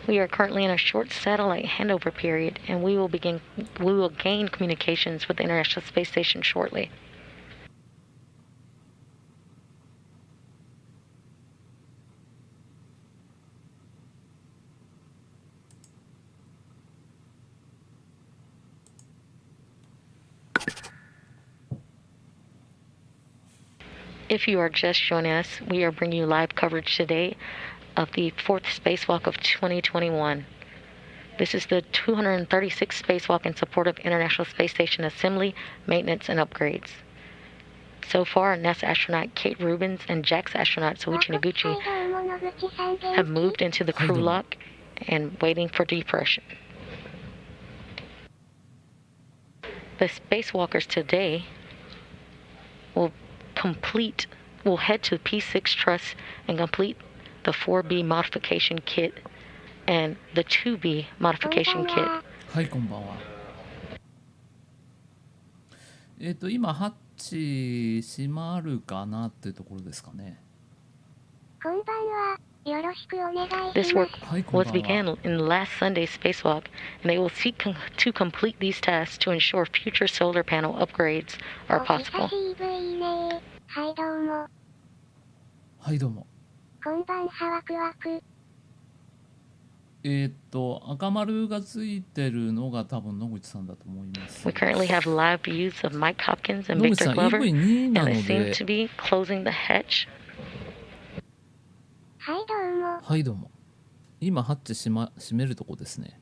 We are currently in a short satellite handover period, and we will gain communications with the International Space Station shortly. If you are just joining us, we are bringing you live coverage today of the 4th spacewalk of 2021. This is the 236th spacewalk in support of International Space Station assembly, maintenance, and upgrades. So far, NASA astronaut Kate Rubins and JAXA astronaut Soichi Noguchi have moved into the crew lock and waiting for depression. The spacewalkers today will head to P6 truss and complete the 4B modification kit and the 2B modification kit. はい、こんばんは。今ハッチ閉まるかなっていうところですかね。こんばんは。よろしくお願いします。This work はい、こん was ばんは。 began in last Sunday's spacewalk, and they will seek to complete these tasks to ensure future solar panel upgrades are お possible. 久しぶりね。はいどうも。はいどうも。こんばんはワクワク。赤丸がついてるのが多分野口さんだと思います。 We currently have live views of Mike Hopkins and 野口 Victor さん Glover, EV2 and な they の seem で、 to be closing the hatch. はいどうも。はいどうも。今ハッチ閉めるとこですね。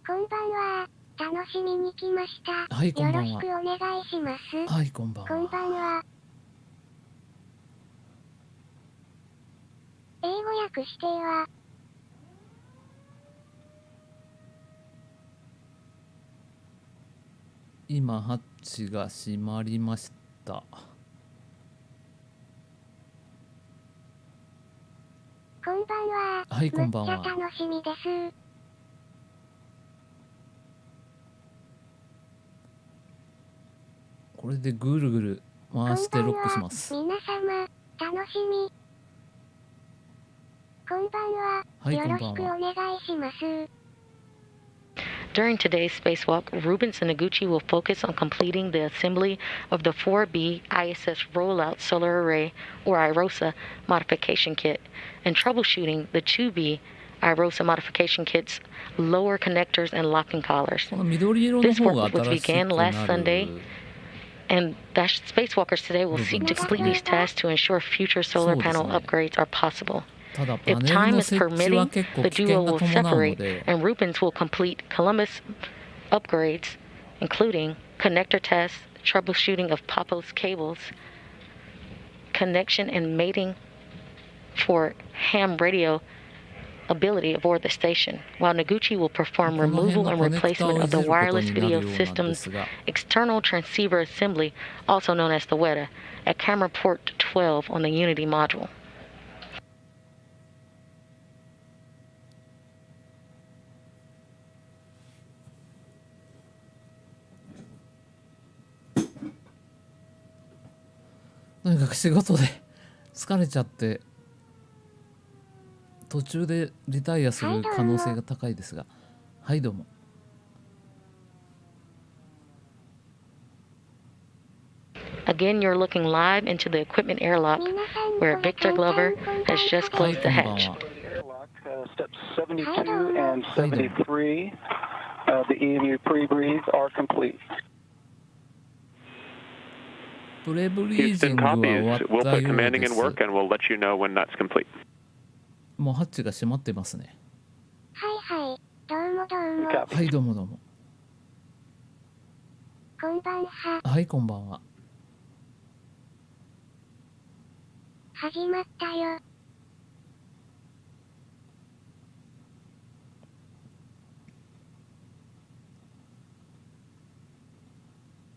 こんばんは。楽しみに来ました。はいこんばんは。よろしくお願いします。はいこんばんは。こんばんは。英語訳しては。今ハッチが閉まりました。こんばんは。はいこんばんは。めっちゃ楽しみです。これでぐるぐる回してロックします。皆様、楽しみ。こんばんは。はいよろしくおこんばんは。願いします。During today's spacewalk, Rubens and Noguchi will focus on completing the assembly of the 4B ISS Rollout Solar Array, or IROSA, modification kit, and troubleshooting the 2B IROSA modification kit's lower connectors and locking collars. この緑色の This 方が work was 新しく began な last Sunday, る。 and the spacewalkers today will seek to complete these tasks to ensure future solar panel upgrades are possible. ただパ If ネル time の is 設置は permitting, 結構 the 危 duo 険が will 伴うの separate, で、 and Rubens will complete Columbus upgrades, including connector tests, troubleshooting of Papo's cables, connection and mating for ham radio ability aboard the station, while Noguchi will perform この辺 removal の and コネクタを replacement い of じ the ること wireless になる video ようなんで system's すが、 external transceiver assembly, also known as the WETA, at camera port 12 on the Unity module. とにかく仕事で疲れちゃって途中でリタイアする可能性が高いですが、はいどうも。 Again, you're looking live into the equipment airlock, 皆さん where Victor Glover has just はい closed こ the んばん hatch. は。 Steps 72 and 73 of the EMU pre-breathe are complete. プレブリージン Houston グは copies. 終わ We'll った put よう commanding で in す。 work and we'll let you know when that's complete. もうハッチが閉まってますね。はいはい。どうもどうも。 Copy. はいどうもどうも。こんばんは。はいこんばんは。始まったよ。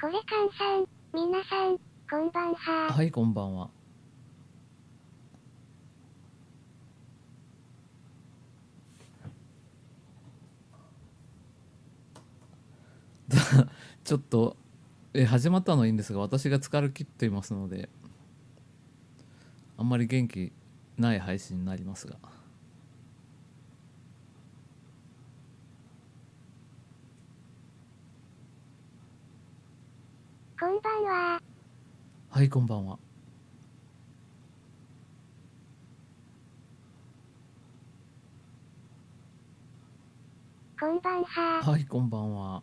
これかんさん、皆さん、こんばんは。はいこんばんは。ちょっと始まったのはいいんですが、私が疲れ切っていますのであんまり元気ない配信になりますが、こんばんは。はい、こんばんは。こんばんは。はい、こんばんは。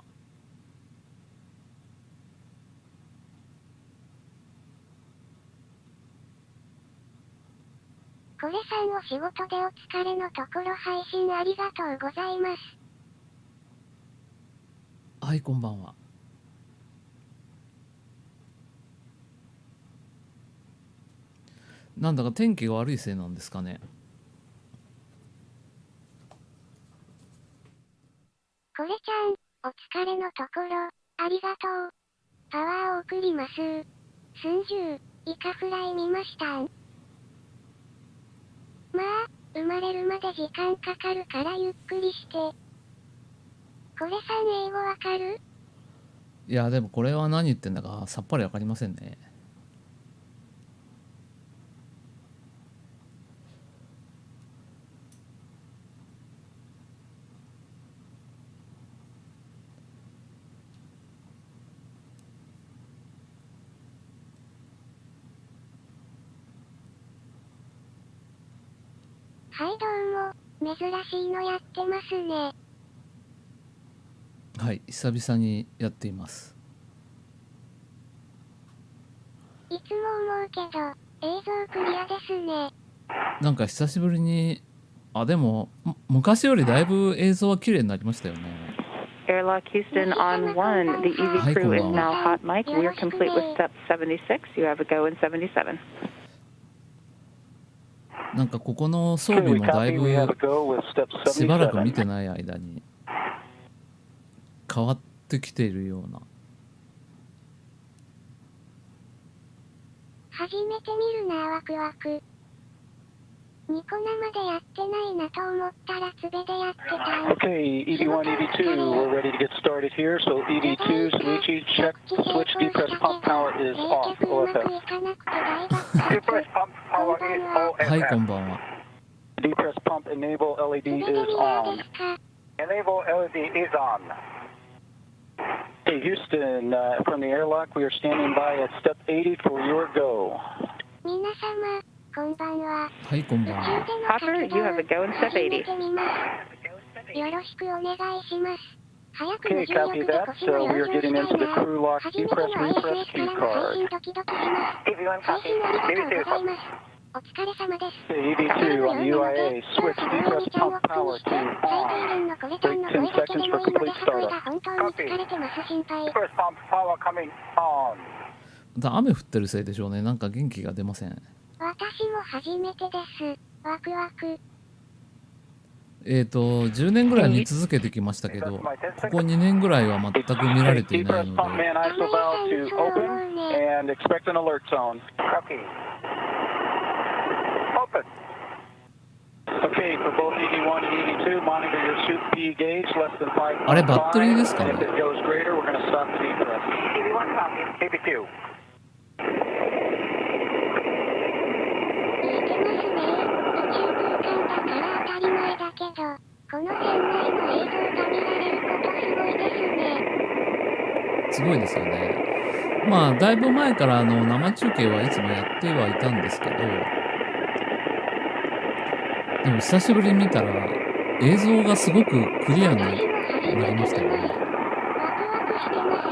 これさんお仕事でお疲れのところ配信ありがとうございます。はい、こんばんは。なんだか天気が悪いせいなんですかね。これちゃん、お疲れのところ、ありがとう。パワーを送ります。寸10、イカフライ見ましたん。まあ、生まれるまで時間かかるからゆっくりして。これさん英語わかる？いや、でもこれは何言ってんだかさっぱりわかりませんね。はいどうも、珍しいのやってますね。はい、久々にやっています。いつも思うけど、映像クリアですね。なんか久しぶりに、でも昔よりだいぶ映像は綺麗になりましたよね。Airlock Houston on 1. The EV crew is now hot mic. We are complete with step 76. You have a go in 77. なんかここの装備もだいぶしばらく見てない間に変わってきているような。初めて見るなワクワク。ニコ生でやってないなと思ったらツベでやってた。Okay, EV1, EV2, we're ready to get started here. So EV2, Suichi, check switch depress pump power is off. OFS. Depress pump power is OFS. はい、こんばんは。Depress pump enable LED is on. Enable LED is on. Hey, Houston, from the airlock, we are standing by at step 80 for your go. 皆様、こんばんは。はい、こんばんは。Hopper, you have a go in step 80. よろしくお願いします。早く Okay, 無重力 copy で that. 腰も So we 養 are 生 getting した into い the な。 crew lock 初めて depress の refresh ISS key からの配 card. 信ドキドキします。 EV1 配 copy. 信ありがとう EV2 ござい copy. ます。お疲れ様です。Okay, EV2 on UIA, switch depress pump power to 最低 on. 限のこれちゃんの声だけでもいいので運びが本当に疲れてます心配。 Depress pump power coming on. また雨降ってるせいでしょうね。なんか元気が出ません。私も初めてです。ワクワク。10年ぐらい見続けてきましたけど、ここ2年ぐらいは全く見られていない Depress の pump で、 man ISO valve to open and expect an alert zone. Copy. Open. Okay, for both EV1 and EV2, monitor your soup P gauge less than 5.5. あれバッテリーですかね。 And if it goes greater, we're going to stop the depress. EV1 copy. EV2. 見えてますね。宇宙空間だから当たり前だけど、この船内の映像が見られることすごいですね。すごいですよね。まあだいぶ前から生中継はいつもやってはいたんですけど、でも久しぶりに見たら映像がすごくクリアになりましたよね。ワクワクしてます。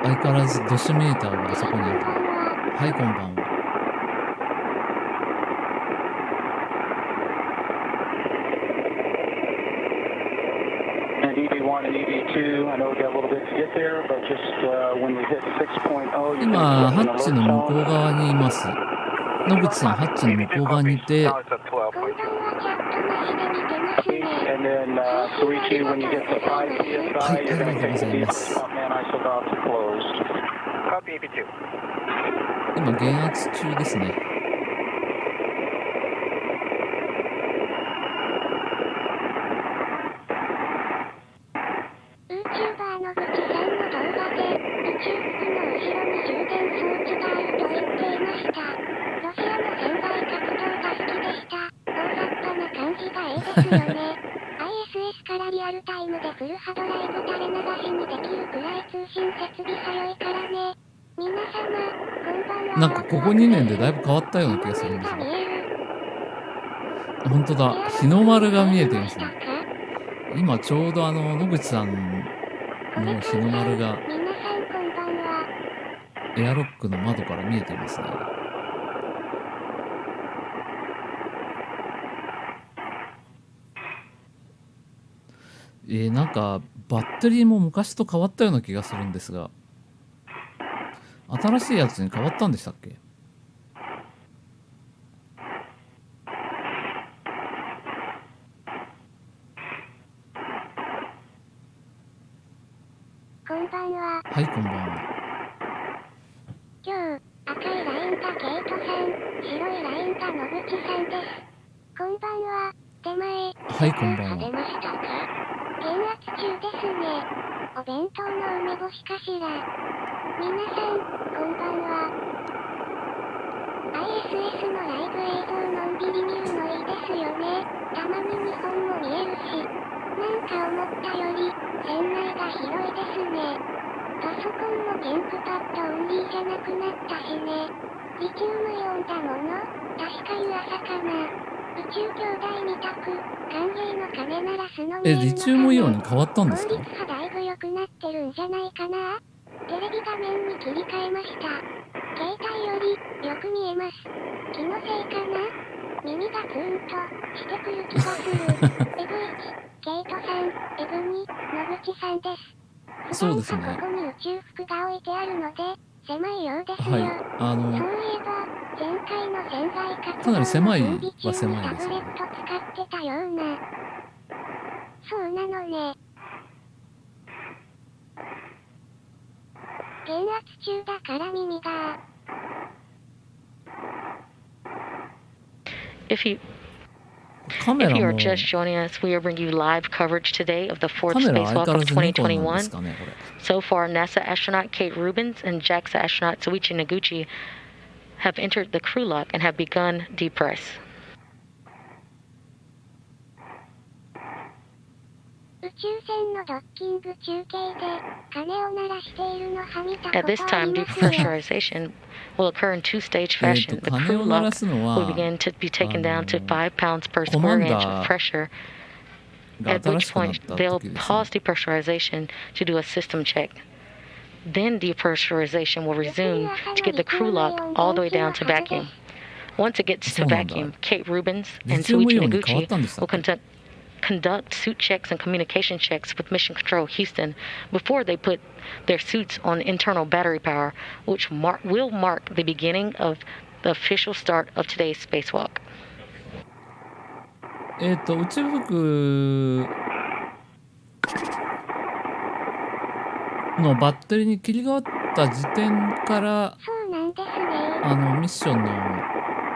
相変わらずドシメーターがあそこにある。はい、こんばんは。And EV1 and EV2, I know we got a little bit to get there, but just when we hit 6.0, 今ハッチの向こう側にいます。野口さん、ハッチの向こう側にいて、 Now it's at こんばんは、チャットなしで見てますね。 And then Suichi, when you get to 5 PSI, you're going to take the depress pump man ISO valve to closed. Copy EV2. 今減圧中ですね。YouTuber の口さんの動画で、宇宙服の後ろに充電装置があると言っていました。ロシアの船外活動が好きでした。大雑把な感じがいいですよね。ISS からリアルタイムでフル波ドライブ垂れ流しにできるくらい通信設備さ良いからね。皆様、こんばんは。なんかここ2年でだいぶ変わったような気がするんですよ。本当だ、日の丸が見えていますね。今ちょうど野口さんの日の丸がエアロックの窓から見えていますね。なんかバッテリーも昔と変わったような気がするんですが、新しいやつに変わったんでしたっけ？こんばんは。はい、こんばんは。今日、赤いラインがケイトさん、白いラインが野口さんです。こんばんは。手前、はい、こんばんは。出ましたか？減圧中ですね。お弁当の梅干しかしら。皆さん、こんばんは。ISS のライブ映像のんびり見るのいいですよね。たまに日本も見えるし。なんか思ったより、船内が広いですね。パソコンもケンプパッドオンリーじゃなくなったしね。リチウムイオンだもの。確か湯浅かな。宇宙兄弟2択。歓迎の鐘鳴らすの見えるのかな。リチウムイオンに変わったんですか？効率派だいぶ良くなってるんじゃないかな。テレビ画面に切り替えました。携帯よりよく見えます。気のせいかな。耳がツーンとしてくる気がする。エグ1、ケイトさん、エグ2、野口さんです。そうですね。ここに宇宙服が置いてあるので狭いようですよ。はい、そういえば前回の船外活動かなり狭いはの狭いですよね。タブレット使ってたような。そうなのね。減圧中だから耳が。If you are just joining us, we are bringing you live coverage today of the fourth spacewalk of 2021. So far, NASA astronaut Kate Rubins and JAXA astronaut Soichi Noguchi have entered the crew lock and have begun depress. At this time, depressurization will occur in two-stage fashion. The crew lock will begin to be taken down to 5 pounds per square inch of pressure, at which point they'll pause depressurization to do a system check. Then depressurization will resume to get the crew lock all the way down to vacuum. Once it gets to vacuum, Kate Rubins and Soichi Noguchi will conduct suit checks and communication checks with Mission Control Houston before they put their suits on internal battery power, which will mark the beginning of the official start of today's spacewalk. 宇宙服のバッテリーに切り替わった時点からミッションの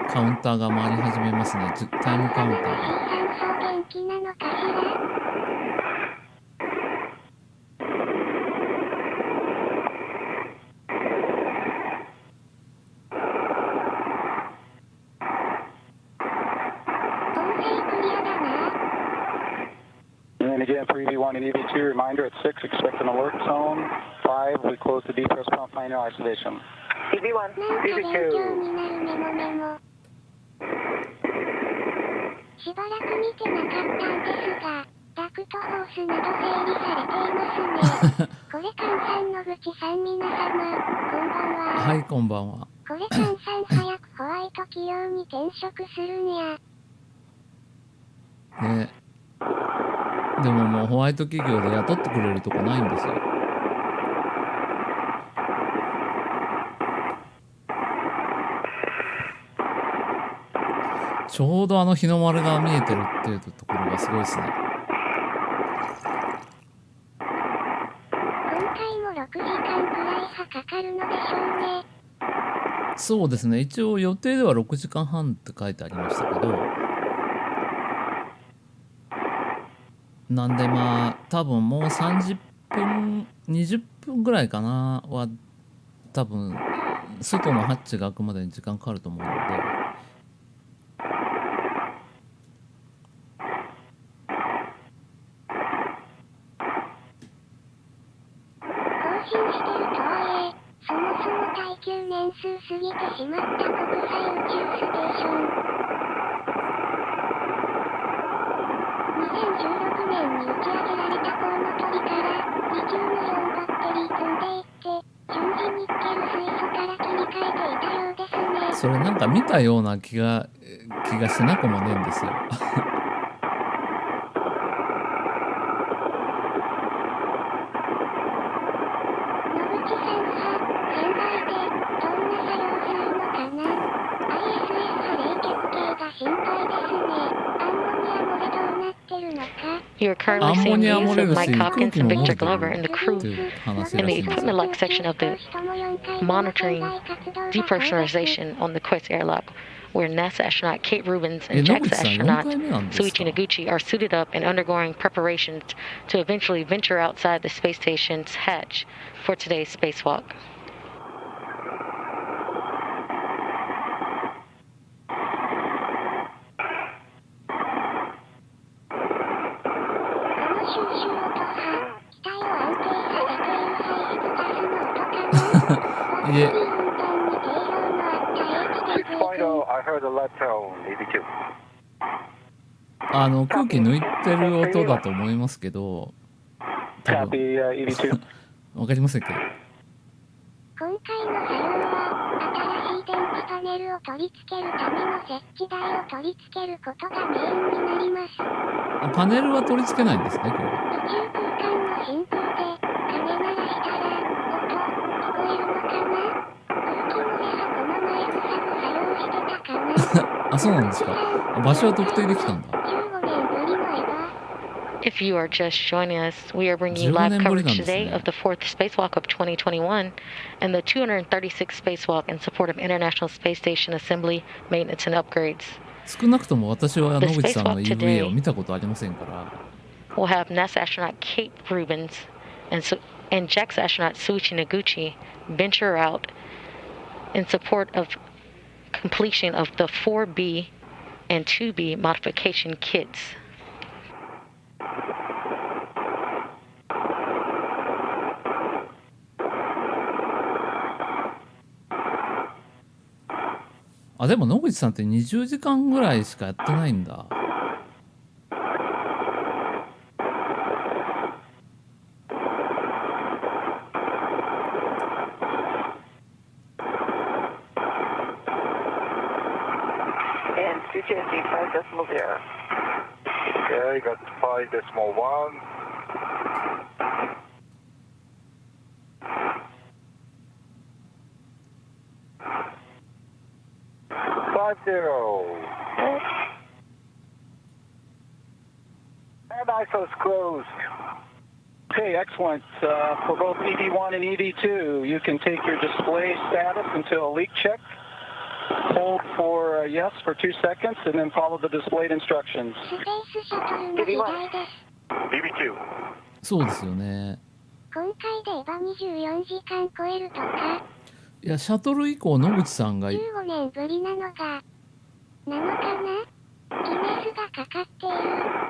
カウンターが回り始めますね。タイムカウンターが。And again, for EV1 and EV2, reminder at 6, expect an alert zone. 5, we close the depress pump final isolation. EV1, EV2. しばらく見てなかったんですが、ダクトホースなど整理されていますね。これ菅さん、野口さん、皆様、こんばんは。はい、こんばんは。これ菅さん、早くホワイト企業に転職するんや。ね。でももうホワイト企業で雇ってくれるとこないんですよ。ちょうど日の丸が見えてるっていうところがすごいですね。今回も6時間くらいはかかるのでしょうね。そうですね。一応予定では6時間半って書いてありましたけど、なんでまあ多分もう30分20分ぐらいかなは多分外のハッチが開くまでに時間かかると思うので、してるとはいえ、そもそも耐久年数過ぎてしまった国際宇宙ステーション。2016年に打ち上げられたコウノトリからリチウムイオンバッテリー積んでいって、順次ニッケル水素から切り替えていたようですね。それなんか見たような気がしなくもねえんですよ。野口さんは、船外でどんな作業するのかな？ ISS 波冷却系が心配ですね。アンモニア漏れどうなってるのか。You are ア currently ンモ seeing ニア views 漏れ of るし Mike 空 Hopkins 気 and も漏れ Victor てる Glover in the っ crew ていう話 in らし the いんですよ。 equipment lock section of the monitoring depressurization on the Quest airlock, where NASA astronaut Kate Rubins 野 and 口 JAXA さん4 astronaut 回目なんですか？ Suichi Noguchi are suited up and undergoing preparations to eventually venture outside the space station's hatch for today's spacewalk. この収集音は、機体を安定させている排出ガスの音かな。いえ、運転に定評のあった 6.0, HDV I heard a loud tone, EV2. 空気抜いてる音だと思いますけど、多分 Copy, EV2. わかりませんけど。今回の作業は、新しい電池パネルを取り付けるための設置台を取り付けることがメインになります。パネルは取り付けないんですね、これ。宇宙空間の真空で、鐘鳴らしたら、音、聞こえるのかな？空気漏れはこの前ぐさぐ作業してたかな？あ、そうなんですか。場所は特定できたんだ。15年ぶりのエヴァ。If you are just joining us, we are bringing you live coverage today of the fourth spacewalk of 2021 and the 236th spacewalk in support of International Space Station Assembly, Maintenance, and Upgrades. 少なくとも私は野口さんの The spacewalk EVA を today 見たことありませんから。We'll have NASA astronaut Kate Rubins and JAXA astronaut Suichi Noguchi venture out in support of completion of the 4B and 2B modification kits. あ、でも野口さんって20時間ぐらいしかやってないんだ。And CGSD 5.0. Okay, got 5.1. And ISO is closed. Okay, excellent. For both EV1 and EV2, you can take your display status until a leak check. Hold for yes for 2 seconds, and then follow the displayed instructions. スペースシャトルの時代です。 EV2. そうですよね。今回でエヴァ24時間超えるとか、いや、シャトル以降野口さんが15年ぶりなのが、なのかな？ギネスがかかっている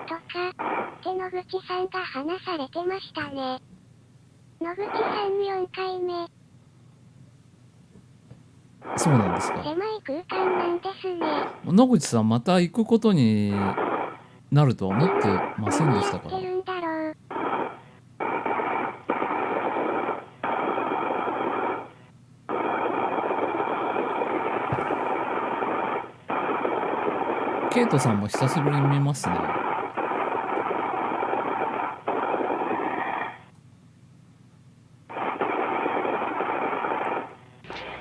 とかって野口さんが話されてましたね。野口さん4回目。そうなんですか。狭い空間なんですね。野口さんまた行くことになるとは思ってませんでしたから。何やってるんだろう。ケイトさんも久しぶりに見ますね。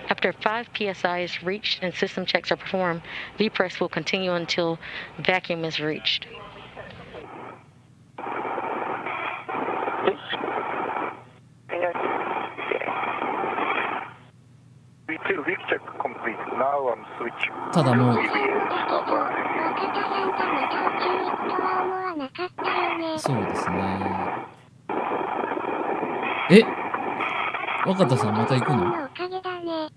After 5 psi is reached and system checks are performed, VPress will continue until vacuum is reached. V2 leak check complete. Now I'm switching. ただもう、若田さんがまた宇宙行くとは思わなかったよね。そうですね。え、若田さんまた行くの？のおかげだね。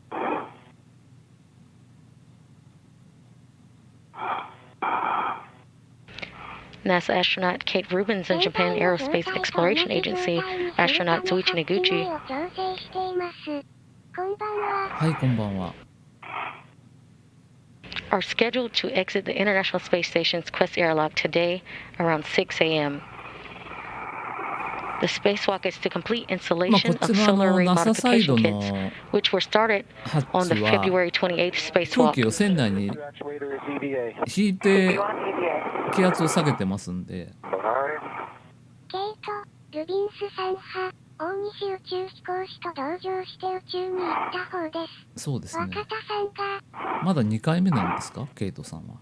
NASA astronaut Kate Rubins and Japan Aerospace Exploration Agency astronaut Zuichi Noguchi. はい、こんばんは。Are scheduled to exit the International Space Station's Quest airlock today around 6 a.m. The spacewalk is to complete installation of solar array modification kits, which were started on the February 28th 空 spacewalk. 気を船内に引いて気圧を下げてますんで。ケイト・ルビンスさんは大西宇宙飛行士と同乗して宇宙に行った方です。そうですね。若田さんがまだ2回目なんですか、ケイトさんは。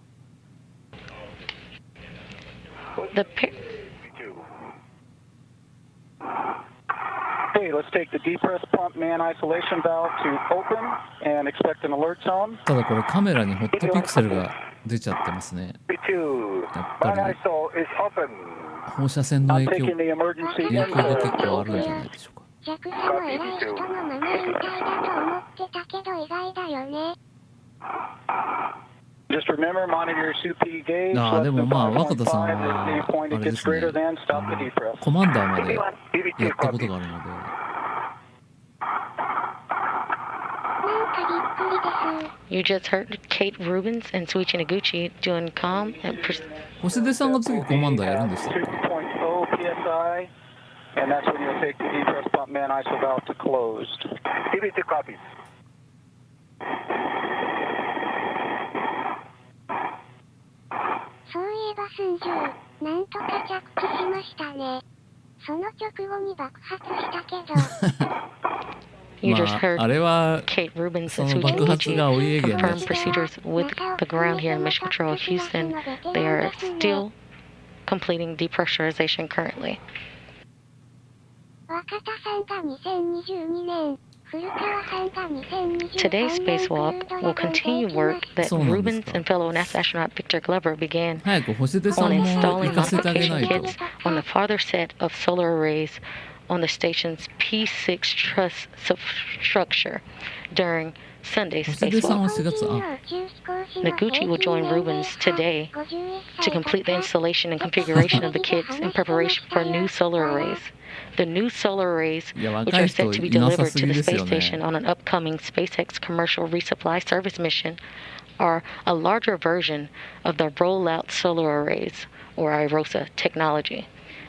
Hey, let's take the depress pump man isolation valve to open and expect an alert zone. ただこれカメラにホットピクセルが出ちゃってますね。やっぱり放射線の影響が結構あるんじゃないでしょうか。弱さの偉い人のまま引退だと思ってたけど意外だよね。ああ、でもまあ若田さんはあれですね、コマンダーまでやったことがあるので。You just heard Kate Rubins and Zuichi Noguchi doing calm and 星出さんが次コマンダーやるんでしたっけ？ And that's when you'll take the depress pump man iso valve to closed. TB2 copies. そういえば寸銃、なんとか着地しましたね。その直後に爆発したけど。You just heard あれは Kate Rubins そ and の Zuichi 爆発がお家芸で confirmed procedures with the ground here in Mission Control Houston. They are still completing depressurization currently. 若田さんが2022年。Today's spacewalk will continue work that Rubins and fellow NASA astronaut Victor Glover began on installing modification kits on the farther set of solar arrays on the station's P6 truss structure during Sunday's spacewalk. Noguchi will join Rubins today to complete the installation and configuration of the kits in preparation for new solar arrays. The new solar arrays, which are set to be delivered to the space station on an upcoming SpaceX commercial resupply service mission, are a larger version of the rollout solar arrays, or IROSA technology,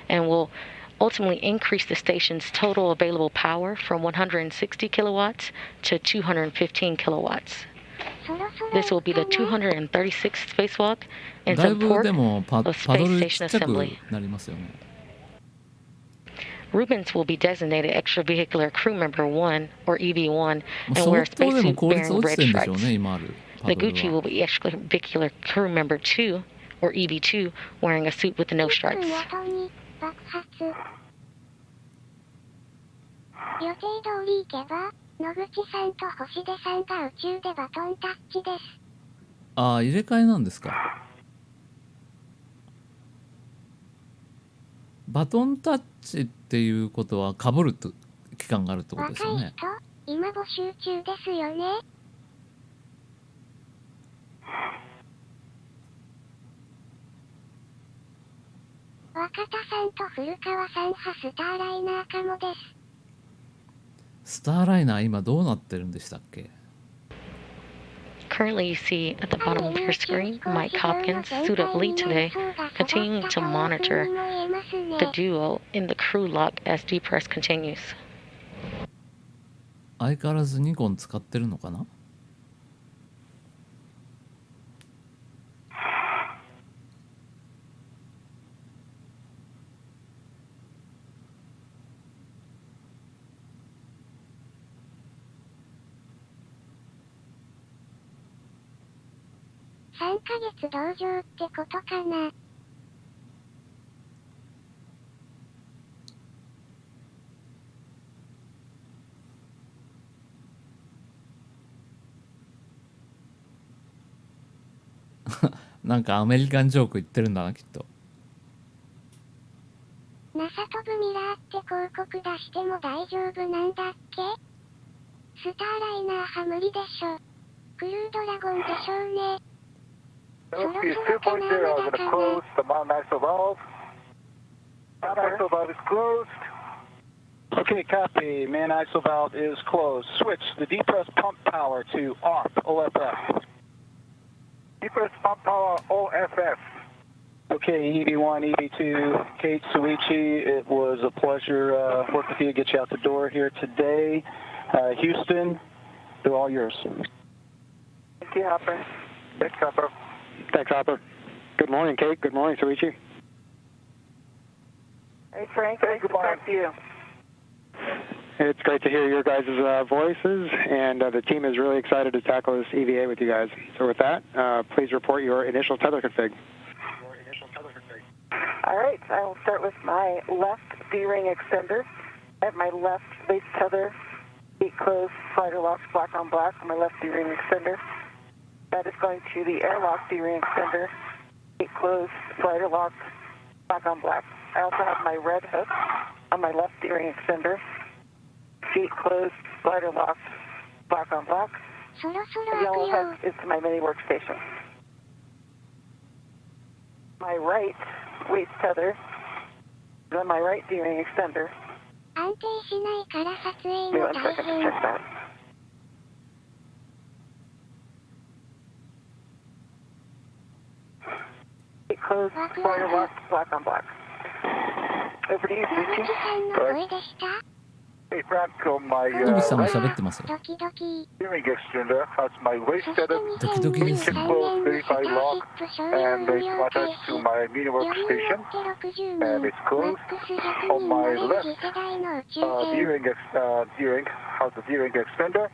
and will ultimately increase the station's total available power from 160 kilowatts to 215 kilowatts. This will be the 236th spacewalk in support of space station assembly. Rubins will be designated extravehicular crew member 1 or EV1 and wear a spacesuit bearing red stripes. Noguchi will be extravehicular crew member 2 or EV2 wearing a suit with no stripes. 予定通り行けば、野口さんと星出さんが宇宙でバトンタッチです。ああ、入れ替えなんですか。バトンタッチっていうことは被ると期間があるってことですよね。若い人、今募集中ですよね。若田さんと古川さんはスターライナーかもです。スターライナー今どうなってるんでしたっけ？ Currently, you see at the bottom of your screen Mike Hopkins, suit up lead today, continuing to monitor the duo in the crew lock as depress continues. 相変わらずニコン使ってるのかな？3ヶ月同乗ってことかな。なんかアメリカンジョーク言ってるんだなきっと。NASA 飛ぶミラーって広告出しても大丈夫なんだっけ？スターライナーは無理でしょ。クルードラゴンでしょうね。LSP 2.0 going to close the Mount ISO valve. Mount ISO valve is closed. Okay, copy. Main ISO valve is closed. Switch the depress pump power to OFF, OFF. Depress pump power OFF. Okay, EV1, EV2, Kate Suichi, it was a pleasure working with you to get you out the door here today. Houston, they're all yours. Thank you, Hopper. Thanks, Hopper. Thanks, Hopper. Good morning, Kate. Good morning, Suichi. Hey, Frank. Nice to talk to you. It's great to hear your guys' voices, and the team is really excited to tackle this EVA with you guys. So with that, please report your initial tether config. All right, I will start with my left D-ring extender. At my left base tether, gate closed, slider locks, black on black on my left D-ring extender. That is going to the airlock D-ring extender, gate closed, slider locked, black on black. I also have my red hook on my left D-ring extender, gate closed, slider locked, black on black. The yellow hook is to my mini workstation. My right waist tether is on my right D-ring extender. Give me 1 second to check that. Gate closed, slider locked, black on black. Over to you, Suchi. Hey, Frank, on my 野口さんも喋ってますよ。 steering extender has my waist tether, ドキドキですね。 close, verify lock, and it's attached to my mini workstation, and it's closed. On my left, D-ring has the D-ring extender,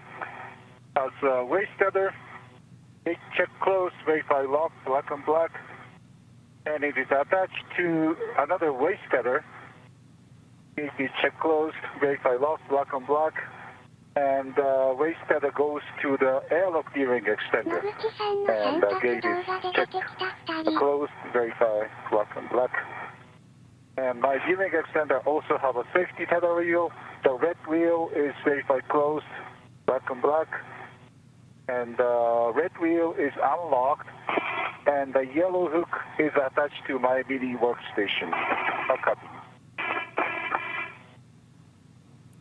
has waist tether, gate check close, verify lock, black on black, and it is attached to another waist tether. Gate is check closed, verify lock, black on black, and waist tether goes to the airlock D-ring extender, and the gate is checked closed, verify black on black. And my D-ring extender also have a safety tether wheel. The red wheel is verified closed, black on black, and the red wheel is unlocked, and the yellow hook is attached to my mini workstation. A copy.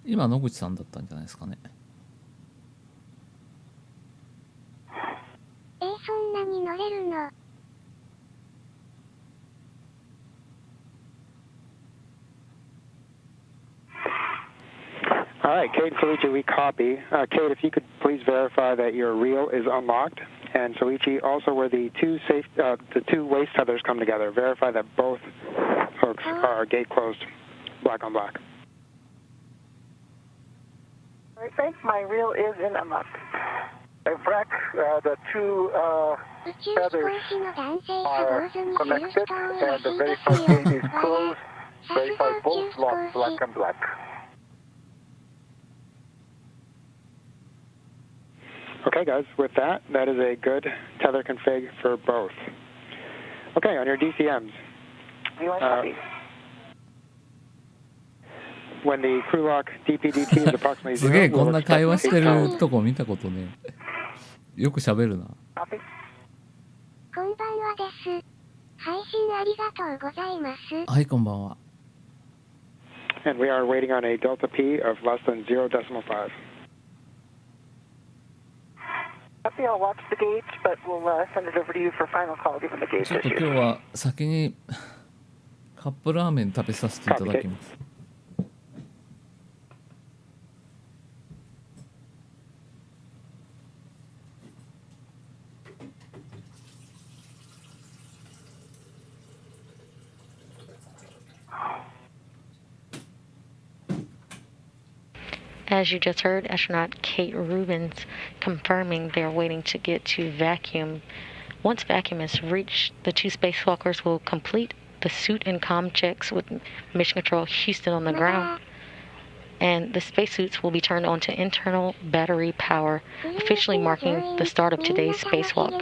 今野口さんだったんじゃないですかね。そんなに乗れるのAll right, Kate and Suichi, we copy. Kate, if you could please verify that your reel is unlocked, and Suichi, also where the two waist tethers come together, verify that both hooks are gate closed, black on black. All right, Frank, my reel is in unlocked. And Frank, the two feathers are connected, and the verified gate is closed. Verify both locks, black and black. Okay, guys, with that, that is a good tether config for both. Okay, on your DCMs. When the crew lock DPDT is approximately すげえ 0, こん we'll な expect 会話して 8 るとこ見たことねえ。よく喋るな。こんばんはです。配信ありがとうございます。はい、こんばんは。And we are waiting on a delta P of less than 0.5. Copy, I'll watch the gauge, but we'll send it over to you for final call given the gauge ちょっと今日 issue. は先にカップラーメン食べさせていただきます。As you just heard, astronaut Kate Rubins confirming they're waiting to get to vacuum. Once vacuum is reached, the two spacewalkers will complete the suit and comm checks with Mission Control Houston on the ground. And the spacesuits will be turned on to internal battery power, officially marking the start of today's spacewalk.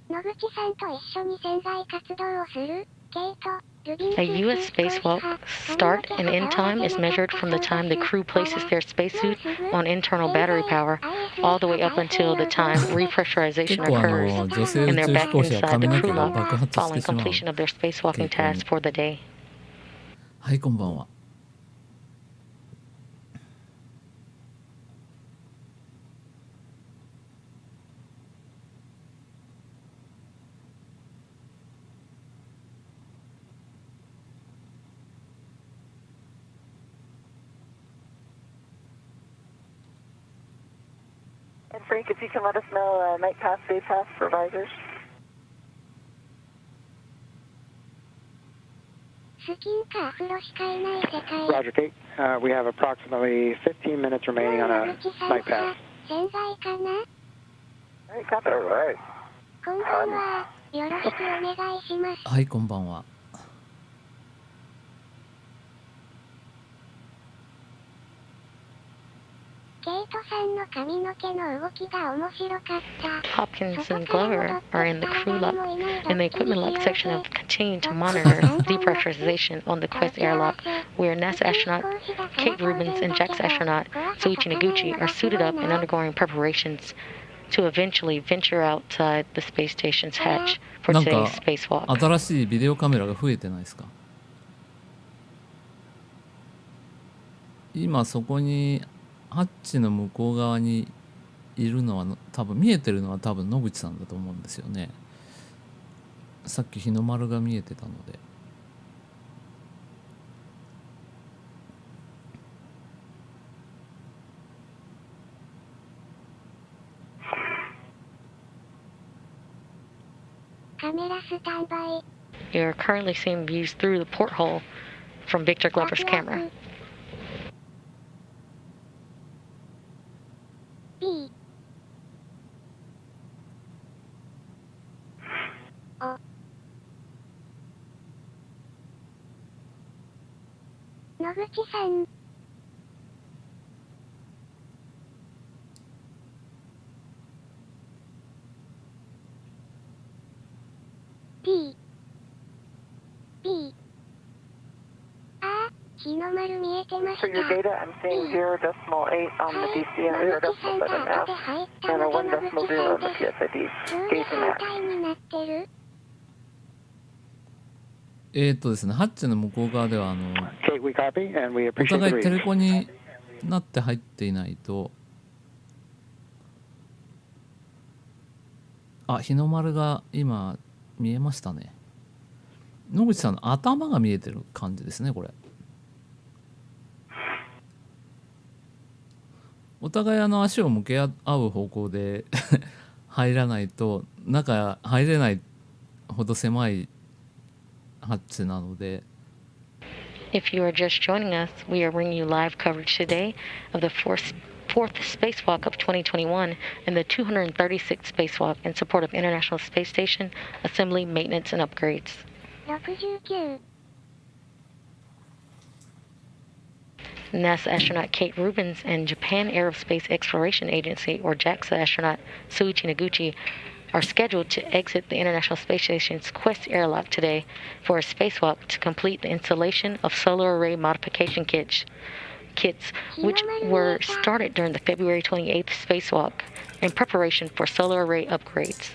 野口さんと一緒に船外活動をするケイト A U.S. spacewalk start and end time is measured from the time the crew places their spacesuit on internal battery power all the way up until the time 結 repressurization 構 occurs 女性 and 宇 they're 宙飛 back 行士は inside 髪 the の crew 毛が lock 爆発し following てしまう。 completion of their spacewalking 傾向に tasks for the day. はい、こんばんは。And Frank, if you can let us know night pass, day pass for visors. スキンかアフロしかいない世界。 Roger, Kate. We have approximately 15 minutes remaining on a 野口さん night か pass. 潜在かな。 All right, copy. All right. こんばんは。よろしくお願いします。はい、こんばんは。ケイトさんの髪の毛の動きが面白かった。 Hopkins and Glover are in the crew lock in the equipment lock section of continuing to monitor depressurization on the Quest airlock, where NASA astronaut Kate Rubins and JAXA astronaut Soichi Noguchi are suited up and undergoing preparations to eventually venture outside the space station's hatch for なん today's か spacewalk. 新しいビデオカメラが増えてないですか？今そこにハッチの向こう側にいるのは多分見えてるのは多分野口さんだと思うんですよね。さっき日の丸が見えてたので。カメラスタンバイ。 You're currently seeing views through the porthole from Victor Glover's camera. B。野口さん。B。B。あー、日の丸見えてまし For た。 your data, I'm seeing 0.8 on the DCM, 0.7 F, and a 1.0 on the PSID. 急に反対になってる。ですね、ハッチの向こう側ではKate, we copy, and we お appreciate 互 the いテレ reading. コになって入っていないと、あ、日の丸が今見えましたね。野口さんの頭が見えてる感じですね、これ。お互い足を向け合う方向で入らないと中入れないほど狭いハッチなので。 If you are just joining us, we are bringing you live coverage today of the fourth spacewalk of 2021 and the 236th spacewalk in support of International Space Station assembly, maintenance, and upgrades. 69。 NASA astronaut Kate Rubins and Japan Aerospace Exploration Agency, or JAXA astronaut Soichi Noguchi, are scheduled to exit the International Space Station's Quest airlock today for a spacewalk to complete the installation of solar array modification kits, which were started during the February 28th spacewalk in preparation for solar array upgrades.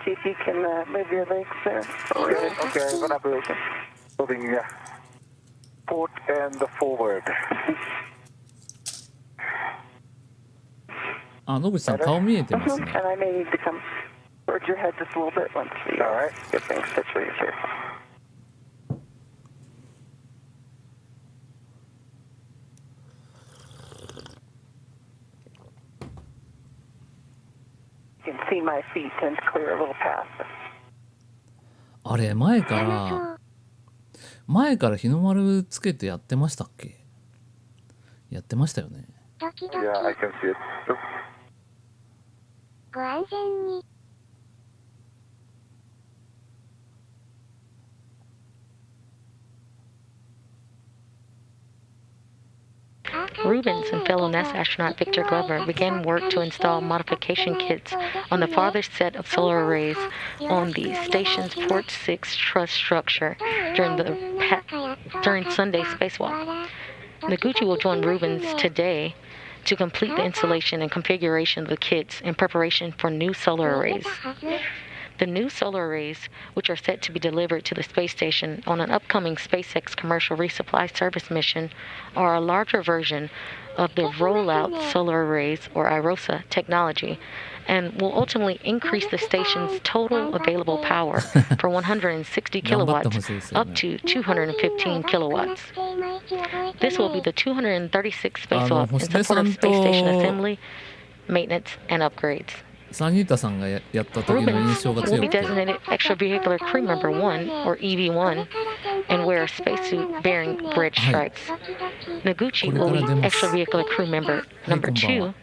See if you can move your legs there. Okay, one operation. Moving port and forward. あ、野口さん顔見えてますね。 And I may need to come towards your head just a little bit once we All right. get things situated here. You can see my feet and clear a little path. あれ前から日の丸つけてやってましたっけ？やってましたよね。ドキドキ。 Yeah, I can see it. ご安全に。アー Rubens and fellow NASA astronaut Victor Glover began work to install modification kits on the farthest set of solar arrays on the station's Port 6 truss structure during Sunday's spacewalk. Noguchi will join Rubens today to complete the installation and configuration of the kits in preparation for new solar arrays. The new solar arrays, which are set to be delivered to the space station on an upcoming SpaceX commercial resupply service mission, are a larger version of the rollout solar arrays, or IROSA, technology, and will ultimately increase the station's total available power from 160 kilowatts up to 215 kilowatts. This will be the 236th spacewalk in support of space station assembly, maintenance, and upgrades. サニータさんがやった時の印象が Rubens will 強 be くて designated Extravehicular Crew Member 1, or EV1, and wear a spacesuit bearing red stripes. Noguchi will be Extravehicular Crew Member number 2,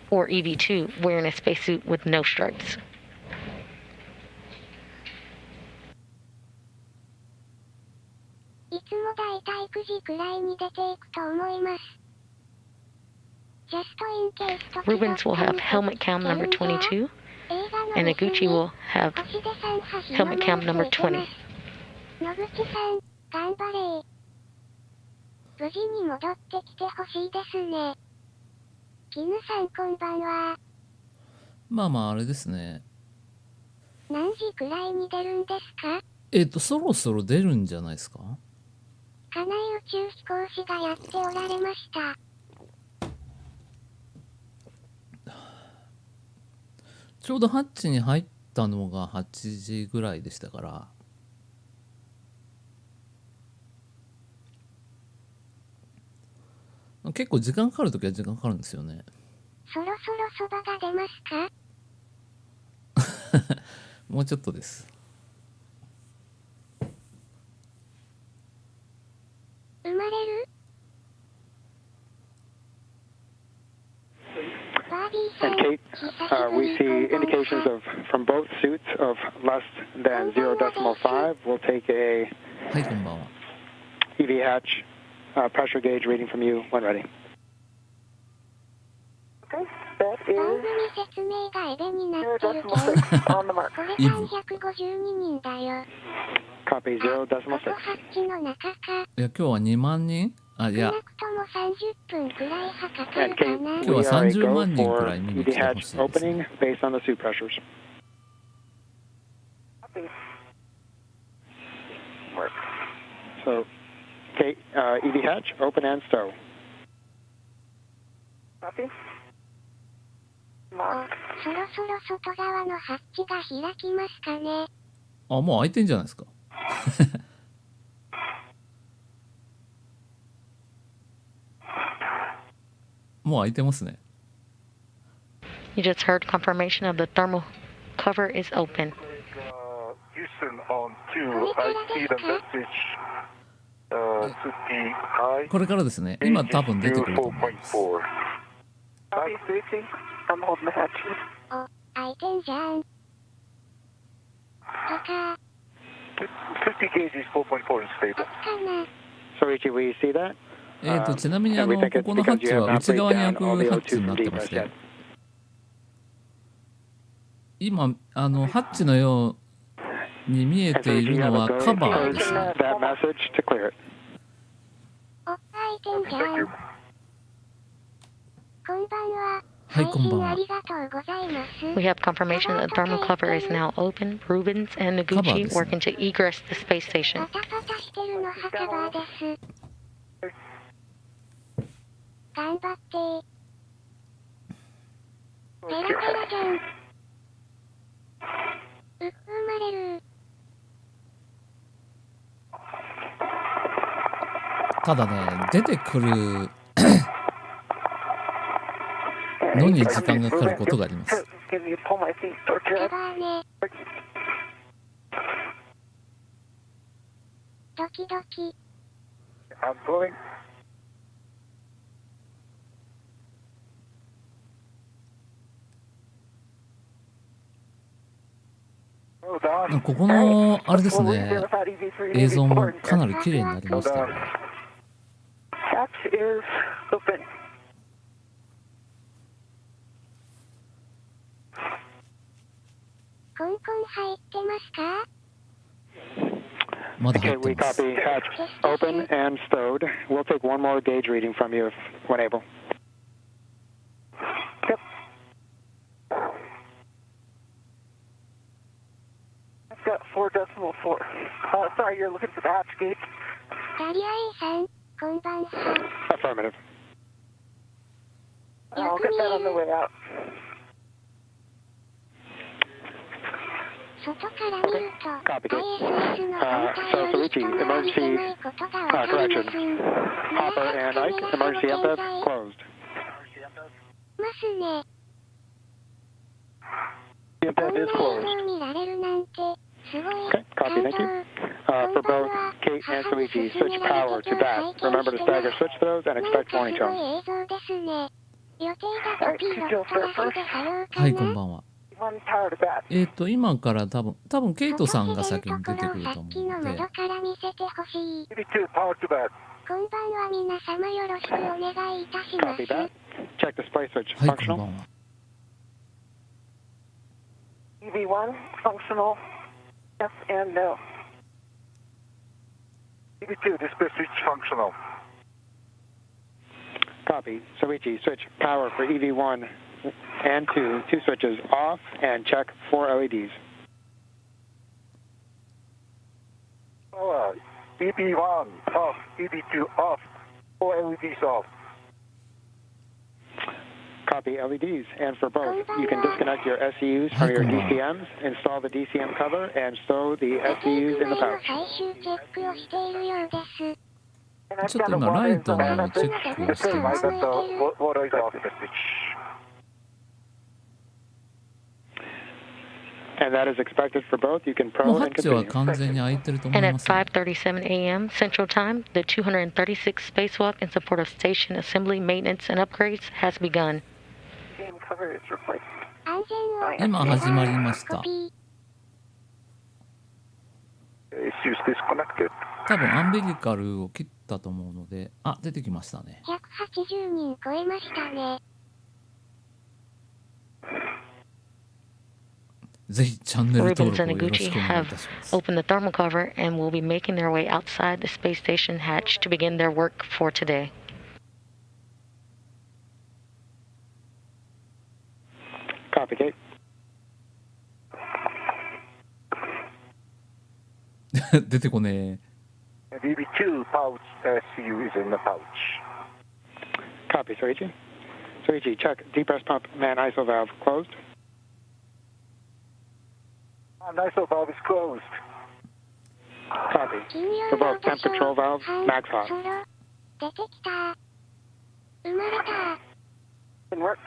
or EV2, wearing a spacesuit with no stripes. いつもだいたい9時くらいに出ていくと思います。Rubens will have helmet cam number 22, and Noguchi will have helmet cam number 20. 野口さん、頑張れ。無事に戻ってきてほしいですね。絹さん、こんばんは。まあまああれですね。何時くらいに出るんですか？そろそろ出るんじゃないですか。金井宇宙飛行士がやっておられました。ちょうどハッチに入ったのが8時ぐらいでしたから、結構時間かかるときは時間かかるんですよね。そろそろそばが出ますか？もうちょっとです。生まれるAnd Kate, we see indications from both suits of less than 0.5. We'll take a はい、こんばんは。 EV hatch pressure gauge reading from you when ready. Okay, that 番 is 組説明がエベになってるけど、 0.6 on the mark. これ352人だよ。 Copy ここ 0.6. ハッチの中か。いや、今日は2万人いや、少なくとも30分くらいはかか And るか Kate, な。今日は we are a 30万 go 人く for らい見に EV 来てほ hatch しいですね。 opening based on the suit pressures. So, Kate, EV hatch, open and stow. Copy. お Mark. そろそろ外側のハッチが開きますかね。あ、もう開いてんじゃないですか。もう開いてますね。You just heard confirmation of the thermal cover is open. Houston on 2, I see the message to the high. これからですね。今多分出てくると思います。 4.4. Copy, Susie. I'm holding the hatch. お、開いてんじゃん。パカー、 50 gauge is 4.4 and stable. かな。 So, Richie, will you see that? ちなみにここのハッチは内側に開くハッチになってまして、今ハッチのように見えているのはカバーですね。 That message to clear it. お、開いてんじゃん。こんばんは。はい、こんばんは。ありがとうございます。 We have confirmation that the thermal cover is now open. Rubens and Noguchi working to egress the space station. パタパタしてるのはカバーです。頑張って。ペラペラじゃん。生まれる。ただね、出てくるのに時間がかかることがあります。 Give me a pull my feet towards カ your バーね。ドキドキ。 I'm going. ここのあれですね、映像もかなり綺麗になりましたよね。 Hatch is open. コンコン入ってますか？まだ入 Okay, って we ます。 copy. Hatch open and stowed. We'll take one more gauge reading from you when able. Yep. I've got 4.4. Sorry, you're looking for the hatch gate. ダリア A さん、こんばんは。 Affirmative. I'll get that on the way out. 外から見ると、Copy. ISS の反対 So より Soichi, 一回り狭 emergency いことがわかりま correction. す。 Hopper and Ike, emergency empath closed. ますね。 The こん empath な is 映 closed. 像見られるなんて、すごい Okay, copy, thank you. 感 For 動。 both Kate and Soichi, switch power to bat. Remember to stagger switch throws and なん expect か warning すご tones. い映像ですね。予定だとピーロットラスで作業かな。はい、こんばんは。 One power to bat. 今から多分ケイトさんが先に出てくると思うのさっきので、窓から見せてほしい。 EV2, power to bat. こんばんは皆様よろしくお願いいたします。 Copy that. Check display switch はい、こんば functional. んは。 EV1, functional. Yes and no. EV2, display switch functional. Copy. Soichi, switch power for EV1 and 2, two switches off, and check 4 LEDs. Power. EV1 off, EV2 off, 4 LEDs off. Copy LEDs. And for both, you can disconnect your SCUs from your DCMs, install the DCM cover, and stow the SCUs in the 前の pouch. 最終チェックをしているようです。 And I've ちょっ got と a 今ラ water イト in の the チェックをしてます。 Light up the water is off the switch. And that is expected for both. You can もう probe ハ and ッチは continue. 完全に開いてると思 And い at ますね。 5:37 a.m. Central Time, the 236th spacewalk in support of station assembly, maintenance, and upgrades has begun. DCM cover is replaced. 安全を今始まりました。コピー。 Issues disconnected. 多分アンビリカルを切ったと思うので、あ、出てきましたね。 180人超えましたね。ぜひチャンネル登 Rubens 録 and をよろし Noguchi くお願いい have たします。 opened the thermal cover and will be making their way outside the space station hatch to begin their work for today. Copy, Kate. 出てこね And EV2 pouch SCU is in the pouch. Copy, Soichi. Soichi, check depress pump man ISO valve closed. And ISO valve is closed. Copy. 金曜 For ロー both ド temp ショ control ー valves, 半 max hot. ソロ出てきた。生まれた。 Didn't work.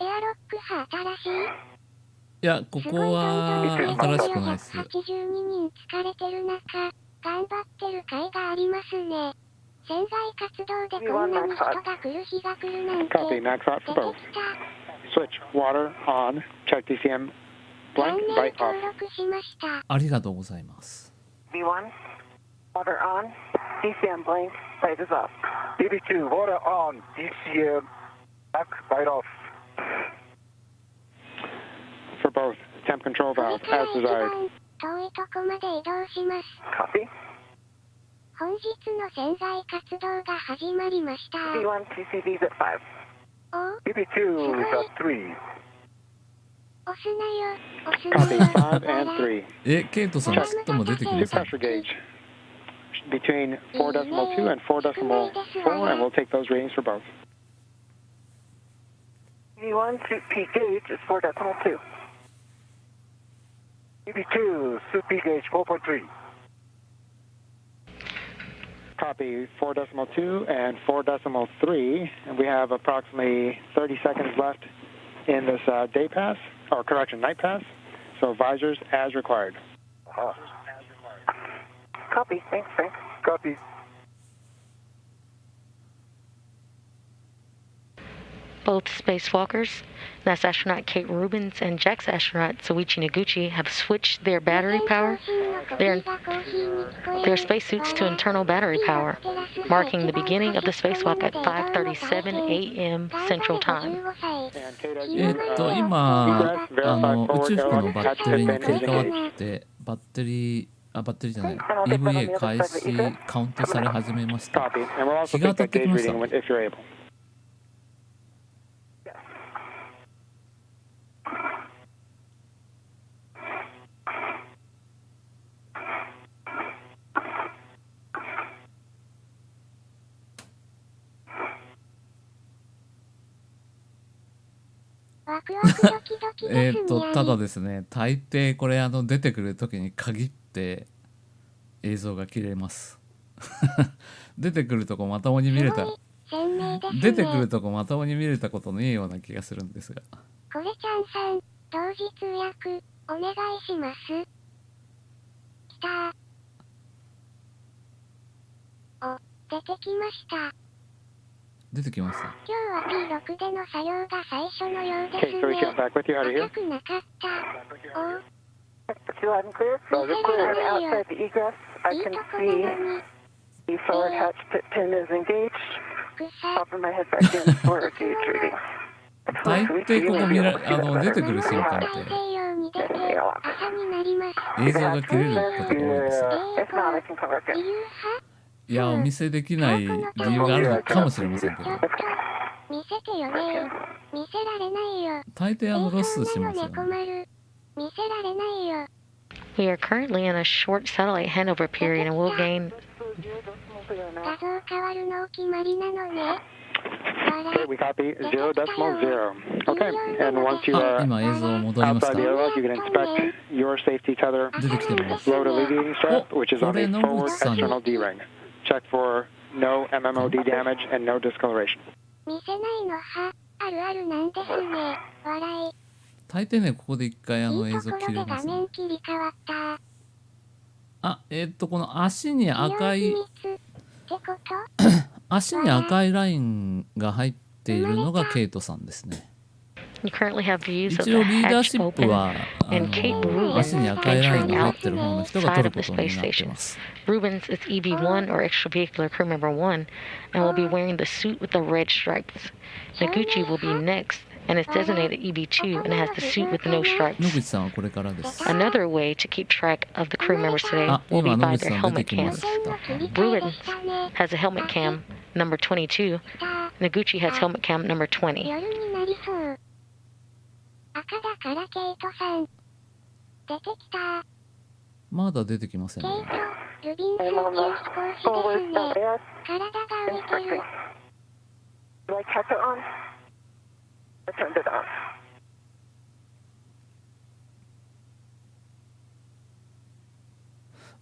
エアロック派新しい。いや、ここは新しくないです。 182人疲れてる中、頑張ってる甲斐がありますね。船外活動でこんなに人が来る日が来るなんて。 Copy, max hot 出 for て both. きた。 Switch water on. Check DCM チャン blank, ネル bite 登 off. 録しました。ありがとうございます。 V1, water on. DCM blank, light is off. EV2, water on, DCM, back, light off. For both temp control これ valve から as 一 desired. 番遠いとこまで移動します。 Copy. 本日の船外活動が始まりました。 V1 TCV's at 5. お EV2 is at 3. 押すなよ、押すな Copy, よ。 5 and 3. え、ケイトさんちっとも出てき Two ません。 pressure gauge between 4.2 and 4.4, and we'll take those readings for both. V1 peak gauge is 4.2. EV2, suit P gauge 4.3. Copy 4.2 and 4.3, and we have approximately 30 seconds left in this day pass, or correction, night pass. So visors as required. Copy, thanks, Frank. Copy. Both spacewalkers, NASA astronaut Kate Rubens and JAXA astronaut Soichi Noguchi, have switched their battery power their spacesuits to internal battery power, marking the beginning of the spacewalk at 5:37 a.m. Central Time. 今宇宙服のバッテリーに切り替わってバッテリーじゃない EVA 開始カウントされ始めました。日が当たってきました。ただですね、大抵これ出てくる時に限って映像が切れます。出てくるとこまともに見れたことねえような気がするんですが。これちゃんさん、同時通訳お願いします。来たー。出てきました。出てきました。今日は P6 での作業が最初のようですね。赤くなかった。大抵ここ出てくる瞬間って映像が切れることが多いです。いや、お見せできない理由があるのかもしれませんけど。見せてよね。見せられないよ。大抵ロスしますよね。見せられないよ。We are currently in a short satellite handover period and will gain. 画像変わるのお決まりなのね。Okay, we copy 0.0. Okay, and once you are 今映像戻りまし outside た。 the airlock, you can inspect your safety tether 出てきてます。 load alleviating strap, which is on これ the 野 forward 口さん external D-ring. Check for no MMOD damage and no discoloration. 見せないのはあるあるなんですね。笑い。大抵ね、ここで一回映像いいところで画切れますね。面切り替わった。この足に赤い美容秘密ってこと足に赤いラインが入っているのがケイトさんですね。You currently have views of 一応 the リーダー hatch シップ open は and Kate Rubin 足に赤いライン venturing が入 out ってる方の人が取 side る of こ the とに space なって station. ます。 Rubens is EB1 or extravehicular crew member 1 and will be wearing the suit with the red stripes. Noguchi will be next and is designated EB2 and has the suit with no 野 stripes. 口さんはこれからです。 Another way to keep track of the crew members today 今 will be 野 by 口 their さん出て helmet きまし cams. た。 Rubens has a helmet cam number 22. Noguchi has helmet cam number 20. 夜になりそう。赤だからケイトさん。出てきた。まだ出てきませんね。ケイト、ルビンス宇宙飛行士ですね。体が浮いてる。Do I catch it on? I turned it on.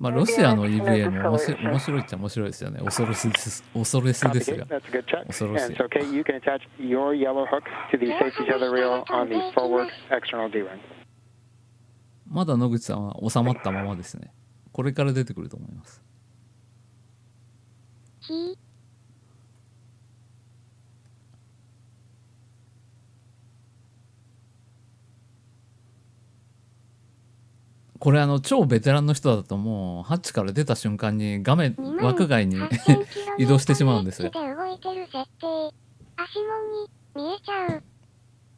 ロシアの EVA も面白いっちゃ面白いですよね。恐ろしですが。 That's a good check. 恐ろしい。 And so, Kate, you can attach your yellow hook to the safety tether reel on the forward external D-ring. まだ野口さんは収まったままですね。これから出てくると思います。これ超ベテランの人だともうハッチから出た瞬間に画面枠外に移動してしまうんですよ。動いてる設定。足もに見えちゃう。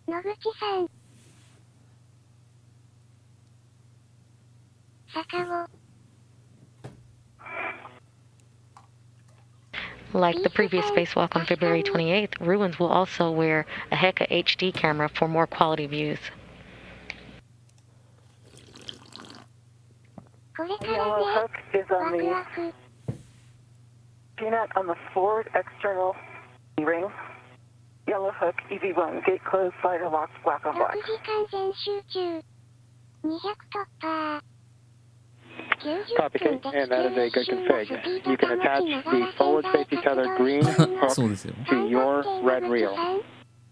野口さん。坂を。 Like the previous spacewalk on February 28th, Rubens will also wear a Heka HD camera for more quality views. これから Yellow ね。 hook is on ワク the ワク。 peanut on the forward external ring. Yellow hook, EV1, gate closed, slider locks, black on 6 black. 時間全集中。200突破。 Copy, Kate, and that is a good config. You can attach the forward safety tether green hook そうですよ。 to your red reel.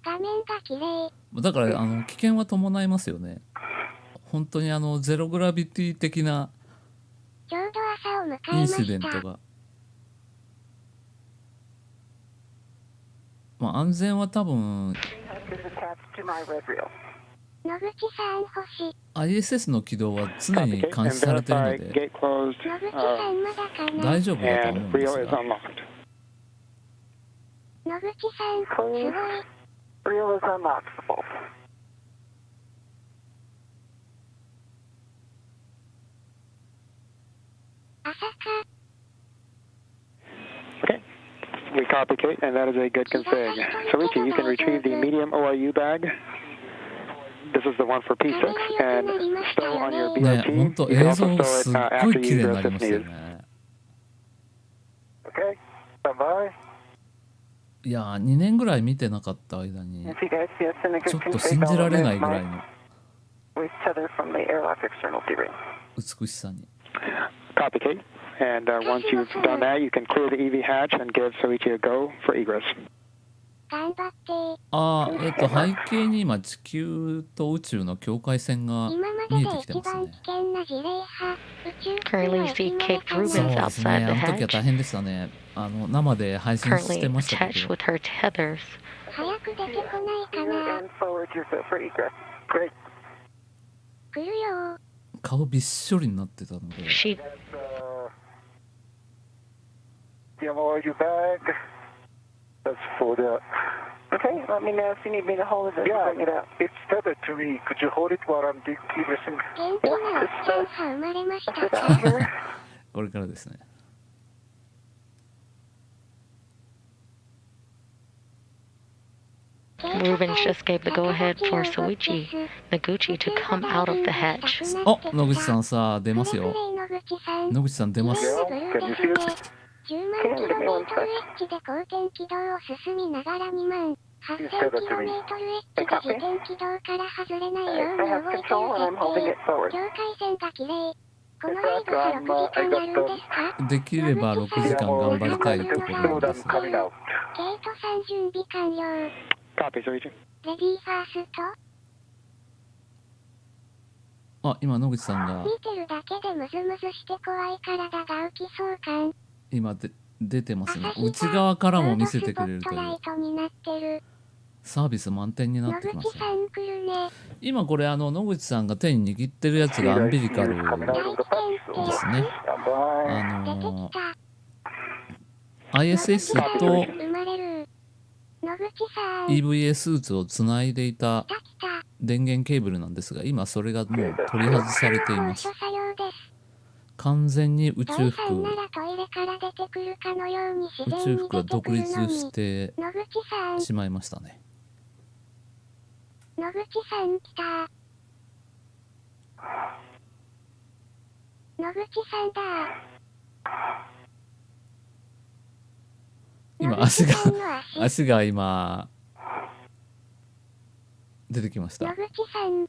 画面が綺麗。だから危険は伴いますよね。本当にゼログラビティ的なちょうど朝を迎えインました。シデントが。安全は多分 Hook is attached to my red reel. 野口さん星。ISS の軌道は常に Copy, 監 and 視されているの verify で gate closed, 野口さんまだかな。大丈夫だと思 and うんで reel す is が、 unlocked. 野口さん、すごい。 Reel is unlocked. 朝か。 Okay. We copy, Kate, and that is a good config. Soichi, you can retrieve the medium ORU bag. This is the one for P6, and stow on your ね、 BRT. 本当 You can 映 also 像 stow す it っご after い綺麗 you になり egress ま if したよ needed. ね。 Okay, stand by. いやー、2年ぐらい見てなかった間に If you guys see us in a ちょ good っと config, 信じ I'll られな remove いぐら my いの waist tether from the airlock external D-ring. 美しさに。 Copy, Kate. And once you've done that, you can clear the EV hatch and give Soichi a go for egress. 頑張って。あー、背景に今地球と宇宙の境界線が今ま見ででえてきてますね一番危。険な事例派。宇宙服 Currently の you see 駅ま Kate でかな。そう Rubens ですね、 outside あ the の時は hatch, 大変でしたね。生で配信し currently てましたけ attached ど、 with her tethers. 早く出てこないか Gear な。 and forward yourself for egress. Great. 来るよ。顔びっしょりになってたので、 She DMORU bag. That's for the. Okay, let me know if you need me to hold it or Yeah, bring it out. it's tethered to me. Could you hold it while I'm egressing? 元気なおっちゃんは生まれました Sit か。 down here. これからですね。 Rubens just gave the go-ahead for Soichi Noguchi to come out of the hatch. あ、野口さんさあ出ますよ。野口さん。野口さん出ます。 10万キロメートルエッジで後転軌道を進みながら2万8000キロメートルエッジで自転軌道から外れないように動いてる設定。境界線が綺麗。このライドは6時間やるんですか。できれば6時間頑張りたいところなんですが、 coming out. ケイトさん準備完了。 Copy, Soichi. レディーファースト。あ、今野口さんが見てるだけでムズムズして怖い体が浮きそう感。今出てますね。内側からも見せてくれるというスポットライトになってる。サービス満点にな野ってきましたね。口さん来るね。今これ野口さんが手に握ってるやつがアンビリカル Coming out of the patch. ですね。 Stand by. 出てきた。 ISS と生まれる。野口さん。 EVA スーツをつないでいた来た来た。電源ケーブルなんですが、今それがもう取り外されています。高所作業です。完全に宇宙土井さん服ならトイレから出てくるかのように自宇然に宙服が出てくる独立のに。して野口さん。しまいましたね。野口さん来た。野口さんだ。今野口さんの足。足が今出てきました。野口さん。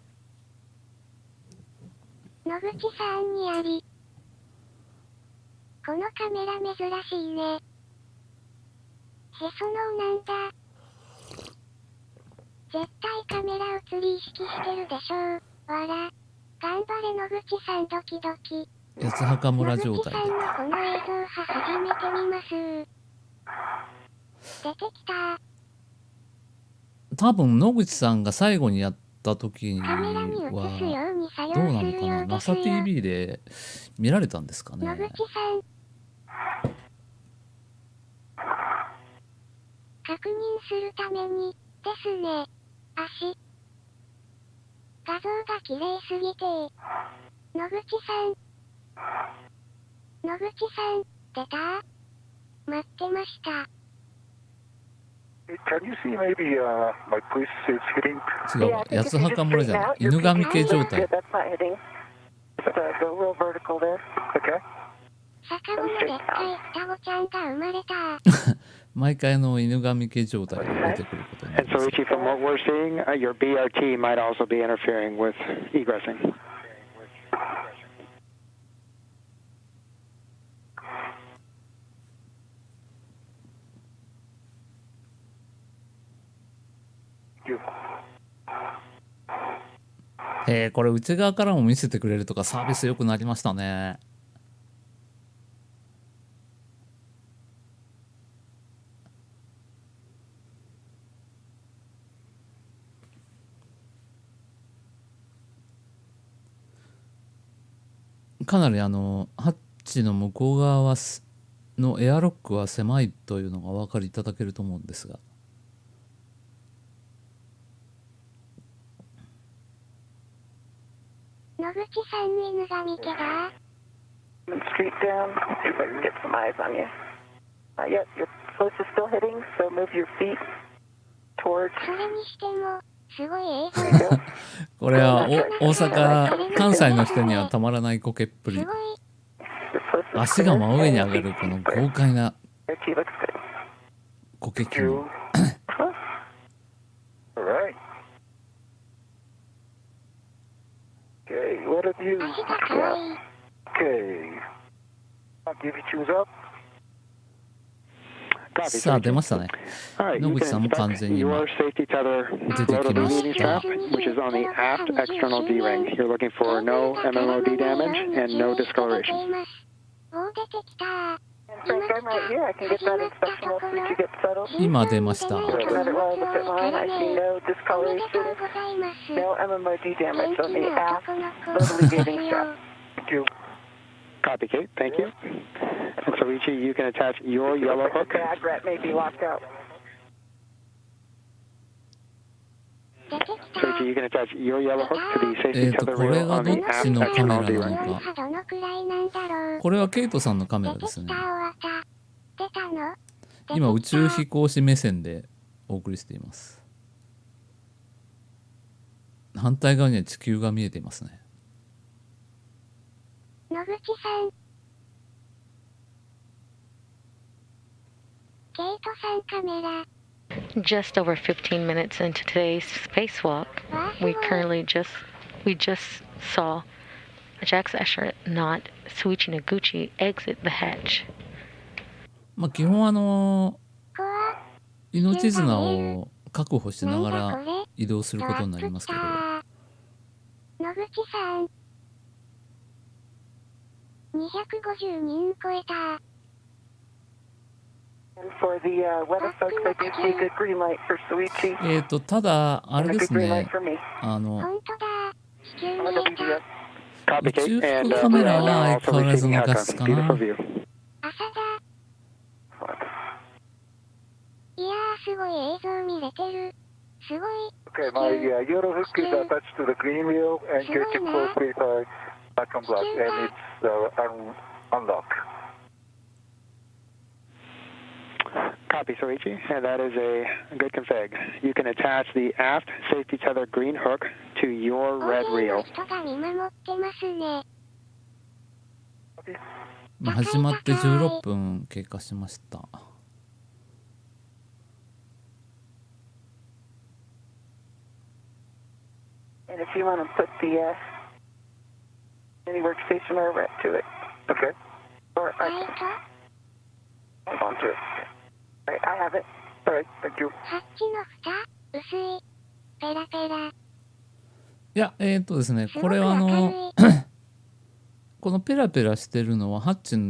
野口さんにあり。このカメラ珍しいね。へその緒なんだ。絶対カメラ映り意識してるでしょう。わら。頑張れ野口さんドキドキ。八つ墓村状態野口さんのこの映像は初めて見ます。出てきた。で、多分野口さんが最後にやった時にカメラに映すよはうに作どうな用するよのかな、うですよ。 Nasa-Tv で見られたんですかね。野口さん。確認するために、ですね。足。画像が綺麗すぎて。野口さん。野口さん、出た？待ってました。Can you see maybe my place is hitting? 違うわ、八つ墓村じゃない、犬神系状態。 That's not hitting. Just go real vertical there. Okay. 坂本でっかい双子ちゃんが生まれた。毎回犬神系状態が出てくることにな And ります。 Soichi, from what we're seeing, your BRT might also be interfering with egressing. You. これ内側からも見せてくれるとかサービス良くなりましたね。かなりハッチの向こう側はのエアロックは狭いというのがお分かりいただけると思うんですが、野口さん犬が見てた。 Street down. See if I can get some eyes on you. Yep, your close is still hitting, so move your feet towards. それにしてもすごい映像。これは大阪関西の人にはたまらないコケっぷり。すごい。足が真上に上がるこの豪快な Your key looks good. コケ機能。 All right. Okay, what have you? 足が可愛い。 Okay. I'll give you choose up. さあ出ましたね。野口さんも完全に今出てきました。which is on the aft external D-ring. You're looking for no MMOD damage and no discoloration. もう出てきた。 Frank, I'm right here. I can get that inspection once you get settled. 今出ました。 Looking at it while I look at mine, I see no おめでとう discoloration, ございます。 no MMOD damage on the 元気 aft な男の子。 load alleviating strap. Thank you. Copy, Kate. Thank you. And so, Ichi, you can attach your yellow Looks like hook. the bag rat may be locked out. 出てき So, た。 Ichi, you can attach your yellow hook to the safety こ tether れ rail が on どっ the ち aft のカメ external ラな D-ring. のか。どのくらいなんだろう。これはケイトさんのカメラ出てですね。きたおわた。出たの。今宇宙飛行士目線でお送りしています。反対側には地球が見えていますね。野口さん。ケイトさんカメラ。 Just over 15 minutes into today's spacewalk, we just saw JAXA astronaut Suichi Noguchi exit the hatch. まあ基本命綱を確保しながら移動することになりますけど、野口さん。250人超えた。 And for the weather folks, I do see a good green light for Suichi ただあ and れ a で good す green ね light、for me. 本当だ。地球見 I'm え a WDS. た。 Copy, 宇宙 Kate. And 服カメラ we は are now 相変わらず also の receiving 画 outcomes. 質か Beautiful な。 view. 朝だ。いやーすごい映像見れてる。すごい。 Okay, my yellow hook is attached to the green wheel and get you close with button block and it's unlocked. Copy, Soichi, and that is a good config. You can attach the aft safety tether green hook to your red 大勢の reel. 人が見守ってますね。まあ始まって16分経過しました。 And if you want to put the mini workstation over to it. Okay. Or ラ I イ can ト。 hold on to it. All right, I have it. All right, thank you. ハッチの蓋薄い。ペラペラ。いやですね、すごくこれは明るい。このペラペラしてるのはハッチ Watch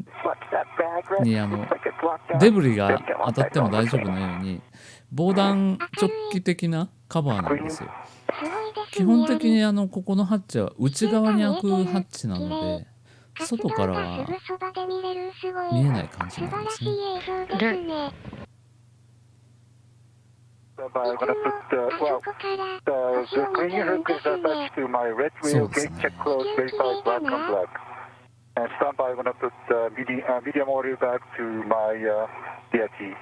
that bag rat. に Looks like it's locked out. デブリが当たっても大丈夫なように防弾チョッキ的なカバーなんですよ。すごいですね。基本的にここのハッチは内側に開くハッチなので外からは活動がすぐそばで見れるすごい。見えない感じ素なんです晴らしいね。映像ですね。 I'm gonna put あそ well, こから the green hook is attached to my red wheel. Gate check close, verify black on black. And stand by. I'm gonna put medium audio back to my DIT.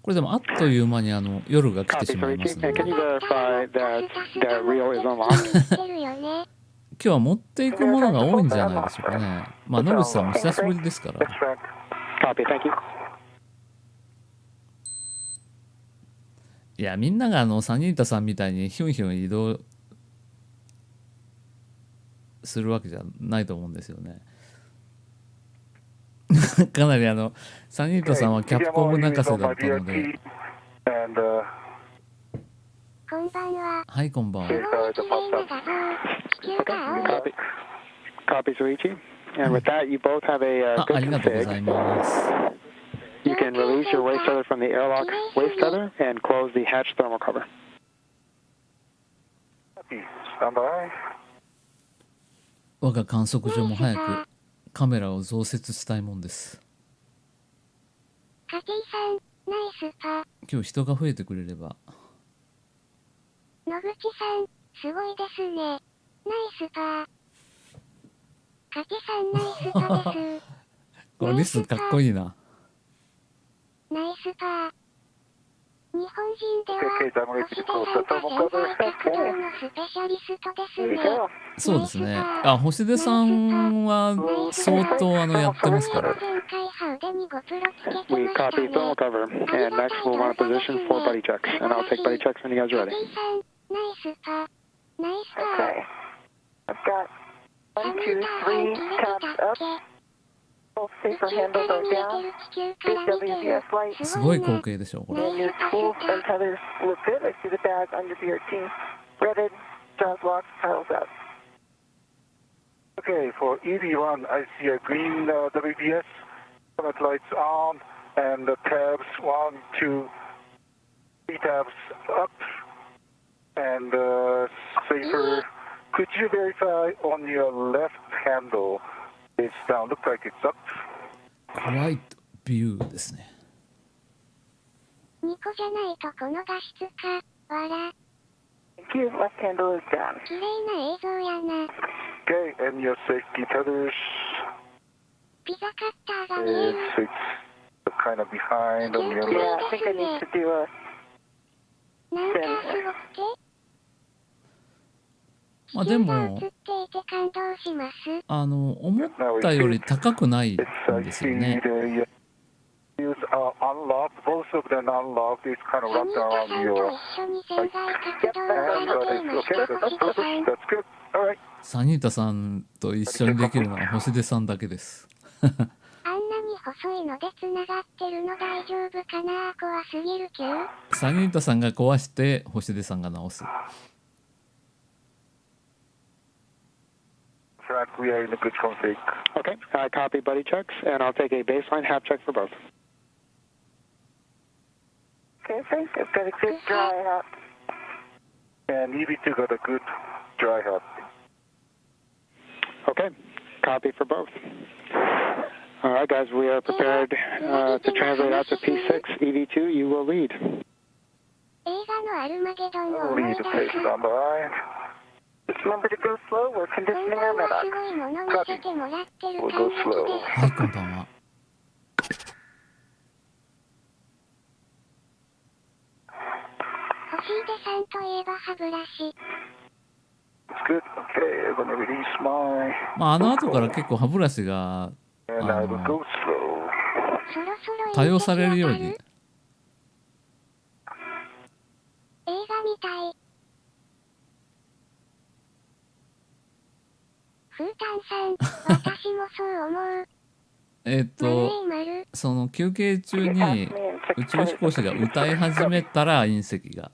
これでもあっという間に夜が来て Copy, しまいます Soichi. の And で can you verify that the reel is unlocked? 知ってるよね。今日は持っていくものが多いんじゃないでしょうかね。まあ野口さんも久しぶりですから。 That's right. Copy, thank you. いやみんながサニータさんみたいにヒュンヒュン移動するわけじゃないと思うんですよね。かなりサニータさんはキャプコム泣かせだったので。 And こんばんは。はいこんばんは。すごい綺麗な画像。地球が青い。 Copy. Copy, Soichi. And with that, you both have a あ good りがとうござ config. います。 You can release your waste tether from the airlock waste tether and close the hatch thermal cover. stand by. 我が観測所も早くカメラを増設したいもんです。カティさん、ナイスパ。今日人が増えてくれれば。野口さん、すごいですね。ナイスパ。カティさん、ナイスパです。このリスかっこいいな。ナイスパ。日本人では星出さんが潜在活動のスペシャリストですね。そうですね。あ、星出さんは相当やってますから。We copy thermal cover, and next we'll want a position for buddy checks, and I'll take buddy checks when you guys are ready. Nice pa. Nice pa. Okay. I've got 1, 2, 3 tabs up. Both safer handles are down. Big WBS light. すごい光景でしょこれ。 And your tools and tethers look good. I see the bag under the 13. Threaded, jaws locked, paddles out. Okay, for EV1, I see a green WBS, summit lights on, and the tabs 1, 2, 3 tabs up, and safer. Could you verify on your left handle? It's down. Looks like it's up. ホワイトビューですね。2個じゃないとこの画質か。わら。Thank you. Left handle is down. 綺麗な映像やな。Okay, and your safety tethers. ピザカッターが見える。It's kind of behind on your Yeah, left. I think I need to do a なんかすごくて。まあでも思ったより高くないんですよね。サニータさんと一緒にできるのは星出さんだけです。あんなに細いのでつながってるの大丈夫かな。怖すぎる急。サニータさんが壊して星出さんが直す。We are in a good config. Okay, I copy buddy checks, and I'll take a baseline half check for both. Okay, thanks. I've got a good dry hop. And EV2 got a good dry hop. Okay, copy for both. All right, guys, we are prepared to translate out to P6. EV2, you will lead. 映画のアルマゲドンを思い Lead 出 the す。 place on the line. Just remember to go slow. We're conditioning our すご medoc. いもの見せてもらってる We'll 感 go じ slow. です。はい、こんばんは。星出さんといえば歯ブラシ。 It's good. Okay, I'm gonna release my. まあ後から結構歯ブラシが And I will go slow. そろそろ多用されるように。映画みたい。フータンさん、私もそう思う。その休憩中に宇宙飛行士が歌い始めたら隕石が。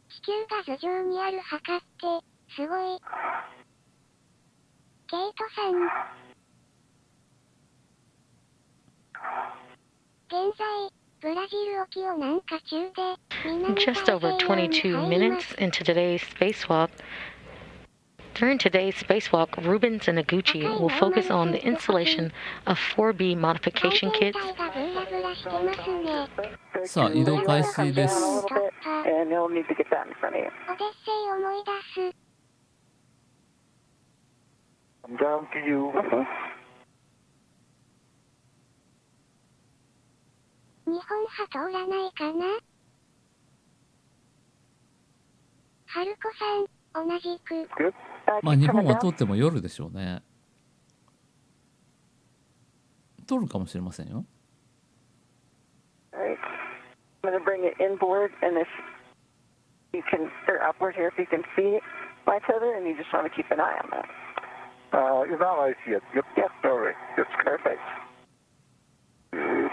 地球が頭上にある墓ってすごい。ケイトさん。現在ブラジル沖を南下中で。Just over 22 minutes into today's spacewalk. During today's spacewalk, Rubens and Noguchi will focus on the installation of 4B modification kits. さあ、移動開始です。And you'll need to get that in front of you. オデッセイ思い出す。 I'm down to you. 日本派通らないかな。春子さん、同じく。まあ日本は通っても夜でしょうね。通るかもしれませんよ。Alright. I'm going to bring it inboard, and if you can, or upward here, if you can see my tether, and you just want to keep an eye on that. Now I see it. Yep. All right. That's perfect. Good.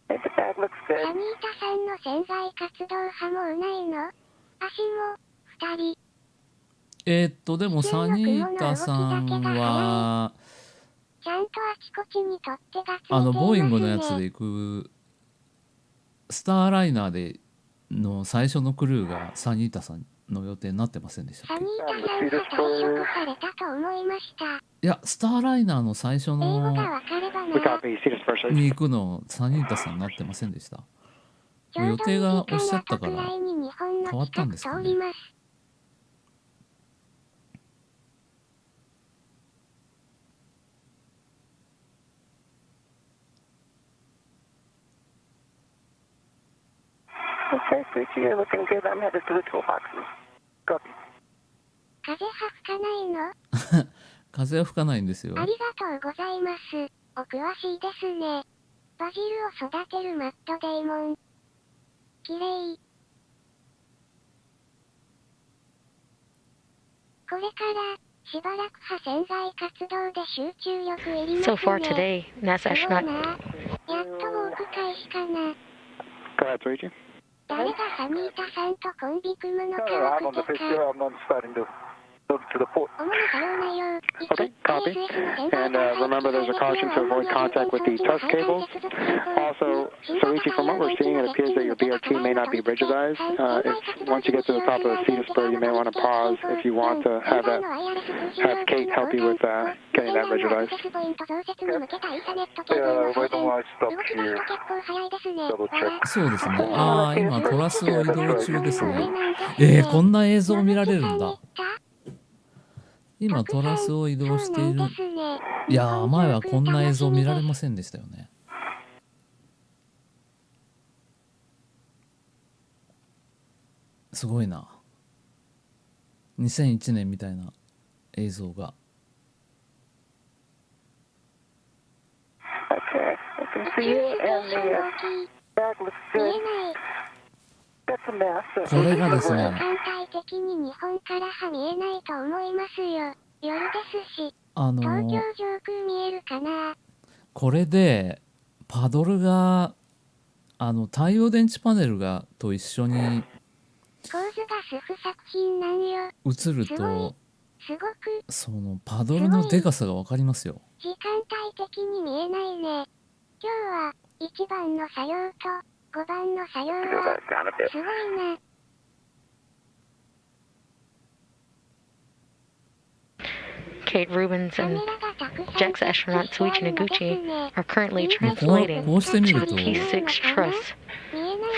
The bag looks サ good. ニータさんの潜在活動派もうないの。足も2人。でもサニータさんはちゃんとあちこちに取っ手がついていますね。ボーイングのやつで行くスターライナーでの最初のクルーがサニータさんの予定になってませんでしたっけ？サニータさんが退職されたと思いました。いや、スターライナーの最初英語のがわかれば We な。 copy. See this first. に行くのサニータさんになってませんでした。ちょうど予定が2おっしゃ時間ったから後くらいに日本の変わったんで近くすかね。通ります。Okay, Suchi, you're looking good. I'm headed to the toolboxes. Copy. 風は吹かないの？風は吹かないんですよ。ありがとうございます。お詳しいですね。バジルを育てるマットデイモン。きれい。これからしばらく船外活動で集中力いりますね。 So far today, NASA すごい astronaut な。やっとウォーク開始かな。 Go ahead, Suichi. 誰がサニータさんとコンビ組むのか No, わ I'm on the くて picture. か。 I'm not starting to the port. 主な作業内容。 Okay, copy. And remember, there's a caution to avoid contact with the tusk cables. Also, Soichi, from what we're seeing, it appears that your BRT may not be rigidized. Once you get to the top of the Cedar Spur, you may want to pause if you want to have Kate help you with getting that rigidized. Yeah, why don't I stop here? Double check. そうですね。ああ、今トラスを移動中ですね。こんな映像見られるんだ。今トラスを移動している。いやー、前はこんな映像見られませんでしたよね。すごいな。2001年みたいな映像が。Okay, I can see you, and the bag looks good. That's a mess. これがですね、反対的に日本からは見えないと思いますよ。夜ですし、東京上空見えるかな。これでパドルが太陽電池パネルがと一緒に構図がスフ作品なんよ。映ると、すごくそのパドルのでかさが分かりますよ。時間帯的に見えないね。今日は1番の作業と5番の作業はすごいな。Kate Rubins and JAXA astronaut Soichi Noguchi are currently translating こうしてみる the と、 P6 truss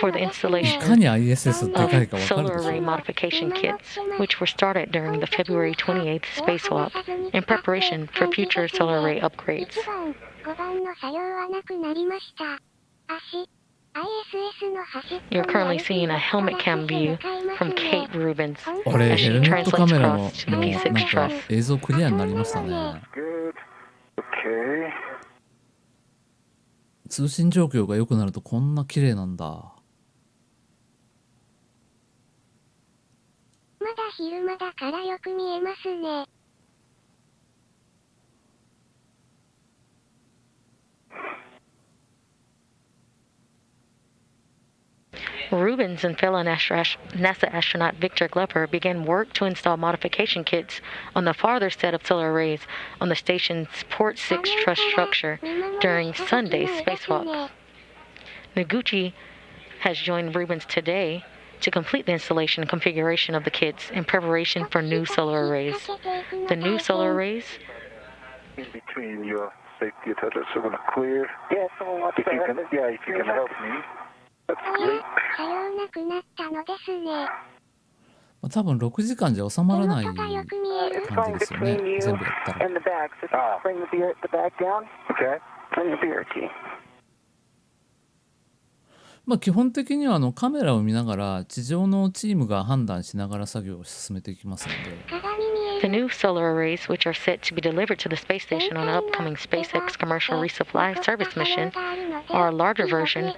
for the い installation かに ISS で of かいか分かる solar でし array ょ。 modification kits, which were started during the February 28th spacewalk in preparation for future solar array upgrades. 1番、5番の作業はなくなりました。ISS の端っこ You're currently seeing a helmet cam view from Kate Rubins あれ、 as ヘ she ルメットカ translates メラの across to the なん P6 か truss. 映像クリアになりましたね。 Good. Okay. 通信状況が良くなるとこんな綺麗なんだ。まだ昼間だからよく見えますね。Rubins and fellow NASA astronaut Victor Glepper began work to install modification kits on the farther set of solar arrays on the station's Port 6 truss structure during Sunday's spacewalk. Noguchi has joined Rubins today to complete the installation and configuration of the kits in preparation for new solar arrays. The new solar arrays In between your safety attachments, so I'm gonna clear. Yeah, someone wants If you to. can, yeah, if you can help me. That's great. 作業なくなったのですね。多分6時間じゃ収まらない手元がよく見える。感じですよね。全部やったら。 And the bag. So just bring the bag down. Okay. And the BRT. まあ基本的にはカメラを見ながら地上のチームが判断しながら作業を進めていきますので。鏡見え The る。 new solar arrays, which are set to be delivered to the space station on an upcoming SpaceX commercial resupply service mission, are a larger version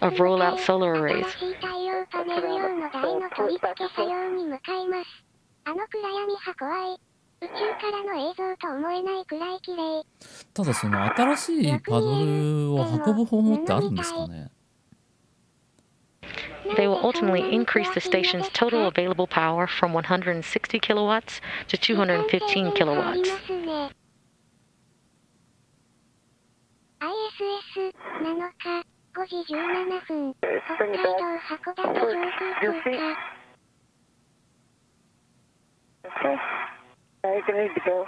of rollout solar arrays. 新しい太陽パネル用の台の取り付け作業に向かいます。暗闇は怖い。宇宙からの映像と思えないくらい綺麗。ただその新しいパドルを運ぶ方法ってあるんですかね。 They will ultimately increase the station's total available power from 160 kilowatts to 215 kilowatts. ISS 7日5時17分北海道函館上空通過 you're going to need to go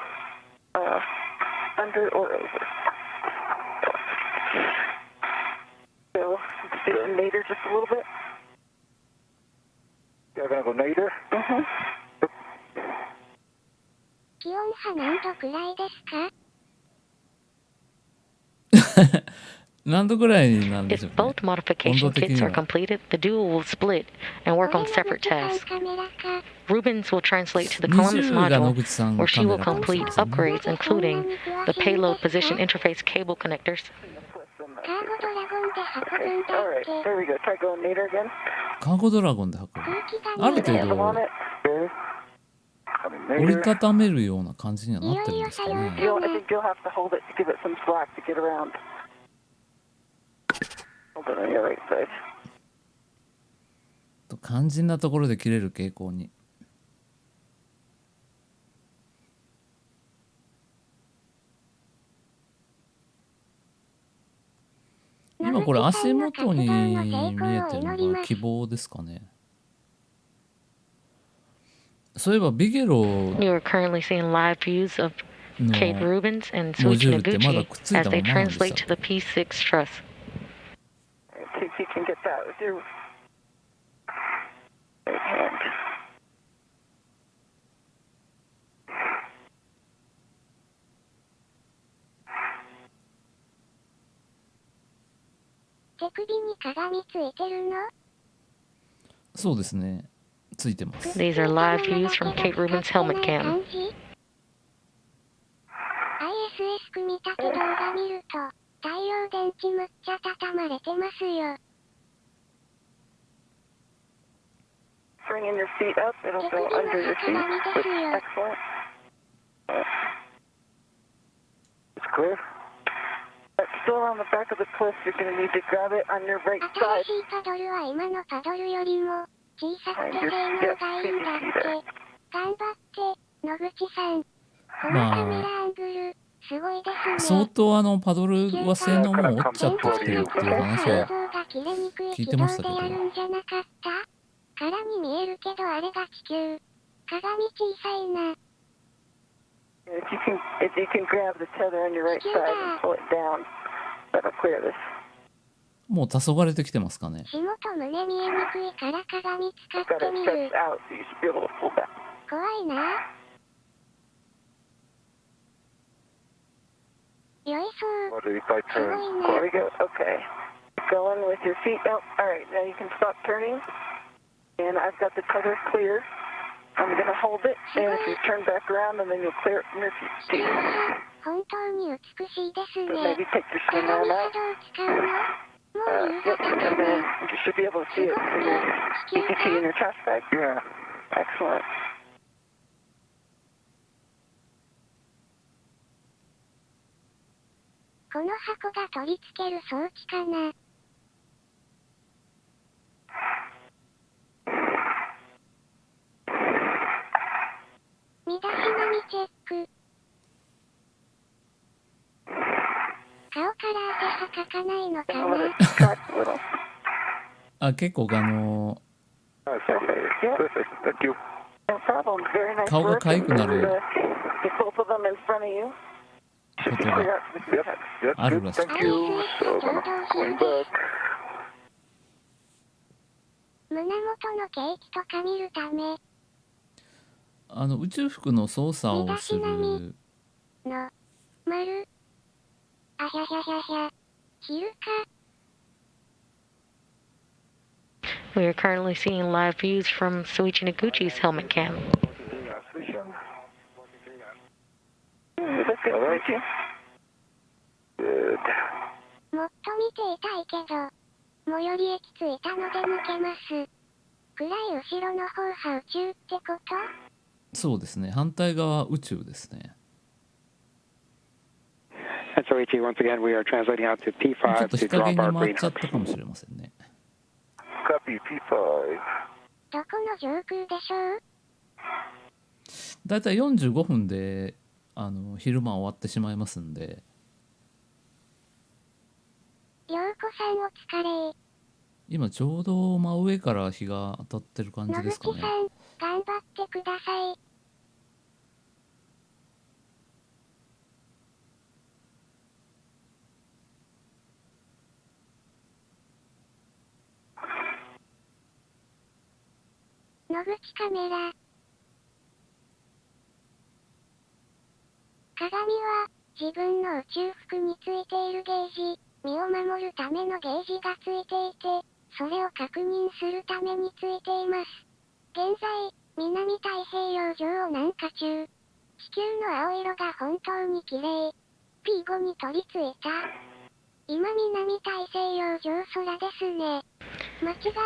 under or over. So, nadir just a little bit. You're going to go nadir? Mm-hmm. 気温差何度くらいですか？何度ぐらいなんで If しょうね。 both modification 的に kits は are completed, the duo will split and work on separate tasks. Rubens will translate to the Columbus 20が野 module, 口さん where カ she メ will ラかもしれ complete ませんね。 upgrades, including the payload position interface cable connectors. カーゴドラゴンで運ぶんだ All っ right, て。 there we go. Try going nadir again. カーゴドラゴンで運ぶ。空気がある程 Handle 度 on it. Okay. 折りたためるような感じにはなってるんですかね。 I think you'll have to hold it to give it some slack to get around. Hold it on your right side. 肝心なところで切れる傾向に。今これ足元に見えてるのが希望ですかね。そういえばビゲロ You are currently seeing live views of の Kate Rubens and モ Suichi ジュールってまだ Noguchi くっつい as たま they まなんでした translate to the P6 truss. See if you can get that with your right hand. 手首に鏡ついてるの？そうですね。ついてます。 These are live views from Kate Rubens' helmet cam. ISS 組み立て動画見ると、太陽電池むっちゃ畳まれてますよ。 Bringing your feet up, it'll go under your feet. Excellent. It's clear? But still on the back of the cliff, you're going to need to grab it on your right 新 side. しいパドルは今のパドルよりも小さくて性能がいいんだって。頑張って、野口さん。このカメラアングル、すごいですね。相当パドルは性能も落ちちゃってきてるっていう話は聞いてましたけど。空に見えるけどあれが地球。鏡小さいな。 If you can grab the tether on your right side and pull it down, that'll clear this. もう黄昏てきてますかね。仕事胸見えにくいから鏡使 You've っ got て it み stretched る。 out so you should be able to pull back. 怖いな。酔いそう。 What if I すご turn? い There な。 we go. Okay. Going with your feet. Oh, all right. Now you can stop turning. And I've got the tether clear. I'm going to hold it. And if you turn back around, and then you'll clear it from your feet. 本当に美しいです So ね。 maybe take your swim 鏡 arm 波 out. 動使うの？もう夕 Yep. 方 And だ then ね。 you should be able to see it in your EPT in your trash bag. Yeah. Excellent. この箱が取り付ける装置かな。身だしなみチェック。顔から汗はかかないのか And let な。 it track a little. あ、結構That's okay. Perfect. Thank you. No problem. Very nice 顔が work. 痒くなる Get both of them in front of you. こと Clear が out the Yep. text. That's I good. don't Thank you. So I'm going back. 胸元のケーキとか見るため宇宙服の操作をするの丸あひゃひゃひゃひゃ昼か We are currently seeing live views from Suichi Noguchi's helmet cam. That's good. All right. Thank you. Good. もっと見ていたいけど最寄り駅着いたので抜けます暗い後ろの方は宇宙ってこと？そうですね。反対側宇宙ですね。 And so, Ichi, once again, we are translating out to ちょっ P5 と to 日陰 drop に our 回っちゃっ greenhouse. たかもしれませんね。 Copy P5. どこの上空でしょう？だいたい45分で昼間終わってしまいますんで。ようこさんお疲れ。今ちょうど真上から日が当たってる感じ野ですかね。口さん頑張ってください。野口カメラ。鏡は、自分の宇宙服についているゲージ、身を守るためのゲージがついていて、それを確認するためについています。現在、南太平洋上を南下中。地球の青色が本当に綺麗。P5 に取り付いた。今南太平洋上空ですね。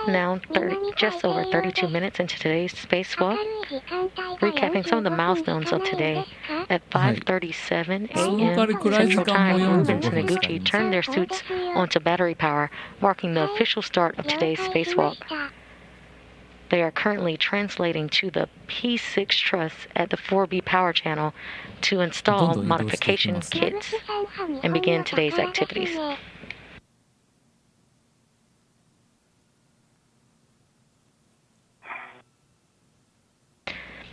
Now, just over 32 minutes into today's spacewalk, recapping some of the milestones of today. At 5:37 a.m. Central Time, Rubens and Noguchi turned their suits onto battery power, marking the official start of today's spacewalk. They are currently translating to the P6 truss at the 4B power channel to install modification kits and begin today's activities.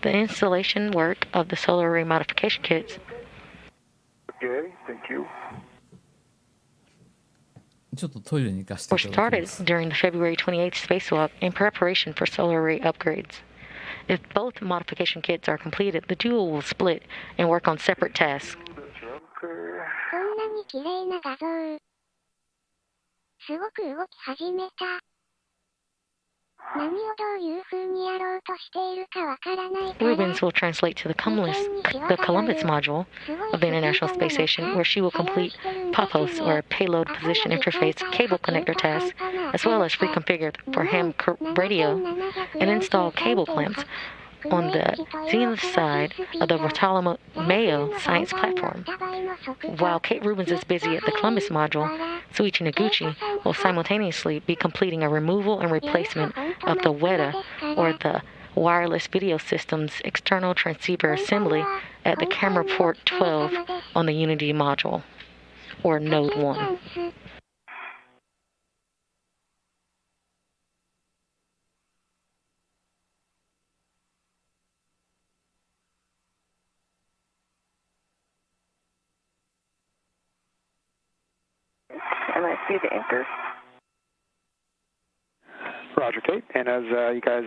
The installation work of the solar array modification kits. Okay, thank you. ちょっとトイレに行かせて were いただき started ます。 during the February 28th spacewalk in preparation for solar array upgrades. If both modification kits are completed, the duo will split and work on separate tasks. こんなに綺麗な画像。すごく動き始めた。何をどういう風にやろうとしているかわからないから。 Rubens will translate to the Columbus module of the International Space Station, where she will complete POPOS, or Payload Position Interface Cable Connector tasks, as well as reconfigure for ham radio and install cable clamps on the zenith side of the Bartolomeo Science Platform. While Kate Rubens is busy at the Columbus module, Soichi Noguchi will simultaneously be completing a removal and replacement of the WEDA, or the Wireless Video System's external transceiver assembly at the camera port 12 on the Unity module, or Node 1. And I see the anchor. Roger, Kate. And as you guys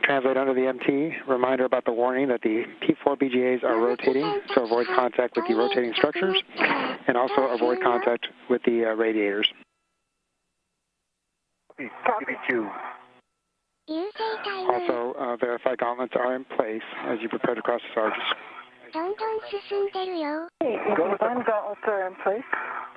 translate under the MT, reminder about the warning that the P4 BGAs are rotating, so avoid contact with the rotating structures, and also avoid contact with the radiators. CB2. Also, verify gauntlets are in place as you prepare to cross the Sarges. どんどん進んでるよ。 Gauntlets are in place.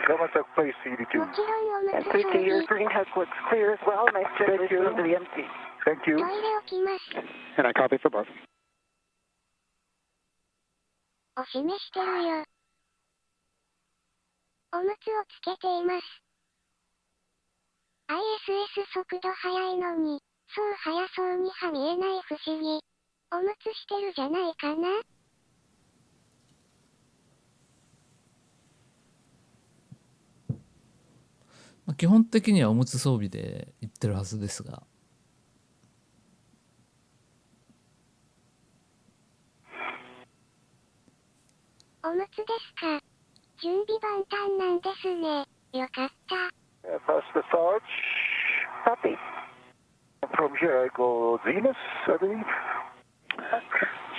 Gauntlets are in place, CB2. もちろんおむつ And 装 3T, your 備。 green hook looks clear as well. Nice to go to the empty. Thank トイ you. レ置きます。 And I copy for both. お示してるよ。おむつをつけています。ISS 速度速いのに、そう速そうには見えない不思議。おむつしてるじゃないかな。基本的にはおむつ装備で行ってるはずですが、おむつですか。準備万端なんですね。よかった。Past the Sarge. Copy. From here I go Zenith, I believe.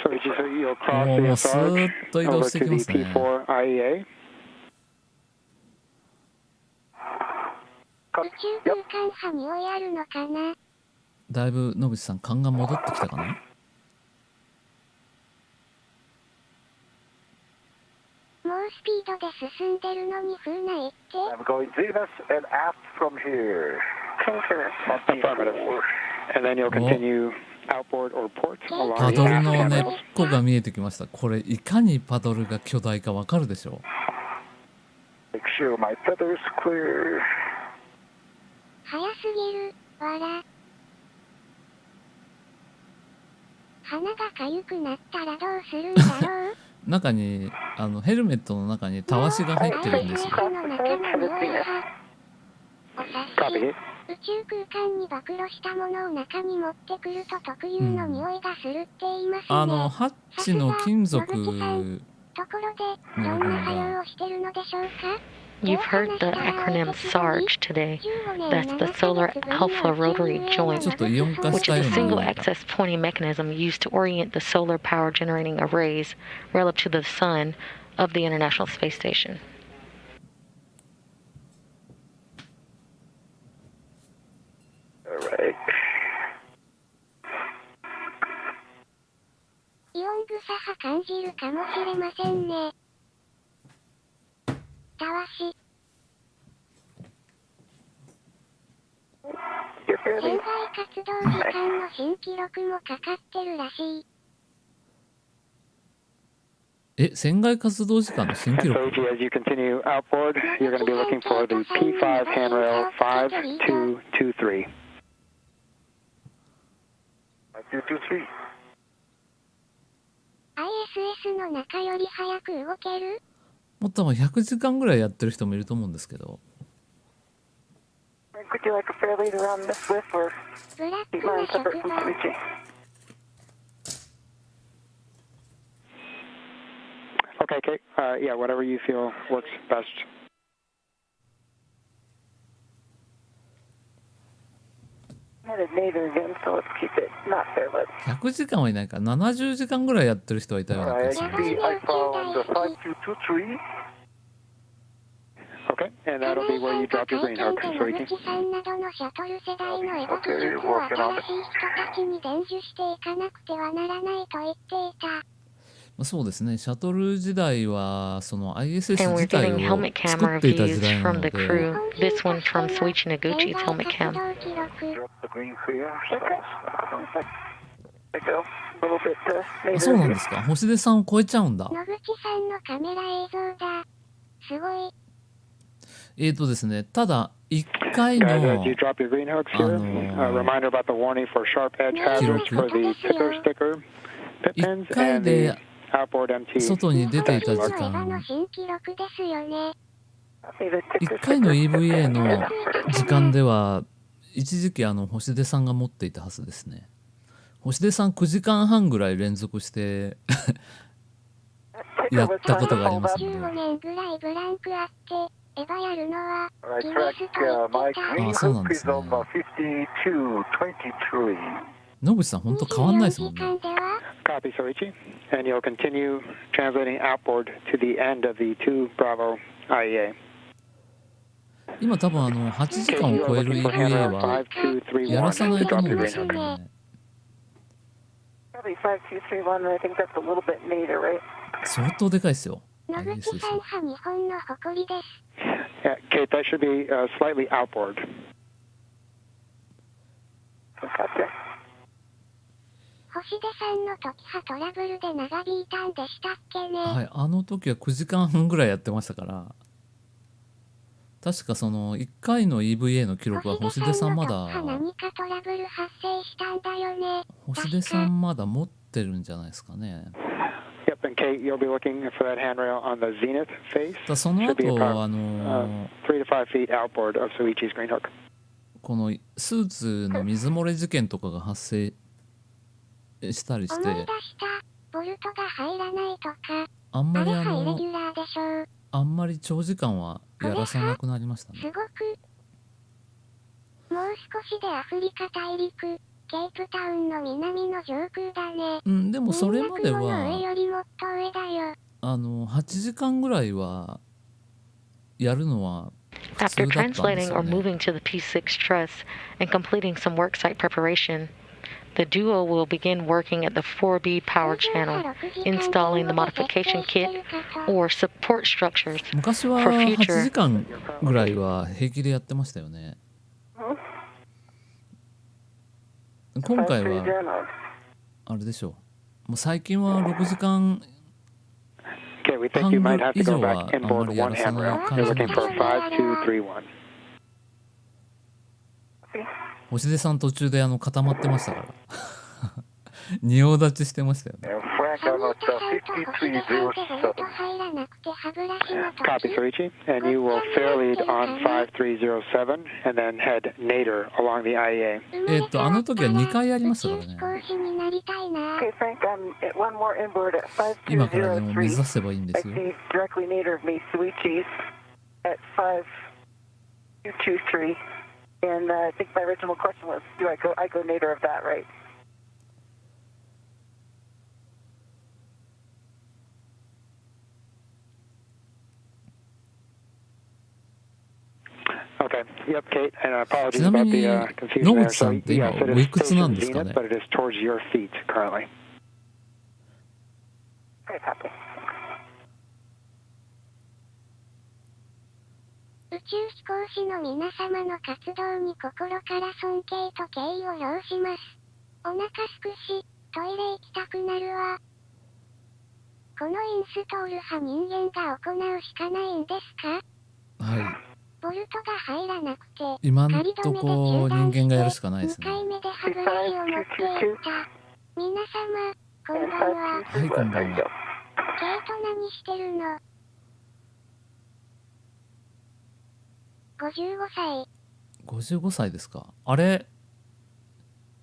So you'll cross も the うスー Sarge ッと移動 over してき to ま the すね。 P4 IEA. 宇宙空間波にをやるのかな。だいぶ野口さん勘が戻ってきたかな。もうスピードで進んでるのに風ないって。 I'm going Zenith and aft from here. Affirmative. And then you'll continue outboard or port パ along ド the ル aft の根っ channels. こが見えてきました。これいかにパドルが巨大かわかるでしょ Make sure my feather is clear. 早すぎる、わら。鼻がかゆくなったらどうするんだろう。う。中にヘルメットの中にたわしが入ってるんですよ。 ISS の中の匂いは。お察 Copy. し。宇宙空間に暴露したものを中に持ってくると特有の匂いがするって言いますね。ハッチの金属ところで、どんな作業をしてるのでしょうか。You've heard the acronym SARJ today. That's the Solar Alpha Rotary Joint, ちょっとイオン化し which た is よ a うな single 匂いが access pointing mechanism used to orient the solar power generating arrays relative to the sun of the International Space Station. Alright. イオン草派感じるかもしれませんね。たわし。 You're 船 fairly 外活動時間の新記録もかかってるらしい。え、船外活動時間の新記 And 録 so as you continue outboard, you're going to be looking for the P5 handrail 5223. 223. ISS の中より早く動ける？もう多分100時間ぐらいやってる人もいると思うんですけど、 Would you like a fair lead around Miss Swift or ブラッ keep クな mine 職 separate from 場。 Suichi? Okay, Kate. Yeah, whatever you feel works best. Headed nadir again, so let's keep it not fair lit. 100時間はいないか、70時間ぐらいやってる人はいたような気が I する。 see I found 5223. Okay, and that'll be where you drop your green hook, 野 Suichi. 口さんなどのシャトル世代のエボ技術を新しい人たちに伝授していかなくてはならないと言っていた。まあ、そうですね、シャトル時代はその ISS And we're 自体 getting を helmet 作 camera っていた時 views 代な from の the で、 crew. This one from Soichi Noguchi's 現在 helmet 活 cam. 動記録。 Drop the green clear. There you go. A little bit あ、そう nadir なん view. ですか。星出さんを超えちゃうんだ。野口さんのカメラ映像だ。すごい。ですね、ただ1回 Guys, の as you drop your green hooks here, a reminder about the warning for sharp edge hazards for the ticker sticker pit pins 1回 and the で outboard MT. 外に出ていた時エヴァの間、新記録ですよね。 See the ticker 1回の sticker. EVA の時間では一時期星出さんが持っていたはずですね。星出さん9時間半ぐらい連続してやったことがありますの15で、年ぐらいブランクあって、エヴァやるのは Alright, ギネ track スと言っ my てた。 green あ、そうなん hook で is すね。 on 5223. 野口さん本当変わんないですもんね。 24時間では Copy, Soichi. And you'll continue translating outboard to the end of the 2 Bravo IEA. 今多分8時間を超える EVA はやらさないと思うんですよね。 Probably 5231, I think that's a little bit nadir, right? 相当でかいですよ。野口 ISS さん派日本の誇りです。 Yeah, Kate, that should be slightly outboard. Gotcha. 星出さんの時はトラブルで長引いたんでしたっけね。はい、あの時は9時間半ぐらいやってましたから、確かその1回の EVA の記録は星出さんまだ、星出さんの時は何かトラブル発生したんだよね。星出さんまだ持ってるんじゃないですかね。 Yep, and Kate, you'll be looking for that handrail on the zenith face. だその Should be 後 about 3 to 5 feet outboard of Soichi's green hook. このスーツの水漏れ事件とかが発生したりし思い出て、した。ボルトが入らないとか。あんまりあれはイレギュラーでしょう。あんまり長時間はやらさなくなりましたね。すごく。もう少しでアフリカ大陸、ケープタウンの南の上空だね。うん、でもそれまで雲の上はよりもっと上だよ。8時間ぐらいはやるのは普 After 通だったんです translating よ or ね。 moving to the P6 truss and completing some worksite preparation, the duo will begin working at the 4B power channel, installing the modification kit or support structures 昔は for 8 future. 時間ぐらいは平気でやってましたよね。今回は 5309. あれでしょう。もう最近は6時間 Okay, we think you might have to go Hangar back inboard one handrail. You're looking for 5231. 星出さん途中で固まってましたから仁王立ちしてましたよね。 And Frank, I'm at 5307. Copy, Soichi. And you will fair lead on 5307 and then head nadir along the IEA. あの時は2回やりましたからね。 Okay, Frank, I'm at one more inboard at 今からでも目指 5203. せばいいんで I すよ。 see directly nadir of me, Suichi's. at 5223. And I think my original question was, do I go nadir of that, right? Okay. Yep, Kate. And apologies ちなみ about に the 野 confusion there. 口さ So んって今 yes, it おい is くつなん station ですか zenith, ね。 but it is towards your feet currently. Okay, copy. 宇宙飛行士の皆様の活動に心から尊敬と敬意を表します。お腹すくし、トイレ行きたくなるわ。このインストール派人間が行うしかないんですか？はい。ボルトが入らなくて、今んとこ人間がやるしかないです2ね。回目で歯ブラシを持っていた。皆様、こんばんは。はい、こんばんは。ケイト何してるの？55歳。55歳ですか。あれ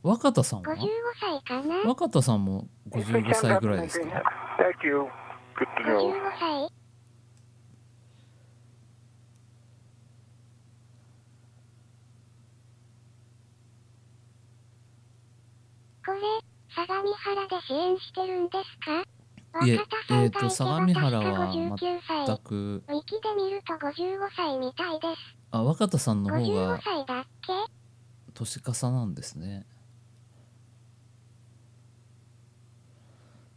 若田さんは55歳かな？若田さんも55歳ぐらいですか。 Thank you. Good to know. 55歳。これ、相模原で支援してるんですか？いえ、若田さんがいたら相模原は59歳。全く、ウィキで見ると55歳みたいです。若田さんの方55が歳だっけ？年かさなんですね。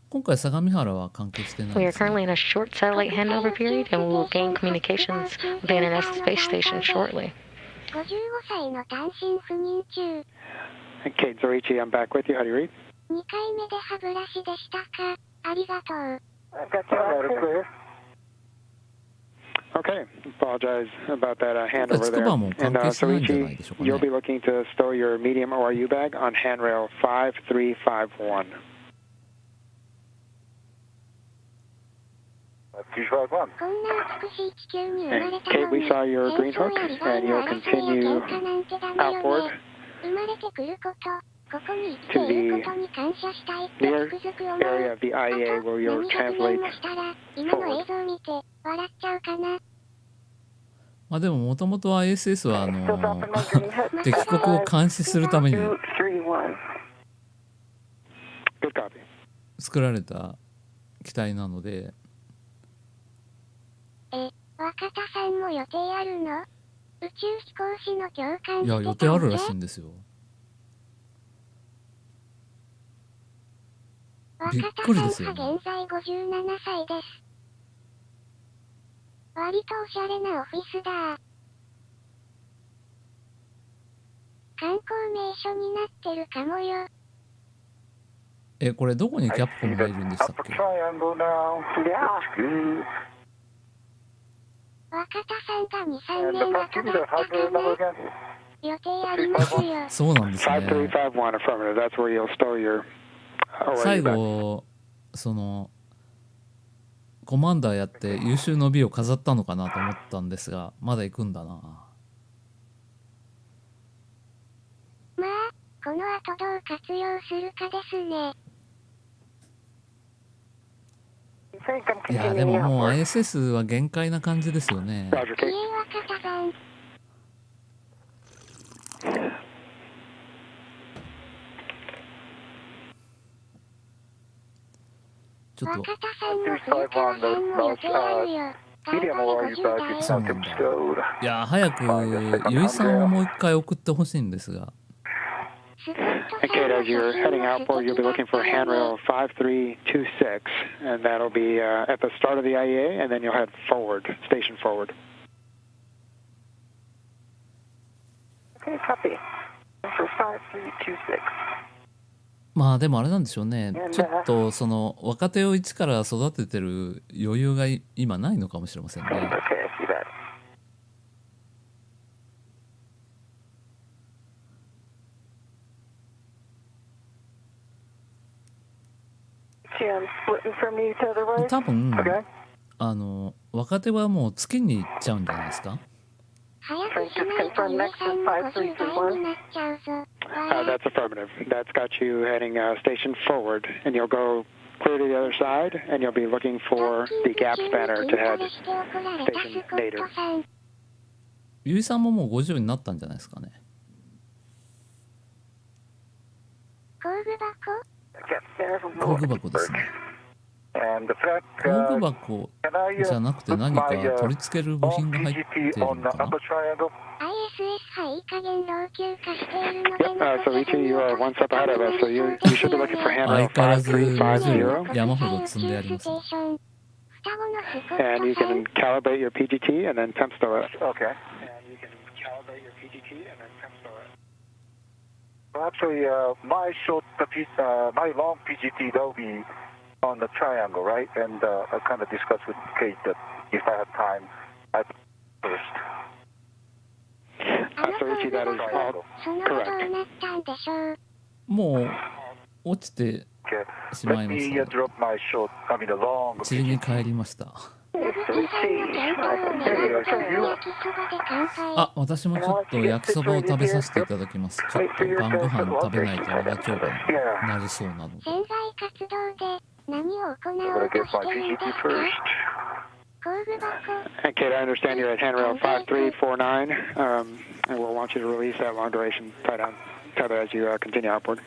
今回相模原は関係してない We で are すね。 currently in a short satellite handover period, and we will gain communications with the International Space Station shortly. 55歳の単身赴任中。Kate Zorichi, I'm back with you. How do you read? 2回目で歯ブラシでしたか？ありがとう。I've got you all clear. Okay. Apologize about that 今回 handover つく there. ばも関 And 係してないんじゃない Zorichi, でしょうか you'll be ね。 looking to stow your medium ORU bag on handrail 5351. 251. こんな美しい地球に生まれ And た Kate, の we に、 saw your 戦 green 争 hook, や利害 and の you'll 争いや continue 喧嘩なんてダメよ outward ね。生まれてくること、ここに生きていることに感謝したいって near つくづく思う。 area of the あ IEA と、 where you'll 何百年 translate もしたら、今の映像見て、笑っちゃうかな。まあでももともとは ISS はStill dropping my green hook. 敵国を監視するために 231. Good copy. 作られた機体なので、若田さんも予定あるの？宇宙飛行士の教官いや予定あるらしいんですよ。びっくりですよね。若田さんは現在57歳です。割とおしゃれなオフィスだ。観光名所になってるかもよ。これどこにキャプコンがいるんでしたっ Upper け？ triangle now. Looks good. 若田さんが2、3 And 年 the 後 prosecutor, だった how's か the number な。 again? 予定ありますよ。そうなんですね。 5351 affirmative. That's where you'll stow your 最 ORU bag. 後そのコマンダーやって優秀の美を飾ったのかなと思ったんですが、まだ行くんだな。まあ、この後どう活用するかですね。いやでももう ISS は限界な感じですよね。 Roger, キエ Kate. 若田さん。ちょっと若田さんも古川さんも予定あるよ。 Medium ORU bag is そう not なんだ。 bestowed. いや早くゆいさんをもう一回送ってほしいんですが。 スコット And さ Kate, んの as you're 写真 heading も outboard, you'll be 素敵だ looking っ for たよね。 handrail 5326, and that'll be at the start of the IEA, and then you'll head forward, station forward. Okay, copy. For 5326. まあでもあれなんでしょうね。ちょっとその若手を一から育ててる余裕が今ないのかもしれませんね。 Okay, I see that. See, I'm splitting from you to the right. 多分 Okay. 若手はもう月に行っちゃうんじゃないですか。早くしないとゆいさんも50代になっちゃうぞ。That's affirmative. That's got you heading station forward, and you'll go clear to the other side, and you'll be looking for the gap spanner to head station nadir. ゆいさんももう50になったんじゃないですかね。工具箱 工具箱ですね。工具箱じゃなくて何か取り付ける部品が入っているのかな。ISS はいい加減老朽化しているので So Ichi, you are one step ahead of us, so you should be looking for 相 handrail 変わらず5350. 山ほど積んであります、ね。双子のスコット And you さん can calibrate your PGT and then temp store it. Okay. Well, actually, my my long PGT, that'll be on the triangle, right? And I kind of discussed with Kate that if I have time, I'd first. あの So 工 Ichi, 具 that is 箱 all その後どうなったんでしょう。もう落ちて Okay. しま Let いま me した。 drop my the long 塵に PGT. 帰りました。野口さんの健康を願って焼きそばで乾杯。あ、私もちょっと焼きそばを食べさせていただきます。ちょっと晩ご飯食べないと長丁場になりそうなので。船外活動で何を行おうとしてるんですか？工具箱 And Kate, I understand you're at handrail 5349, and we'll want you to release that long duration tether as you continue upward.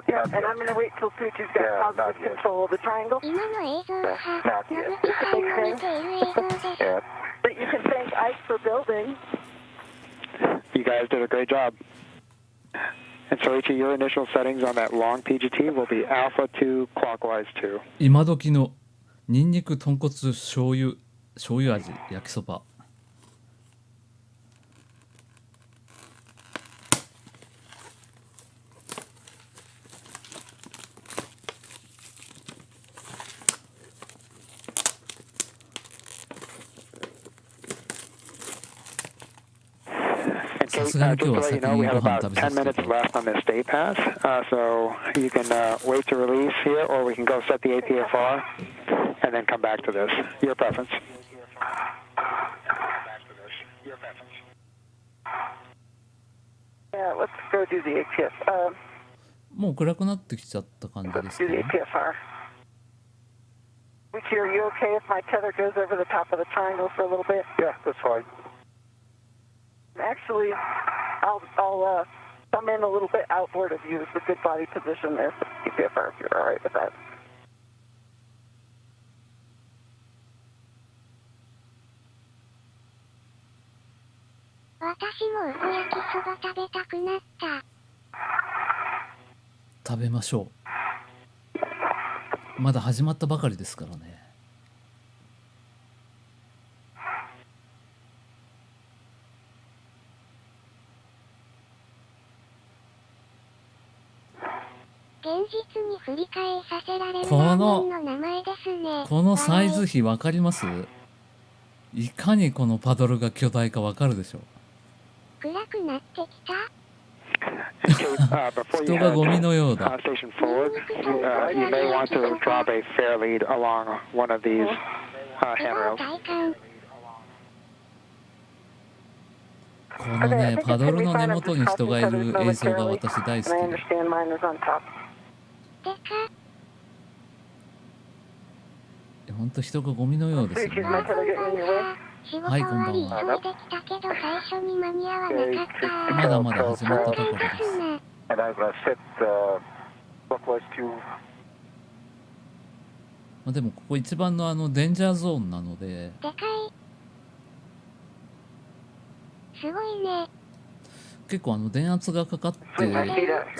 Yeah, and I'm going to wait till Suchi's got positive control of the triangle. 今の映像は野口さんの見ている映像です。 But you can thank Ike for building. You guys did a great job. And so Ichi, your initial settings on that long PGT will be alpha 2, clockwise 2. 今時のニンニク豚骨醤油味焼きそば。さすがに今日は Just to let 先 you know, に we ご have 飯 about 食べさ 10 せてい minutes ただき left on this day pass, so you can wait to release here, or we can go set the APFR and then come back to this. Your preference. Yeah, let's go do the APF. もう暗くなってきちゃった感じで Let's す do か the ね。 APFR. Richie, are you okay if my tether goes over the top of the triangle for a little bit? Yeah, that's fine. Actually, I'll come in a little bit outward of you. It's a good body position there for the APFR if you're all right with that. I 私もウホ焼きそば食べたくなった。食べましょう。まだ始まったばかりですからね。現実に振り返させられるこのラーメンの名前ですね。このサイズ比わかります？いかにこのパドルが巨大かわかるでしょう。暗くなってきた。 Before 人 you が head ゴミのようだ。 station forward, you may want to drop a fair lead along one of these すごい handrails. 体感。このね、パドルの根元に人がいる映像が私大好 And I きで。 understand mine is on top. でか。本当人がゴミのようですよね。こんばんは。仕事はい終わりこんばん急いできたけど最初に間に合わなかった。まだまだ始まったばかりでですす。ね。 And I'm going to set clockwise 2. まあでもここ一番のデンジャーゾーンなので、でかい。すごいね。結構電圧がかかって、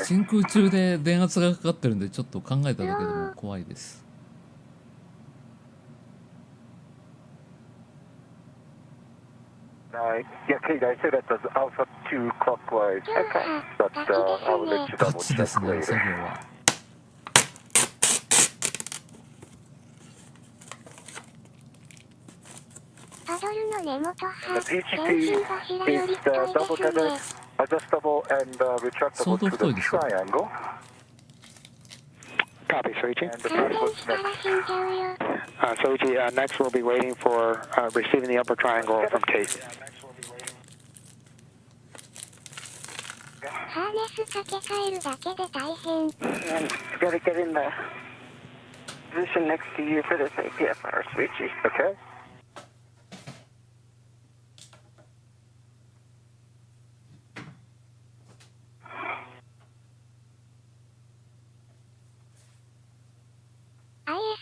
真空中で電圧がかかってるんでちょっと考えただけでも怖いです。Yeah, Kate, I said that was alpha 2 clockwise. Okay. But I will let you ガ double チで check すね、 later. 作業は。パドルの根元 The 派。電信 PGT 柱よ is り太い double ですね。 tether, adjustable and retractable to the triangle. Copy, Soichi. And the 感 first 電 one's したら next. 死んじゃうよ。Soichi, next we'll be waiting for receiving the upper triangle from Kate. ハーネスかけ替えるだけで大変。 And got to get in the position next to you for this APFR, Sweetie. Okay?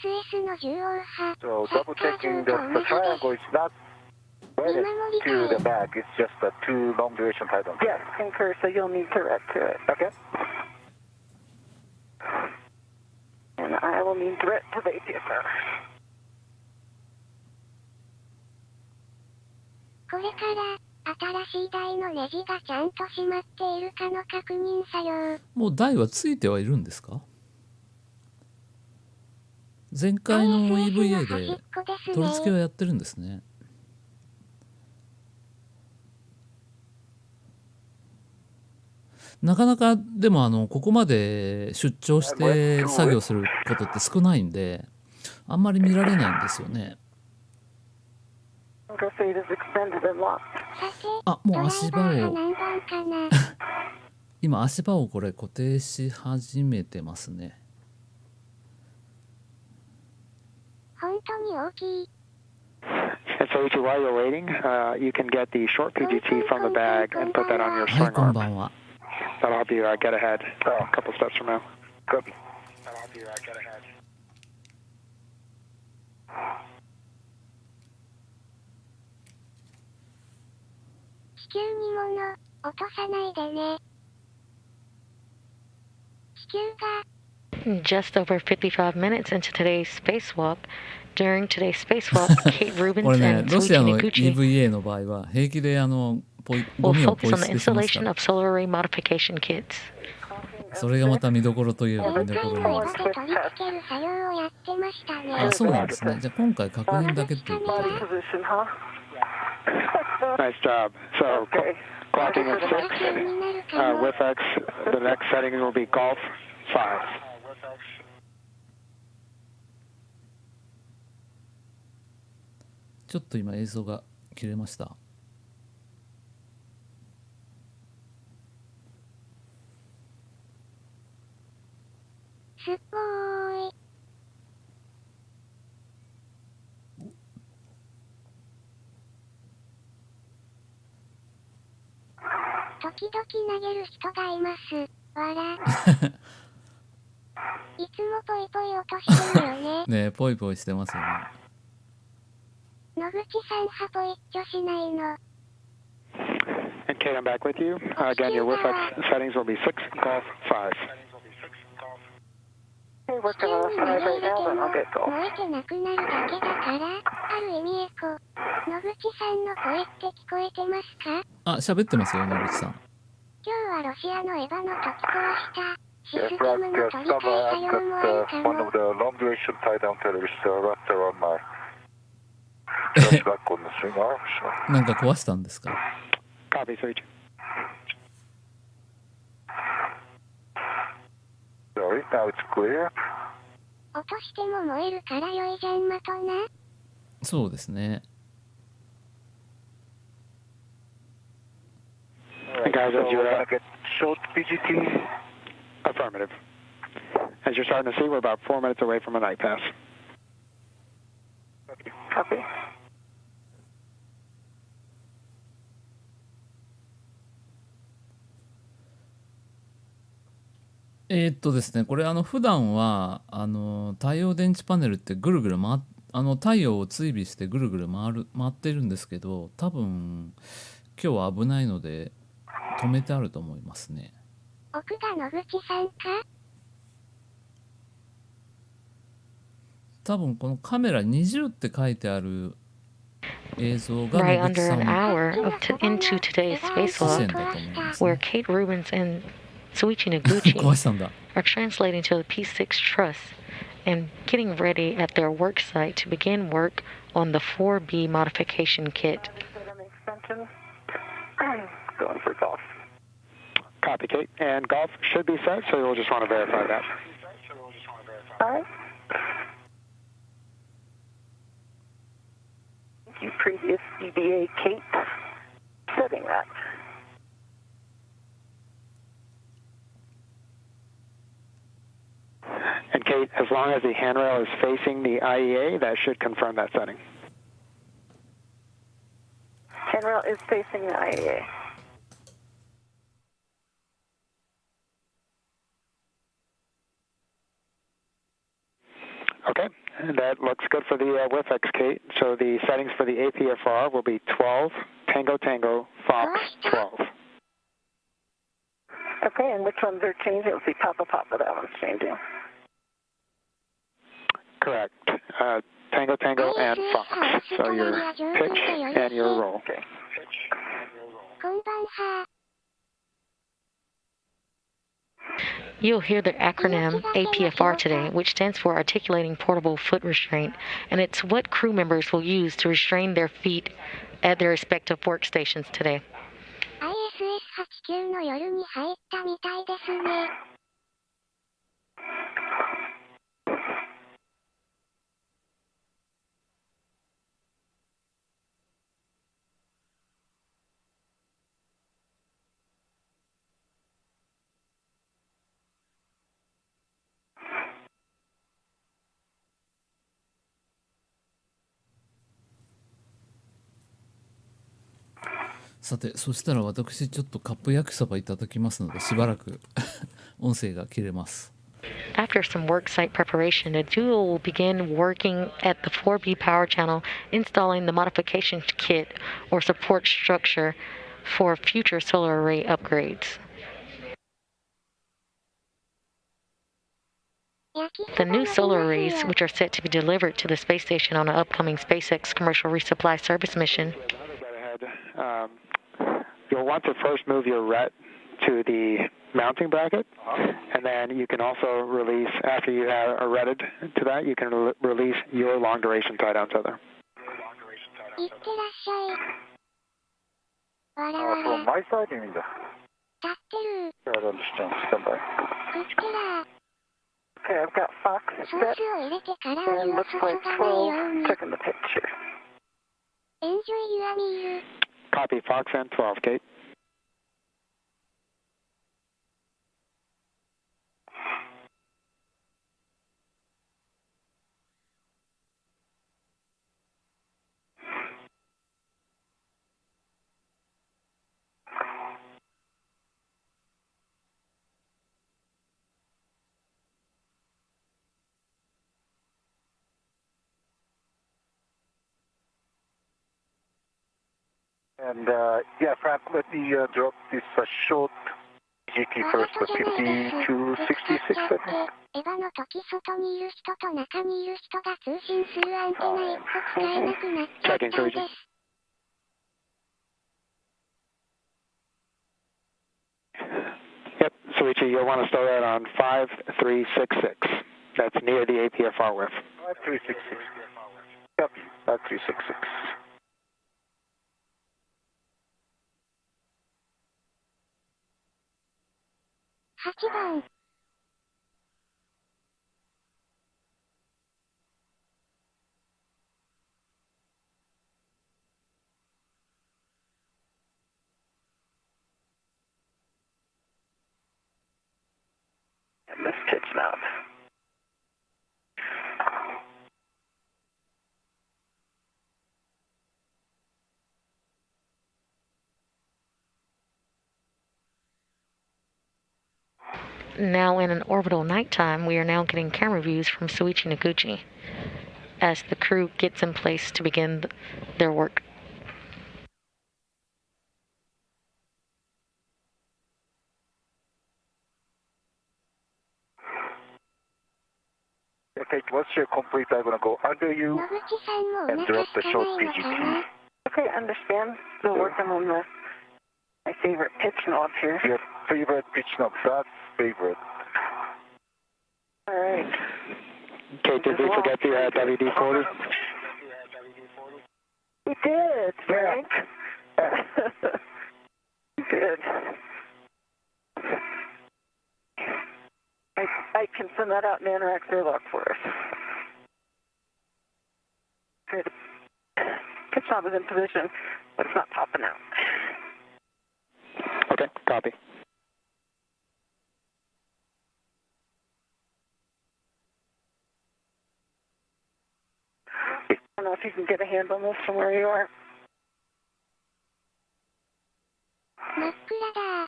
ISS の重要派。 So double checking that the triangle is not wedded to the back. It's just a two long duration tie down. Yes, concur, so you'll need to direct to it. Okay. And I will need direct to the APSR. これから新しい台のネジがちゃんと閉まっているかの確認作業。もう台はついてはいるんですか？前回の EVA で取り付けはやってるんですね。なかなかでもここまで出張して作業することって少ないんで、あんまり見られないんですよね。あ、もう足場を今足場をこれ固定し始めてますね。本当に大きい。 And so, while you're waiting, you can get the short PGT from the bag and put that on your はい、 string こん arm. ばんは。 That'll help you get ahead a couple steps from now. Copy. That'll help you get ahead. 地球に物落とさないでね。地球が Just over 55 minutes into today's spacewalk. During today's spacewalk, Kate これ Rubins ね、 and ロシア Suichi の Noguchi EVA の場合は平気でゴ will ミをポ focus イ on 捨 the てしますか installation ら、 of solar array modification kits. それがまた見どころといえば見どころ今なんです。回の場で取り付ける作業をやってましたね。あ、そうなんですね。じゃあ今回確認だけということで。 Position, huh? Nice job. So, Okay. clocking at 6. 気になるかも。 With X, the next setting will be Golf 5. ちょっと今映像が切れました。すっごーい。時々投げる人がいます。笑。いつもポイポイ落としてるよね。ねえ、ポイポイしてますよね。野口さんはポイッチョしないの。 And Kate, I'm back with you. Again, your with X settings will be 6, Golf 5. Hey, 地 working 球 on に the 投 side げ入 right れ now, て then も I'll get Golf. 燃えてなくなるだけだから、ある意味エコ。野口さんの声って聞こえてますか？あ、喋ってますよ、野口さん。今日はロシアのエヴァの時壊したシ Yes, ステ right. ムの Yes, 取り替え someone 作業もある got か one も。 of the long duration tie down tethers wrapped around my just back on the string arm. So. なんか壊したんですか？ Copy, Suichi. Sorry, now it's clear. 落としても燃えるから良いじゃんまとな。そうですね。 Alright, Guys, so as you're we're gonna get short PGT. Affirmative. As you're starting to see, we're about 4 minutes away from a night pass. Copy. ですね、これ普段は太陽電池パネルってぐるぐる太陽を追尾してぐるぐる回ってるんですけど、多分今日は危ないので止めてあると思いますね。奥が野口さんか？多分このカメラ20って書いてある映像が Right 野口 under さん an の hour into today's 視 spacewalk, 線だと思います、 where ね。 Kate Rubins and Suichi 壊 Noguchi したんだ。 are translating to the P6 truss and getting ready at their work site to begin work on the 4B modification kit. Extension. Going for Golf. Copy, Kate. And Golf should be set, so you'll just want to verify that. All right. Thank you, previous EVA Kate. Setting that. And Kate, as long as the handrail is facing the IEA, that should confirm that setting. Handrail is facing the IEA. Okay. That looks good for the WIFX, Kate. So the settings for the APFR will be 12, Tango Tango, Fox 12. Okay, and which ones are changing? Let's see, Papa Papa, that one's changing. Correct. Tango Tango and Fox. So your pitch and your roll. Okay. You'll hear the acronym APFR today, which stands for Articulating Portable Foot Restraint, and it's what crew members will use to restrain their feet at their respective workstations today. ISS-89 の夜に入ったみたいですね。さて、そしたら私ちょっとカップ焼きそばいただきますので、しばらく音声が切れます。After some work site preparation, the duo will begin working at the 4B power channel, installing the modification kit or support structure for future solar array upgrades. The new solar arrays, which are set to be delivered to the space station on an upcoming SpaceX commercial resupply service mission. You'll want to first move your RET to the mounting bracket, and then you can also release, after you have RETted to that, you can release your long duration tie down tether. From my side, you mean that? I don't understand. Stand by. Okay, I've got Fox set, and looks like 12, checking the picture. Enjoy your meal. Copy, Fox and 12, Kate. And yeah, Frank, let me drop this short GT first for 5266, I think. エヴァの時外にいる人と中にいる人が通信するアンテナ1個使えなくなっちゃったんです。Yep, Soichi, you'll want to start that on 5366. That's near the APFR width. 5366. Yep, 5366. 8番。And this pitch knob. Now in an orbital nighttime, we are now getting camera views from Soichi Noguchi as the crew gets in place to begin their work. Okay, once you're complete, I'm going to go under you and drop the short PGT. Okay, understand. Still working on my favorite pitch knob here. Your favorite pitch knob, that's favorite. All right. Kate, did we forget the WD-40? We did, Frank. We did. I can send that out in Anorak's airlock for us. Okay, the pitch knob is in position, but it's not popping out. Okay, copy. I don't know if you can get a handle on this from where you are. 真っ暗だ。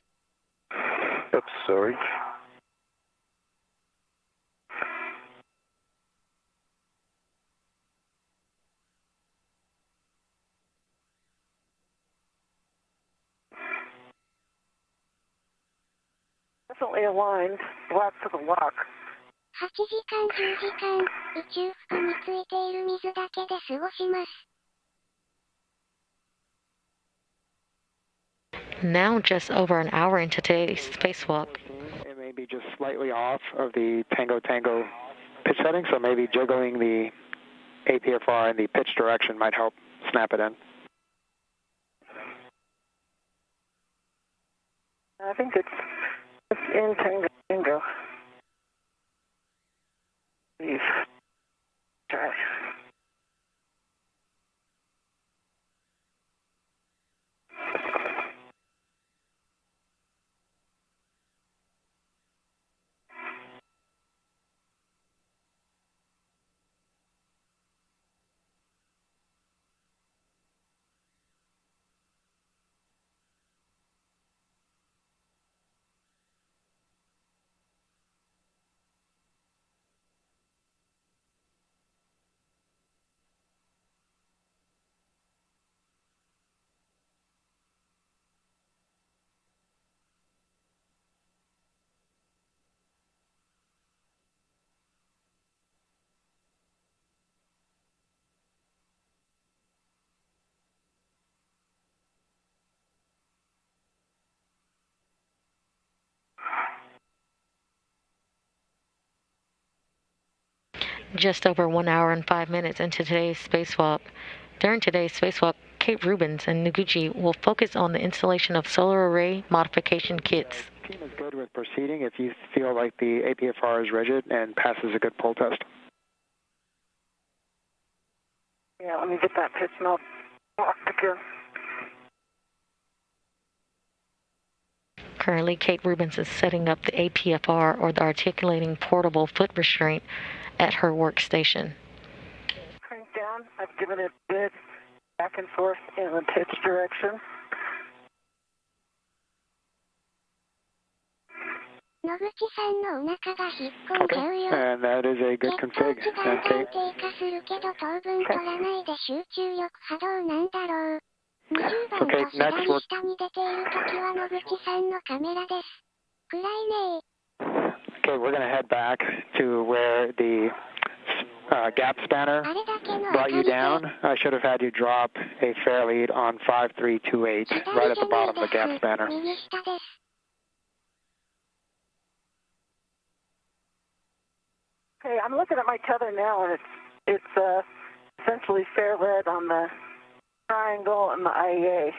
Oops, sorry. definitely aligned, lap to the lock. 8時間10時間、宇宙服についている水だけで過ごします。Now just over an hour into today's spacewalk. It may be just slightly off of the Tango Tango pitch setting, so maybe jiggling the APFR in the pitch direction might help snap it in. I think it's in Tango Tango. Please. Try. Just over 1 hour and 5 minutes into today's spacewalk. During today's spacewalk, Kate Rubins and Noguchi will focus on the installation of solar array modification kits. The team is good with proceeding if you feel like the APFR is rigid and passes a good pull test. Yeah, let me get that pitch melt locked again. Currently, Kate Rubins is setting up the APFR, or the articulating portable foot restraint, at her workstation. Crank down. I've given it a bit back and forth in the pitch direction. 野口さんのお腹が引っ込んじゃうよ。 And that is a good 血糖 config. 値だん And だん Kate, 低下するけど糖分取らないで集中力波動なんだろう。20番と Okay, 左 next 下に出ているときは野口さんのカメラです。暗いね okay, we're going to head back to where the gap spanner あれだけの明 brought か you りで down. I should have had you drop a fair lead on 5328 right at the bottom of the gap spanner. 右下です。 Okay, I'm looking at my tether now, and it's essentially fair lead on the triangle and the IEA.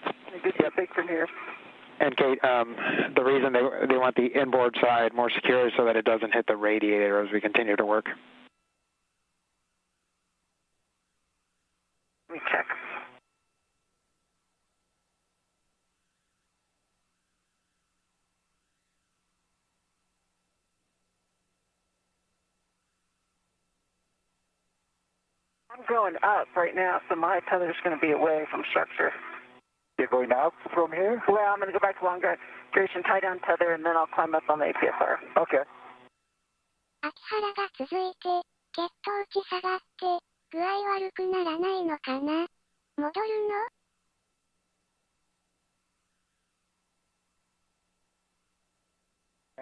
Let me get that big from here. And Kate, the reason they want the inboard side more secure is so that it doesn't hit the radiator as we continue to work. Let me check. I'm going up right now, so my tether is going to be away from structure. You're going up from here? Well, I'm going to go back to long duration tie down tether, and then I'll climb up on the APFR. Okay. 秋原が続いて、血糖値下がって、具合悪くならないのかな戻るの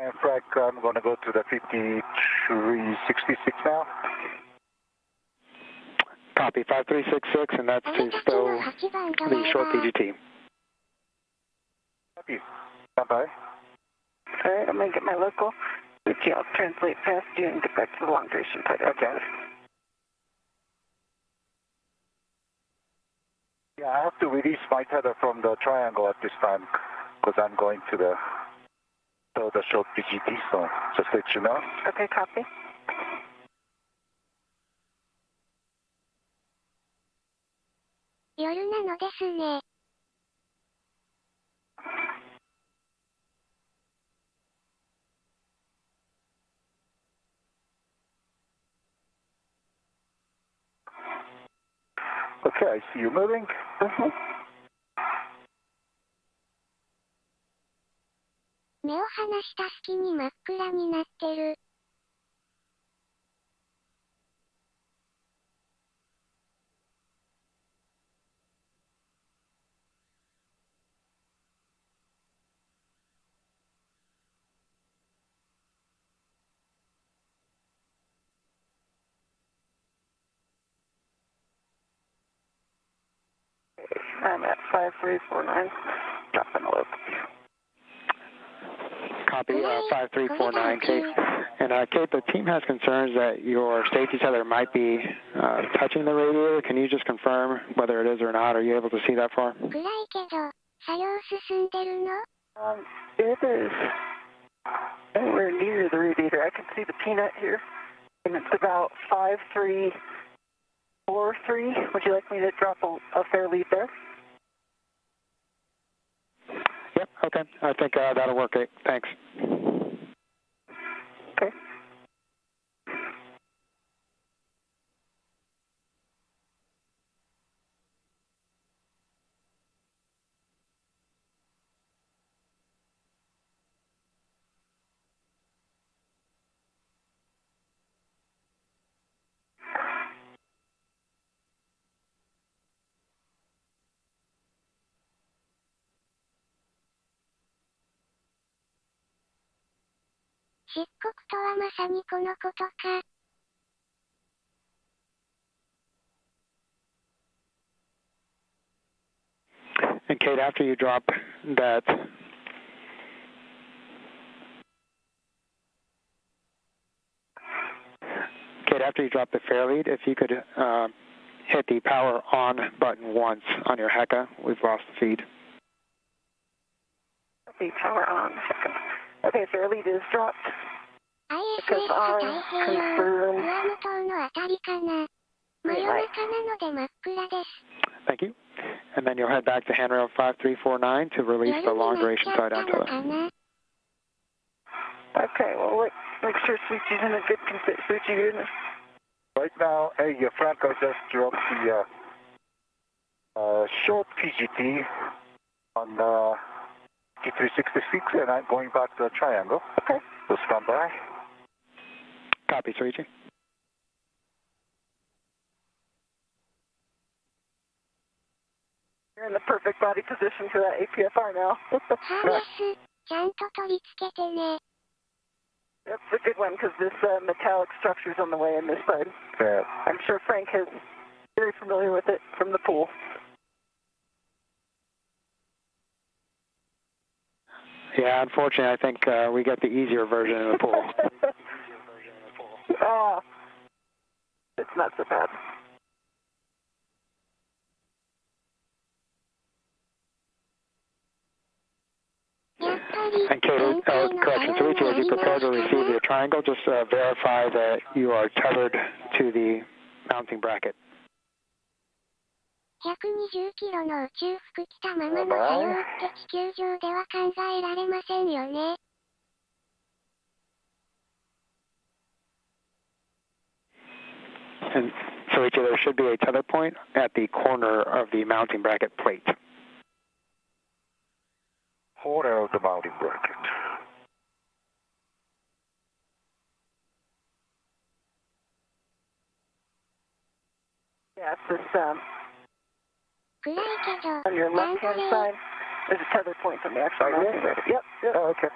And Frank, I'm going to go to the 5366 now. Copy, 5366, and that's to stow the short PGT. Copy. Stand by. All right, I'm going to get my local. Okay, I'll translate past you and get back to the long duration tie down. Okay. Yeah, I have to release my tether from the triangle at this time because I'm going to the short PGT, so just let you know. Okay, copy. 夜なのですね。 Okay, I see you moving. 目を離した隙に真っ暗になってる。I'm at 5349. Dropping a loop. Copy, 5349, Kate. And Kate, the team has concerns that your safety tether might be touching the radiator. Can you just confirm whether it is or not? Are you able to see that far? It is anywhere near the radiator. I can see the peanut here, and it's about 5343. Would you like me to drop a fair lead there? Yep, okay. I think that'll work, Kate. Thanks. Okay. And Kate, after you drop that, the fair lead, if you could hit the power on button once on your HECA, we've lost the feed. The power on. Okay, fair lead is dropped. Because I confirmed. Thank you. And then you'll head back to handrail 5349 to release the long duration tie-down tether. Okay, well, make sure Suchi's in a good condition. Suchi, you in? Right now, Franco just dropped the short PGT on T366, and I'm going back to the triangle. Okay. So stand by. Copy, Suichi. You're in the perfect body position for that APFR now. That's a good one because this metallic structure is on the way in this side. Yeah. I'm sure Frank is very familiar with it from the pool. Yeah, unfortunately, I think we get the easier version of the pool. It's not so bad. And Kate, correction, Suichi, as you prepare to receive your triangle, just verify that you are tethered to the mounting bracket. 120キロの宇宙服着たままの作業って地球上では考えられませんよね。And Suichi, there should be a tether point at the corner of the mounting bracket plate. Corner of the mounting bracket. Yeah, it's this, on your left-hand side, there's a tether point from the actual mounting bracket. Yep. Oh, okay.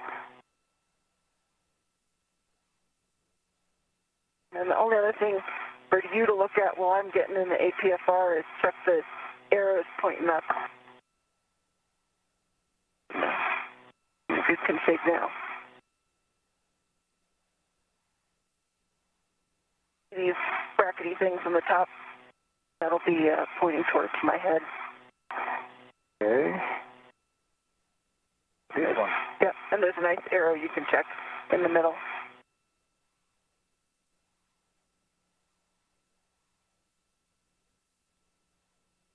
And the only other thing for you to look at while I'm getting in the APFR is check the arrows pointing up. Good config now. These brackety things on the top, that'll be pointing towards my head. Okay. This one. Yep, and there's a nice arrow you can check in the middle.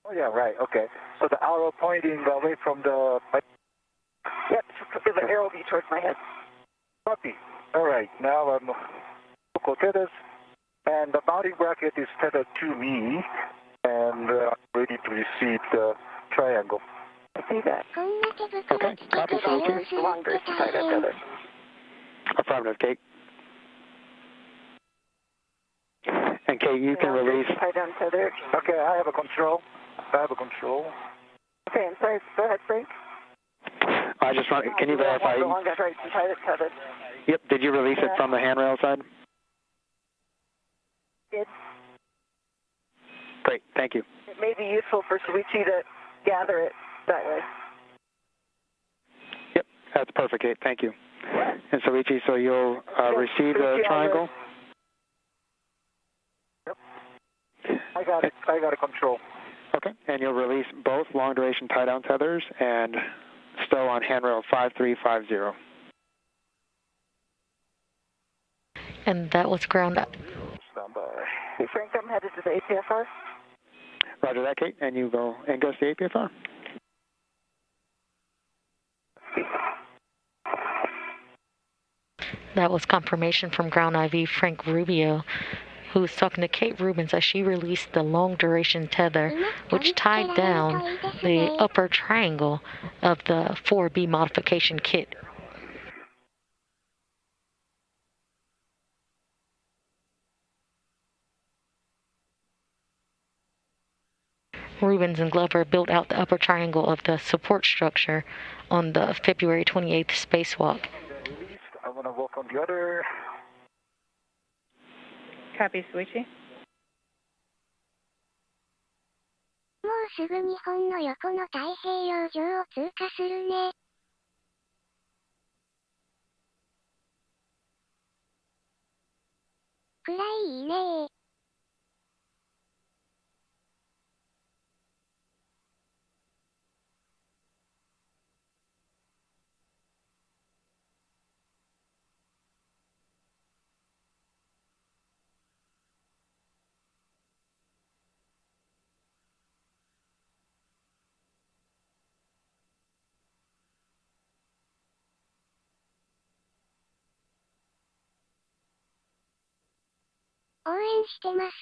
Oh, yeah, right, okay. So the arrow pointing away from the... Yep, the arrow will be towards my head. Copy. All right, now I'm local tethers, and the mounting bracket is tethered to me, and ready to receive the triangle. I see that. Okay, copy, Suichi. Long duration tie-down tether. Affirmative, Kate. And Kate, you can release... Tie-down tether. Okay, I have a control. Okay, I'm sorry. Go ahead, Frank. I just want... Can you verify... Tethered. Yep, did you release it from the handrail side? Did. Great, thank you. It may be useful for Suichi to gather it that way. Yep, that's perfect, Kate. Thank you. And so, Ichi, so you'll receive the triangle? Yep. I got it. I got a control. Okay, and you'll release both long-duration tie-down tethers and stow on handrail 5350. And that was ground up. Stand by. Hey, Frank, I'm headed to the APFR. Roger that, Kate, and you go and go to the APFR. That was confirmation from ground IV Frank Rubio, who was talking to Kate Rubens as she released the long-duration tether, which tied down the upper triangle of the 4B modification kit. Rubens and Glover built out the upper triangle of the support structure on the February 28th spacewalk. I'm going to walk on the other. Copy, Suichi. もうすぐ日本の横の太平洋上を通過するね。くらいいいねー。応援してます。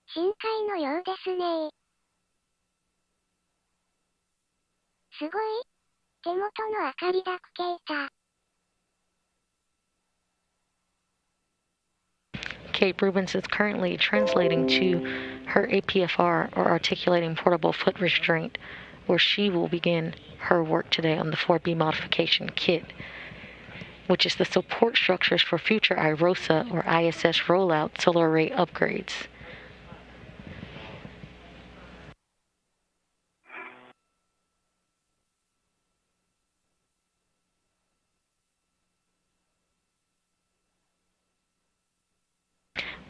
深海のようですねー。すごい。手元の明かりだくけーた。Kate Rubens is currently translating to her APFR, or articulating portable foot restraint, where she will begin her work today on the 4B modification kit, which is the support structures for future IROSA or ISS rollout solar array upgrades.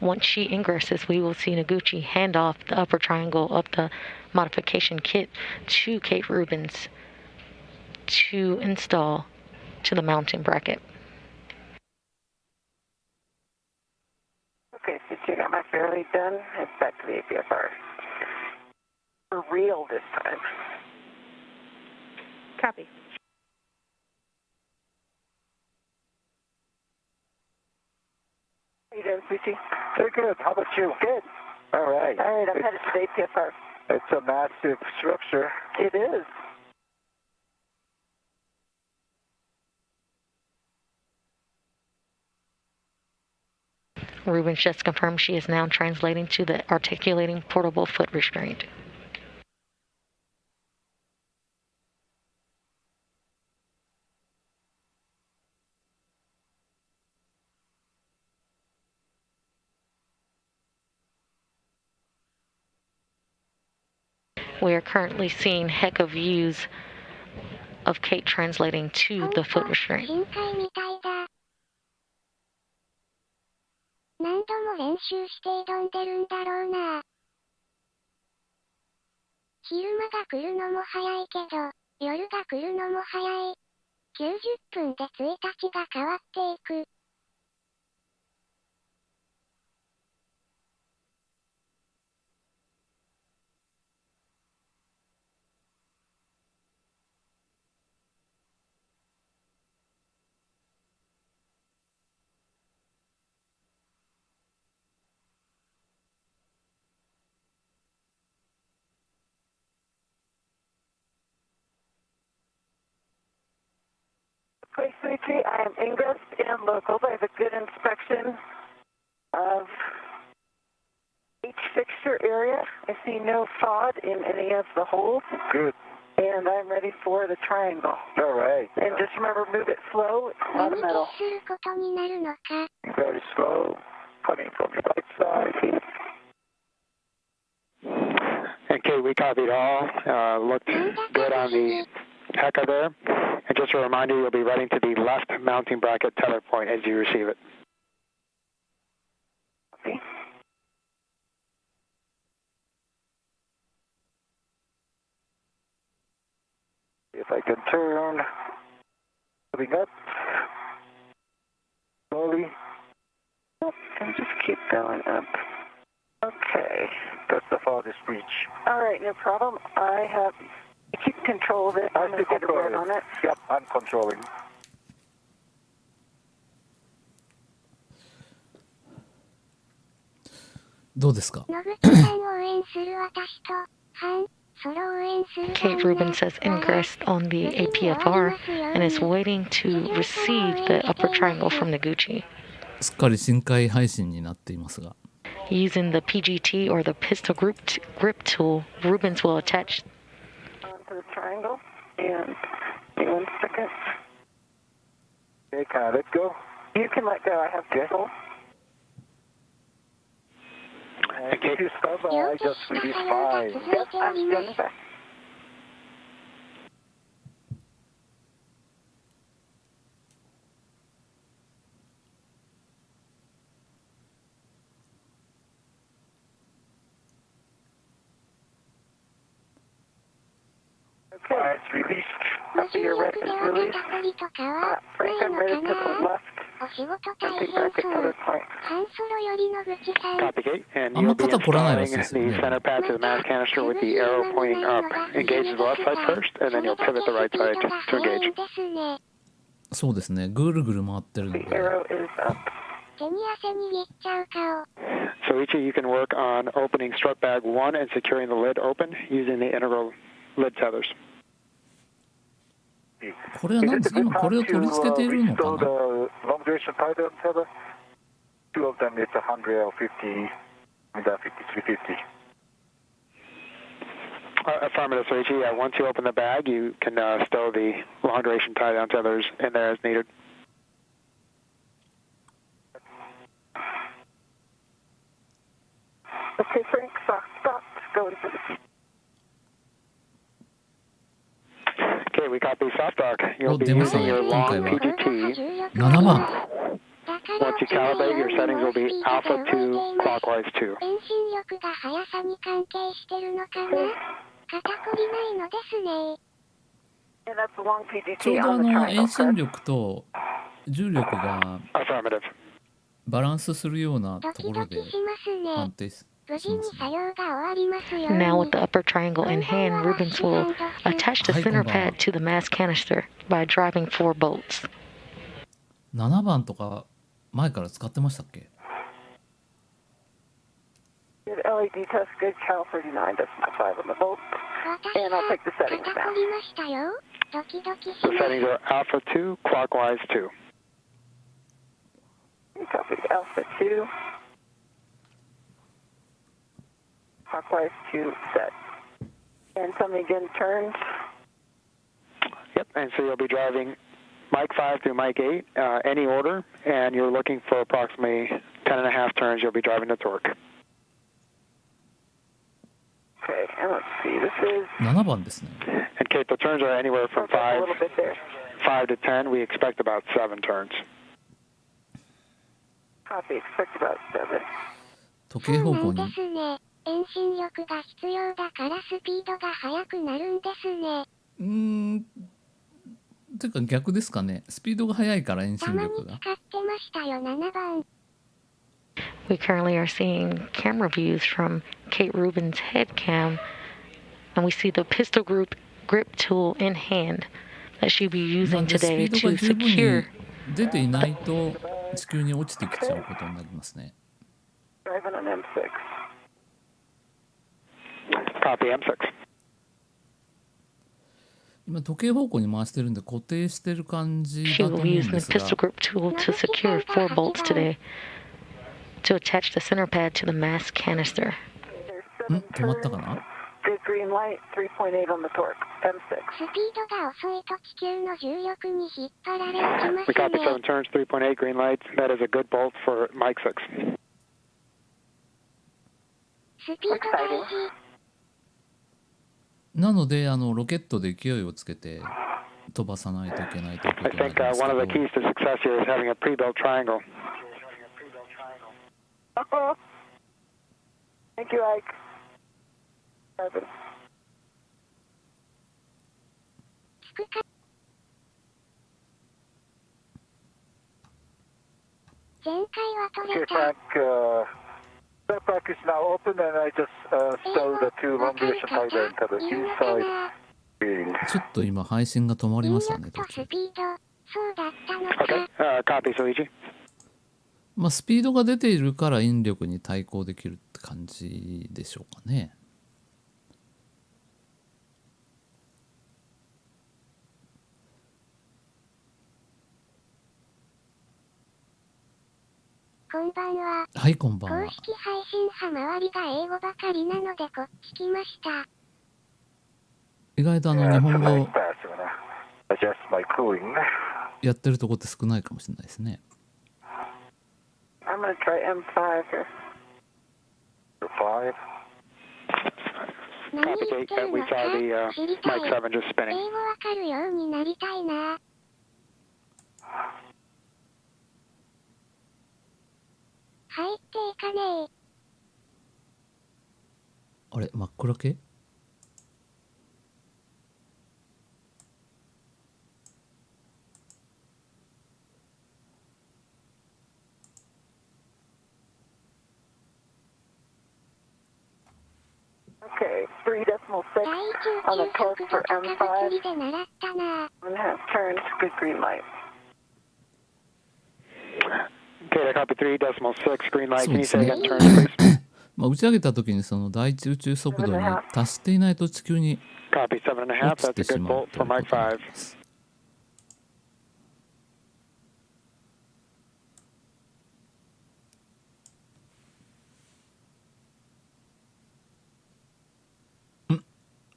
Once she ingresses, we will see Noguchi hand off the upper triangle of the modification kit to Kate Rubens to install to the mounting bracket. Okay, so you got my fairly done. Head back to the APFR. For real this time. Copy. How you doing, Suchi? Very good. How about you? Good. All right. All right, I'm headed to the APFR. It's a massive structure. It is. Rubens just confirmed she is now translating to the articulating portable foot restraint. We are currently seeing heck of views of Kate translating to the foot restraint. 深海みたいだ。何度も練習して挑んでるんだろうな。昼間が来るのも早いけど、夜が来るのも早い。90分で1日が変わっていく。Okay, Suchi, I am ingressed and local. I have a good inspection of each fixture I see no sod in any of the holes. Good. And I'm ready for the triangle. All right. And just remember, move it slow. It's a lot of metal. することになるのか。Very slow. Coming from the right side. And Kate, we copied all. Looked good on the HECA there. And just a reminder, you'll be running to the left mounting bracket tether point as you receive it. If I can turn, moving up, slowly. And just keep going up. Okay. That's the farthest reach. All right, no problem. I have. Keep control of it. I'm going to get a word on it. Yep, I'm controlling. どうですか？野口さんを応援する私と、ソロ応援する Kate Rubin says ingress on the APFR and is waiting to receive the upper triangle from Noguchi. すっかり深海配信になっていますが。Using the PGT or the pistol grip tool, Rubens will attach onto the triangle. And wait 1 second. Okay, can I let go? You can let go. I have control. If you stop, I just release fine. Yep, I'm standing back. Okay, it's released. After your red is released, Frank, I'm ready to the left. お仕事大 Mounting 変 bracket そ tether う。 point. 半ソロより野口さん。 Copy, Kate. And あんま you'll be 肩凝らないら installing しいです the よね。 center pad to the mass canister with the arrow pointing up. Engages the left side first, and then you'll pivot the right side to engage. そうですね。ぐるぐる回ってるの The で。 arrow is up. 手に汗握っちゃう顔。 So each of you can work on opening strut bag 1 and securing the lid open using the integral lid tethers. これは何ですか？今これを取り付けているのか Restore な？ the long duration tidal tether. Two of them is 100 or 50 and 5350. Affirmative, so Ichi, once you open the bag, you can stow the long duration tie down tethers in there as needed. Okay, Frank, stop. Go into the... Okay, we copy soft dock. You'll be 出ました using ね。 your 今 long 回は PGT. 7番。 Once you calibrate, your settings will be alpha 2, clockwise 2. 遠心力が速さに関係してるのかな？肩こりないのですね。 And that's the long ちょう PGT ど on the triangle, 遠心 correct? 力と重力が Affirmative. バランスするようなドところでキドキしますね。安定し無事に作業が終わりますように。 Now with the upper triangle in hand, Rubens will attach the center pad to the mass canister by driving 4 bolts. 7番とか前から使ってましたっけ？ Good LED test, good Cal 39.5 on the bolt. 私 And I'll は take the settings 肩 down. こりましたよ。ドキドキし The ます。 settings are alpha 2, clockwise 2. Copy alpha 2. Clockwise 2 set. And tell me again, turns. Yep, and so you'll be driving Mic 5 through Mic 8, any order, and you're looking for approximately 10.5 turns. You'll be driving the torque. Okay, and let's see, this is 7番ですね。 And Kate, the turns are anywhere from a little bit there. 5 to 10. We expect about 7 turns. Copy, expect about 7. 時そうなん計方向にですね。遠心力が必要だからスピードが速くなるんですね。ていうか逆ですかね。スピードが速いから遠たまに心力が。使ってましたよ、7番。 We currently are seeing camera views from Kate Rubin's head cam, and we see the pistol grip tool in hand that she'll be まあ using でスピ today ード to が十分に secure. 出ていないと地球に落ちてきちゃうことになりますね。 Driving on M6. Copy M6. 今時計方向に回してるんで固定してる感じ She だと思う will ん use で the すが pistol grip tool to secure 4 bolts today to attach the center pad to the mass canister. 止まったかな。 Good green light, 3.8 on the torque, M6. スピードが遅いと地球の重力に引っ張られ落ちま We す copy 7 ね。turns, 3.8 green lights. That is a good bolt for Mike 6. スピード大事。なのでロケットで勢いをつけて飛ばさないといけないというこ I とになり think ますけ one of the ど、 keys to success here is having a pre-built triangle. Thank you, Ike. Carbon. つくか。前回は取 Okay, れた。 Frank, that pack is now open, and I just stowed the two long duration hider into the いるのか inside な。 bearing. ちょっと今配信が止まりましたね引途中。力とスピード、そうだったの Okay, か。 copy, Soichi. まあスピードが出ているから引力に対抗できるって感じでしょうかね。こんばんは。はい、こんばんは。公式配信派周りが英語ばかりなのでこっち来ました。意外と日 Yeah, 本 it's a 語 nice pass. I'm gonna adjust my cooling. やってるとこって少ないかもしれないですね。 I'm going to try M5 here. 5. 何言ってる We のか saw the 知りたい。 Mike 7 just 英 spinning. 語わかるようになりたいな。入っていかねえ。あれ、真っ暗系？ Okay, 3.6 on the 第 torque 19 for 速度とか M5. 物理で習ったな。 1.5 turns, good green light. Okay, I copy 3.6 green light. Can you say そうですね。 again turns, please? まあ打ち上げた時にその第一宇宙速度に達していないと地球に Copy 7.5. 落ち That's て a し good まう bolt とい for う Mike ことにな 5. ります。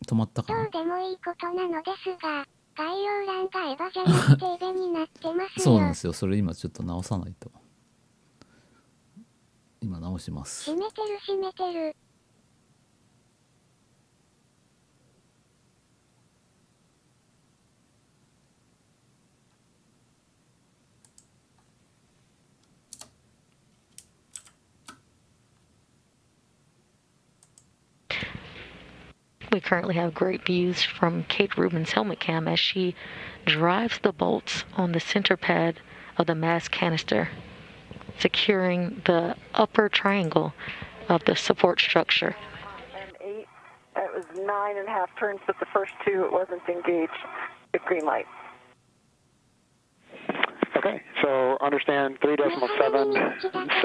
止まったかな。どうでもいいことなのですが、概要欄がエヴァじゃなくてエベになってますよ。そうなんですよ。それ今ちょっと直さないと。今直します。閉めてる閉めてる。We currently have great views from Kate Rubin's helmet cam as she drives the bolts on the center pad of the mass canister, securing the upper triangle of the support structure. M8, that was 9.5 turns, but the first two, it wasn't engaged. Good green light. Okay, so understand 3.7,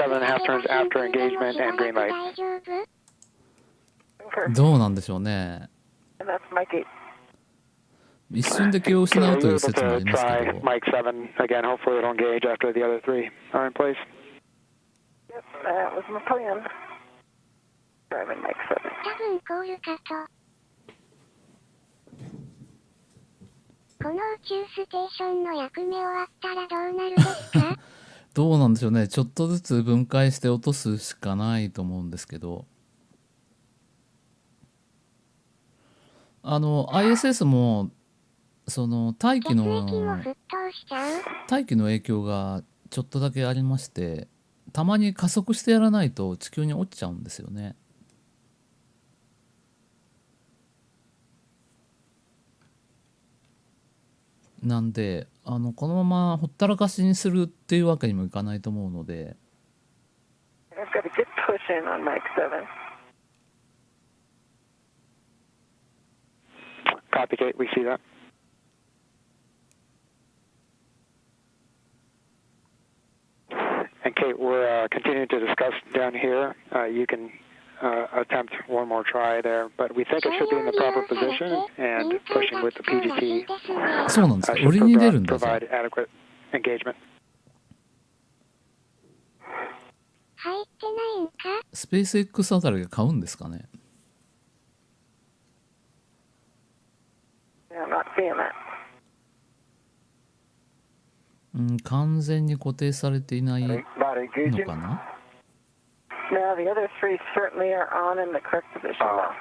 7.5 turns after engagement and green light. 大丈夫？ Concur. どうなんでしょうね。 And that's Mike 8. 一瞬で気を So 失う are とい you う able 説もあ to りますけ try ど、 Mike 7 again? Hopefully it'll engage after the other three are in place. Yep, that was my plan. Driving Mike 7. 多分コールかと。この宇宙ステーションの役目終わったらどうなるですか？どうなんでしょうね。ちょっとずつ分解して落とすしかないと思うんですけど、ISS もその大気血液もの沸騰しちゃう？影響がちょっとだけありまして、たまに加速してやらないと地球に落ちちゃうんですよね。なんでこのままほったらかしにするっていうわけにもいかないと思うので、 I've got a good push in on Mike 7. Copy, Kate. We see that. And Kate, we're continuing to discuss down here. You can attempt one more try there, but we think it should be in the proper position and pushing with the PGT そうなんですか。 should 売りに出るんだじゃあ。 provide adequate engagement. 入ってないんか？スペース X あたりが買うんですかね。完全に固定されていないの Not engaging. かな。 Now the other three certainly are on in the correct position now.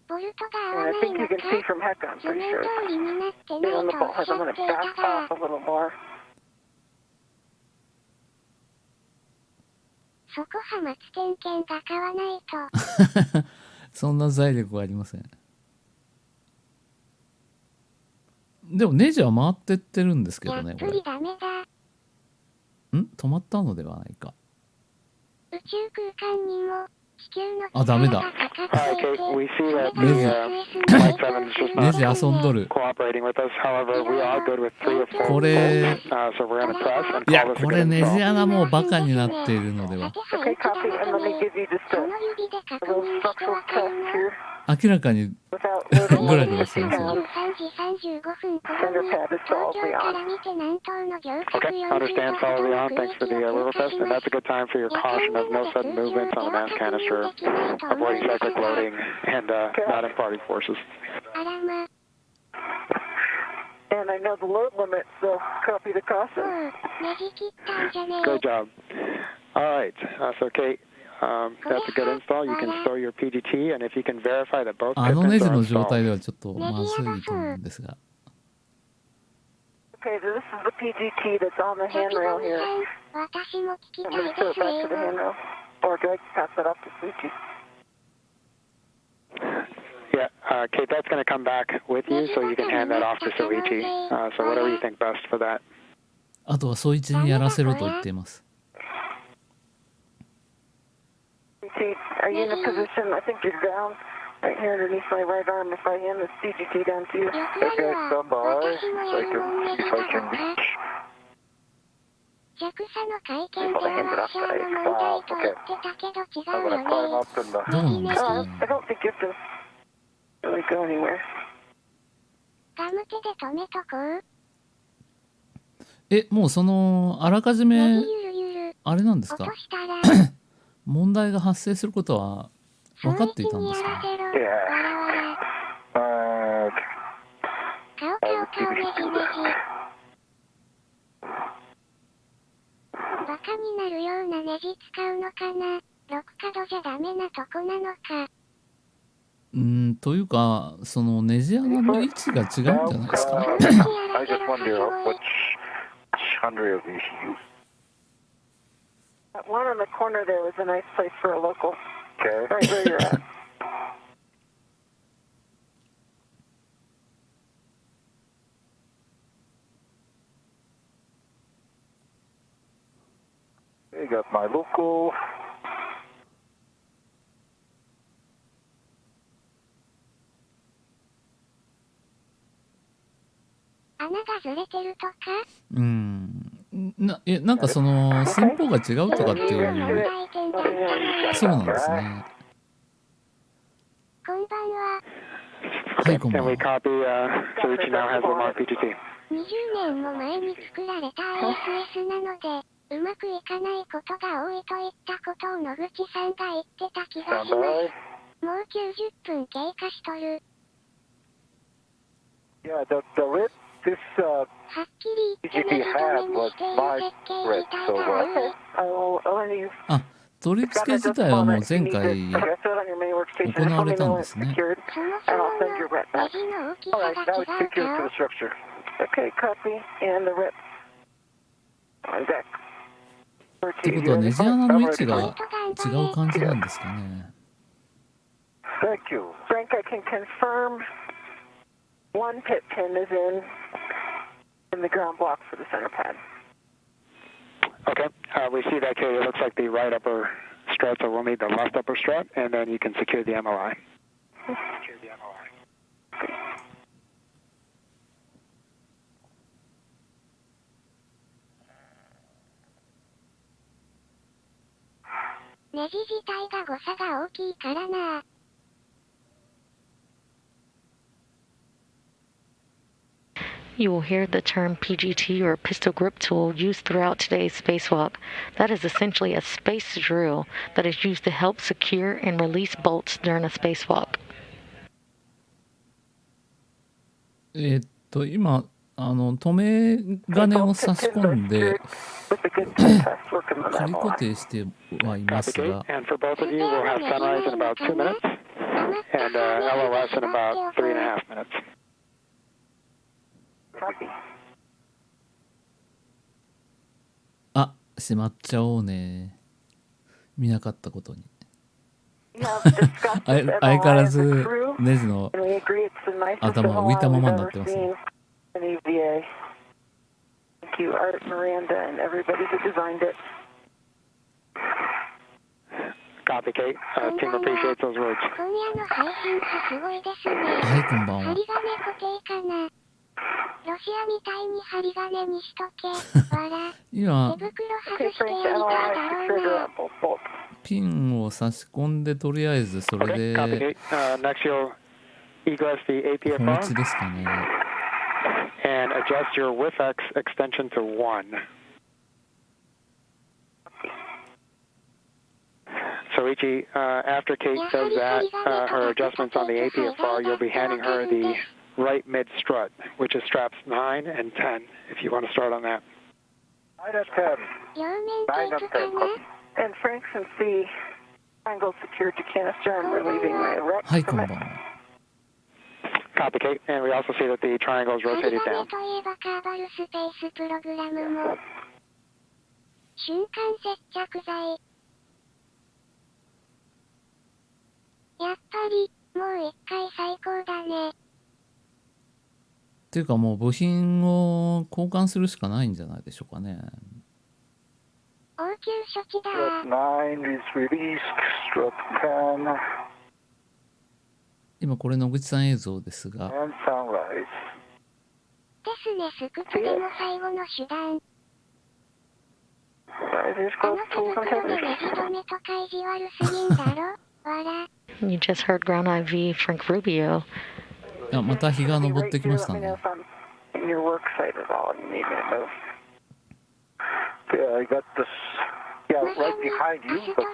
ボルトが合 And わ I ない think の you か can see from heck, I'm 図面 pretty sure. 通りになってな Maybe い on the と bolt おっ head, しゃ I'm っ going to ていた back が off a little more. そこは松点検が買わないと。そんな財力はありません。でもネジは回ってってるんですけどね、これ。やっぱりダメだ。止まったのではないか。宇宙空間にも地球のあ、ダメだ。力がかかっていて、 Okay, we see that それ the が uh, ISS に Flight 影 7 is 響す just るネジ not 遊んどる。 cooperating with us. However, we are good with 3 or 4これ、 so we're going to press and いや、 call this a こ good れネジ install. 穴もうバカになっているのでは。 Okay, copy. And let me give you just そ a の指で確 little 認して structural わかる test の。 here 明らかに without loading グラグラしてますよ。 3時35分頃に東京から見て南東の行角 Okay, 40 understand. 度ほ Follow ど the の on. 区 Thanks for 域 the を river 通過 test, し and ま that's す。 a good time for your 夜 caution 間 of な no ので sudden 通常 movements で on the は mass 確認 canister, できないと思 avoid います cyclic が。 loading, and not imparting forces. あらま、 And I know the load limit, so copy the も caution. うねじ切ったんじゃね Good え。 job. All right, so Kate, that's a good install. You can store your PGT, and if you can verify that both あのネ pistons ジ are の状態 installed. ではちょっとまずいと思うんですが。 Okay, so this is the PGT that's on the 先上 handrail さ here. ん、私も聞き I'm た going い to で put it す back to the 英語。 handrail. Or do I pass that off to Suchi? Yeah, Kate, that's going to come back with you, so you can hand that off to Soichi. So whatever you think best for that. あとはソイチにやらせろと言っています。 Suchi, are you in a position? I think you're down right here underneath my right arm. If I hand the CGT down to you. よくあるわ。私もやるもんねじだろうか。JAXA の会見ではロシアの問題と言ってたけど違 I'm う going よ to climb ね。 up and どうなんですか I ね。 don't think you have to really go anywhere. ガム手で止めとこう。もうそのあらかじねめじゆるゆる。あれなんですか。落としたら、問題が発生することは分かっていたんですか。ソイチにやらせろ。 Yeah. わらわら。顔顔顔ねじねじ。バカになるようなネジ使うのかな。6角じゃダメなとこなのか。というかそのネジ穴の位置が違うんじゃないですか。 I just wonder which handrail do you use? That one on the corner there was a nice place for a local. Okay. Right where you're at. I got my local. 穴がずれてるとか。なんかその寸法が違うとかっていう。問題点だったのよ。そうなんですね。こんばんは。はい、こんば And ん we は。 copy, Soichi now has the mark PGT. 20年も前に作られた ISS なので、うまくいかないことが多いといったことを野口さんが言ってた気が Stand しま by. す。もう90分経過しとる。 Yeah, the red this はっきり言ってネジ止めにしている設計自体が悪い。 I'll let you. あ、取り付け自体はもう前回 Okay, throw it on your main workstation. 行われ Just let me た know ん when で it's すね。 secured, そも and そ I'll も send your の rep ネ back. ジの大き All さ right, が now 違 it's う secured to 顔 the。structure. Okay, copy, and the rep on deck. ってことはネジ穴の位置が違う感じなんですかね。 Thank you. Frank, I can confirm one pit pin is in the ground block for the center pad. Okay, we see that, Kate. It looks like the right upper strut, so we'll need the left upper strut, and then you can secure the MOI. Secure the MOI. ネジ自体が誤差が大きいからな。You will hear the term PGT or pistol grip tool used throughout today's spacewalk. That is essentially a space drill that is used to help secure and release bolts during a spacewalk. 今留め金を差し込んで仮固定してはいますが、 And for both of you, we'll have sunrise in about 2 minutes and LOS in about 3.5 minutes. Copy. あ、しまっちゃおうね。見なかったことに。We have discussed with 相変わら MRI ず as a crew, ネジの and we agree it's the nicest 頭が浮いたま MRI ま we've になっ ever てますね。 seen in EVA. Thank you, Art, Miranda, and everybody who designed it. Copy, Kate. Team appreciates those words. 今夜の配信がすごいですね。はい、こんばんは。針金固定かな。ロシアみたいに針金にしとけ。わら。今手袋 Okay, 外してや Frank, りたい MRI だ secured ろう to な。 that bolt. ピンを差し込んでとりあえずそれ Okay, copy, で Kate. Next, you'll egress the 放 APFR 置ですかね。 and adjust your WIFX extension to 1. Soichi, after Kate does that, her adjustments on the APFR, you'll be handing her the right mid strut, which is straps 9 and 10, if you want to start on that. 9 and 10. 両面 9 テー and プか 10. な。 Copy. And Frank, since the triangle secured to canister, I'm relieving my rep はい、こん from ばん it. は。 Copy, Kate. And we also see that the triangle is 針 rotated 金 down. といえばカーバルスペースプログラムも。瞬間接着剤。やっぱり、もう一回最高だね。っていうかもう部品を交換するしかないんじゃないでしょうかね。応急処置だ Strut 9 is released. Strut 10. 今これ野口さん映像ですが、 And sunrise. ですね、スクツでも最後の手段。 Risers, あ close の手 tools and 袋で headers. ネジ止めとか意地悪すぎんだろ。わら。 You just heard Ground IV Frank Rubio. あ、また日が Be 昇っ right てき here. まし Let た me know ね。 if I'm in your work site at all and you need me to move. Yeah, I got this. Yeah, right behind you, but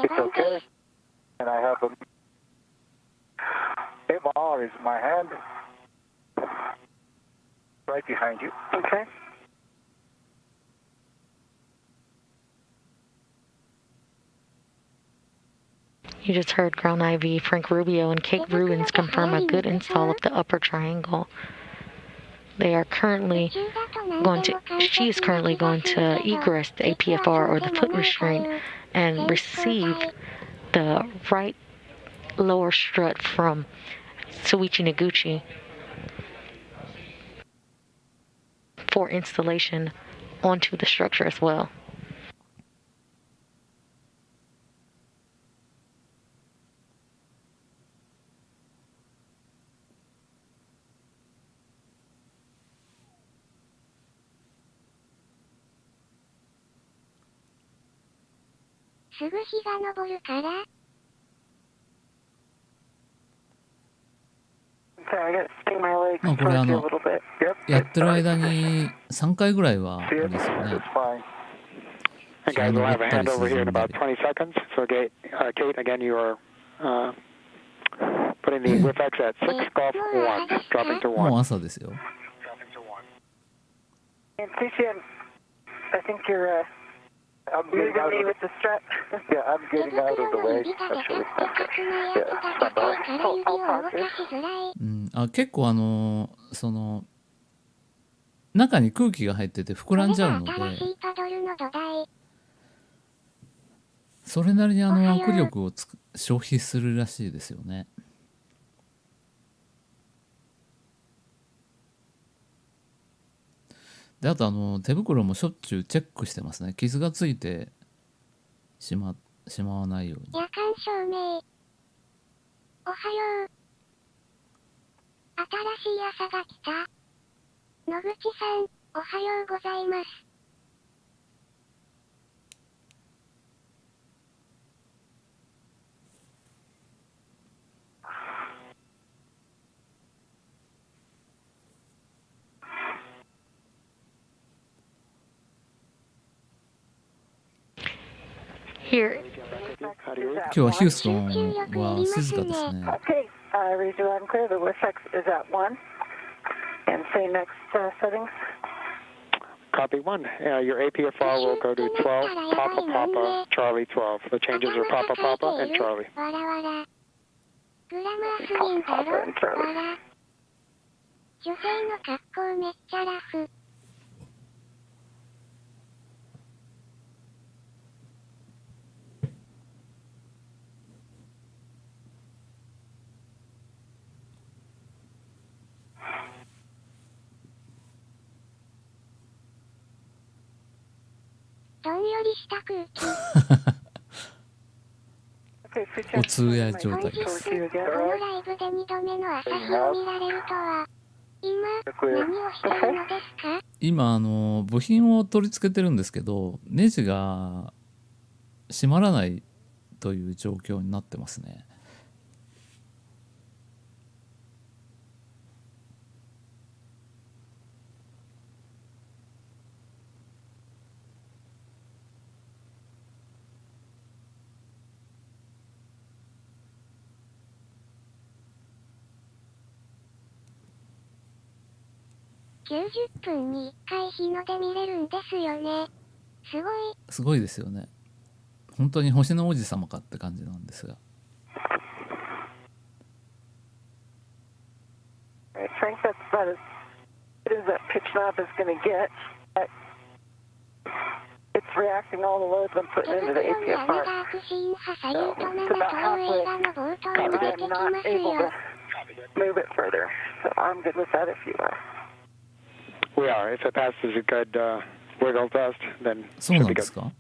it's okay. And I have a MR is in my hand. Right behind you. Okay. You just heard Ground IV Frank Rubio and Kate Rubens confirm a good install of the upper triangle. They are currently she is currently going to egress the APFR or the foot restraint and receive the right lower strut from Soichi Noguchi for installation onto the structure as well. Soon the sun will rise. Okay, I got to swing my legs まあこれ towards you a little bit. Yep. やってる間に3回ぐらいはあ See れ it? ですよ It's ね。 fine. And guys, we'll have a Sunrise handover here in about is 20 seconds. So, Kate, again, you are putting the WIFX at 6 Golf 1, dropping to 1. もう朝ですよ。 And CCM, I think you're I'm getting moving out me of with the strut. Yeah, I'm 手 getting out 袋 of the の way. 指がでかくて Actually. カツなやつが高いから指を動かしづらい。うん、あ、結構その中に空気が入ってて膨らんじゃうので、これが新しいパドルの土台。それなりに握力を消費するらしいですよね。で、あと手袋もしょっちゅうチェックしてますね。傷がついてしまわないように。夜間照明。おはよう。新しい朝が来た。野口さん、おはようございます。Here, 今日はヒューストンは静かですね。 Okay, read you loud and clear. The WIFX is at 1. And say next settings. Copy 1. Your APFR will go to 12, Papa Papa, Charlie 12. The changes are Papa Papa and Charlie. わらわら。グラマーすぎんだろ、わら。女性の格好めっちゃラフ。どんよりした空気。お通夜状態で本日、す。このライブで2度目の朝日を見られるとは。今、何をしているのですか？今部品を取り付けてるんですけど、ネジが閉まらないという状況になってますね。90分に1回日の出見れるんですよね。すごい。すごいですよね。本当に星の王子様かって感じなんですが。I think that's about as good as that pitch knob is going to get. It's reacting all the loads I'm 手 putting into 袋 the に穴 APFR. が開くシーンは左右と7という映画の冒頭にも出てき I'm ま not す able よ。 to move it further. So I'm good with that if you are. We are. If it passes a good wiggle test, then そう should なん be で good. すか？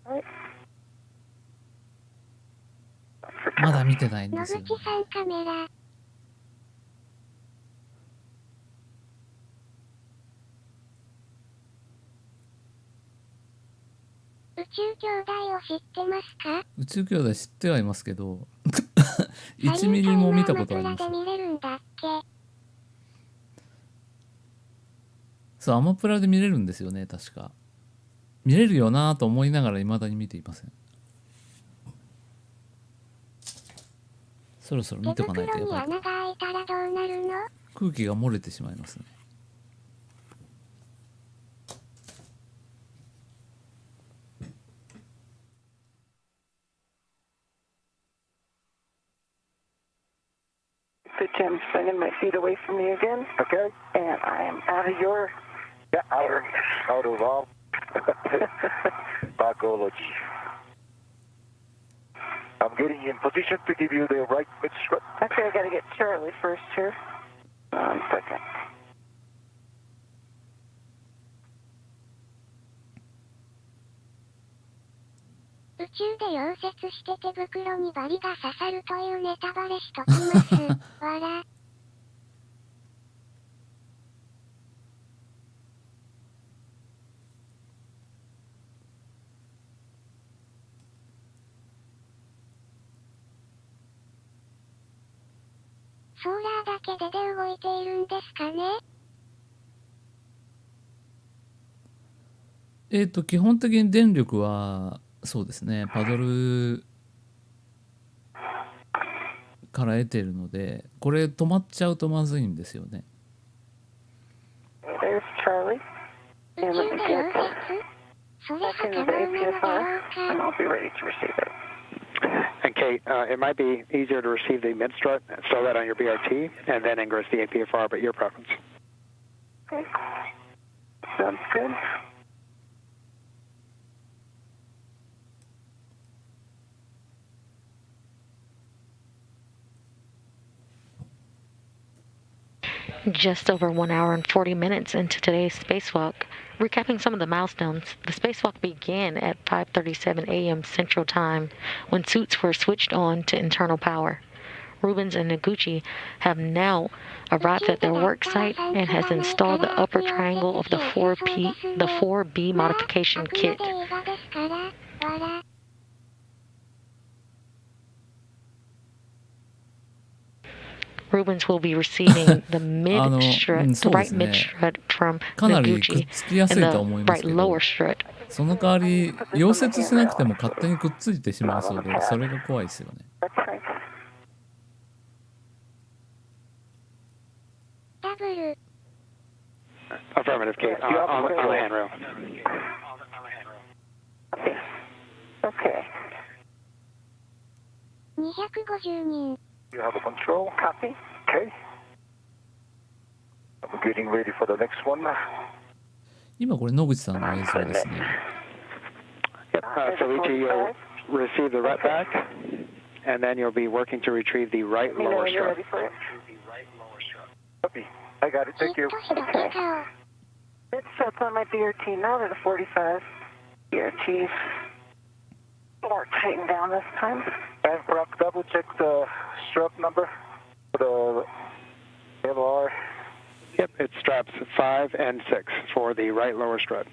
Right. まだ見てないん野ですよね。口さんカメラ。宇宙兄弟を知ってますか？宇宙兄弟知ってはいますけど1ミリも見たことありません。アマプラで見れるんだっけ？そう、アマプラで見れるんですよね、確か。見れるよなと思いながら未だに見ていません。そろそろ見とかないとやばい。手袋に穴が開いたらどうなるの？空気が漏れてしまいますね。So Jim, swinging my feet away from me again. Okay. And I am out of your... Yeah, out of all biology. I'm getting in position to give you the right mid strut. Actually, I got to get Charlie first here. 1 second. 宇宙で溶接して手袋にバリが刺さるというネタバレしときます。わら。ソーラーだけで動いているんですかね？基本的に電力はそうですね、パドルから得ているので、これ止まっちゃうとまずいんですよね。There's Charlie. 宇宙で溶接？それが Back 可 into 能 the なのだ APFR, ろう and か？ I'll be ready to receive it. And Kate, it might be easier to receive the mid strut, so that on your BRT, and then ingress the APFR, but your preference. Okay. Sounds good. Just over 1 hour and 40 minutes into today's spacewalk. Recapping some of the milestones, the spacewalk began at 5:37 a.m. Central Time when suits were switched on to internal power. Rubens and Noguchi have now arrived at their work site and has installed the upper triangle of the 4B modification kit. Rubens will be receiving the mid strut, the right mid strut from かなりくっ Noguchi つきやすい and と思い the ます right けど、 lower strut. その代わり溶接しなくても勝手にくっついてしまうそうで、それが怖いですよね。That's right. Affirmative, Kate. On the handrail. Okay. 250人。 You have a control. Copy. Okay. I'm getting ready for the next one. 今これ野口さんの映像ですね。So each you'll receive the ret back, and then you'll be working to retrieve the right lower You're strut. ready for it? Copy. I got it. ヒ Thank ッ you. トしどけか It sets on my DRT now to the 45. DRT. More tightened down this time. And Brock, double check the strap number for the LR. Yep, it's straps 5 and 6 for the right lower strut.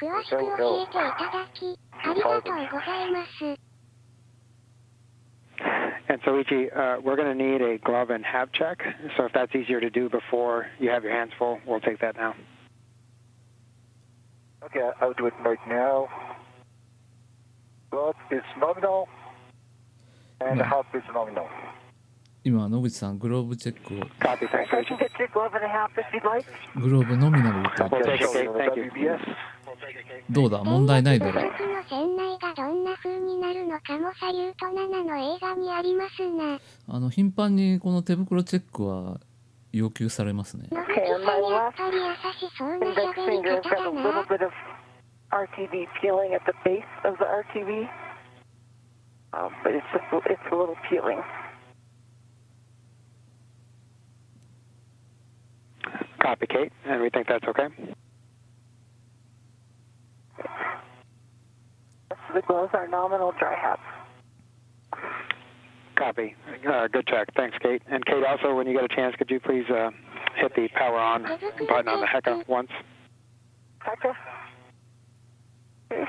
詳しく教えていただき、ありがとうございます。 And so, Ichi, we're going to need a glove and hab check. So if that's easier to do before you have your hands full, we'll take that now. Okay, I'll do it right now. Glove is nominal, and half is nominal. 今野口さんグローブチェックを Copy, thanks, I can Ichi. get you a glove and a half if you'd like. グローブノミナルと We'll take it, Kate. Thank you. WBS. どうだ問題ないだろう。僕の船内がどんな風になるのかもサリュート7の映画にありますな。頻繁にこの手袋チェックは要求されますね。野口さんやっぱり優しそうな Index 喋り finger has 方 got だ a little な。 bit of RTV peeling at the base of the RTV. But it's a little peeling. Copy, Kate. And we think that's okay. The gloves are nominal dry hats. Copy. Good check. Thanks, Kate. And Kate, also, when you get a chance, could you please hit the power on button on the HECA once? Hecka? Okay.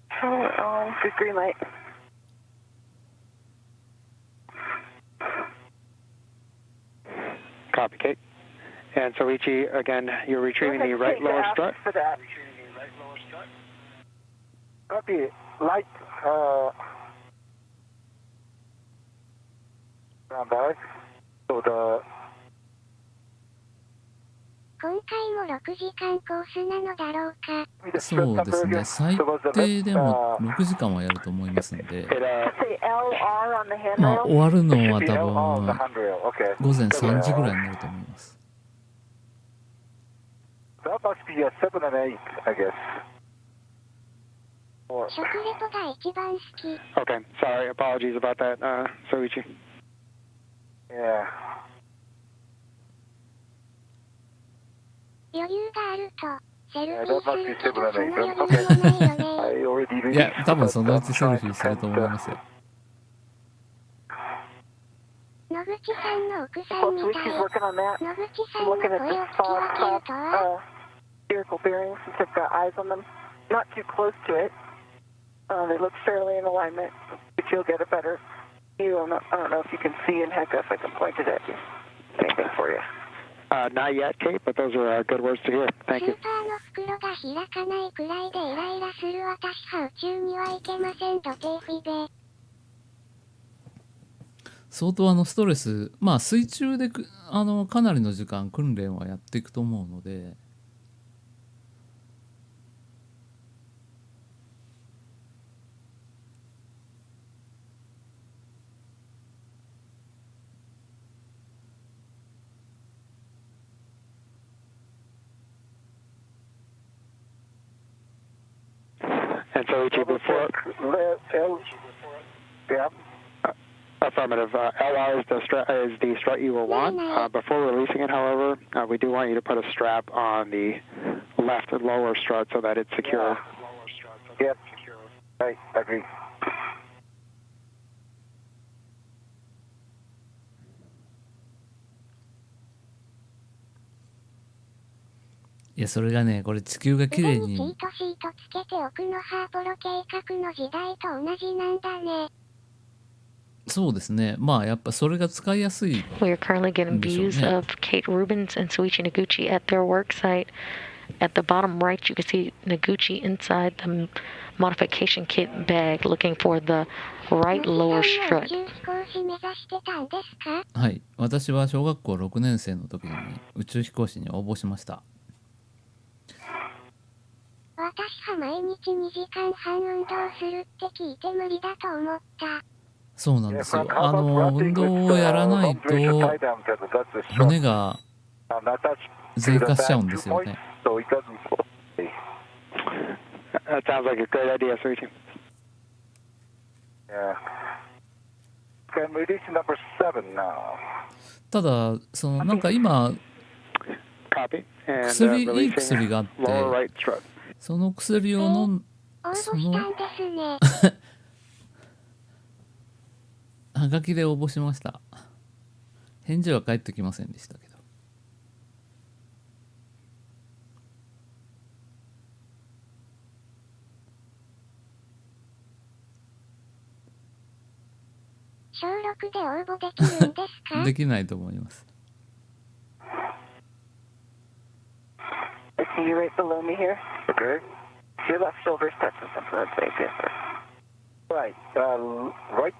Power on. Good green light. Copy, Kate. And so, Ichi, again, you're retrieving the right lower strut. For that. Copy. Light. Stand by. So the 今回も6時間コースなのだろうか。そうですね。最低でも6時間はやると思いますんで、 Say LR on the まあ handrail. 終わるのは CL 多 on the 分 handrail. Okay. 午前3時ぐらいになると思います。 That must be a 7 and 8, I guess. Or 食レポが一番好き。 Okay. Sorry. Apologies about that, Soichi. yeah. 余裕があると、セル Yeah, フィ that ー must す be るけ 7ど、 and その 8. 余裕 Okay. もないよね。 I already いや released. 多分そのうち but セル I'm フィーすると思いますよ。野口さんの奥さん Well, み Switch た is い。 working on that. 野口さん I'm の looking 声 at を the 聞き saw 分ける top とは、 spherical bearings since I've got eyes on them. Not too close to it. They look fairly in alignment, but you'll get a better view. I don't know if you can see in HECA if I can point it at you. Anything for you. Not yet, Kate, but those are good words to hear. ス Thank ー you. パーの袋が開かないくらいでイライラする私は宇宙には行けませんとテーフィベ。相当ストレス、まあ水中でかなりの時間訓練はやっていくと思うので、And so, Ichi, before L, yeah. affirmative, LR is the strut you will want. Before releasing it, however, we do want you to put a strap on the left lower strut so that it's secure. Yep. I agree. いやそれがねこれ地球が綺麗に腕にチートシートつけておくのハーポロ計画の時代と同じなんだね。そうですねまあやっぱそれが使いやすい We are currently getting んでしょう views ね。 of Kate Rubins and Soichi Noguchi at their work site. At the bottom right, you can see Noguchi inside the modification kit bag looking for the right lower strut. はい、私は小学校6年生の時に宇宙飛行士に応募しました。私は毎日2時間半運動するって聞いて無理だと思った。そうなんですよ。運動をやらないと骨が脆化しちゃうんですよね。That sounds like a great idea, Suichi. Yeah. Okay, release number 7 now. ただなんか今いい薬があってその薬を飲んはがきで応募しました。返事は返ってきませんでしたけど。小6で応募できるんですか？できないと思います。See you right below me here. Okay. Your left shoulder's touching something. That's right, yes, sir. Right. Right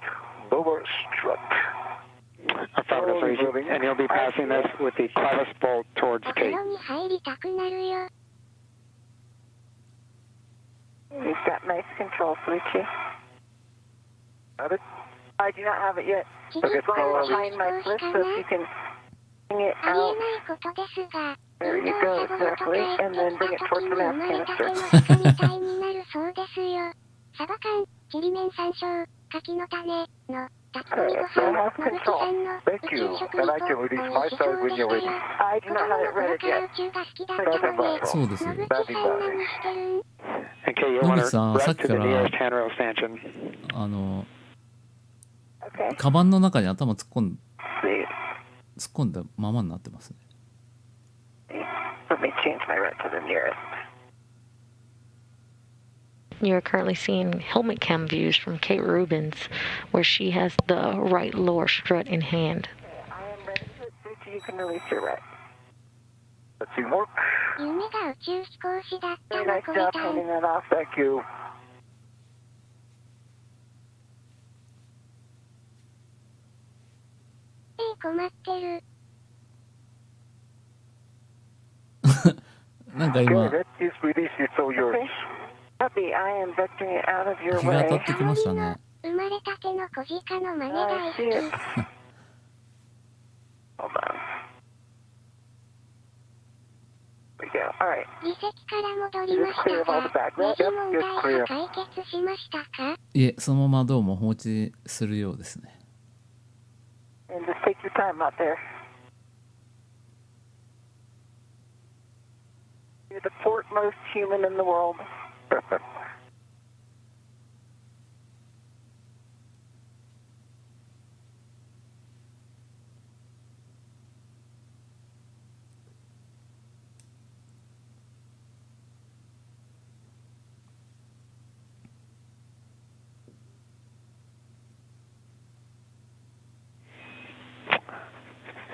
lower strut. Affirmative, and you'll be passing this with the clevis bolt towards Kate. お風呂に入りたくなるよ。You've got nice control, Suichi. Have it? I do not have it yet. Okay, It's going behind my flip so if you can bring it あり out. えないことですが、 There you go, exactly. And then bring it towards the mass 生まれたて canister. の鹿みたいになるそうですよ。サバ缶、ちりめん山椒、柿の種の炊き込みご飯、野口さんの宇 Thank 宙 you. 食 And リ I ポ、 can release 美 my 味しそ side う when でし you're た ready. よ。 I 子 do 供 not の have it 頃 ready から yet. 宇宙が好きだったので、そうですよ。野口さん何してるん？ And Kate, you'll want to rest to the nearest handrail stanchion. カバンの中に頭突っ込んだままになってますね。Let me change my route to the nearest. You're currently seeing helmet cam views from Kate Rubens, where she has the right lower strut in hand. I am ready to Suichi, you can release your right. Let's see more. 夢が宇宙飛行士だった Very の nice これ job た handing ん。 that off. Thank you. 困ってる。なんか Okay, 今 that is released. It's all yours. Copy, I am vectoring it out of your 日が当た way. ってきましたね。生まれたての小鹿の真似大 I 好 see it. き。 Hold on. There we go. All right. 離席から戻りましたが、二次問題は解決しましたか？いえ、そのままどうも放置するようですね。 And just take your time out there. You're the fourth-most human in the world.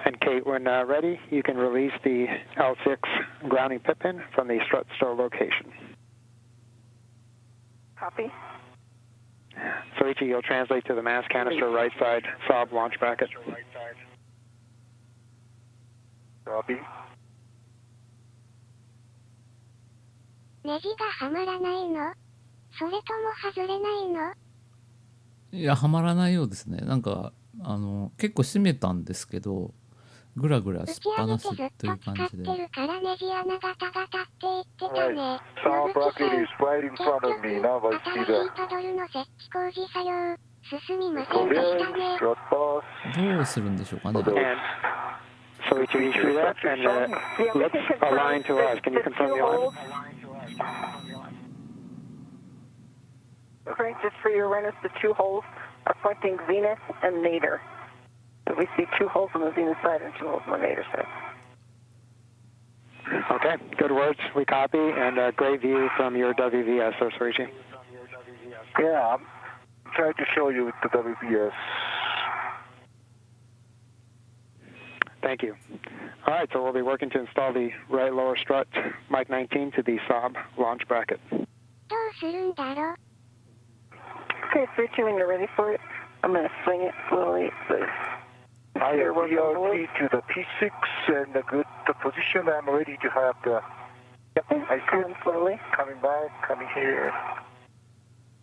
And Kate, when ready, you can release the L6 grounding pit pin from the strut stow location. Copy. Soichi, you'll translate to the mass canister right side sob launch bracket. Copy. ネジがはまらないの？それとも外れないの？いや、はまらないようですね。なんか結構締めたんですけど、ぐらぐらしっぱなしという感じで。 Right. Sound bracket is right in front of me. Now I see that. Strut boss. どうするんでしょうかね。 And Soichi, you see that? And let's align to us. Can you confirm the alignment? Okay, just for your awareness, the two holes are pointing zenith and nadir. So we see two holes on the zenith side and two holes on the nadir side. Okay, good words. We copy, and a great view from your WVS, so Soichi. Yeah, I'm trying to show you the WBS. Thank you. All right, so we'll be working to install the right lower strut, Mike 19, to the Saab launch bracket. どうするんだろ Okay, 3-2, when you're ready for it, I'm going to swing it slowly. I am VRT to the P6 and a good position. I'm ready to have the... Yep, I see it. Slowly. Coming back, coming here.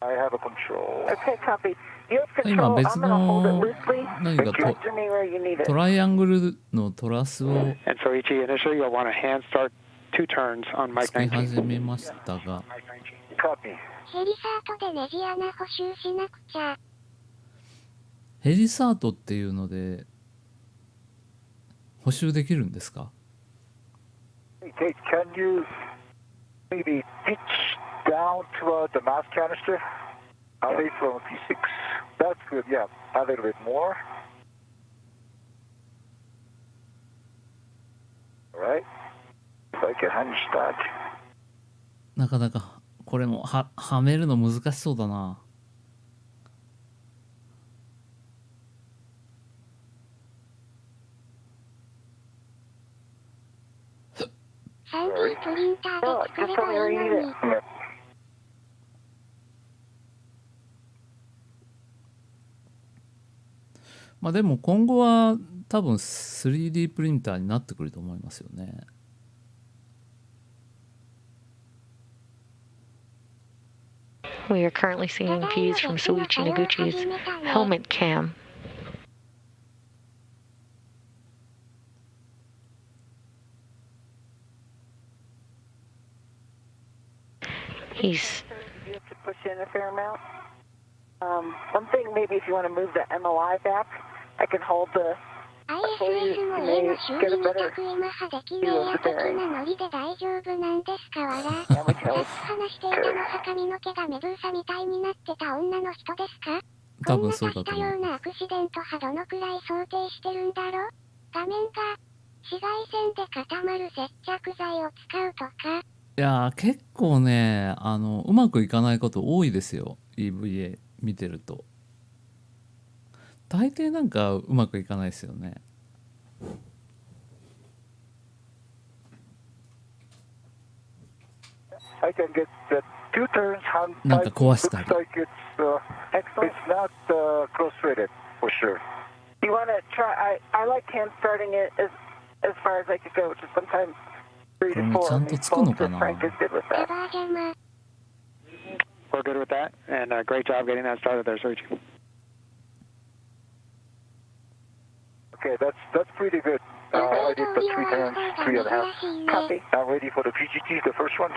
I have a control. Okay, copy. You have 今 control. 別 I'm going to hold it の loosely. 何か Talk to me where you need it. トライアングルのトラスを And Soichi, initially you'll want to hand start 2 turns on つ Mike け 19. 始めましたが、 Copy. ヘリサートでネジ穴補修しなくちゃ。ヘリサートっていうので補修できるんですか？ Hey, Kate, can you maybe pitch down toward the mass canister? Away from P6. That's good, yeah. A little bit more. Alright. If I can manage that. なかなかこれもはめるの難しそうだな。3D プリンターで作ればいいのに。まあでも今後は多分 3D プリンターになってくると思いますよね。We are currently seeing views from Soichi Noguchi's helmet cam. He's You have to push in a fair amount. One thing, maybe if you want to move the MLI back, I can hold the... ISS の家の修理の客今派で決めや的なノリで大丈夫なんですかわら。さっき話していたのは髪の毛がメブーサみたいになってた女の人ですか？多分そうだと思う。こんな多種多様なアクシデントはどのくらい想定してるんだろ？画面が紫外線で固まる接着剤を使うとか。いやー結構ねうまくいかないこと多いですよ EVA 見てると。大抵なんかうまくいかないですよね。I can get the 2 turns hand なんか壊したり。 looks like it's not cross-threaded for sure. You want to try... I like hand starting it as far as I could go, which is sometimes 3 to 4. これちゃんとつくのかな？ Frank is good with レ that. バー邪魔。 We're good with that, and great job getting that started there, Soichi. Okay, that's pretty good. I did the 3 turns, 3.5. Copy. I'm ready for the PGT, the first one.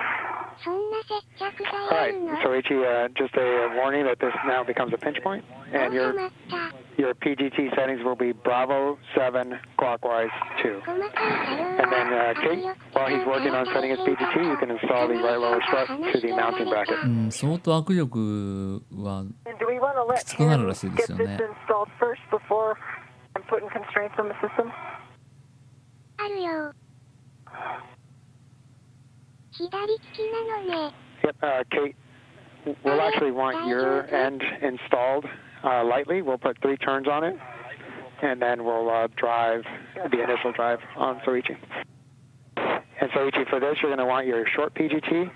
そんな接着剤 All あ right, るの？ Soichi, just a warning that this now becomes a pinch point, and はまった。 your PGT settings will be Bravo 7 clockwise 2. 細かい作業 And then, Kate, while he's working on setting his PGT, you can install the right lower strut to the mounting bracket. うん、相当握力は And do we want to let きつくなる him らしいで get すよ this ね。 installed first before I'm putting constraints on the system? あるよ。左利きなのね。 Yep, Kate, we'll actually want your end installed lightly. We'll put 3 turns on it, and then we'll drive the initial drive on Soichi. And Soichi, for this, you're going to want your short PGT.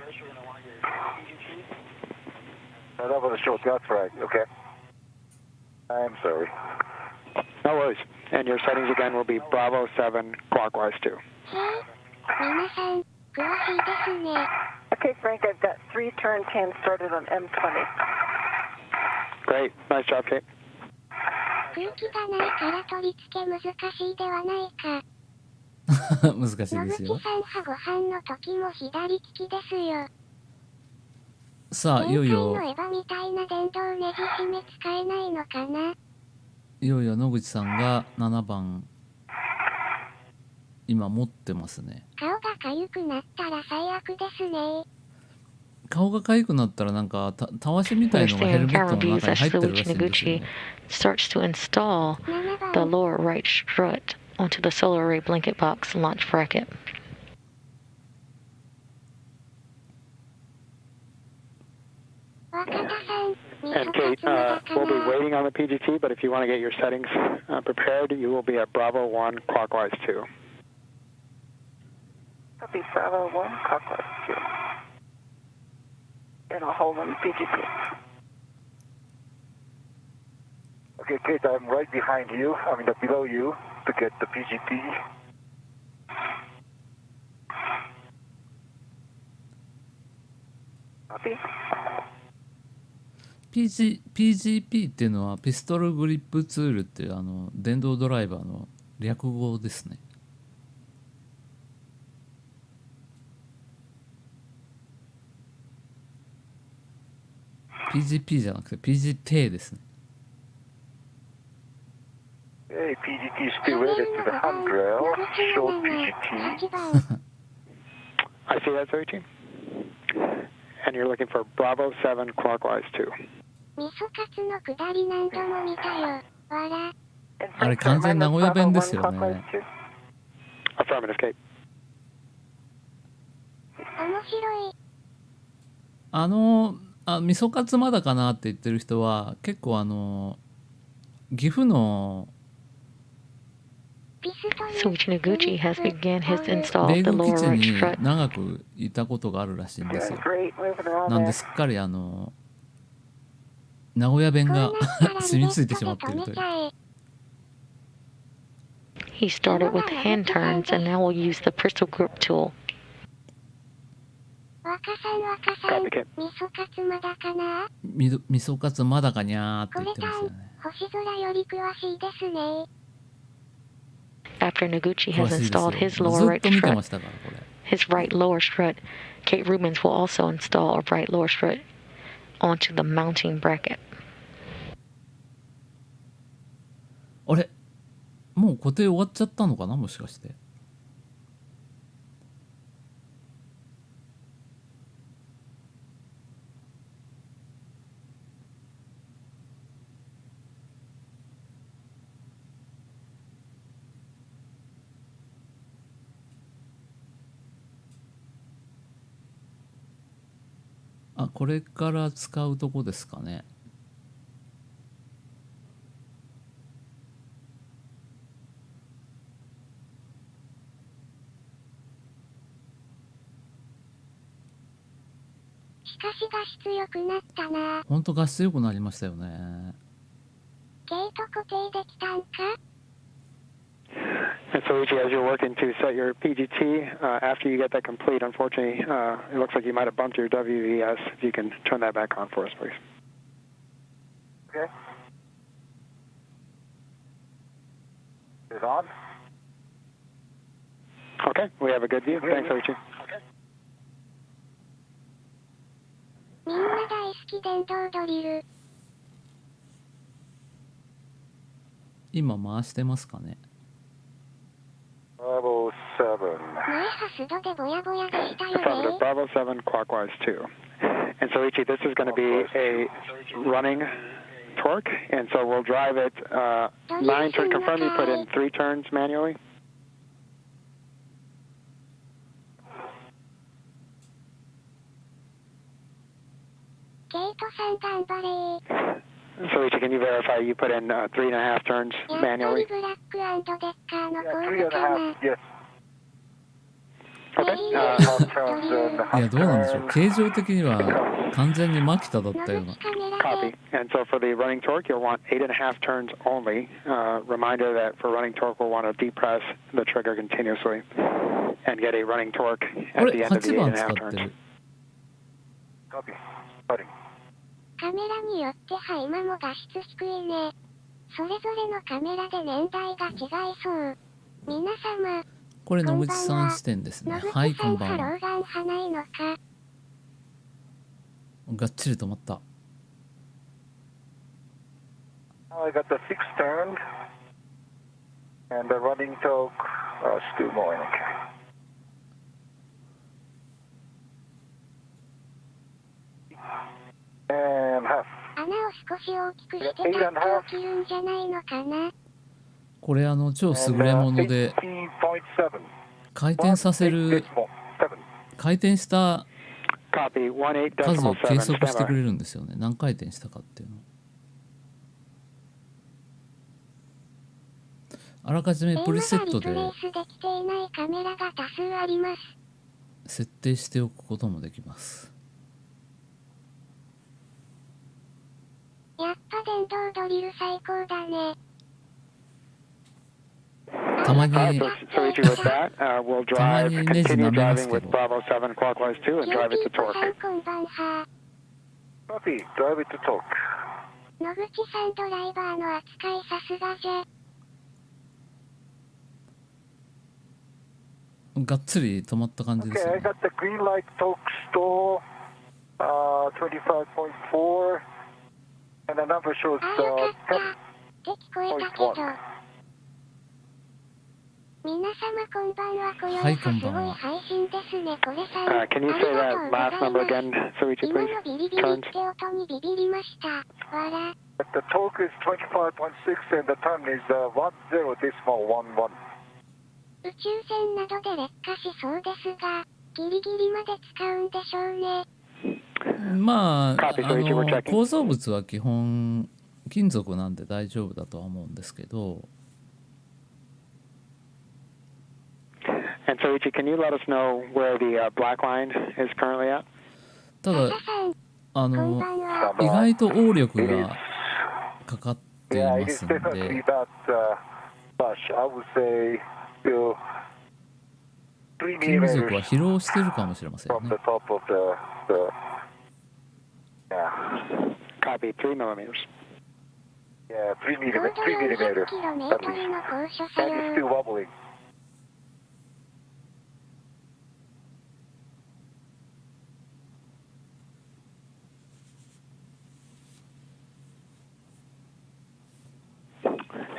That was a short, that's right, okay. I'm sorry. No worries. And your settings again will be Bravo 7 clockwise 2. へえ、皆さん、詳しいですね。 Okay, Frank, I've got 3 turns hand started on M20. Great. Nice job, Kate. 空気がないから取り付け難しいではないか。難しいです野よ。口さんはご飯の時も左利きですよ。さあいよいよ前回のエヴァみたいな電動ネジ締め使えないのかな。いよいよ野口さんが7番今持ってますね。顔が痒くなったら最悪ですね。顔が痒くなったらなんかたわしみたい We're のがヘル seeing メット camera の views 中に as 入ってるら Soichi しいんですよ Noguchi ね。 starts to install 7 the 番。 lower right strut onto the solar array blanket box launch bracket. 若田さん、And Kate, we'll be waiting on the PGT, but if you want to get your settings prepared, you will be at Bravo 1 clockwise 2. Copy Bravo 1 clockwise 2. And I'll hold on the PGT. Okay, Kate, I'm right behind you. Below you to get the PGT. Copy. PGP っていうのはピストルグリップツールっていう電動ドライバーの略語ですね。PGP じゃなくて PGT ですね。Hey, PGT still rated to the handrail. Short PGT. I see that, Soichi. And you're looking for Bravo 7 clockwise 2. 味噌カツの下り何度も見たよ。わら。あれ完全名古屋弁ですよね。Affirmative, Kate. 面白い。味噌カツまだかなって言ってる人は結構岐阜のSoichi Noguchi has begun his install 米 of the 軍基 lower 地 right に strut. 長くいたことがあるらしいんですよ。 Great, moving around なん there. ですっかり名古屋弁が染みついてしまっているという。He started with hand turns and now will use the pistol grip tool. 若さん、味噌カツまだかな。味噌カツまだかにゃーってこれ言ってますよね。星空より詳しいですね。After Noguchi 詳 has しいですよ。 installed ず his lower っ right と見てま strut, したからこれ。 his right lower strut, Kate Rubens will also install a right lower strut onto the mounting bracket. あれもう固定終わっちゃったのかなもしかして。あ、これから使うとこですかね。しかし画質良くなったな。ほんと画質良くなりましたよね。ゲート固定できたんか。 And so, Ichi, as you're working to set your PGT, after you get that complete, unfortunately, it looks like you might have bumped your WVS. If you can turn that back on for us, please. Okay. Is it on? Okay, we have a good view. Thanks, Ichi. みんな大好き電動ドリル。今回してますかね。Bravo 7. 前ハスドでぼやぼやでしたよ Affirmative, ね。 Bravo 7 clockwise 2. And so, Ichi, this is going to be a running torque, and so we'll drive it 9 turn. Confirm you put in 3 turns manually. ゲートさん頑張れー。 So, Ichi, can you verify you put in 3.5 turns やっぱり manually? ブラック&デッカーの Yeah, コー 3 and ル a かな。 half. Yes. Okay. Half turns and いや half どうなんでしょう。 turn. 形状的には完全にマキタだったような。野口カメラ Copy. で。 And so for the running torque, you'll want 8.5 turns only. Reminder that for running torque, we'll want to depress the trigger continuously and get a running torque あ at the れ end of the 8番使 8.5 って turns. る。 Copy. Starting. カメラによっては今も画質低いね。それぞれのカメラで年代が違いそう。皆様、これ野口さん視点ですね。野口はいさんハロこんばんは。ーガン派ないのか。がっちり止まった。 Now I got the 6 turned and the running torque still going. And half. 穴を少し大きくしてタップを切るんじゃないのかな。これ超優れもので 18.7. 回転させる 7. 回転した Copy 数を計18.7. 測してく Stand れるんですよね。何回転したかっていうのを。あらかじめプリセットで設定しておくこともできます。やっぱ電動ドリル最高だね。たまに by. So each with that, we'll drive, たまにネジ continue 舐めます driving け with ど。 Bravo 7 clockwise 2 and drive it to キヨ torque. ピーさんこんばんは。 Copy. Drive it to talk. 野口さんドライバーの扱いさすがじゃ。がっつり止まった感じです Okay, よ I ね。 got the green light talk store, 25.4, and the number shows あ、よかったって聞こえたけど。皆様こんばんは。こよはいいさすごいこんばんは。配信ですね。これさん。 Can you あ say りがと that うござ last い number ます。 again, so each 今 please? のビリビリ Turns. って音にビビりました。わら。 The talk is 25.6, and the time is 10.11. 宇宙船などで劣化しそうですが、ギリギリまで使うんでしょうね。まあ、Copy, so each we're checking. 構造物は基本金属なんで大丈夫だとは思うんですけど、 And so Ichi, can you let us know where the black line is currently at? ただささん、あこんのばんは。意外と応力がかかってい Yeah, ま it is すん definitely で、 not much. I would say still 3金属は millimeters 疲労してるかもしれません from ね the。top of yeah. Copy 3 millimeters. Yeah, 3 高 millimeters. 度 3 millimeters 400km の at least. 高所作 And it's 用。 still wobbling.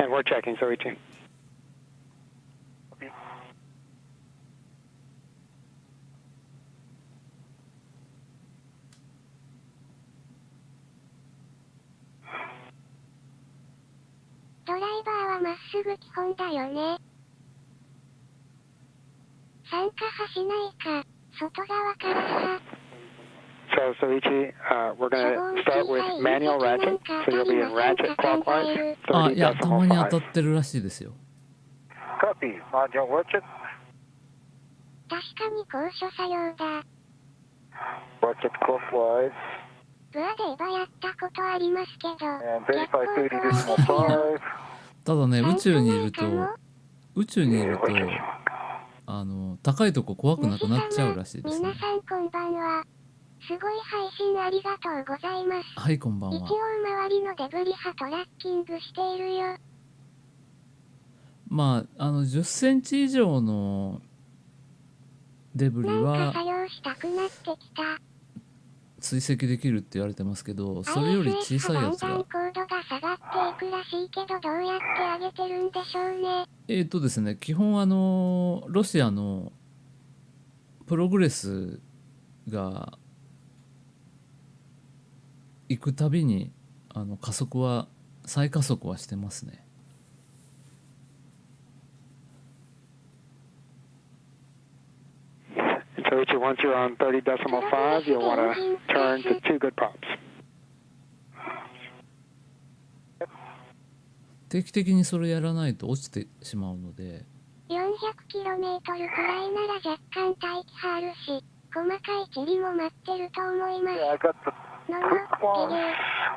And we're checking, so Ichi.ドライバーはまっすぐ基本だよね。参加はしないか、外側からさ。 So Ichi, we're going to start with manual ratchet. So you'll be in ratchet clockwise. あ、いや、たまに当た 30.5. ってるらしいですよ。 Copy. Manual ratchet. 確かに高所作業だ。 Ratchet clockwise. ブアでエヴァやったことありますけど、 And 結構 verify 怖いですよ。 30.5. ただね、宇宙にいると参加ないかも宇宙にいると高いとこ怖くなくなっちゃうらしいですね。皆さんこんばんは。すごい配信ありがとうございます。はい、こんばん一応は。周りのデブリ波トラッキングしているよ。まあ10センチ以上のデブリなんかは作業したくなってきた。追跡できるって言われてますけど、それより小さいやつがだんだん高度が下がっていくらしいけど、どうやって上げてるんでしょうね。ですね、基本ロシアのプログレスが行くたびに再加速はしてますね。So Ichi, once you're on 30.5, you'll want to turn to 2 good pops. 定期的にそれやらないと落ちてしまうので、 400km くらいなら若干大気波あるし、細かい塵も待ってると思います。 Yeah, I got the の quick one.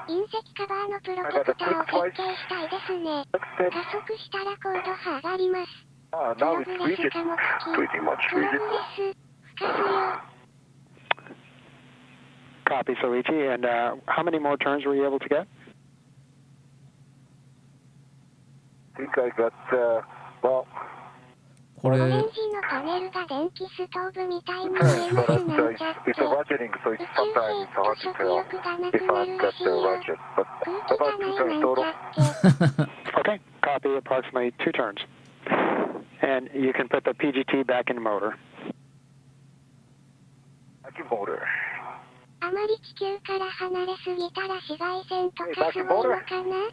隕石カバーのプロテクターを設計したいですね。 Step. 加速したら高度波上がります。 Ah, プロ now グ it's レス rigid. 化も好き。 Pretty much プログ rigid. レス、不可不要。 Copy, so Ichi. And how many more turns were you able to get? I think I got, well, これオレンジのパネルが電気ストーブみたいに見えま but すなんちゃっ it's て。 a ratcheting, so it's sometimes it's hard to tell if I've got the ratchet. But 空気が about な 2 turns いなん total. ちゃって。 Okay, copy approximately 2 turns. And you can put the PGT back in motor. Vacuum motor. あまり地球から離れすぎたら紫外線とかすごいのかな。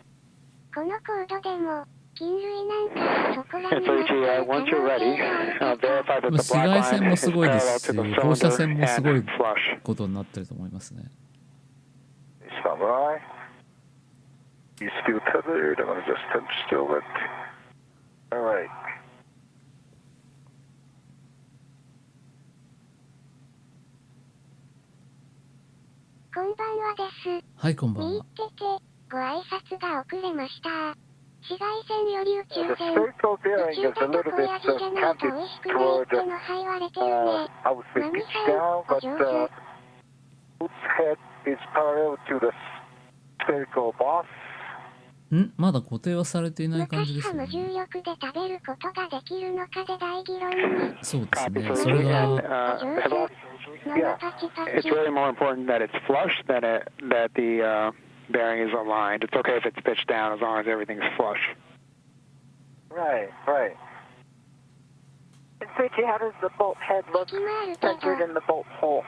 この高度でも菌類なんかそこら And に so 乗って Ichi, る可 once 能 you're 性 ready, があるか verify that まあ the 紫 black 外 line 線も is すごいで parallel す to the し放射 cylinder 線もすご and い flush. ことになってると思いますね。 Stand by. You still tethered. I'm going to just stand still it. All right. こんばんはです。はい、こんばんは。見入ってて、ご挨拶が遅れました。紫外線より宇宙 The 船。 spherical 宇 bearing 宙 is だ a と little こ bit やじじゃないと canted 美味しくないっ toward, てのはいわれてるね。 I would say ナミ pitch さん、 down, お but 上手。 both head is parallel to the spherical boss. まだ固定はされていない感じですよ昔は無重ね。力で食べることができるのかで大議論に。そうです Copy. ね。 So それ Ichi, が and お上手。生パチパ it's チ。 really more important that it's flush than that the bearing is aligned. It's okay if it's pitched down as long as everything's flush. Right, right. And so Ichi, how does the bolt head look 隙間あるけど。 centered in the bolt hole?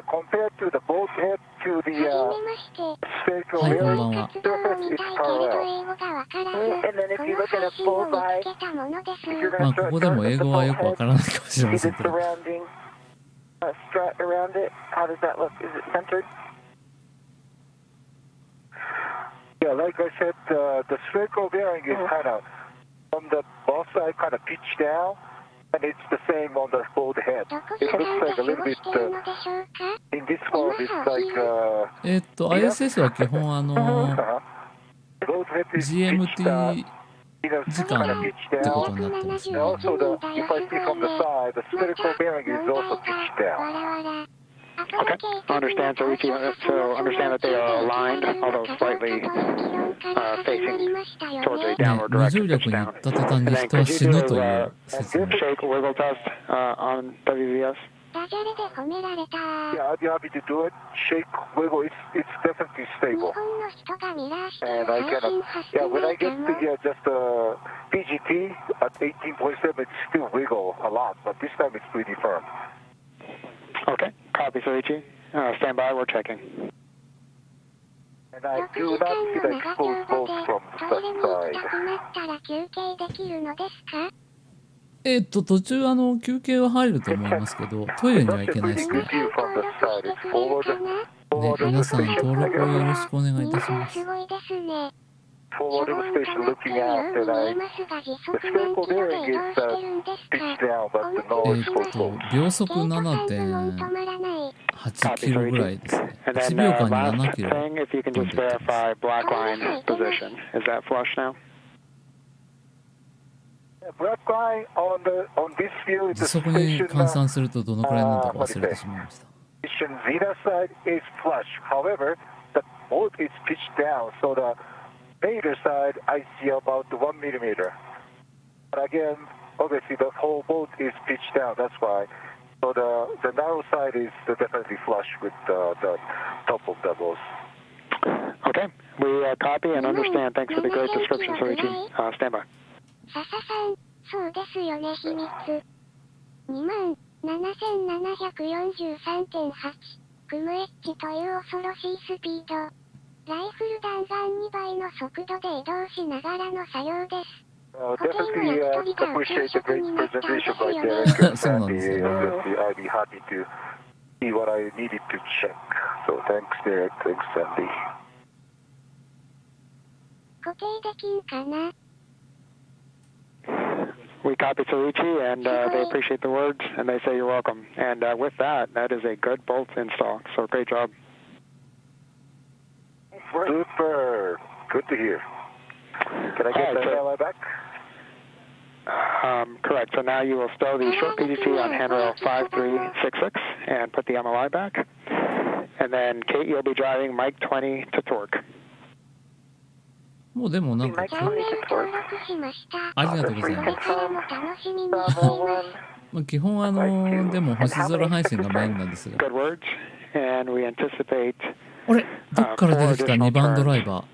Compared to the bolt head to は the じめまして。 spherical はい、こん bearing, ばんは。活動を見たいけれど英語がわからず、 And then if こ you の look at 配 a 信を bullseye, 見つけたものです if you're ま going あ to ここでも start 英 with the 語は bolt よくわ head, からないかもしれま see せ the んけど。 surrounding strut around it. How does that look? Is it centered? yeah, like I said, the spherical bearing is kind of on the both side, kind of pitched down, and it's the same on the both head. どこ It 時間 looks で like a 過 little ご bit しているのでしょうか in this world. It's like ISS は基本both head is pitched GMT 時間 kind of っ pitched てこ down. とになってますね。 And also, 人 if だ I よ see すごい from the ね。 side, the また spherical bearing 問 is 題 also が pitched down. わらわら。 Okay, understand. So Ichi, so understand that they are aligned, although slightly facing towards a ね downward 無 direction. 重 Pitch 力に down. 行った途端 And に then 人は could you 死ぬ do という a 説明。 shake wiggle test on WVS? ダジャレで褒められた。 Yeah, I'd be happy to do it. Shake, wiggle, it's definitely 日 stable. 本の人がミラーしてる And I 配 cannot, 信発 yeah, 信 when メ I ーカ get ーも to just PGT at 18.7, it's still wiggle a lot, but this time it's pretty firm. Okay, copy, Soichi. Stand by, we're checking. And I 6 do 時 not 間 feel の exposed 長丁 both 場で from トイレ the に行 side. きたくなったら休憩できるのですか？途中休憩は入ると思いますけど、トイレには行けないですね。皆さん登録してくれるかな？ね、皆さん登録をよろしくお願いいたします。すごいですね。 Forward ショボン station 溜まってる looking よ out, うに and 見え I ますが時 the 速何 spherical キロで bearing 移動 is してるんですか？ pitched down, お but む the つ nose にし goes ます。秒速ゲート感部門止まらない。 7.8 キロぐらいですね。 And 1 then 秒間に last 7キロ thing, if you can 飛ん just でいってます verify black line position. Is that flush now? black line on this view, 時 the 速に station 換算するとどのくらいなのか忘れてしまいました。 station zeta side is flush. However, the boat is pitched down, so the beta side I see about 1 millimeter. But again, obviously the whole boat is pitched down. That's why. So the narrow side is definitely flush with the top of the boat. Okay, we copy and understand. Thanks for the great description, Soichi. Stand by. 笹さん、そうですよね秘密。27,743.8 クムエッジという恐ろしいスピード。ライフル弾丸2倍の速度で移動しながらの作業です。 Definitely appreciate the great presentation by Derek and Sandy. Obviously, I'd be happy to see what I needed to check. So thanks, Derek. Thanks, Sandy. 固定できんかな？ We copy Soichi, and they appreciate the words, and they say you're welcome. And with that, that is a good bolt install. So great job. Super. Good to hear. Can I get the ally back? Correct. So now you will stow the short PGT on handrail 5366 and put the MLI back. And then, Kate, you'll be driving Mike 20 to torque. もうでもなんか、チャンネル登録しました。ありがとうございます。これからも楽しみにしています。まあ、基本でも星空配信がメインなんですが。 Good words. And we anticipate あれどっから出てきた2番ドライバー。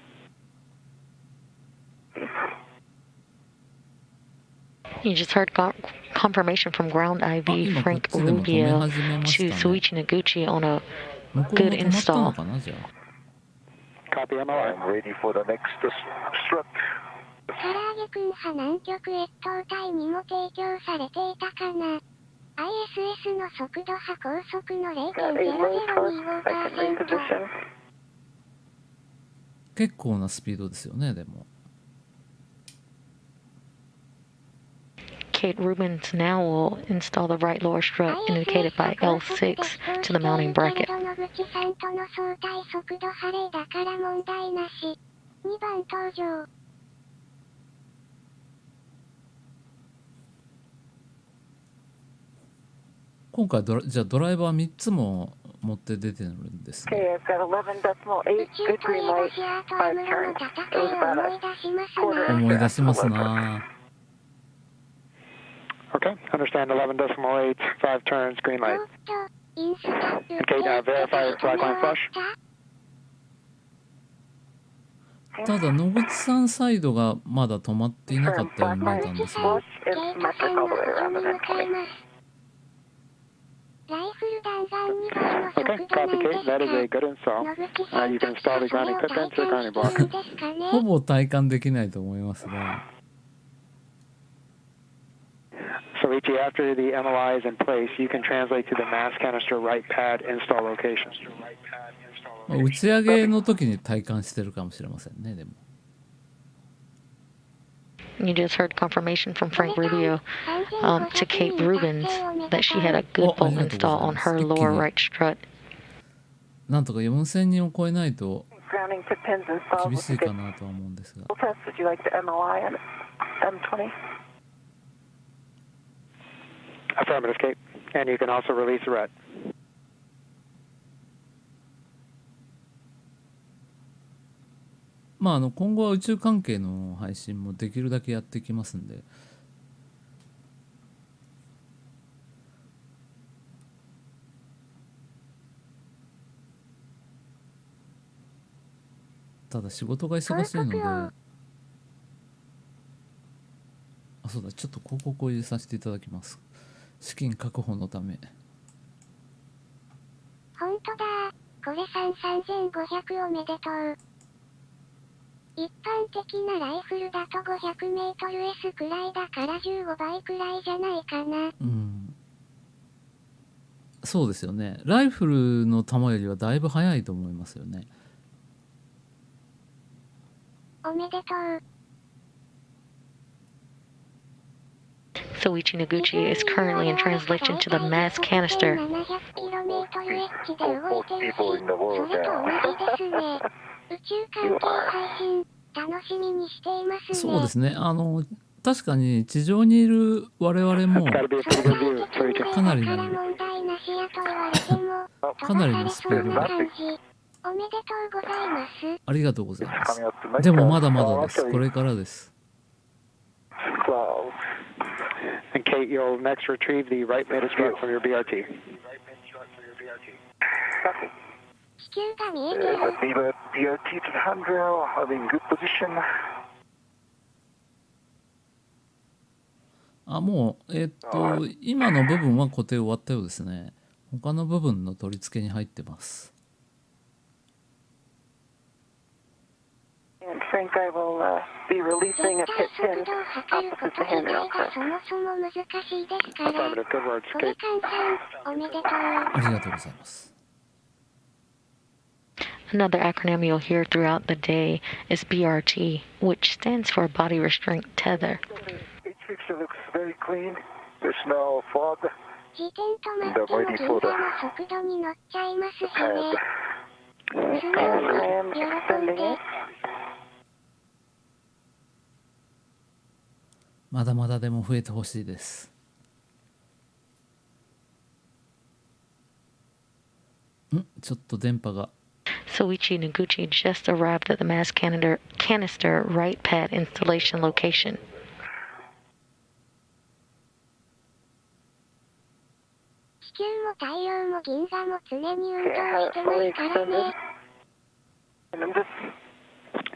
You just heard confirmation from Ground IV Frank Rubio to Soichi Noguchi on a 向こう good も止まったの install. かなじゃあ。 copy MLI. I'm ready for the next strut. 唐揚げくん派南極越冬隊にも提供されていたかな。ISS の速度波高速の 0.0025%。結構なスピードですよね、でも。Kate Rubins now will install the right lower strut indicated by L6 to the mounting bracket. 野口さんとの相対速度ハレーだから問題なし。2番登場。今回じゃあドライバー3つも持って出てるんですね。 Okay, I've got 11.8. Good green light. 5 turns. It was about a quarter. 思い出しますな。 Okay, understand 11.8, 5 turns, green light. Okay, now verify black line flush. ただ野口さんサイドがまだ止まっていなかったように見えたんですが、 It's metric all the way around the 1020. ライフル弾丸2倍の Okay, 速度なん copy です Kate. That is a good install. 野口さん You can install the grounding pipette to the grounding block. それを体験していいですかね。ほぼ体感できないと思いますが、 So Ichi, after the MOI is in place, you can translate to the mass canister right pad install location. 打ち上げの時に体感してるかもしれませんね。でも You just heard confirmation from Frank Rubio to Kate Rubins that she had a good bolt install on her lower right strut. なんとか4000人を超えないと Grounding to pins installed 厳 with しい the かなとは思うんですが、 test. Would you like the MOI and M20? Affirmative, Kate. And you can also release the red. まあ今後は宇宙関係の配信もできるだけやっていきますんで、ただ仕事が忙しいので、あ、そうだ、ちょっと広告を入れさせていただきます。資金確保のため。ほんとだ。これ3500おめでとう。一般的なライフルだと 500m/s くらいだから15倍くらいじゃないかな。うん。そうですよね。ライフルの弾よりはだいぶ速いと思いますよね。おめでとう。Soichi Noguchi is currently in translation to the mass canister. 700km/h で動いてるし、それと同じですね。宇宙関係配信、楽しみにしていますね。そうですね。確かに地上にいる我々もかなりのスピードで。おめでとうございます。ありがとうございます。でもまだまだです。これからです。And Kate, you'll next retrieve the right middle strut from your BRT. 地球が見えてる。Viva BRT to the handrail, having good position. あ、もう今の部分は固定終わったようですね。他の部分の取り付けに入ってます。And Frank, I will be releasing a pit pin opposite the handrail. そもそも難しいですから。 Affirmative, good words, これ Kate. さん、おめでとう。ありがとうございます。Another acronym you'll hear throughout the day is BRT, which stands for Body Restraint Tether. Each picture looks very clean. There's no fog. 自転とマッチも現在の速度に乗っちゃいますしね。素直に喜んで。まだまだでも増えてほしいです。ちょっと電波が。Soichi Noguchi just arrived at the mass canister right pad installation location. 地球も太陽も銀河も常に運動してますからね。 And I'm just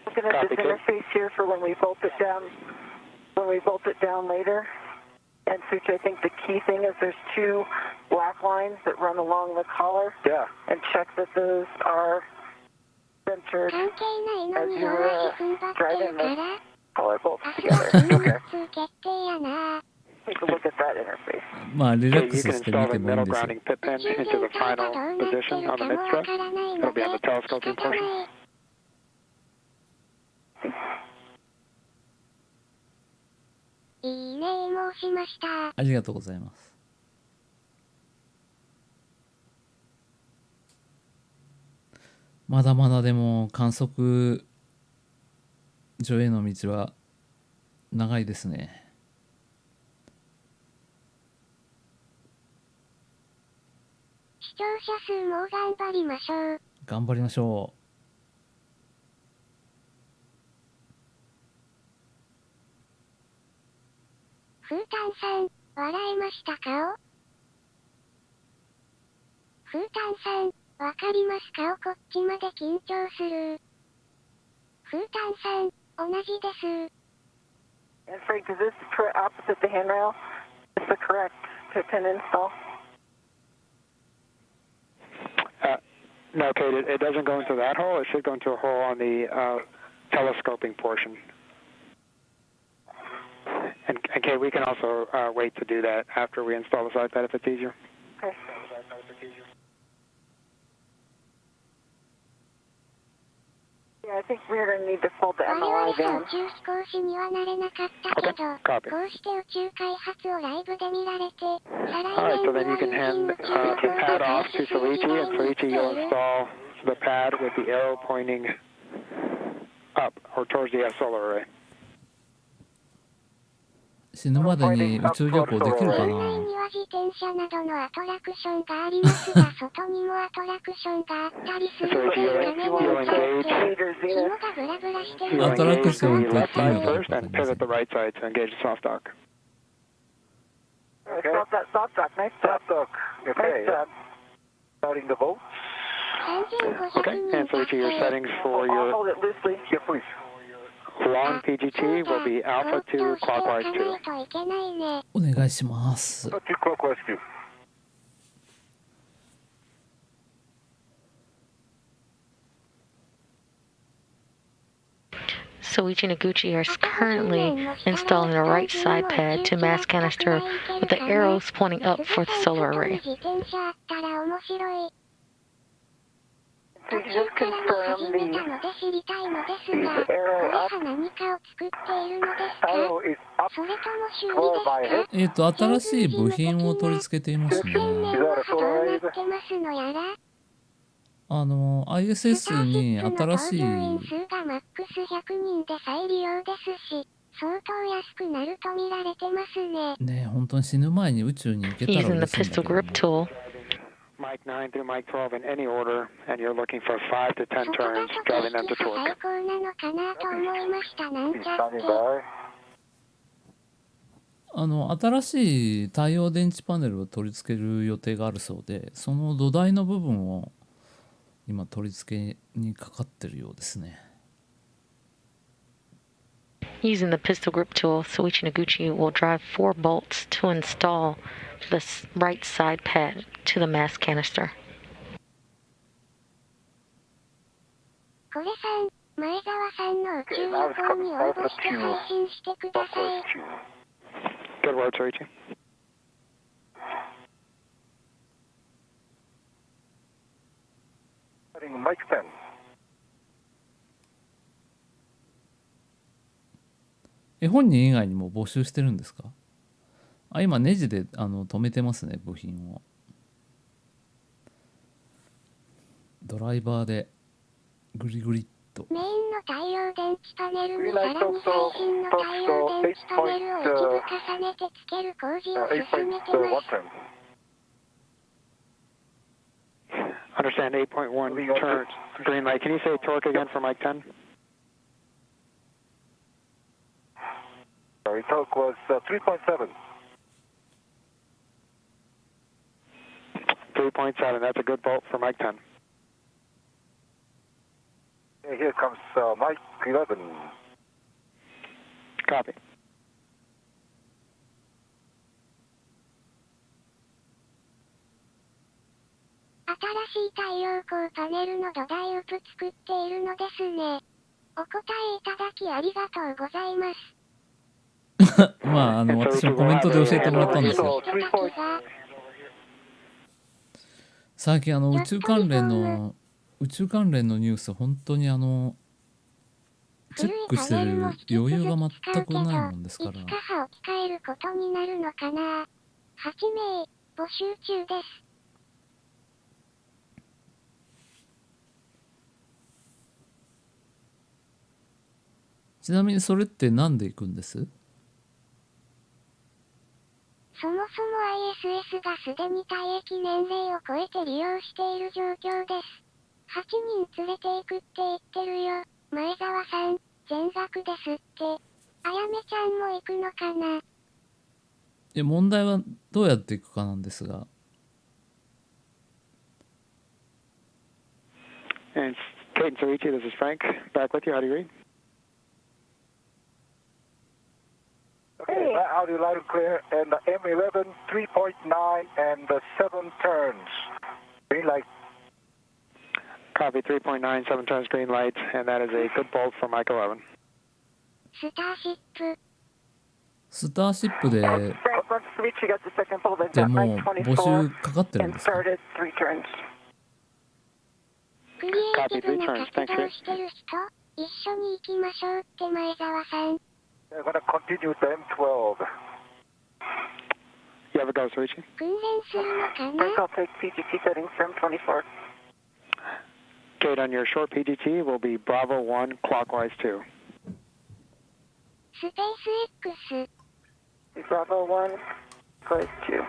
looking at this interface here for when we bolt it down. When we bolt it down later. And Suchi, I think the key thing is there's two black lines that run along the collar. Yeah. And check that those are centered 関係ないの as に you're 弱い踏ん張ってるから。All right, both パス together. の Okay. 決定やな。Take a look at that interface. まあリラッ Okay, ク you ス can して見 install て the もいいん middle ですよ。 grounding pit pin into the final position on the mid strut. It'll be on the telescoping portion. いいね申しました。ありがとうございます。まだまだでも観測所への道は長いですね。視聴者数も頑張りましょう。頑張りましょふうたんさん、笑えましたか？ふうたんさん、わかりますか？こっちまで緊張する。ふうたんさん、同じです。And Frank, is this opposite the handrail? Is the correct pit pin install? No, Kate, it doesn't go into that hole. It should go into a hole on the telescoping portion. And Kate, we can also wait to do that after we install the side pad if it's easier. Okay. Yeah, I think we're going to need to fold the 我 MLI 々 down. 宇宙飛行士にはなれなかったけど、 Copy. こうして宇宙開発をライブで見られて、再 All right, 来 so 年 then に you は can 有 hand 人宇宙旅 the 行 pad が off 開 to 始する時 Soichi, 代 and に Soichi, 来てい you'll る。 install the pad with the arrow pointing up or towards the solar array. 死ぬまでに宇宙旅行できるか船内な。には自転車などのアトラクションがありますが、外にもアトラクションがあったりするのですかね。なんか紐がブラブラしてるので、アトラクション The と言っ left ていい side のか first わか and りませ pivot ん。 the right side to engage the soft dock. Okay. Stop that soft dock. Nice job. Soft dock. Okay. Nice job. Starting the boat. Okay, 3500 and 人 Soichi, your 達成。 settings for I'll your hold it loosely. Yeah, please. long PGT will be そっ alpha と 2 押してお clockwise か 2. ないといけないね。お願いします。 Not too clockwise too. Soichi Noguchi is currently installing a right side pad to mass canister with the arrows pointing up for the solar array. 自転車あったら面白い。 So 途 you 中 just から見 confirm 始めた the ので知りたいのですが、こ the れ arrow は up. 何かを作っているのですか？ Arrow is up それとも修理ですか？新しい部品を取り付けていますね。1000年後はどうなってますのやら。ISS に新しい、乗員数がマックス100人で再利用ですし、相当安くなると見られてますね。ね、本当に死ぬ前に宇宙に行けたら Using 嬉 the しいんだ pistol けど grip ね。 tool, Mike 9 through Mike 12 in any order, and you're looking for 5 to 10そこだ turns, と driving 景 them to 色が最 torque. 高なのかなと思いました。なんちゃっ standing て。 by. 新しい太陽電池パネルを取り付ける予定があるそうで、その土台の部分を今取り付けにかかってるようですね。using the pistol grip tool, Soichi Noguchi will drive 4 bolts to install the right side pad to the mass canister. これさん、前澤さんの宇宙旅行に応募して配信してくださ Clockwise い。 too. Good word, Soichi. Starting Mike 10. 本人以外にも募集してるんですか？今ネジで止めてますね、部品を。ドライバーでグリグリっと。メインの太陽電池パネルにさらに最新の太陽電池パネルを一部重ねてつける工事を進めてます。 Understand 8.1 turns. Green light. Can you say torque again for Mike 10? Sorry, torque was 3.7. 3.7. That's a good bolt for Mike 10. Okay, here comes Mike 11. Copy. 新しい太陽光パネルの土台を作っているのですね。お答えいただきありがとうございます。まあ、私もコメントで教えてもらったんですよ。最近宇宙関連のニュース、本当にチェックしてる余裕が全くないもんですから。いつか歯を鍛えることになるのかな。8名募集中です。ちなみにそれって何で行くんです？そもそも ISS がすでに退役年齢を超えて利用している状況です。8人連れて行くって言ってるよ。前澤さん、全額ですって。あやめちゃんも行くのかな。問題はどうやって行くかなんですが。And Kate and Soichi, this is Frank. Back with you. How do you read? Okay, audio loud and clear, and the M11 3.9 and the 7 turns. Green light. Copy 3.9, 7 turns green light, and that is a good bolt for Mike 11. スターシップ。スターシップで、Frank, once Soichi got the second bolt, then じゃあ got もう Mike 募集24かかってるん and ですか？ started 3 turns. クリエイティブな活動してる人、一緒に行きましょうって前澤さん。They're going to continue to M12. You have a go, Soichi. 訓練するのか Frank, な。 I'll take PGT settings from 24. Kate, on your short PGT will be Bravo 1, clockwise 2. スペース X。Bravo 1, clockwise 2.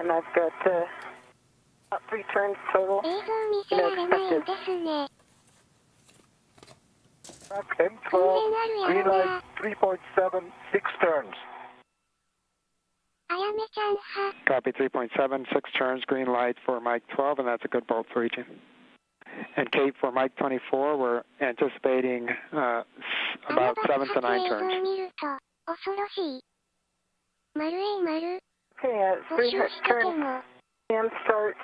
And I've got 3 turns total. 映像見せられないんですね。 M12, green light 3.7, 6 turns. あやめちゃん派。 Copy 3.7, 6 turns green light for Mike 12, and that's a good bolt for Soichi. And Kate, for Mike 24, we're anticipating about 7 to 9 turns. 見ると恐ろしい。丸A丸。 Okay, 募 3 集してて turns も。 and start,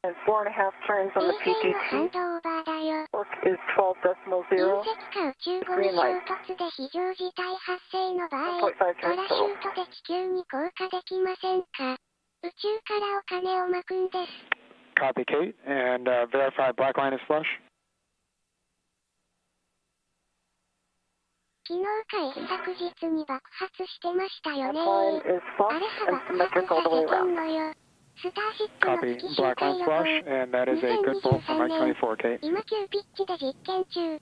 and 4.5 turns on the 衛星のハン PGT. ドオーバーだよ。 Work is 12.0. 隕石か宇宙ゴミ衝突で非常事態発生の場合、パラシュートで地球に降下できませんか？宇宙からお金をまくんです。 Copy, Kate, and verify black line is flush. 昨日か一昨日に爆発してましたよ Black ね。 line is あ flush れは and 爆発 symmetric all the さ way せて around. んのよ。スターシップの Copy, 月周 black 回 line 予 flush, 報。 and that is a good bolt for Mike 24, Kate. 今急ピッチで実験中。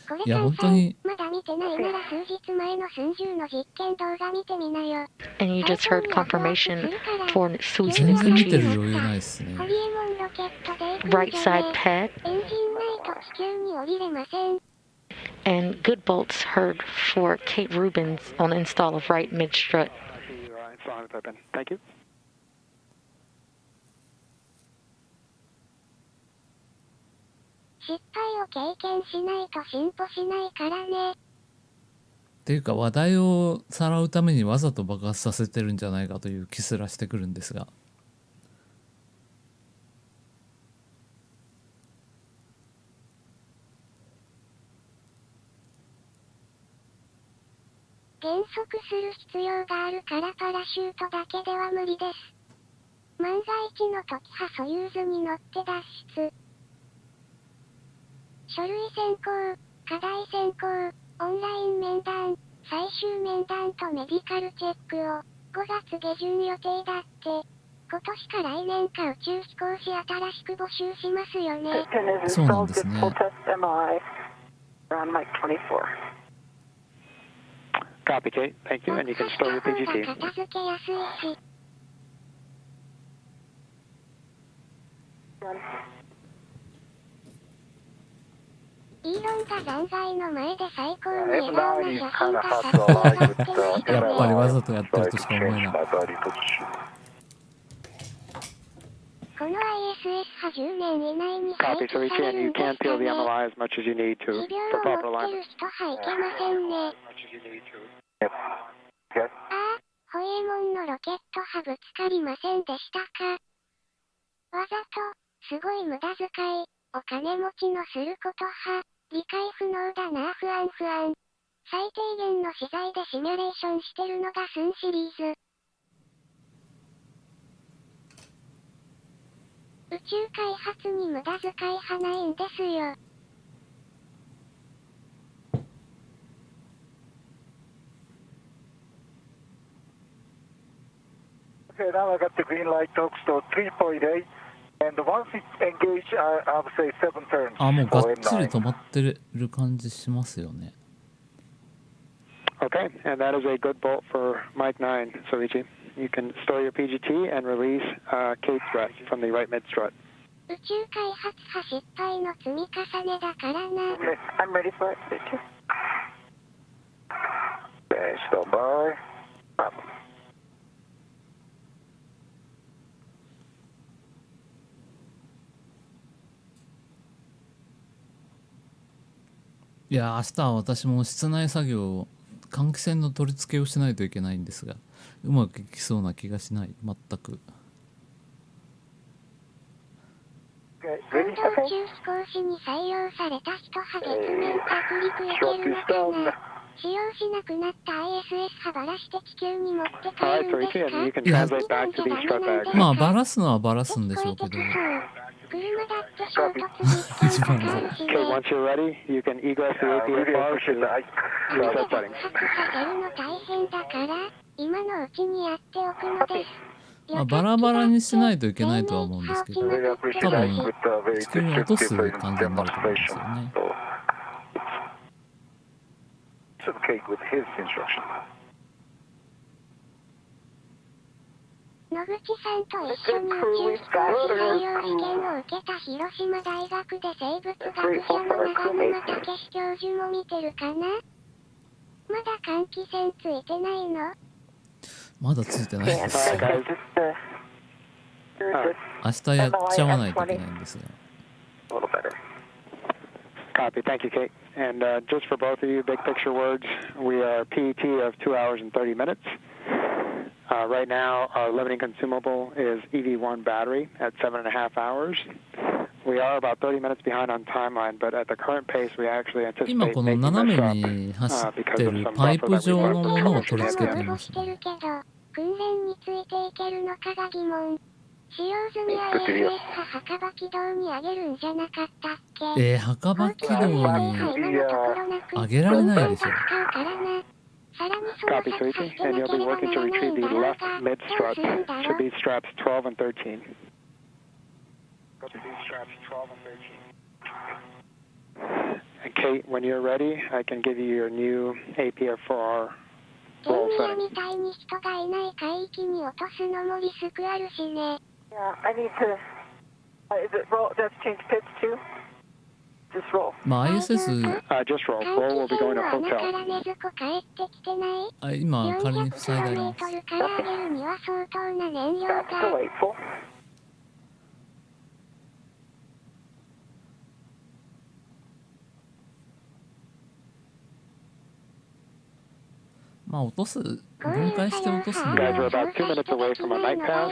これいやさん本当にまだ見てないなら数日前の寸10の実験動画見てみなよ。 And you just heard confirmation for Suichi 全然見てる Nikuchi. 余裕ないですね。ホリエモンロケットで行くん Right じゃ side ね。 pad エンジンないと地球に降りれません。 and good bolts heard for Kate Rubens on install of right mid strut. Thank you. 失敗を経験しないと進歩しないからね。っていうか話題をさらうためにわざと爆発させてるんじゃないかという気すらしてくるんですが。減速する必要があるからパラシュートだけでは無理です。万が一の時はソユーズに乗って脱出。書類選考、課題選考、オンライン面談、最終面談とメディカルチェックを5月下旬予定だって。今年か来年か宇宙飛行士新しく募集しますよね。 Pin is そうなん installed です with ね。 full test MI around Mike 24. Copy, Kate. Thank you, and you can store your 方が PGT. 片付けやすいし。イーロンが残骸の前で最高に笑顔な写真が撮影されてましたやっぱりね。わざとやってるとしか思えない。この ISS は10年以内に廃 Copy, 棄さ Soichi, れ and る you んで can すか peel the ね。 MLI as much as you need 持 to 病 for を proper 持って alignment. る人はいけませんね。 Yep. Yes. ああ、ホエーモンのロケットはぶつかりませんでしたか。わざと、すごい無駄遣い、お金持ちのすることは、理解不能だな不安。最低限の資材でシミュレーションしてるのがスンシリーズ。宇宙開発に無駄遣いはないんですよ。Okay, now I got the green light, talks to 3.8, and once it engage, I would say 7 turns. あ、もうがっつり止まってる感じしますよね。Okay, and that is a good bolt for Mike 9, Soichi. You can store your PGT and release Kate strut from the right mid strut. 宇宙開発は失敗の積み重ねだからな。I'm ready for it, Soichi. Okay, stand by. いや、明日は私も室内作業、換気扇の取り付けをしないといけないんですが、うまくいきそうな気がしない、全く。本当宇宙飛行士に採用された人は月面着陸いけるのかな。使用しなくなった ISS はバラして地球に持って帰るんですか？まあバラすのはバラすんでしょうけど。車だって衝突実験かかるしね。Okay, once you're ready, you can egress the APS bars to reset settings. 発させるの大変だから、今のうちにやっておくのです。まあ、バラバラにしないといけないとは思うんですけど、多分地球に落とす感じになると思うんですよね。With his instruction. 野口さんと一緒に宇宙飛行士採用試験を受けた広島大学で生物学者の長沼武史教授も見てるかな？まだ換気扇ついてないの？まだついてないですよ。明日やっちゃわないといけないんですが。Copy. Thank you, Kate. And just for both of you, big picture words, we are PET of 2 hours and 30 minutes. Right now, our limiting consumable is EV1 battery at 7.5 hours. We are about 30 minutes behind on timeline, but at the current pace, we actually anticipate 今この斜めに走ってるパイプ状のものを取り付けています、ね。訓練についていけるのかが疑問。使用済み ISS は墓場軌道に上げるんじゃなかったっけ？墓場軌道に上げられないでしょ。Copy, Soichi, and you'll be working to retrieve the left mid strut. Should be straps 12 and 13. Straps 12 and 13. And Kate, when you're ready, I can give you your new APFR roll setting. みたいに人がいない海域に落とすのもリスクあるしね。Yeah, I need to. Is it roll? Does change pitch too? Just roll. まあ ISS just roll. Roll will be going to hotel. 今仮に塞いであります。まあ落とす、分解して落とすの Guys are は about 2 minutes away from a night pass,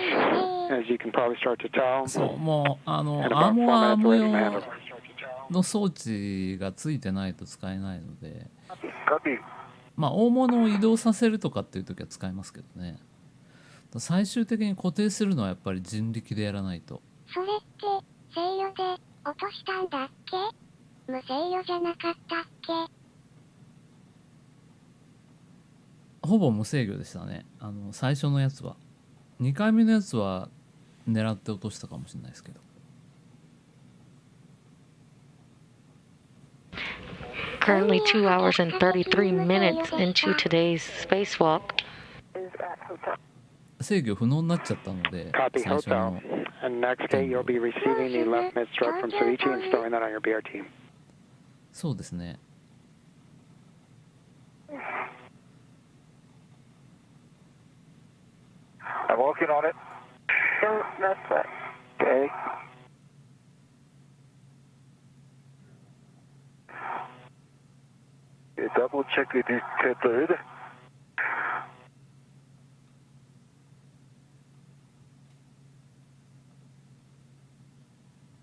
as you can probably start to tell. そう、もうアーモア用の装置がついてないと使えないので、まあ大物を移動させるとかっていう時は使えますけどね。最終的に固定するのはやっぱり人力でやらないと。それって制御で落としたんだっけ？無制御じゃなかったっけ？ほぼ無制御でしたね。最初のやつは。2回目のやつは狙って落としたかもしれないですけど。Currently 2 hours and 33 minutes into today's spacewalk. 制御不能になっちゃったので、最初の。And next day you'll be receiving the left mid strut from Soichi and storing that on your BRT. そうですね。I'm working on it. Don't mess with it. Okay. Double check it is tethered.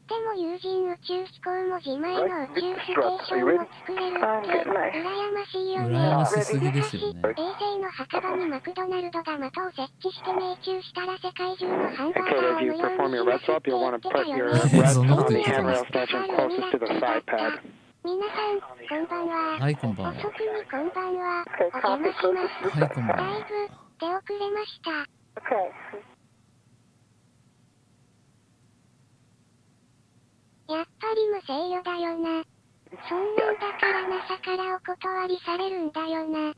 でも有人宇宙飛行も自前の宇宙ステーションも作れるって羨ましいよね。羨ましすぎですよね。衛星の墓場にマクドナルドが的を設置して命中したら世界中のハンバーガ Okay, ー as を you 無料 perform に your しま red す swap, って you'll 言 want っ to てた put よ your ね。 red そんな on こと the 言ってたんで handrail すか。 station closest to the side pad. 皆さん、こんばんは。はい、こんばんは。遅くにこんばんは。 Okay, お邪魔 copy. し Closest ま to す。 the はい、 side. こんばんだいは。ぶ出遅れました。 Okay. やっぱり無制御だよな。そんなんだから NASA からお断りされるんだよな。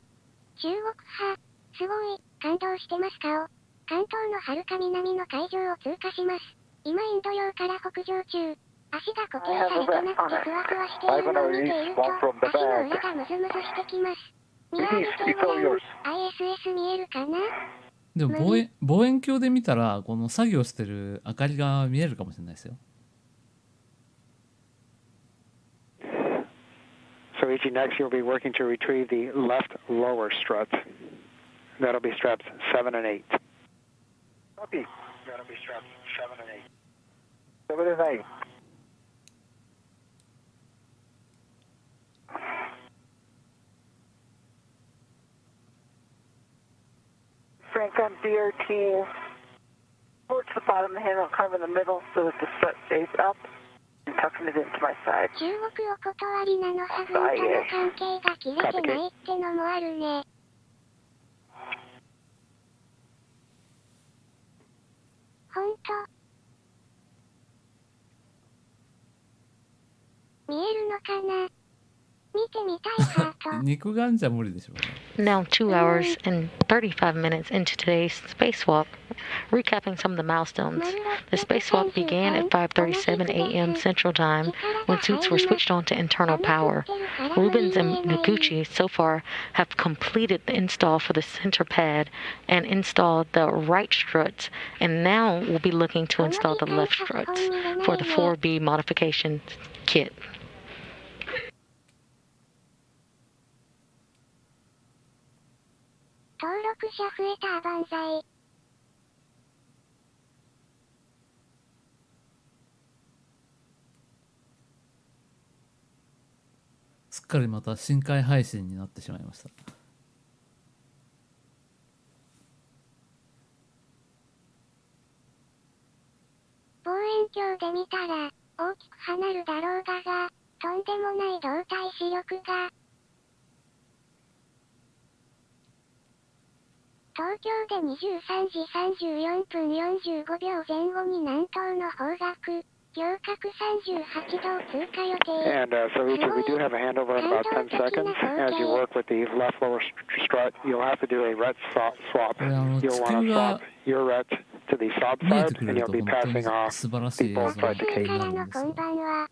中国派、すごい、感動してますかお。関東の遥か南の海上を通過します。今インド洋から北上中。足が固定されてなくてふわふわしているのを見ていると、足の裏がムズムズしてきます。見上げてごらん。ISS 見えるかな。でも望遠鏡で見たらこの作業してる明かりが見えるかもしれないですよ。So Ichi, next you'll be working to retrieve the left lower strut. That'll be straps 7 and 8. Copy. That'll be straps 7 and 8. 7 and 8. Frank, on DRT, towards the bottom of the handle, kind of in the middle, so that the strut stays up. I'm tucking it into my side. 中国お断りなのは文化の関係が切れてないってのもあるね。ほんと。見えるのかな。見てみたいハート。肉眼じゃ無理でしょうね。Now 2 hours and 35 minutes into today's spacewalk, recapping some of the milestones. The spacewalk began at 5:37 a.m. Central Time when suits were switched on to internal power. Rubens and Noguchi so far have completed the install for the center pad and installed the right struts, and now we'll be looking to install the left struts for the 4B modification kit. 登録者増えた万歳。すっかりまた深海配信になってしまいました。望遠鏡で見たら大きく離るだろうが、とんでもない動体視力が。東京で23時34分45秒前後に南東の方角、仰角38度を通過予定。 And so Ichi, we do have a handover in about 10 seconds. As you work with the left lower strut, you'll have to do a ret swap. You'll want to swap your ret to the sob 見え side, てくれ and る you'll と be 本当に passing off 素晴らし the い映像 both が side to 空 Kate. からのこんばんは。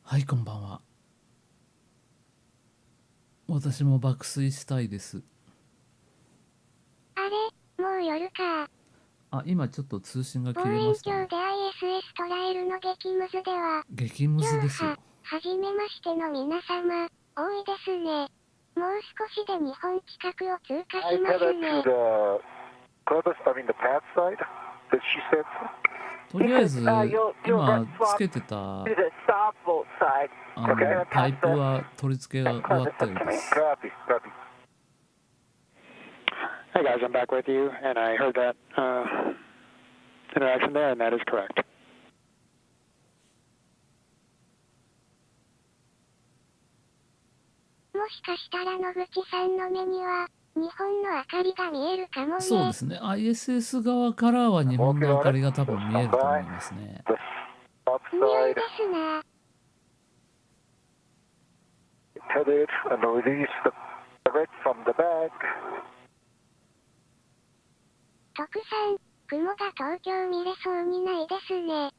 はい、こんばんは。私も爆睡したいです。あれ、もう夜か。あ、今ちょっと通信が切望遠れましたね。鏡で ISS 捉えるの激ムズでは、激ムズですよ。はじめましての皆様、多いですね。もう少しで日本近くを通過 I しま headed す to ね。 the closest, the pad side that she said. とりあえずyou'll 今 ret swap つけてた to the sob bolt side. パイプは取り付けが終わったようです。 Copy, copy. Hey guys, I'm back with you, and I heard that interaction there, and that is correct. もしかしたら野口さんの目には、日本の明かりが見えるかもね。そうですね。ISS 側からは日本の明かりが多分見えると思いますね。 The top 匂い side ですな。 headed and release the red from the back. 徳さん、雲が東京見れそうにないですね。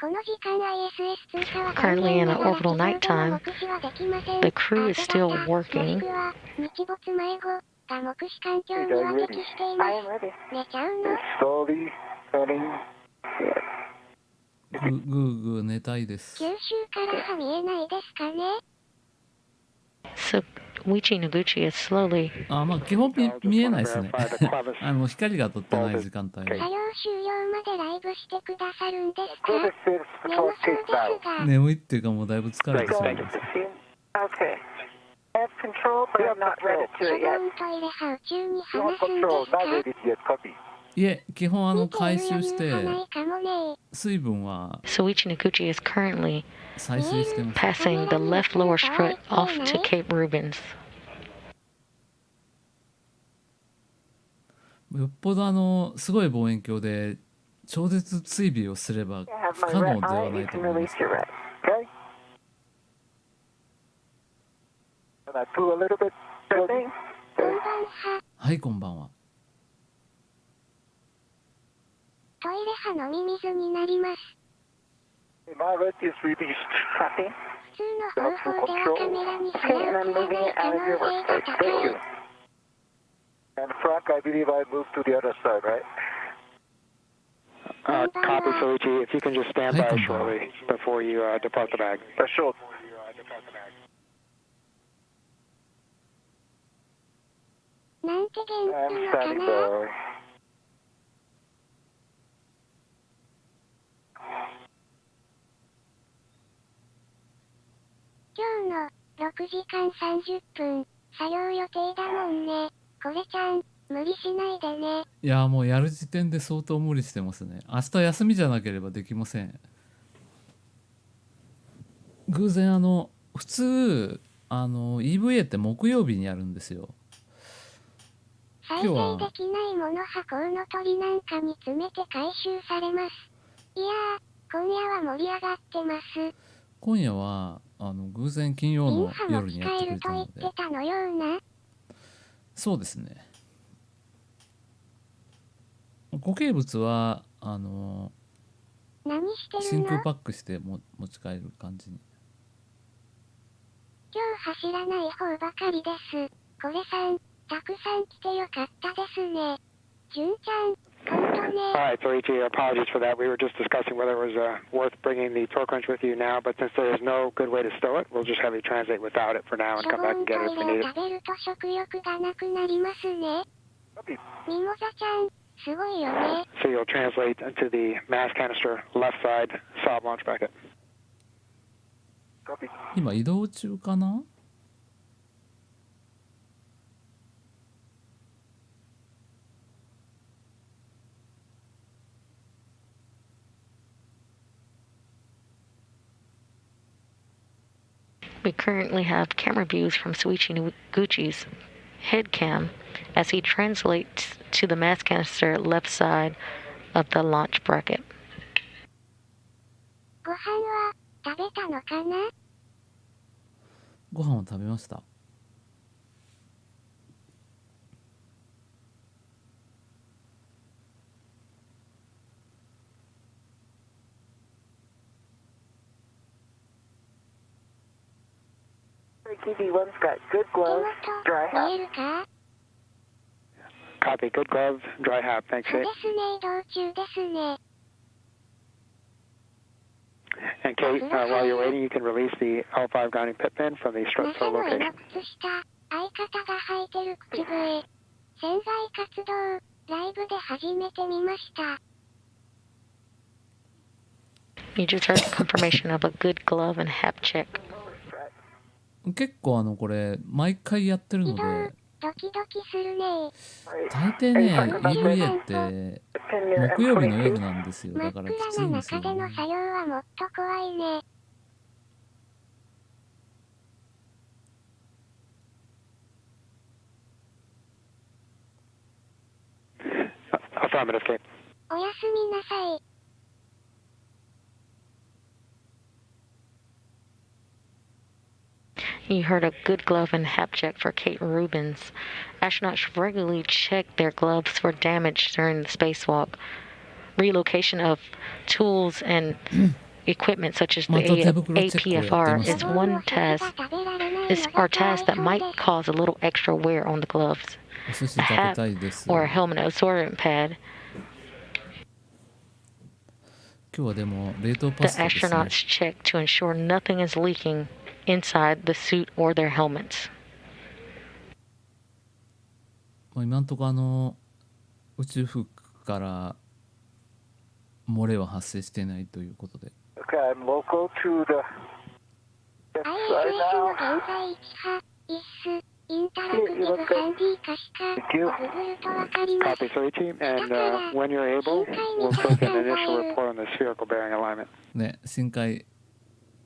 この時間 ISS 通過は Currently in an orbital nighttime, 目視はできません。 the crew is still working. もしくは日没前後が目視環境には適していま I す。 am ready. 寝ちゃうの Slowly turning. ぐーぐー寝たいです。九州からは見えないですかね。 So Uichi Noguchi is slowly まあ基本見えないですね。光が当たってない時間帯作業は。終了までライブしてくださるんですか？眠そうですが。眠いっていうかもうだいぶ疲れてしまいます。Okay. I have control, but I'm not ready to 処 it yet. 分トイレ派宇宙に You 話 have すんで control, す not か？ ready yet, copy. いえ、基本見てい回る余裕収してがないかもね。水分は So Uichi Noguchi is currently 採水してます。 passing the left lower strut off to Cape Rubens. よっぽどすごい望遠鏡で超絶追尾をすれば I have 不 my 可能 red では eye. な You いと can 思いま release す。 your red. Okay? And I pull a little bit. こんばんは。はい、こんばんは。トイレ派飲み水になります。 My red is released. Copy. 普通の方法ではカメラに差が映らない可能性が高 Thank い you.。And Frank, I believe I moved to the other side, right? Copy, Soichi. If you can just stand by Hi, shortly before you depart the bag. Sure. なんて元 I'm 気なのか standing な？ by. 今日の6時間30分作業予定だもんね。これちゃん、無理しないでね。いやもうやる時点で相当無理してますね。明日休みじゃなければできません。偶然普通EVA って木曜日にやるんですよ。再生できないもの箱の鳥なんかに詰めて回収されます。いやー、今夜は盛り上がってます。今夜は偶然金曜のインハも夜にやってくれ使えると言ったので、てたのような。そうですね。固形物は何してる真の？空パックして持ち帰る感じに。今日走らない方ばかりです。これさん、たくさん来てよかったですね。純ちゃん、ほんと All ね。 right, Soichi, apologies for that. We were just discussing whether it was worth bringing the torque wrench with you now, but since there is no good way to stow it, we'll just have you translate without it for now and 処 come back 分 and ト get it イ if you レ need を it. 食べると食欲がなくなりますね。ミモザちゃん、すごいよね。 So you'll translate to the mass canister left side solid launch bracket. Copy. 今移動中かな。We currently have camera views from Soichi Noguchi's head cam as he translates to the mass canister left side of the launch bracket. ご飯は食べたのかな？ご飯を食べました。TV1's got good 手 gloves, 元 dry 見 hat. えるか？ Copy. Good gloves, dry hat. Thanks, そう Kate. ですね、移動中ですね。 And Kate, while you're waiting, you can release the L5 grounding pit pin from the strut NASA toe の絵 location. の靴下、相方が履いてる口笛。潜在活動、ライブで初めて見ました。 You just heard the confirmation of a good glove and hap check. 結構これ毎回やってるの移動、で、ドキドキするね。大抵ね EVA って木曜日の夜なんですよ。真っだからきつい暗なんですよね。中での作業はもっと怖いね。 Affirmative, Kate. おやすみなさい。 You heard a good glove and hap check for Kate Rubens. Astronauts regularly check their gloves for damage during the spacewalk. Relocation of tools and equipment such as the APFR is one task that might cause a little extra wear on the gloves. お寿司 A 食べ hat たいです。 or a helmet absorbent pad. 今日はでも冷凍パ The スタですね。 astronauts check to ensure nothing is leaking inside the suit or their helmets. 今のところ宇宙服から漏れは発生していないということで。Okay, I'm local to the ISS の現在位置波、IS、インタラクティブ 3D 可視化をググるとわかります。 Copy, Soichi. And when you're able, we'll take an initial report on the spherical bearing alignment. ね、深海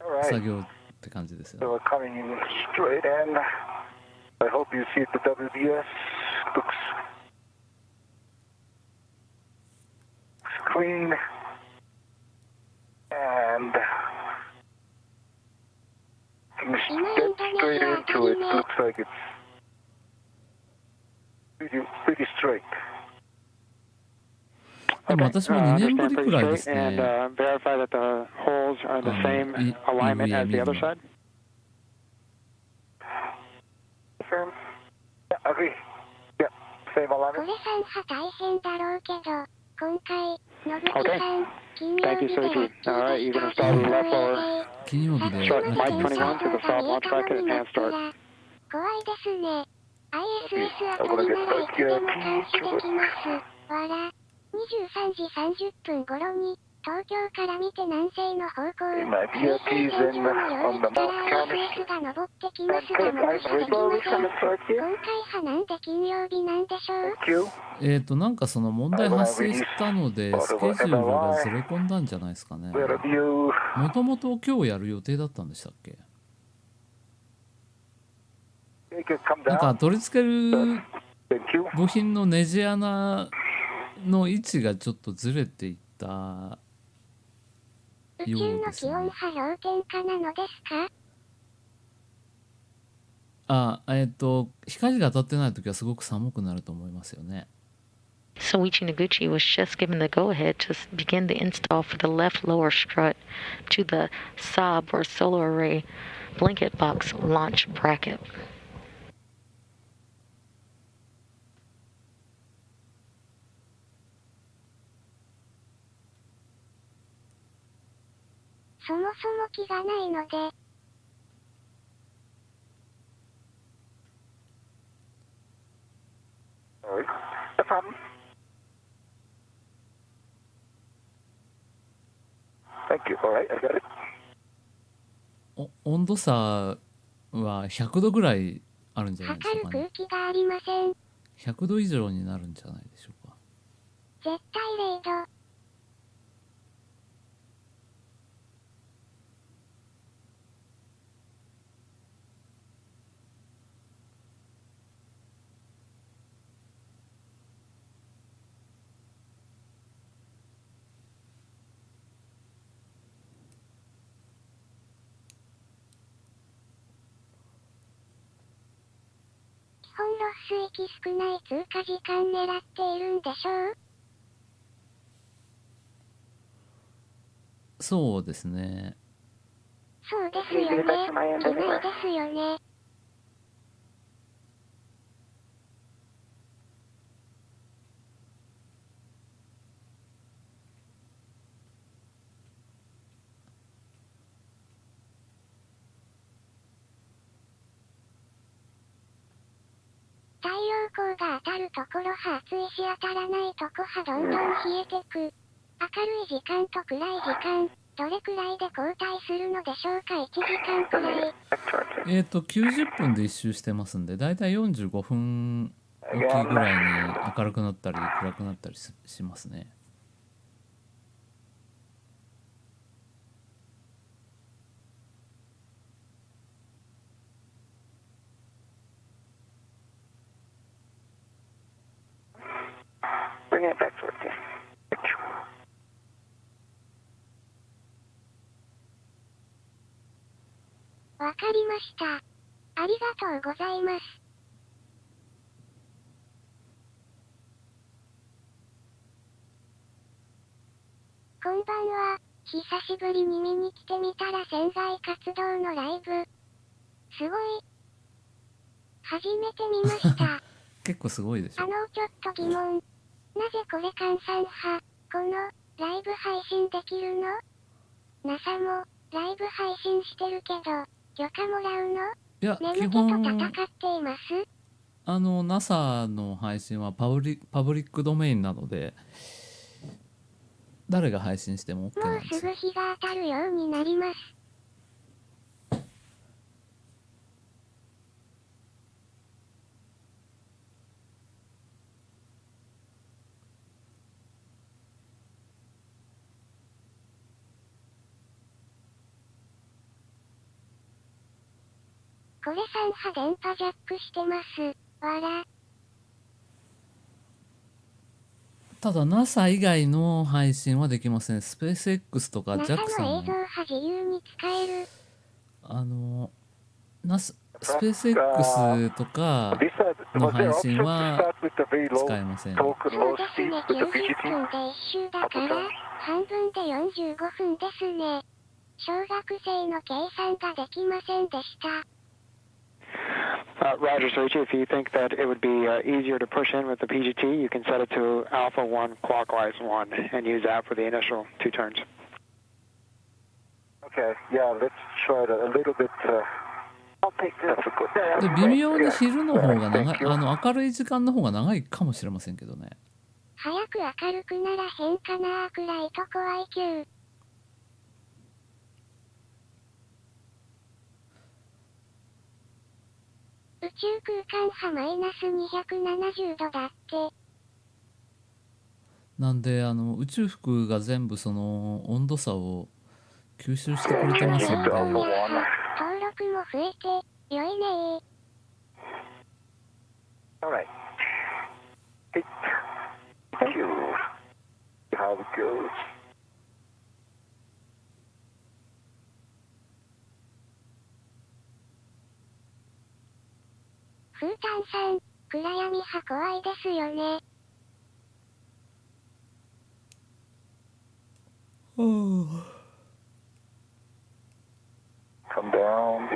All 作 right. 業って感じですよ So ね。 we're coming in straight in. I hope you see the WBS. Looks clean. And can step straight into it. Looks like it's pretty straight. でも私も2年ぶりくらいですね。 And verify that the holes are the same alignment as the other side. Confirm. Yeah, agree. Yeah, same こ alignment. れ3波大変だろうけど、今回、野口 Okay. さん、金曜 Thank 日 you, でラッ Soichi. キ All ー right, で you're し going to た。 start the left lower. 金曜日で Start ラッキ Mike ー 21 to the stop launch bracket and start. 怖いですね。ISS あたりならいつでも監視できます。わら。23時30分頃に、東京から見て南西の方向、 My 水星 VIP is 線 in 上の領 on 域 the か mount ら counter. ISS が登ってきますが目視できません。今回派なんで金曜日なんでしょう。 Thank you. なんかその問題発生したのでスケジュールがずれ込んだんじゃないですかね。 Where have you? もともと今日やる予定だったんでしたっけ。 Take it, come なんか down. 取り付ける Thank you. 部品のネジ穴の位置がちょっとずれていった宇宙の気温波氷点下なのですか？光が当たってない時はすごく寒くなると思いますよね。 Soichi Noguchi was just given the go-ahead to begin the install for the left lower strut to the SOB or solar array blanket box launch bracket. そもそも気がないので、 All right. No problem. Thank you. All right, I got it. 温度差は100度ぐらいあるんじゃないでしょ測るうかね。空気がありません。 100度以上になるんじゃないでしょうか。絶対0度。 基本ロス域少ない通過時間狙っているんでしょう？そうですね。そうですよね。いないですよね。太陽光が当たるところは暑いし当たらないとこはどんどん冷えてく。明るい時間と暗い時間、どれくらいで交代するのでしょうか？1時間くらい。 90分で一周してますんで、だいたい45分おきぐらいに明るくなったり暗くなったりしますね。Bring it back to it. Thank you. わかりました。ありがとうございます。こんばんは。久しぶりに見に来てみたら船外活動のライブ。すごい。初めて見ました。結構すごいでしょ。ちょっと疑問。なぜこれ換算派、この、ライブ配信できるの？ NASA も、ライブ配信してるけど、許可もらうの？いや、基眠気と本戦っています？ NASA の配信はパブリックドメインなので、誰が配信しても OK なんですよ。もうすぐ日が当たるようになります。これ3波電波ジャックしてます。わら。ただ NASA 以外の配信はできません。スペース X とか NASA JAXA の映像の波自由に使える。スペース X とかの配信は使えません。そうですね、90分で1周だから、半分で45分ですね。小学生の計算ができませんでした。Roger, Soichi, if you think that it would be easier to push in with the PGT, you can set it to Alpha 1 clockwise 1 and use that for the initial 2 turns. Okay, yeah, let's try it a little bit. I'll take this. で微妙に昼の方が長い、明るい時間の方が長いかもしれませんけどね。早く明るくならへんかなーくらいと怖い級。宇宙空間波マイナス270度だって。なんで宇宙服が全部その温度差を吸収してくれてますので。登録も増えて良いねー。Alright. Thank you. How it goes. フータンさん、暗闇派怖いですよね。Come down.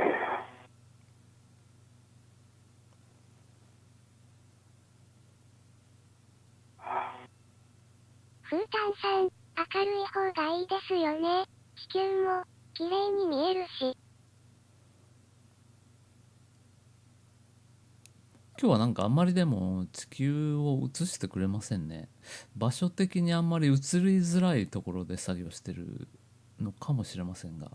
フータンさん、明るい方がいいですよね。地球も綺麗に見えるし。今日はなんかあんまりでも地球を映してくれませんね。場所的にあんまり映りづらいところで作業してるのかもしれませんが。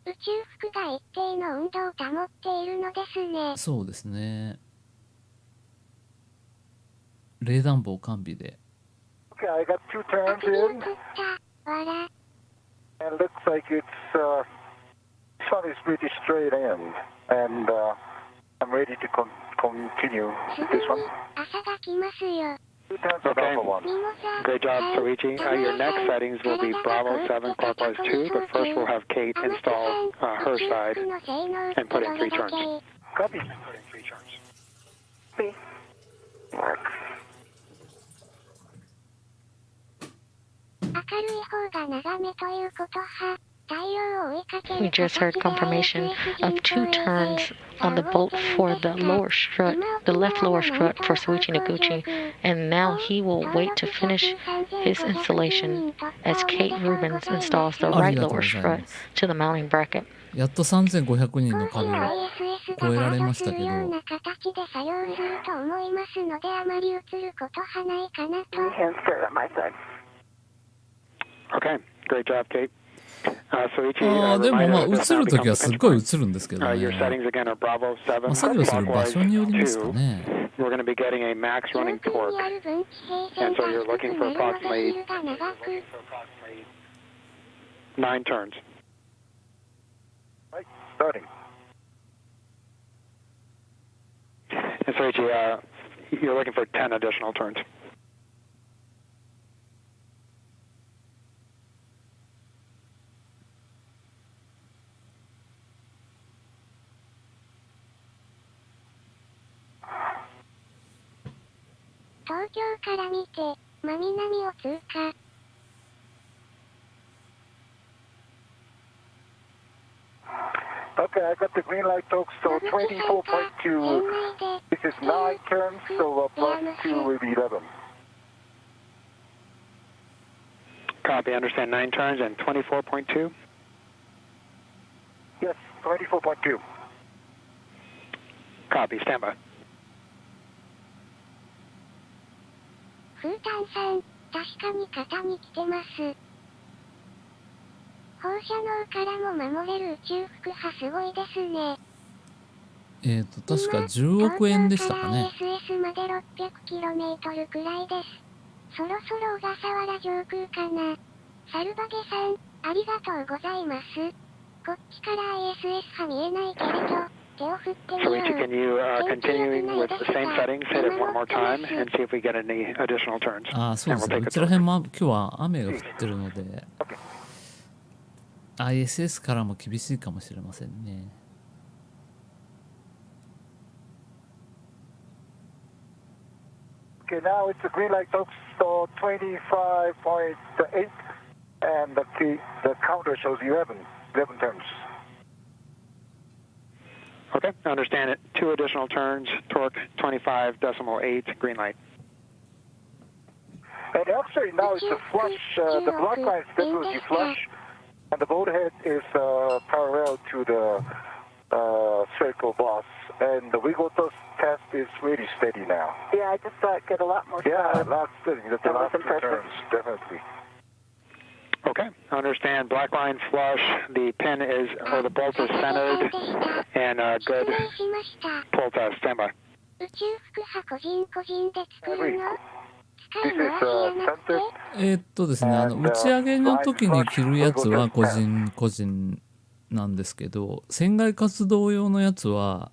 宇宙服が一定の温度を保っているのですね。そうですね。冷暖房完備で。Okay, I got 2 turns in. わら。And looks like it's sun is pretty straight in, and I'm ready to continue す with ぐ this に one. 朝が来ますよ。 2 turns of Okay. Alpha 1. Great job, Soichi. Your next settings will be Bravo 7 clockwise 2, but first we'll have Kate install her side and put in 3 turns. Copy. See. Mark. 明るい方が長めということは、太陽を追いかけ We る just heard confirmation of 2 turns on the bolt for the lower strut, the left lower strut for Soichi Noguchi, and now he will wait to finish his installation as Kate Rubens installs the right lower strut to the mounting bracket. やっと3500人の壁を超えられましたけど。形で作業すると思いますので、あまり映ることはないかなと。 Hands straight on my side. Okay, great job, Kate. Soichi, でもまあ reminder, 映 this now るとき becomes は a すっ pinch ごい point. 映るんですけど Your ね。settings again are Bravo 7 作業する場 clockwise 所によりますか 2. ね。 We're going to be getting a max running torque, and so you're looking for approximately 9 turns. Right, starting. And Soichi, you're looking for 10 additional turns. Tokyo から見て、真南を通過。Okay, I got the green light, folks. So 24.2. This is 9 turns, so plus 2 will be 11. Copy, understand 9 turns and 24.2? Yes, 24.2. Copy, stand by. フータンさん、確かに肩に来てます。放射能からも守れる宇宙福波すごいですね。確か10億円でしたかね。東京から ISS まで 600km くらいです。そろそろ小笠原上空かな。サルバゲさん、ありがとうございます。こっちから ISS は見えないけれど、手を振ってみよう。Soichi, can you continue with the same settings, hit it one more time, and see if we get any additional turns? そうですね。うちら辺も今日は雨が降ってるので、ISS からも厳しいかもしれませんね。Okay, now it's a green light, folks. So 25.8, and the counter shows 11 turns. Okay, understand it. 2 additional turns, torque 25.8, green light. And actually now it's a flush, the black line is definitely flush, and the boat head is parallel to the spherical boss, and the wiggle test is really steady now. Yeah, I just thought it get a lot more Yeah, solid. that's steady. That's the That was last 2 impressive. turns, definitely. Okay, understand black line flush, the pin is, or the bolt is centered, and good 失礼しました。 pull test, stand by. 宇宙福波個人で作るの？ This is centered. ですね、打ち上げの時に着るやつは個人なんですけど、船外活動用のやつは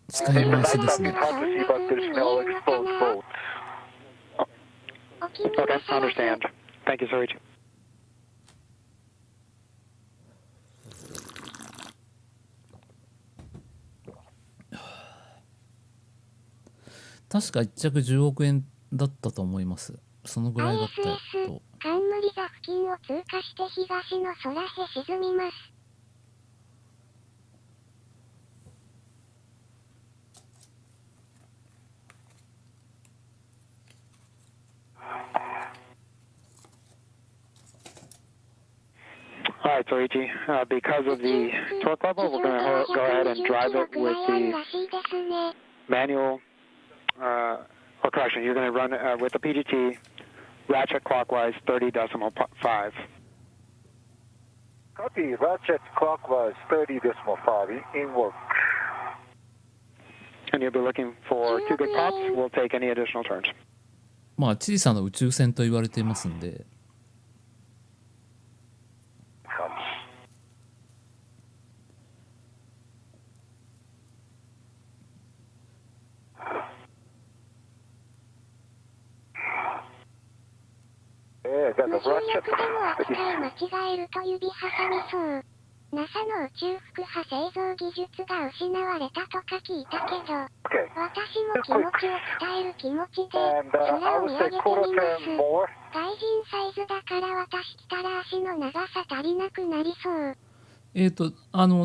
使い回しですね。Hard to see, but there's no exposed boat. Okay, understand. Thank you, Soichi. 確か1着10億円だったと思います。そのぐらいだったと。冠座付近を通過して東の空へ沈みます。All right, Soichi, because of the torque level, we're going to go ahead and drive it with the manual, or correction, you're going to run with the PGT ratchet clockwise 30.5. Copy, ratchet clockwise 30.5 in work. And you'll be looking for 2 good pops. We'll take any additional turns. まあ小さな宇宙船と言われていますんで。無重力でも扱い間違えると指挟みそう。NASA の宇宙福波製造技術が失われたとか聞いたけど、私も気持ちを伝える気持ちで空を見上げてみます。外人サイズだから私来たら足の長さ足りなくなりそう。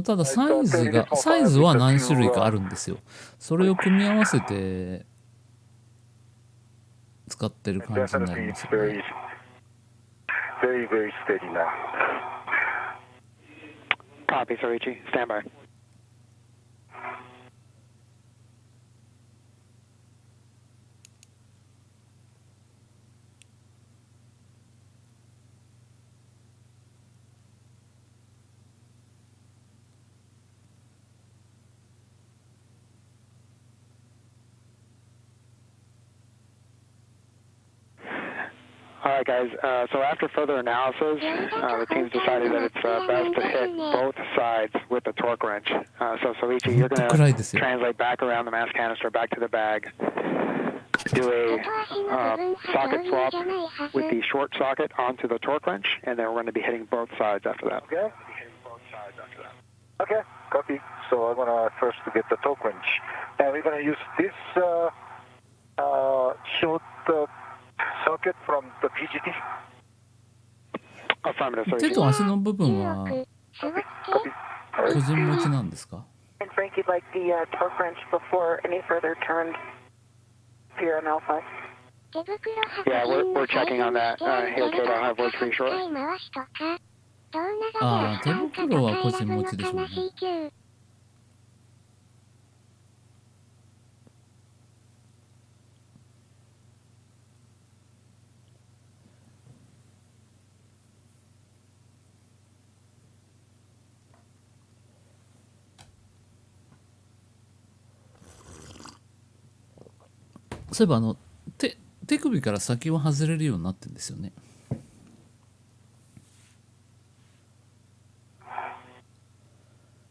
ただサイズは何種類かあるんですよ。それを組み合わせて使ってる感じになりますよね。Very, very steady now. Copy, Soichi. Stand by. All right, guys. So after further analysis, the team's decided that it's best to hit both sides with the torque wrench. So Soichi, you're going to translate back around the mass canister, back to the bag, do a socket swap with the short socket onto the torque wrench, and then we're going to be hitting both sides after that. Okay. Okay, copy. So I'm going to first get the torque wrench. And we're going to use this short socket from the PGT. 手と足の部分は個人持ちなんですか？ And Frank, you'd like the torque wrench before any further turns here on Alpha? Yeah, we're checking on that. Here, Kate, I'll have words for you shortly. ああ、手袋は個人持ちでしょうね。そういえば手首から先は外れるようになってるんですよね。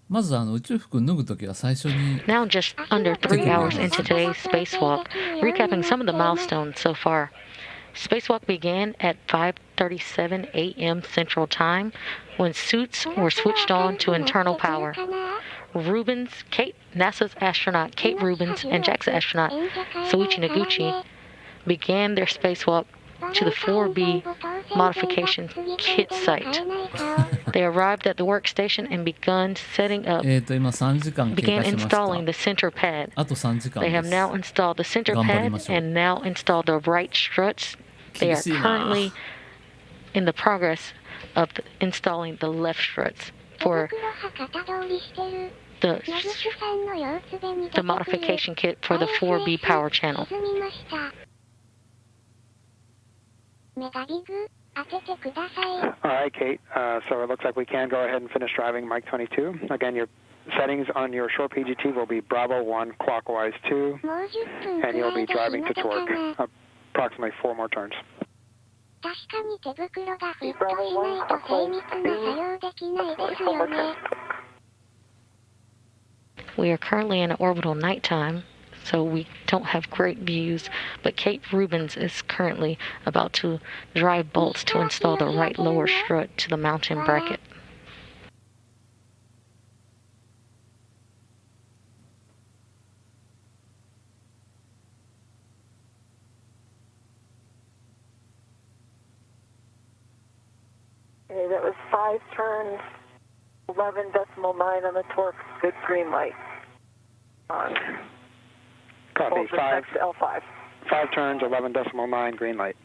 まず宇宙服脱ぐときは最初に Now, just under 3 hours into today's spacewalk, recapping some of the milestones so far. Spacewalk began at 5:37 a.m. Central Time when suits were switched on to internal power. NASA's astronaut Kate Rubins and JAXA astronaut Soichi Noguchi began their spacewalk to the 4B modification kit site. They arrived at the workstation and began installing the center pad. あと3時間 They で have す。 now installed the center 頑張り pad ましょう。 and now installed the right struts. They are 厳しいな。 currently in the progress of installing the left struts for the modification kit for the 4B power channel. All right, Kate. So it looks like we can go ahead and finish driving Mike 22. Again, your settings on your short PGT will be Bravo 1 clockwise 2, and you'll be driving to torque approximately 4 more turns. We are currently in orbital nighttime, so we don't have great views, but Kate Rubins is currently about to drive bolts to install the right lower strut to the mounting bracket. Okay, that was 5 turns, 11.9 on the torque, good green light. On. Copy. 5 L5. 5 turns, 11.9 green light.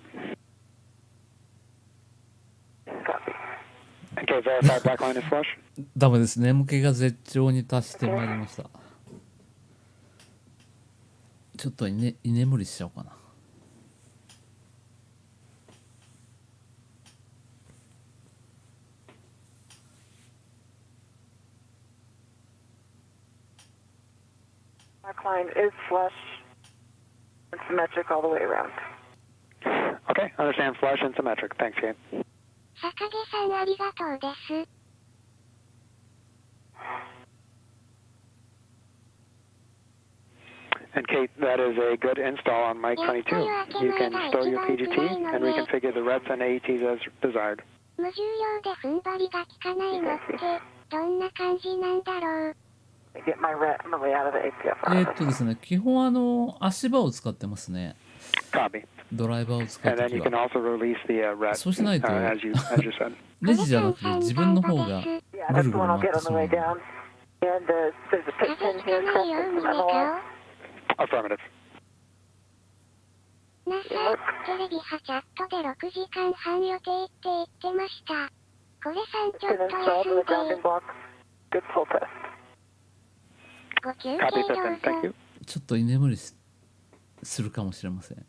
Copy. Okay, verify backline is flush. ダメです。眠気が絶頂に達してまいりました。ちょっと居眠りしちゃおうかな。Backline is flush and symmetric all the way around. Okay, understand flush and symmetric. Thanks, Kate. 坂出さんありがとうです。And Kate, that is a good install on Mike 22. You can stow your PGT and reconfigure the reds and AETs as desired. 無重量で踏ん張りが効かないのってどんな感じなんだろう。Get my way out of the APF. ですね、基本足場を使ってますね。Copy. ドライバーを使う And と then き you can は。 also release the red, そうしないと as you said. ネジじゃなくて自分の方が Yeah, ぐ that's る the ぐる one 回 I'll って get on し the まう way ので。 down. And there's a 風 piston 邪 here ひかないよう connected に to ね my wall. 顔。 Affirmative. NASA テレビはチャットで6時間半予定って言ってました。これさんちょ Been っと installed 休 in ん the grounding で block. Good full test. ご休憩 Copy, ど Piston. う Thank ぞ。 you. ちょっと居眠りするかもしれません。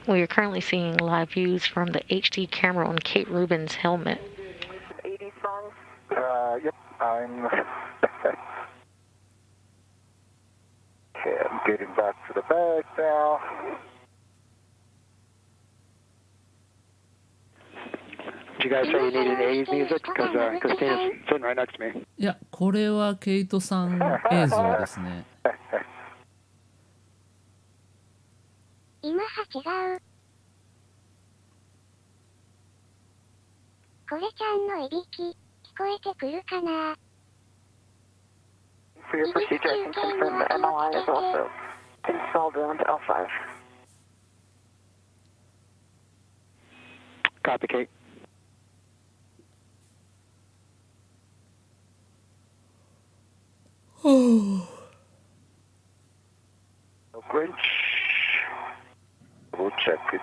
We are currently seeing live views from the HD camera on Kate Rubins' helmet. 80 songs. Yep, I'm... Okay, I'm getting back to the bag now. Did you guys say you needed 80s music? Because Christina's sitting right next to me. いや、これはケイトさん映像ですね。今は違う。これちゃんのいびき、聞こえてくるかな。 For your procedure, I can confirm the MLI is also installed around L5. Copy, Kate. No quench. We'll check it.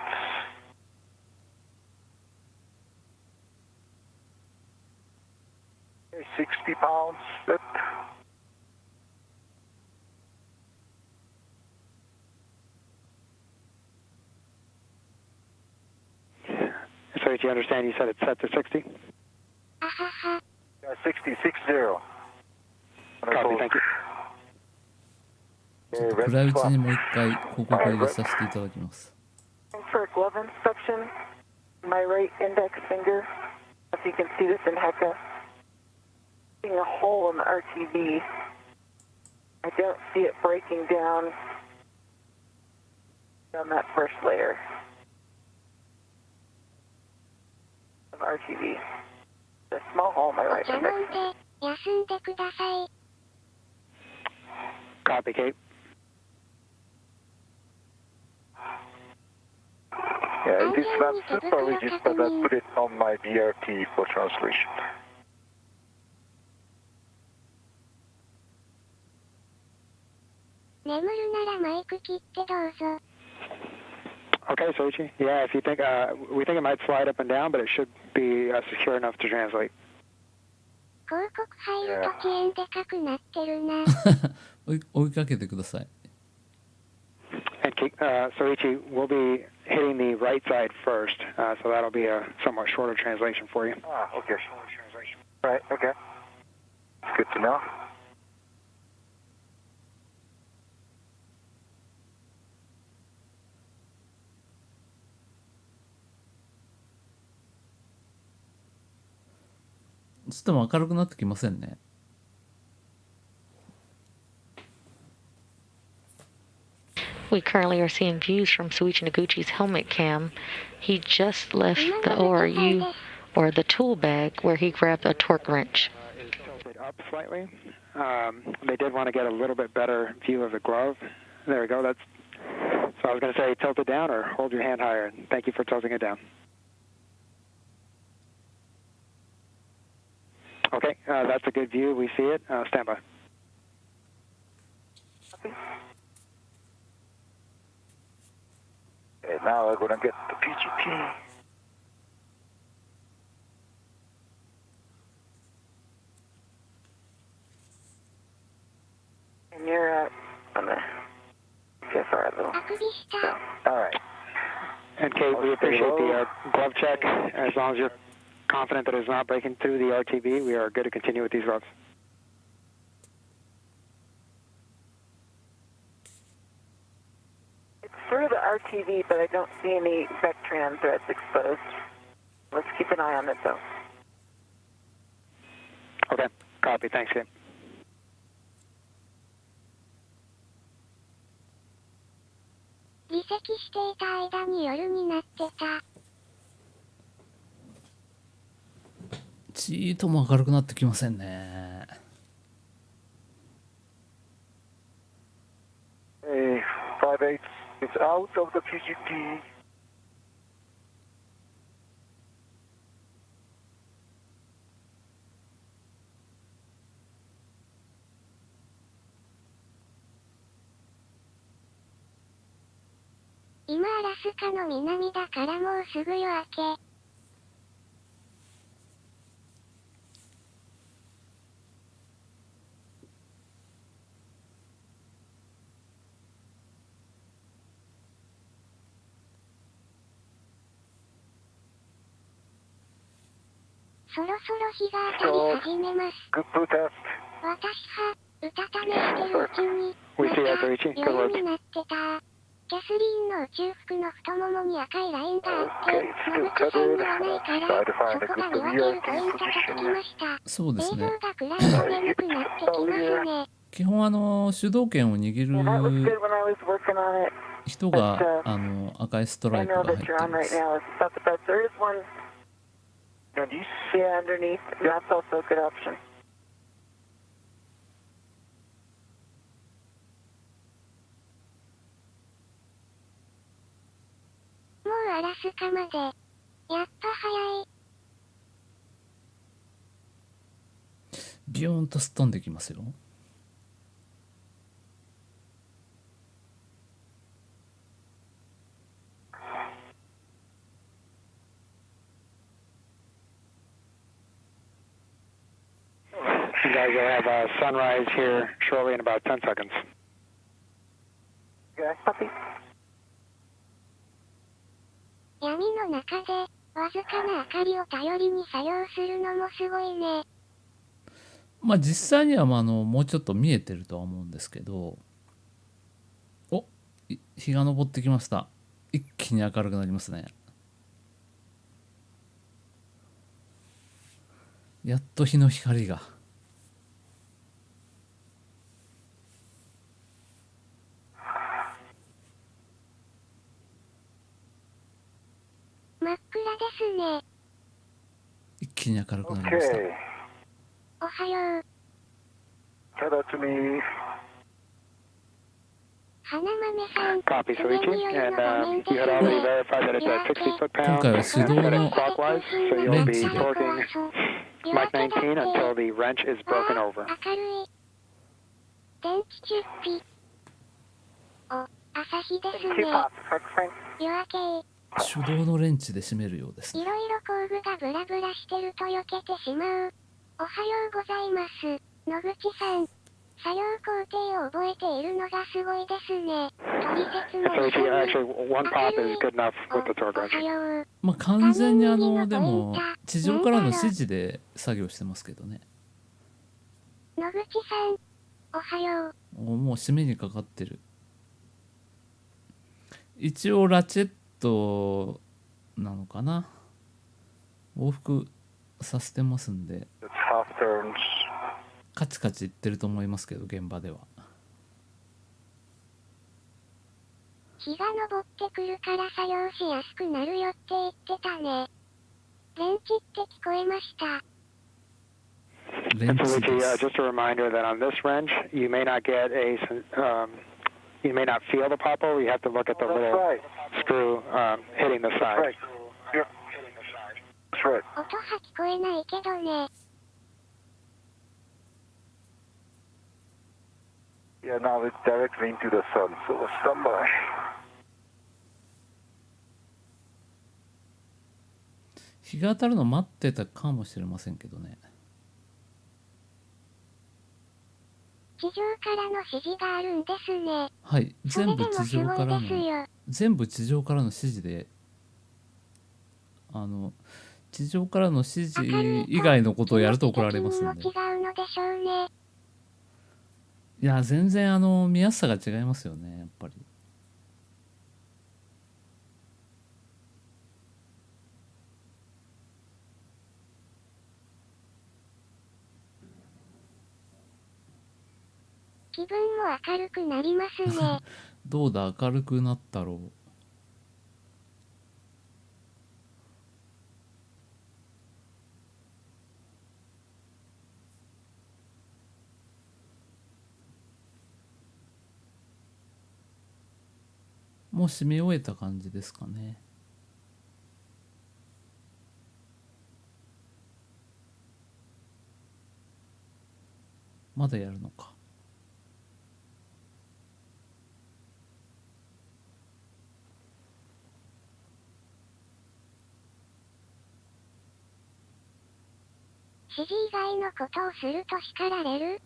Okay, 60 pounds set. So you understand you said it's set to 60? あはは。 Yeah, 60, 60. Copy, thank you. 暗いうちにもう一回広告を入れさせていただきます。 For glove inspection, my right index finger, if you can see this in HECA, seeing a hole in the RTV. I don't see it breaking down on that first layer of RTV. A small hole in my お right 茶飲 index. んで、休んでください。 Copy, Kate. Yeah, it is not super rigid, but I put it on my BRT for translation. 眠るならマイク切ってどうぞ。 Okay, Soichi. Yeah, if you think, we think it might slide up and down, but it should be secure enough to translate. 広告入ると遅延でかくなってるな。追いかけてください。 And Soichi, we'll be hitting the right side first, so that'll be a somewhat shorter translation for you. Ah, okay. Right, okay. It's good to know. ちょっとも明るくなってきませんね。We currently are seeing views from Soichi Noguchi's helmet cam. He just left the ORU, or the tool bag, where he grabbed a torque wrench. Is tilted up slightly. They did want to get a little bit better view of the glove. There we go. That's. So I was going to say tilt it down or hold your hand higher. Thank you for tilting it down. Okay, that's a good view. We see it. Stand by. Okay, now we're going to get the PGT. And you're on the CFR a little. あくびした。 All right. And Kate, we appreciate the glove check. As long as you're confident that it's not breaking through the RTV, we are good to continue with these gloves. It's through the RTV, but I don't see any Vectran threads exposed. Let's keep an eye on it, though. Okay, copy. Thanks, Kate. 離席していた間に夜になってた。ちーとも明るくなってきませんね。Hey, 5-8 is out of the PGT.今アラスカの南だからもうすぐ夜明け。そろそろ日が当たり始めます。 Good blue test. 私は、うたた寝してるうちに、 We ま see た that, Soichi. Good 夜 work. になってた。キャスリーンの宇宙服の太ももに赤いラインがあって、野口さんにはないから、そこが見分けるポイントと聞きました。そうですね。映像が暗いと眠くなってきますね。基本主導権を握 Yeah, that was る good when I was working on it. 人が赤いストラ I イプ know が入っ that て you're い on ま right す。 now. It's about the best. There is one Yeah, underneath. That's also a good option. もうアラスカまで。やっぱ早い。ビューンとすっ飛んできますよ。You guys will have a sunrise here shortly in about 10 seconds. Okay. Copy. 闇の中で、わずかな明かりを頼りに作業するのもすごいね。まあ実際にはもうちょっと見えてるとは思うんですけど、日が昇ってきました。一気に明るくなりますね。やっと日の光が。真っ暗ですね。一気に明るくなりました。Okay. おはよう。 Hello to me. 花豆さん、 Copy, 船 Soichi. による And の画面で you す had already ね。 verified that it's at 60 foot-pounds 今回は and 手動 that の it's clockwise, so you'll レン be チで torquing Mach 19 until the wrench is broken over. 明るい。電気チュッピ。お、朝日ですね。 Two pops. Correct frame. 夜明け。手動のレンチで締めるようですね。いろいろ工具がブラブラしてると避けてしまう。おはようございます。野口さん。作業工程を覚えているのがすごいですね。取説も So 一緒に。 actually, one pop is good enough with the torque おは wrench. よう。まあ完全にでも地上からの指示で作業してますけどね。野口さん。おはよう。もう締めにかかってる。一応ラチェットなのかな。往復させてますんで。 It's half turns. カチカチいってると思いますけど、現場では。日が昇ってくるから作業しやすくなるよって言ってたね。レンチって聞こえました。レンチ So, で Luigi, す。 just a reminder that on this wrench, you may not get you may not feel the pop over. You have to look at the That's little right. screw hitting the That's side. right. Yep. That's right. 音は聞こえないけどね。Yeah, now it's directly into the sun, so stand by. 日が当たるの待ってたかもしれませんけどね。地上からの指示があるんですね。はい、それ全部でもす地上からごいですのよ。全部地上からの指示で、地上からの指示以外のことをやると怒られますんで。違うのでしょうね。いや全然見やすさが違いますよね、やっぱり。気分も明るくなりますね。どうだ、明るくなったろう。もう締め終えた感じですかね。まだやるのか。指示以外のことをすると叱られる？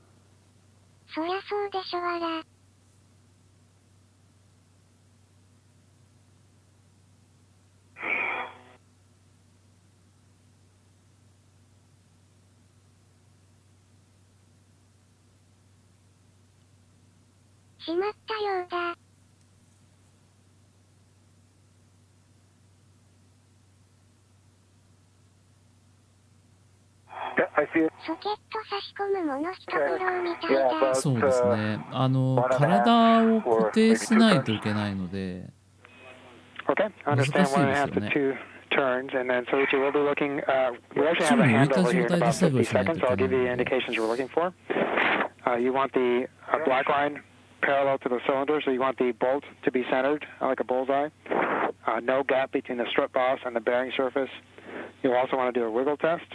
そりゃそうでしょわら。しまったようだ。Yeah, I see it. ソケット差し込むもの一苦労みたいだ。そうですね。体を固定しないといけないので、Okay, I 難しい understand です 1.5 よ to ね。 2 turns, and then so we'll be looking. We actually have a handover here in about 50 seconds, so I'll give you the indications we're looking for. You want the black line parallel to the cylinder, so you want the bolt to be centered like a bullseye. No gap between the strut boss and the bearing surface. You'll also want to do a wiggle test,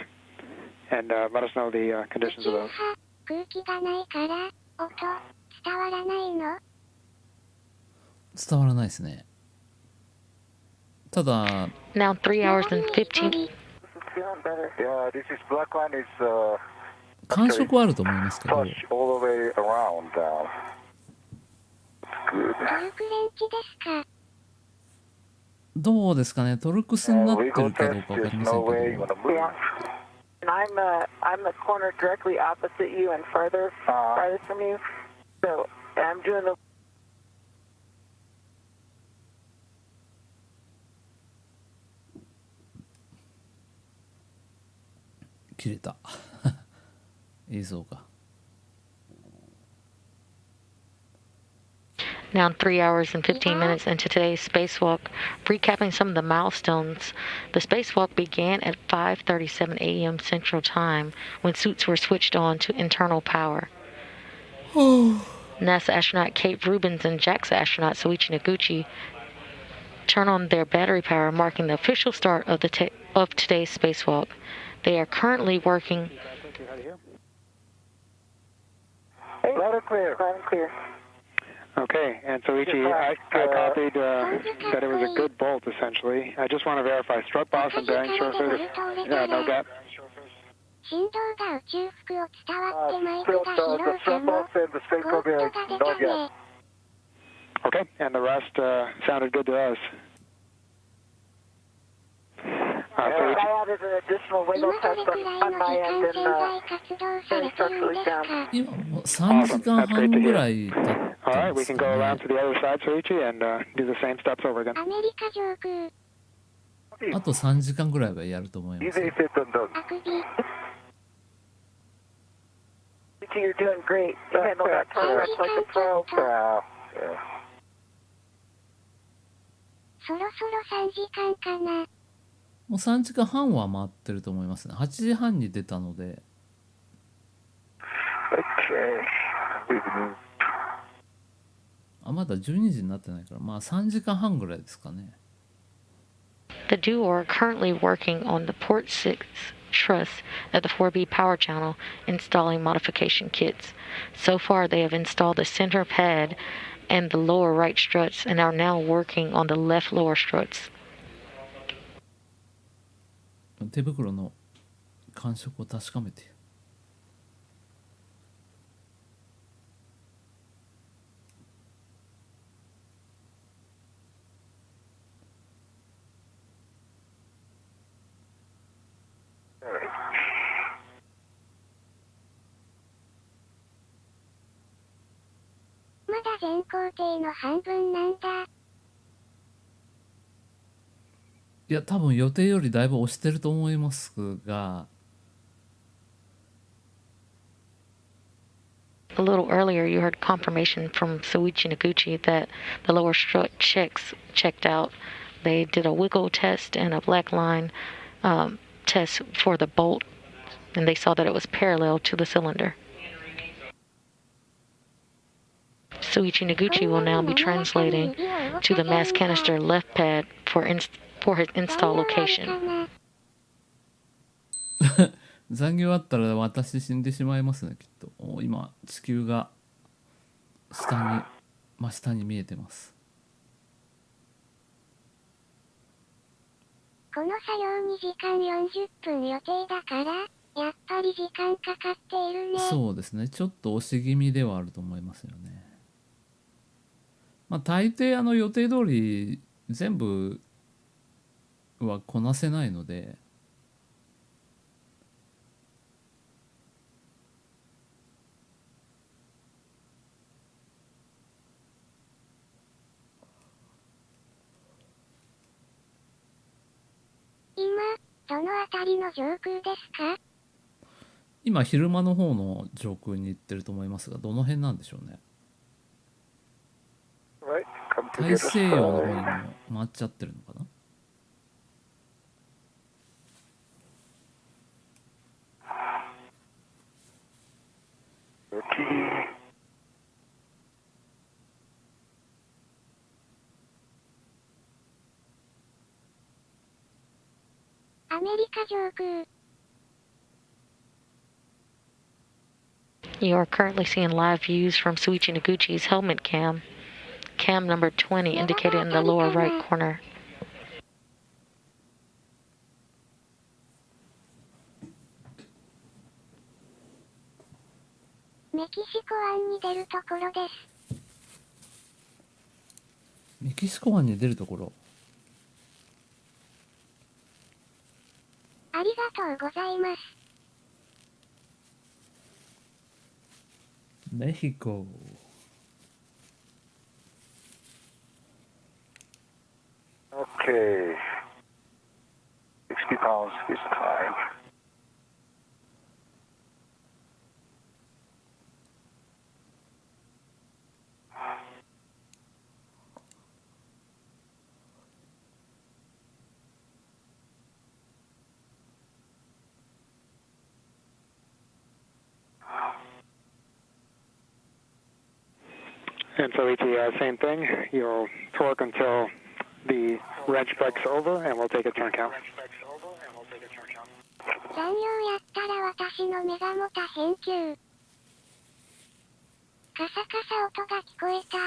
and let us know the conditions of those. 空気がないから音伝わらないの？伝わらないですね。ただ Now 3 hours and 15. Yeah, this is black line is 感触はあると思いますけど、 flush all the way around. Good. トルクレンチですか？どうですかね、トルクスになってるかどうかわかりませんけ No way you ど、 wanna move. And I'm the corner directly opposite you and farthest from you. So I'm doing the. 切れた映像が。 Now 3 hours and 15 minutes into today's spacewalk, recapping some of the milestones. The spacewalk began at 5:37 a.m. Central Time when suits were switched on to internal power. NASA astronaut Kate Rubins and JAXA astronaut Soichi Noguchi turn on their battery power, marking the official start of today's spacewalk. They are currently working. Loud and clear. Loud and clear. Okay, and so Ichi, I copied that it was a good bolt essentially. I just want to verify strut boss and bearing surface. No gap. 振動が宇宙服を伝わってマイク Still が the 拾う strut かも。 box and the straight ゴー bearing, ストが出 no た gap. ね。 Okay, and the rest sounded good to us. So I Ichi, added an additional 今 wiggle ど test れくらい on の my 時 end 間 and 潜在活動されてるんですか？今もう3時間半ぐらい経って all ま right, we す can か go ね around to the other side, Soichi, and do the same steps over again. アメリカ上空、あと3時間ぐらいはやると思います Easy よ。 sit and done. あくび、 Ichi, you're doing great. You handled that turret like a pro. Yeah. そろそろ3時間かな。もう3時間半は回ってると思いますね。8時半に出たので、 Okay. あ、まだ12時になってないから、まあ3時間半ぐらいですかね。 The duo are currently working on the Port 6 truss at the 4B power channel, installing modification kits. So far, they have installed the center pad and the lower right struts and are now working on the left lower struts. 手袋の感触を確かめて。まだ全工程の半分なんだ。いや、多分予定よりだいぶ押してると思いますが、 A little earlier, you heard confirmation from Soichi Noguchi that the lower strut checked out. They did a wiggle test and a black line test for the bolt, and they saw that it was parallel to the cylinder. Soichi Noguchi will now be translating to the mass canister left pad for his install location. 残業あったら私死んでしまいますね、きっと。今地球が真下に見えてます。この作業2時間40分予定だから、やっぱり時間かかっているね。そうですね、ちょっと押し気味ではあると思いますよね。まあ大抵予定通り全部はこなせないので、今、どの辺りの上空ですか？今昼間の方の上空に行ってると思いますが、どの辺なんでしょうね。 Right. Come 大 together. 西洋の方にも回っちゃってるのかな。アメリカ上空。You are currently seeing live views from Soichi Noguchi's helmet cam. Cam number 20 indicated in the lower right corner. メキシコ湾に出るところです。メキシコ湾に出るところ。ありがとうございます。メヒコ。Okay. 60 pounds this time. And so same thing. You'll torque until the wrench breaks over, and we'll take a turn count. 残業やったら私の目がもた返球。カサカサ音が聞こえた。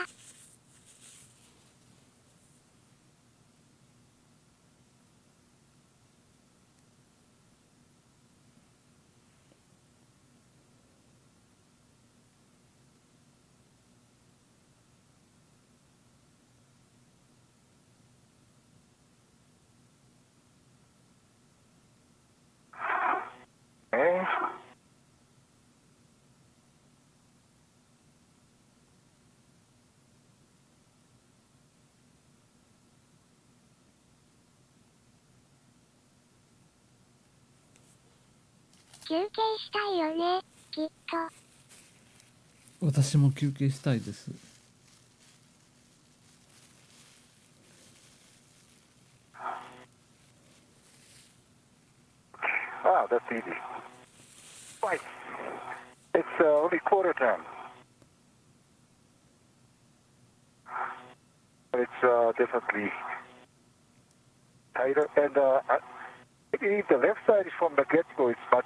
休憩したいよね、きっと。私も休憩したいです。Ah, that's easy. Right. It's only quarter turn. But it's definitely tighter. And I believe the left side from the get-go is much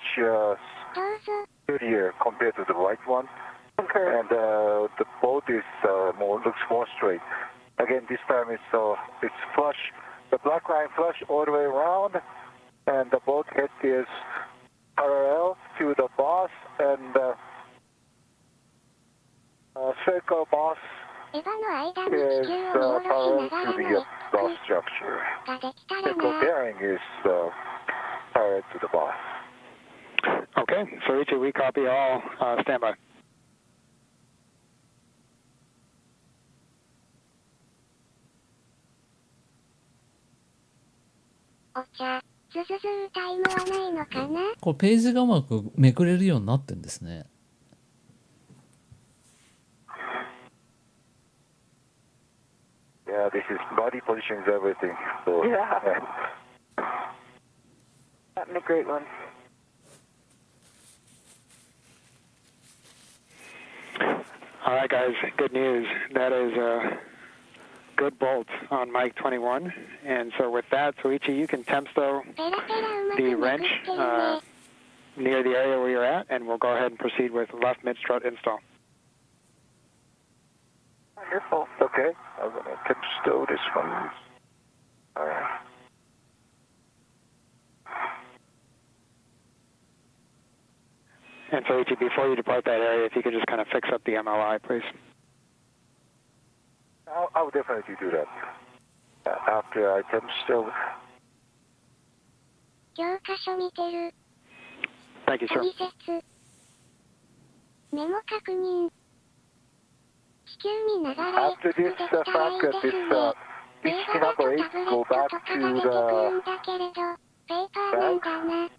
sturdier compared to the right one. And the boat is looks more straight. Again, this time it's flush. The black line flush all the way around. And the boat head is parallel to the boss, and circle boss is parallel to the boss structure. Circle bearing is parallel to the boss. Okay, so Ichi, we copy all. Standby. お茶。ズズズータイムはないのかな？これページがうまくめくれるようになってんですね。Yeah, this is body position is everything. So, Yeah. That's a great one. All right, guys, good news. That is good bolt on Mike 21. And so with that, Soichi, you can temp stow the wrench near the area where you're at, and we'll go ahead and proceed with left mid-strut install. Wonderful. Okay, I'm going to temp stow this one. All right. And Soichi, before you depart that area, if you could just kind of fix up the MLI, please. I will definitely do that after I temp stow. 教科書見てる。Thank you, sir. 取説。メモ確認。地球見ながら After this できたらいい fact です that ね。 this 映画だと number タブ 8 レッ go ト back とか to が出てくる the んだけれど、ペーパーなんだな。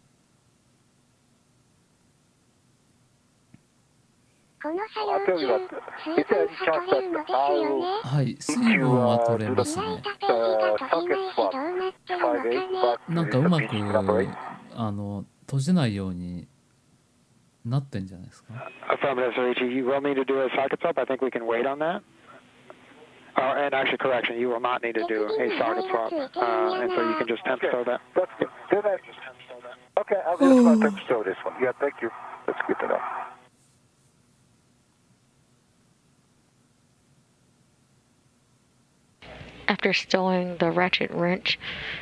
この作業中、水分が取れるのですよね。はい、水分は取れます開いね。たページが閉じないしどうなってるのかね。なんかうまく閉じないようになってんじゃないですか。Affirmative, Soichi. You will need to do a socket swap. I think we can wait on that. And actually, correction, you will not need to do a socket swap. And so you can just temp stow that. That's good. Good night. Okay, I'll just going to stow this one. Yeah, thank you. That's good to know. After stowing the ratchet wrench,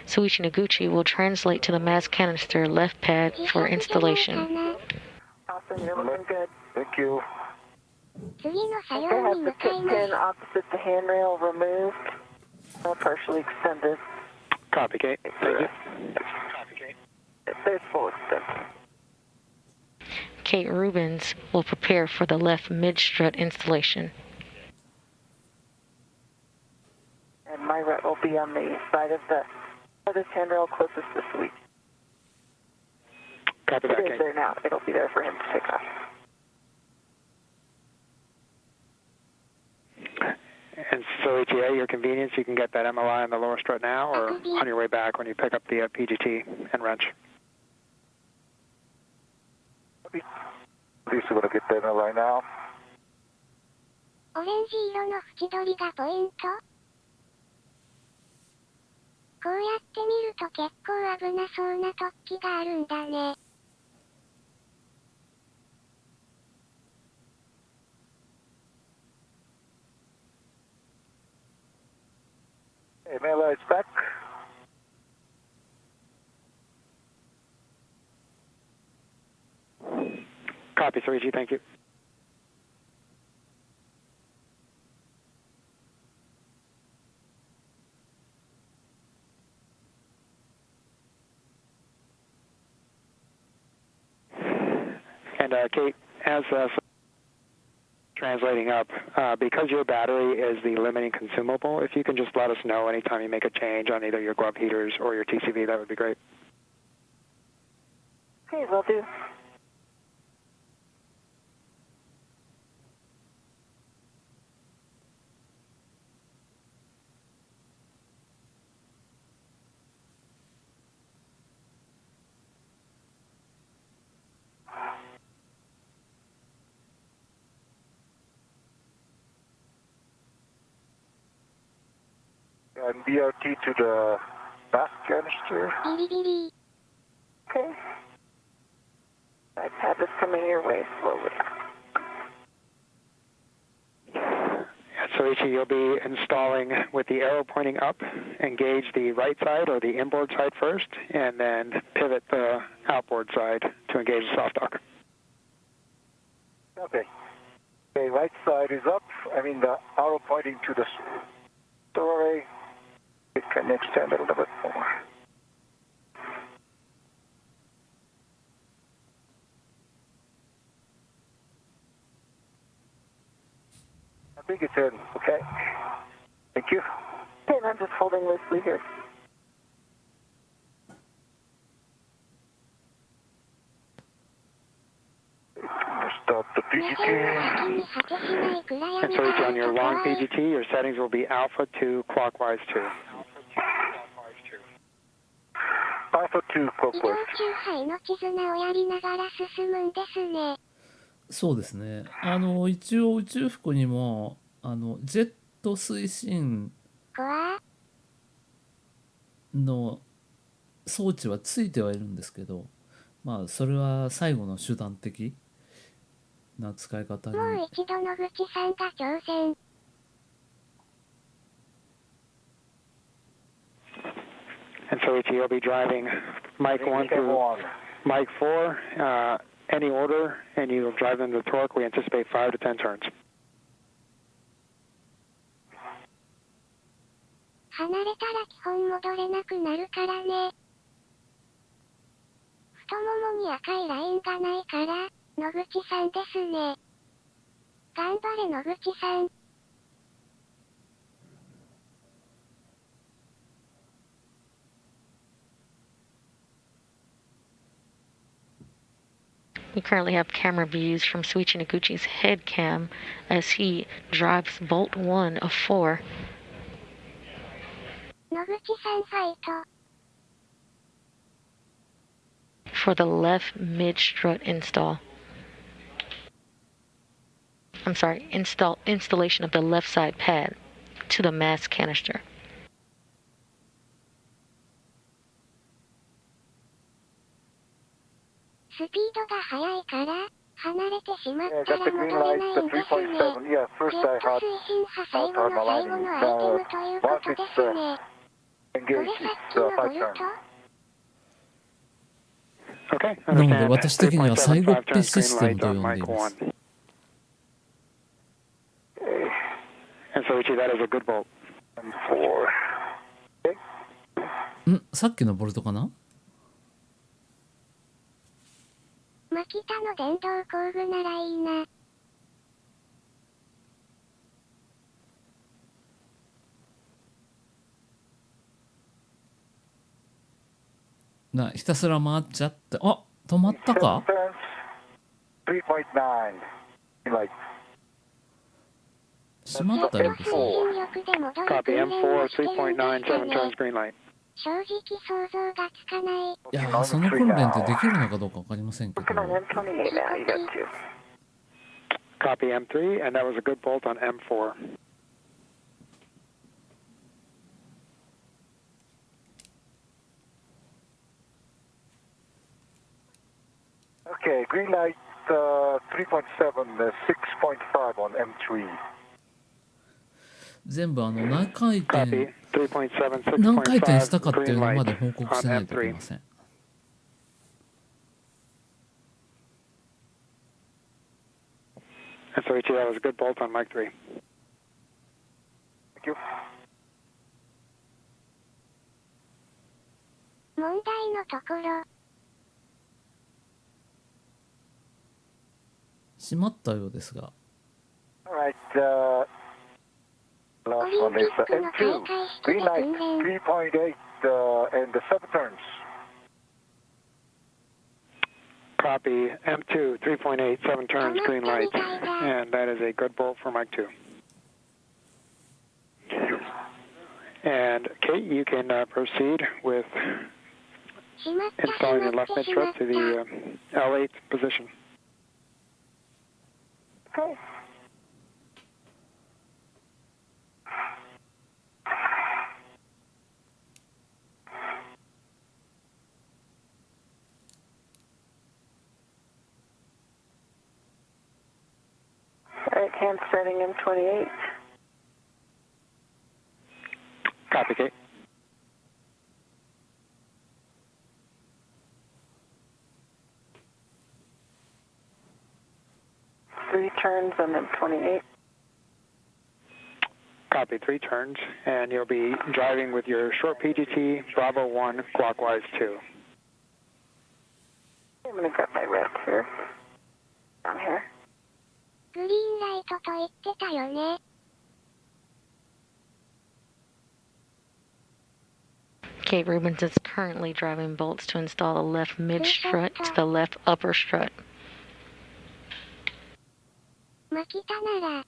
Soichi Noguchi will translate to the mass canister left pad for installation. Awesome, you're looking good. Thank you. Okay, have the tip pin opposite the handrail removed, partially extended. Copy, Kate. Thank you. There's full extent. Kate Rubens will prepare for the left mid-strut installation. And my rut will be on the side of the other handrail closest to Sweet. Copy that, It is Kate. there now. It'll be there for him to pick up. And so, at your convenience, you can get that MLI on the lower strut now or on your way back when you pick up the PGT and wrench. At least we're going to get that in line now. オレンジ色の縁取りがポイント。こうやって見ると結構危なそうな突起があるんだね。Hey, MLI is back. Copy, Soichi. Thank you. And Kate, as translating up, because your battery is the limiting consumable, if you can just let us know anytime you make a change on either your glove heaters or your TCV, that would be great. Okay, will do. And BRT to the back canister. ビリビリ。 Okay. iPad is coming your way slowly. Soichi, you'll be installing with the arrow pointing up, engage the right side or the inboard side first, and then pivot the outboard side to engage the soft dock. Okay. Okay, right side is up. I mean, the arrow pointing to the story. It can extend a little bit more. I think it's in. Okay. Thank you. Okay, and I'm just holding loosely here. Start the 目線 PGT. の先に果てしない暗 And 闇 so が on your long 怖い。 PGT, your settings will be alpha 2, clockwise 2. Alpha 2移動 clockwise. 周波の地図なをやりながら進むんですね。そうですね。一応宇宙服にもジェット推進怖の装置はついてはいるんですけど、まあそれは最後の手段的な使い方に。もう一度野口さんが挑戦。 And so you'll be driving Mike 1 through Mike 4, any order, and you'll drive them to torque. We anticipate 5 to 10 turns. 離れたら基本戻れなくなるからね。太ももに赤いラインがないから、野口さんですね。頑張れ野口さん。 We currently have camera views from Soichi Noguchi's head cam as he drives bolt 1 of 4. 野口さんファイト。 For the left mid-strut install. I'm sorry, installation of the left side pad to the mass canister. スピードが速いから、離れてしまっ Yeah, た got ら the 戻 green れ light, ない the んですね。 3.7. Yeah, ジェ first ッ I ト had 推進派最 out 後 on の the 最後 landing. のアイテ Now, ムというこ once とで it's すね。こ engaged, れさ it's っきのボ 5 ル turn. ト Okay, なので understand. 私的には最後っ 3.75 て turns シ green ステム light と on 呼んで mic います。 1. And so, Ichi, that is a good bolt. And 4. Okay. さっきのボルトかな？マキタの電動工具ならいいな。ひたすら回っちゃって、あ、止まったか？ 7 turns, 3.9. Green light. 閉まったようですね。推進力で戻る Copy 訓練を M4, してるんですか 3.97 ね。 turns green light. 正直想像がつかない。いや、その訓練ってできるのかどうかわかりませんけど。 Looking on M28 now, you got two. Copy M3, and that was a good bolt on M4. Okay, green light, 3.7, 6.5 on M3. 全部何回 Copy 転 3.7, 何回転したか 6.5 っていう green のま light で報告し on ないといけ M3. ません。And so, Ichi, that was a good bolt on mic 3. Thank you. 問題のところ、閉まったようですが。 Alright, オ last リン one ピ is ックの M2. 開会式 Green で light, 訓練。 3.8, and the 7 turns. Copy M2, 3.8, 7 turns green light. And that is a good bolt for mic 2. And Kate, you can proceed with しまった installing し the まっ left て mid しま strut っ to the L8 position. Okay. All right, hand starting M28. Copy, Kate. Three turns on M28. Copy, 3 turns, and you'll be driving with your short PGT, Bravo 1, clockwise 2. I'm going to grab my red here. Down here. グリーンライトと言ってたよね。Kate Rubens is currently driving bolts to install the left mid strut to the left upper strut. マキタなら、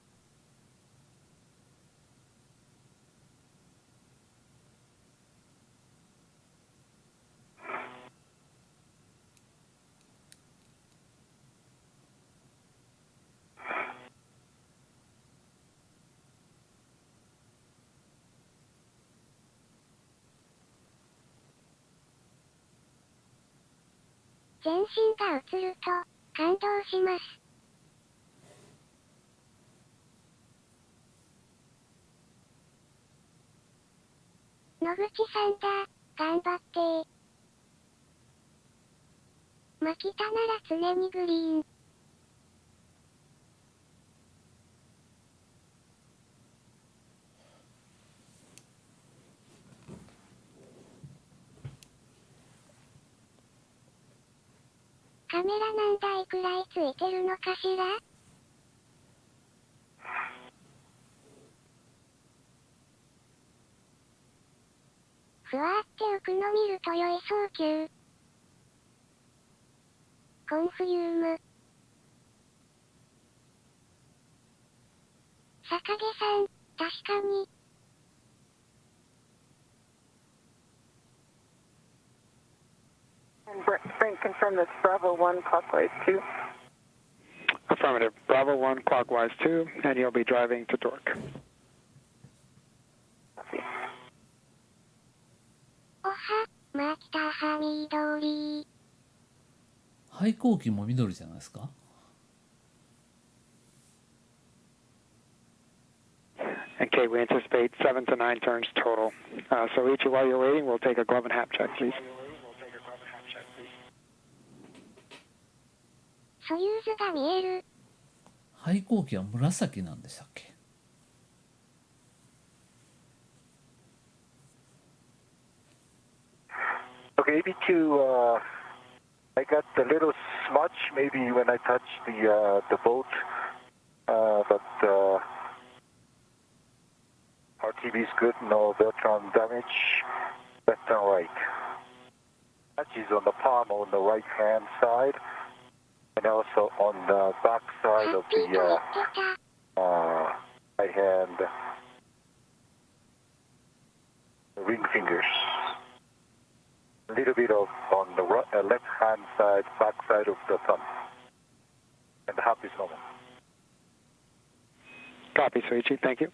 全身が映ると、感動します。野口さんだ、頑張ってー。マキタなら常にグリーン。カメラ何台くらいついてるのかしら？ふわーって浮くの見ると良い送球。コンフューム。坂毛さん、確かに。And Frank, confirm that's Bravo 1, clockwise 2. Affirmative. Bravo 1, clockwise 2, and you'll be driving to Torque. おは、マキタハミドリー。背光機も緑じゃないですか。Okay, we anticipate 7 to 9 turns total. So Ichi, while you're waiting, we'll take a glove and hat check, please. ソユーズが見える。背光機は紫なんでしたっけ。Okay, AB2, I got a little smudge maybe when I touched the boat, but RTV is good, no Beltron damage, left and right. Smudge is on the palm on the right hand side, and also on the back side of the right hand ring fingers. A little bit of on the left hand side, back side of the thumb, and the half is normal. Copy, Soichi. Thank you.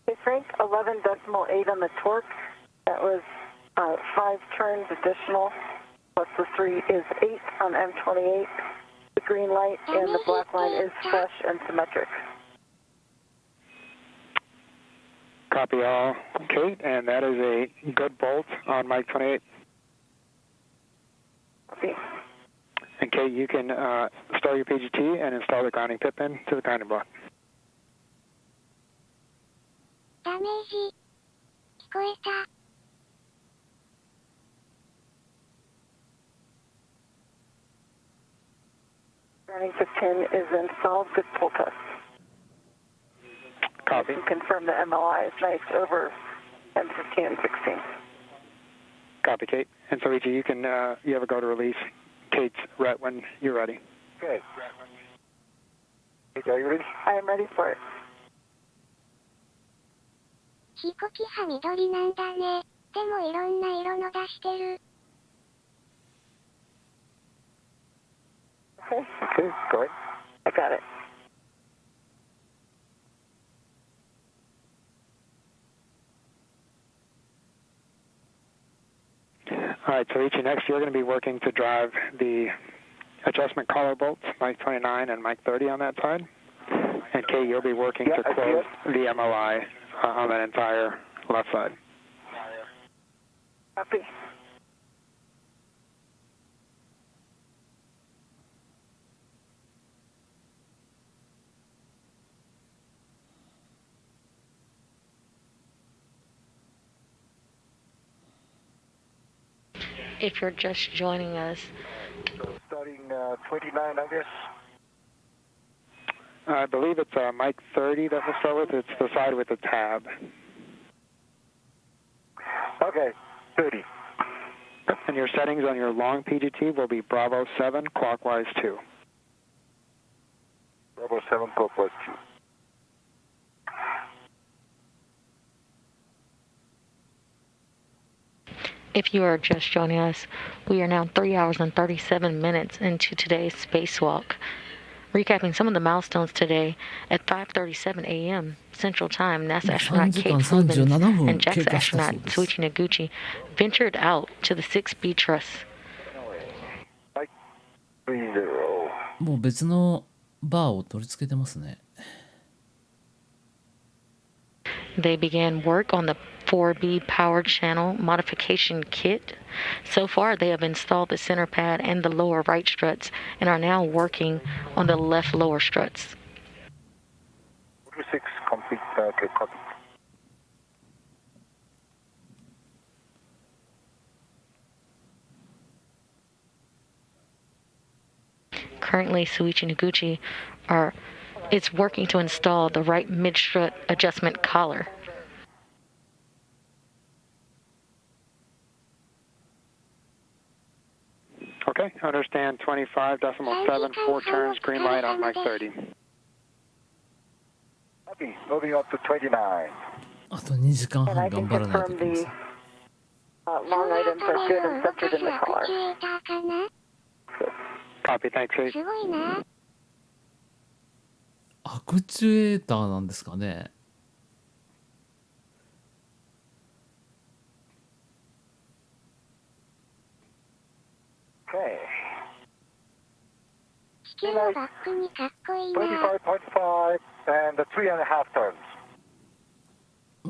Hey, Frank, 11.8 on the torque. That was 5 turns additional, plus the 3 is 8 on M28. The green light and the black line is fresh and symmetric. Copy all, Kate, and that is a good bolt on Mike 28. Copy. And Kate, you can start your PGT and install the grounding pit pin to the grounding block. ダメージ。聞こえた。Grounding pit pin is installed. Good pull test. Copy. You confirm the MLI is nice over M15 and 16. Copy, Kate. And Soichi, you can you have a go to release Kate's ret when you're ready. Okay. Kate, are you ready? I am ready for it. 飛行機は緑なんだね。でもいろんな色の出してる。Okay. Okay, go ahead. I got it. All right, Soichi, next you're going to be working to drive the adjustment collar bolts, Mike 29 and Mike 30 on that side. And Kate, you'll be working to close the MLI on that entire left side. Copy. If you're just joining us, So starting 29, I guess. I believe it's Mike 30 that we'll start with. It's the side with the tab. Okay, 30. And your settings on your long PGT will be Bravo 7, clockwise 2. Bravo 7, clockwise 2. if you are just joining us, we are now 3 hours and 37 minutes into today's spacewalk. Recapping some of the milestones today, at 5:37 a.m. Central Time, NASA astronaut Kate Rubins and JAXA astronaut Soichi Noguchi ventured out to the 6B truss. もう別のバーを取り付けてますね。They began work on the 4B power channel modification kit. So far, they have installed the center pad and the lower right struts and are now working on the left lower struts. 6 complete, okay, copy. Currently, Soichi Noguchi is working to install the right mid-strut adjustment collar. Okay, understand 25.7, 4 turns, green light on Mike 30. Copy, moving on to 29. あと2時間 And 半 I 頑 can 張らないと confirm いけませ the ん。 long items are good and centered in the collar. Copy, thanks, Kate. すごいな。アクチュエーターなんですかね。Okay. 地球をバックにかっこいいな。 25.5 and 3.5 turns.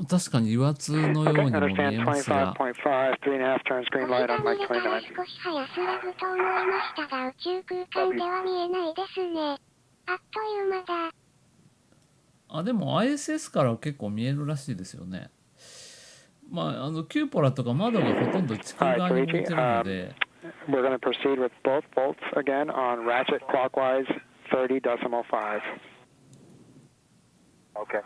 確かに油圧のよう Okay, にも見え understand ますが、 25.5, 3.5 turns, green light on 見 Mike れたら 29. 少し早すらぐと思いましたが宇宙空間では見えないですね。あっという間だ。あ、でも ISS からは結構見えるらしいですよね。まあ、キューポラとか窓がほとんど地球側に向いてるので、 We're going to proceed with both bolts again on ratchet clockwise 30.5. Okay.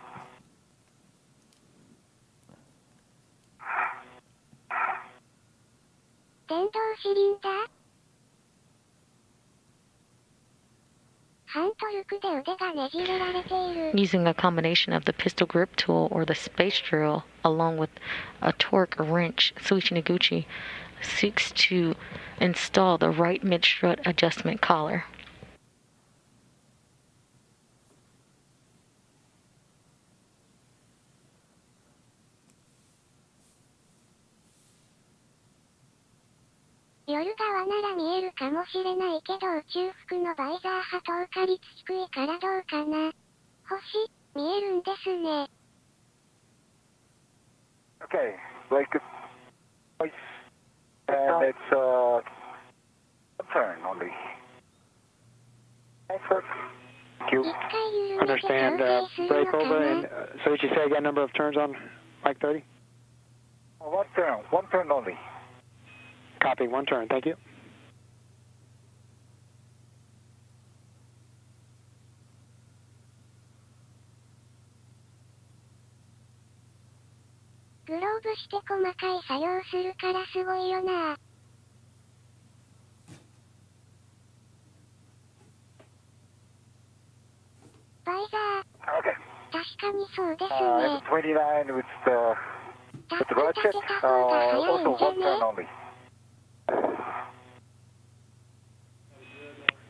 電動シリンダーハントルクで腕がねじれられている。 Using a combination of the pistol grip tool or the space drill, along with a torque wrench, Soichi Noguchi seeks to install the right mid-strut adjustment collar. 夜側なら見えるかもしれないけど宇宙服のバイザー波透過率低いからどうかな。星、見えるんですね。 Okay. Like twice. And it's a turn only. Nice work. Thank you. 一回緩めて調 Understand 整するの break か over な。 and Soichi, say again number of turns on Mike 30. One turn. One turn only. Copy, one turn, thank you. グローブして細かい作業するからすごいよな。バイザー、 Okay. 確かにそうですね。 It's 29 with the タッ with the プ立 ratchet. てた方が早い Also んじゃ one ね turn only.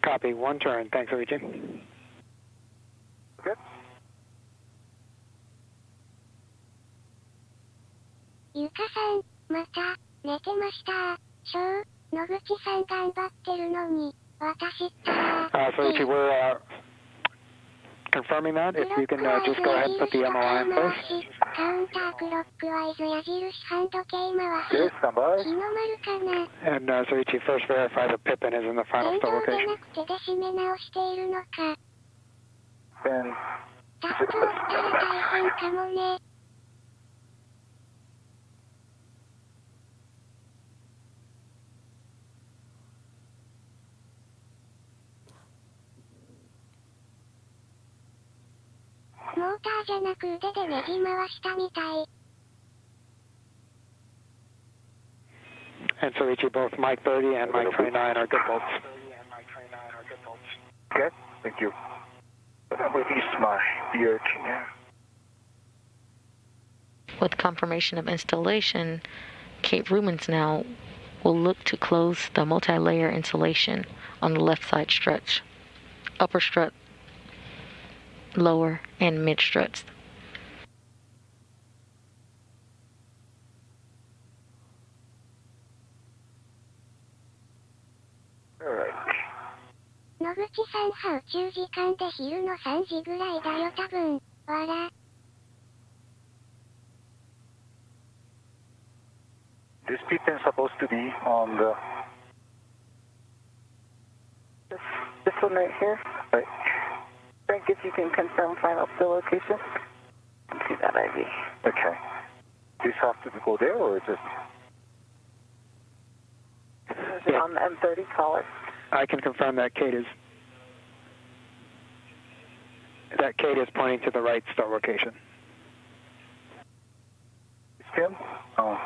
Copy, one turn, thanks Soichi. Good. ゆかさん、また、寝てましたしょう、野口さん頑張ってるのに、私ったら、Soichi, we're confirming that. If you can just go ahead and put the MOI in place. カウンタークロックワイズ矢印ハンド系回 Yes, し、 stand by. 日の丸かな。 And Soichi, first verify the Pippin is in the final 電 stall 動で location. なくてで締め直しているのか。 Then タップをしたら大変かもね。モーターじゃなく腕でねじ回したみたい。 And Soichi, both Mike 30 and Mike 29 are good bolts. okay. Thank you. Release my beard. With confirmation of installation, Kate Rubens now will look to close the multi-layer insulation on the left side struts, upper strut, lower, and mid struts. Alright. 野口さんは宇宙時間で昼の3時ぐらいだよ多分。わら。 This pin is supposed to be on the This one right here. right. Frank, if you can confirm final still location. See that IV. Okay. This has to go there or is it? Is it on the M30 collar? I can confirm that Kate is pointing to the right stall location. It's him? Oh.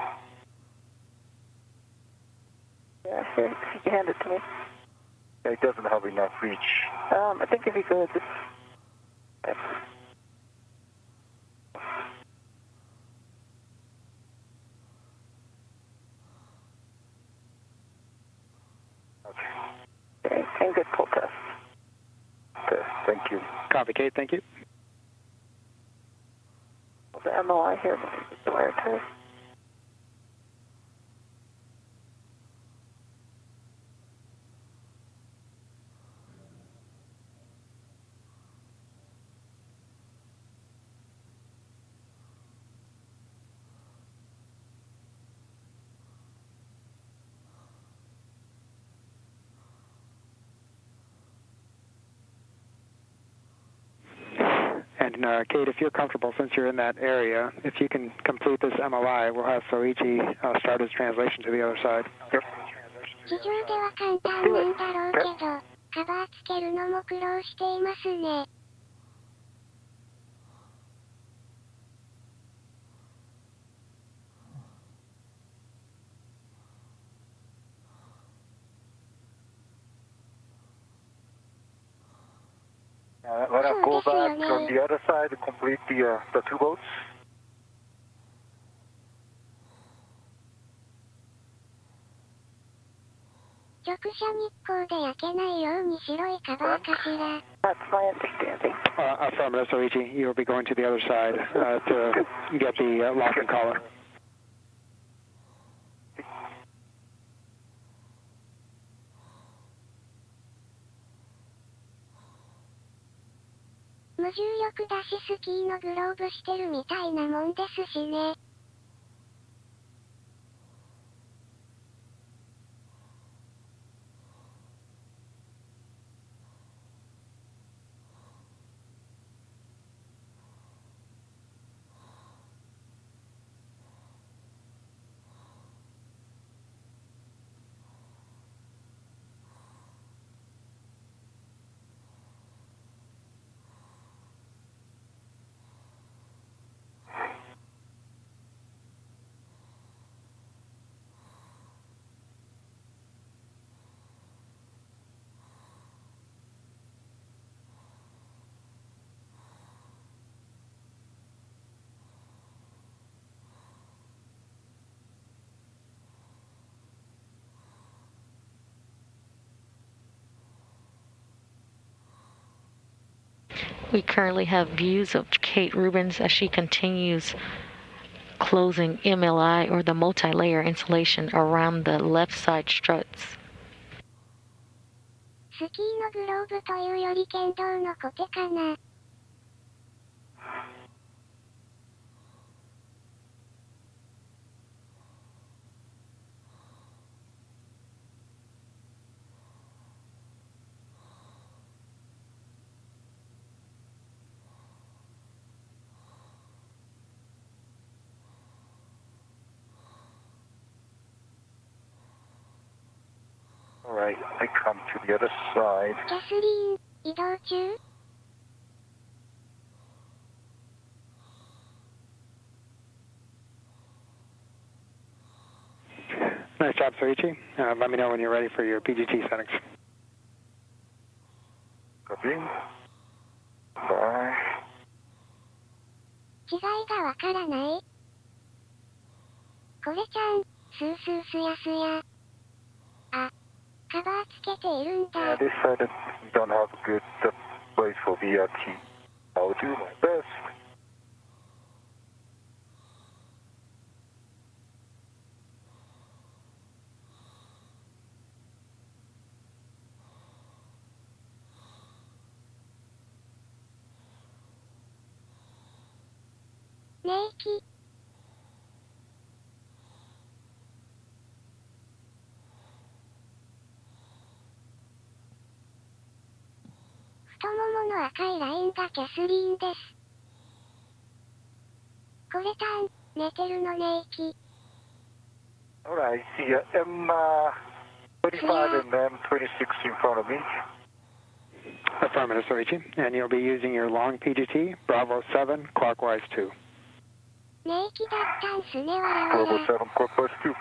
Yeah, here. You can hand it to me. It doesn't have enough reach. I think if you go this. Okay, and good pull test. Okay, thank you. Copy, Kate, thank you. The MOI here, the wire test. And Kate, if you're comfortable, since you're in that area, if you can complete this MLI, we'll have Soichi start his translation to the other side. Yep. 地上では簡単なんだろうけど、カバーつけるのも苦労していますね。When I go back on the other side to complete the two boats. 直射日光で焼けないように白いカバーかしら。That's my understanding. Affirmative, Soichi. You'll be going to the other side to get the lock and collar. 無重力だしスキーのグローブしてるみたいなもんですしね。We currently have views of Kate Rubins as she continues closing MLI or the multi-layer insulation around the left side struts. スキーのグローブというより剣道のコテかな。Alright, I come to the other side. キャスリーン、移動中Nice job, Soichi. Let me know when you're ready for your PGT settings. Copy. Bye. 違いがわからない。これちゃん、スースーすやすや。あ、カバーつけているんだ。 Yeah, this side don't have a good place for VRT. I'll do my best. 寝息。太ももの赤いラインがキャスリーンです。これターン、寝てるの寝息。Alright, see M35 and M26 in front of me. Affirmative, Soichi. And you'll be using your long PGT, Bravo 7, clockwise 2. 寝息だったんすね、わらわ Bravo ら。 7, clockwise 2.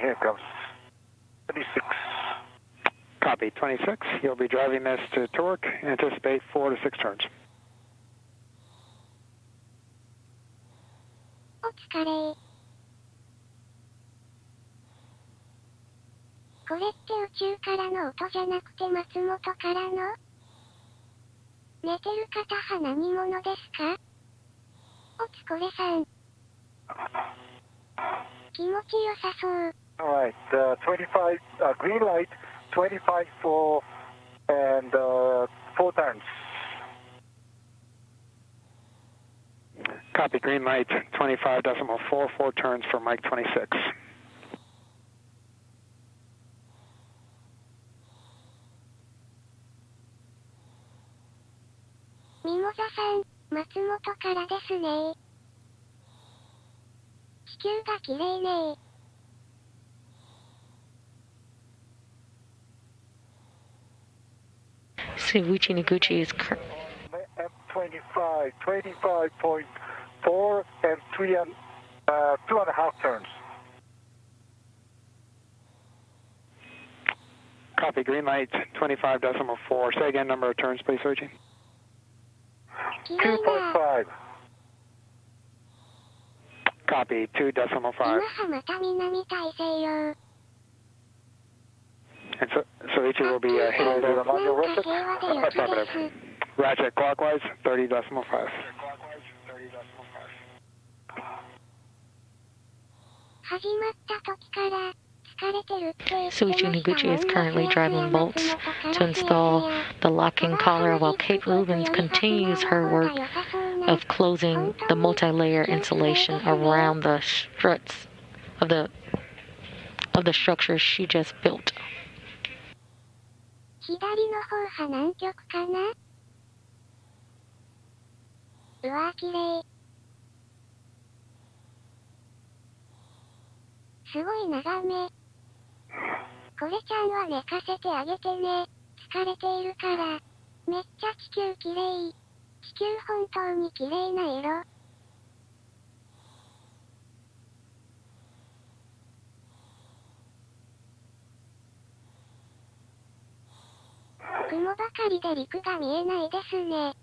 Here comes 26. Copy, 26. You'll be driving this to torque. Anticipate 4 to 6 turns. お疲れ。これって宇宙からの音じゃなくて松本からの？寝てる方は何者ですか？おつこれさん。気持ちよさそう。Alright, 25, green light, 25 for, and 4 turns. Copy, green light, 25.4, 4 turns for Mike 26. ミモザさん、松本からですね。地球が綺麗ね。Suichi Noguchi is M25, 25.4 and 2.5 turns. Copy, green light, 25.4. Say again, number of turns, please, Soichi. 2.5. Copy, 2.5. 今はまた南大西洋。And Soichi will be hitting the なんか平和で良きです。 ratchet clockwise, 30.5. 始まった時から疲れてるって言ってました Suichi もん Noguchi is ね。 currently driving bolts to install the locking collar while Kate Rubens continues her work of closing the multi-layer insulation around the struts of the structure she just built. 左の方派南極かな。うわー綺麗。すごい眺め。これちゃんは寝かせてあげてね。疲れているから。めっちゃ地球綺麗。地球本当に綺麗な色。雲ばかりで陸が見えないですね。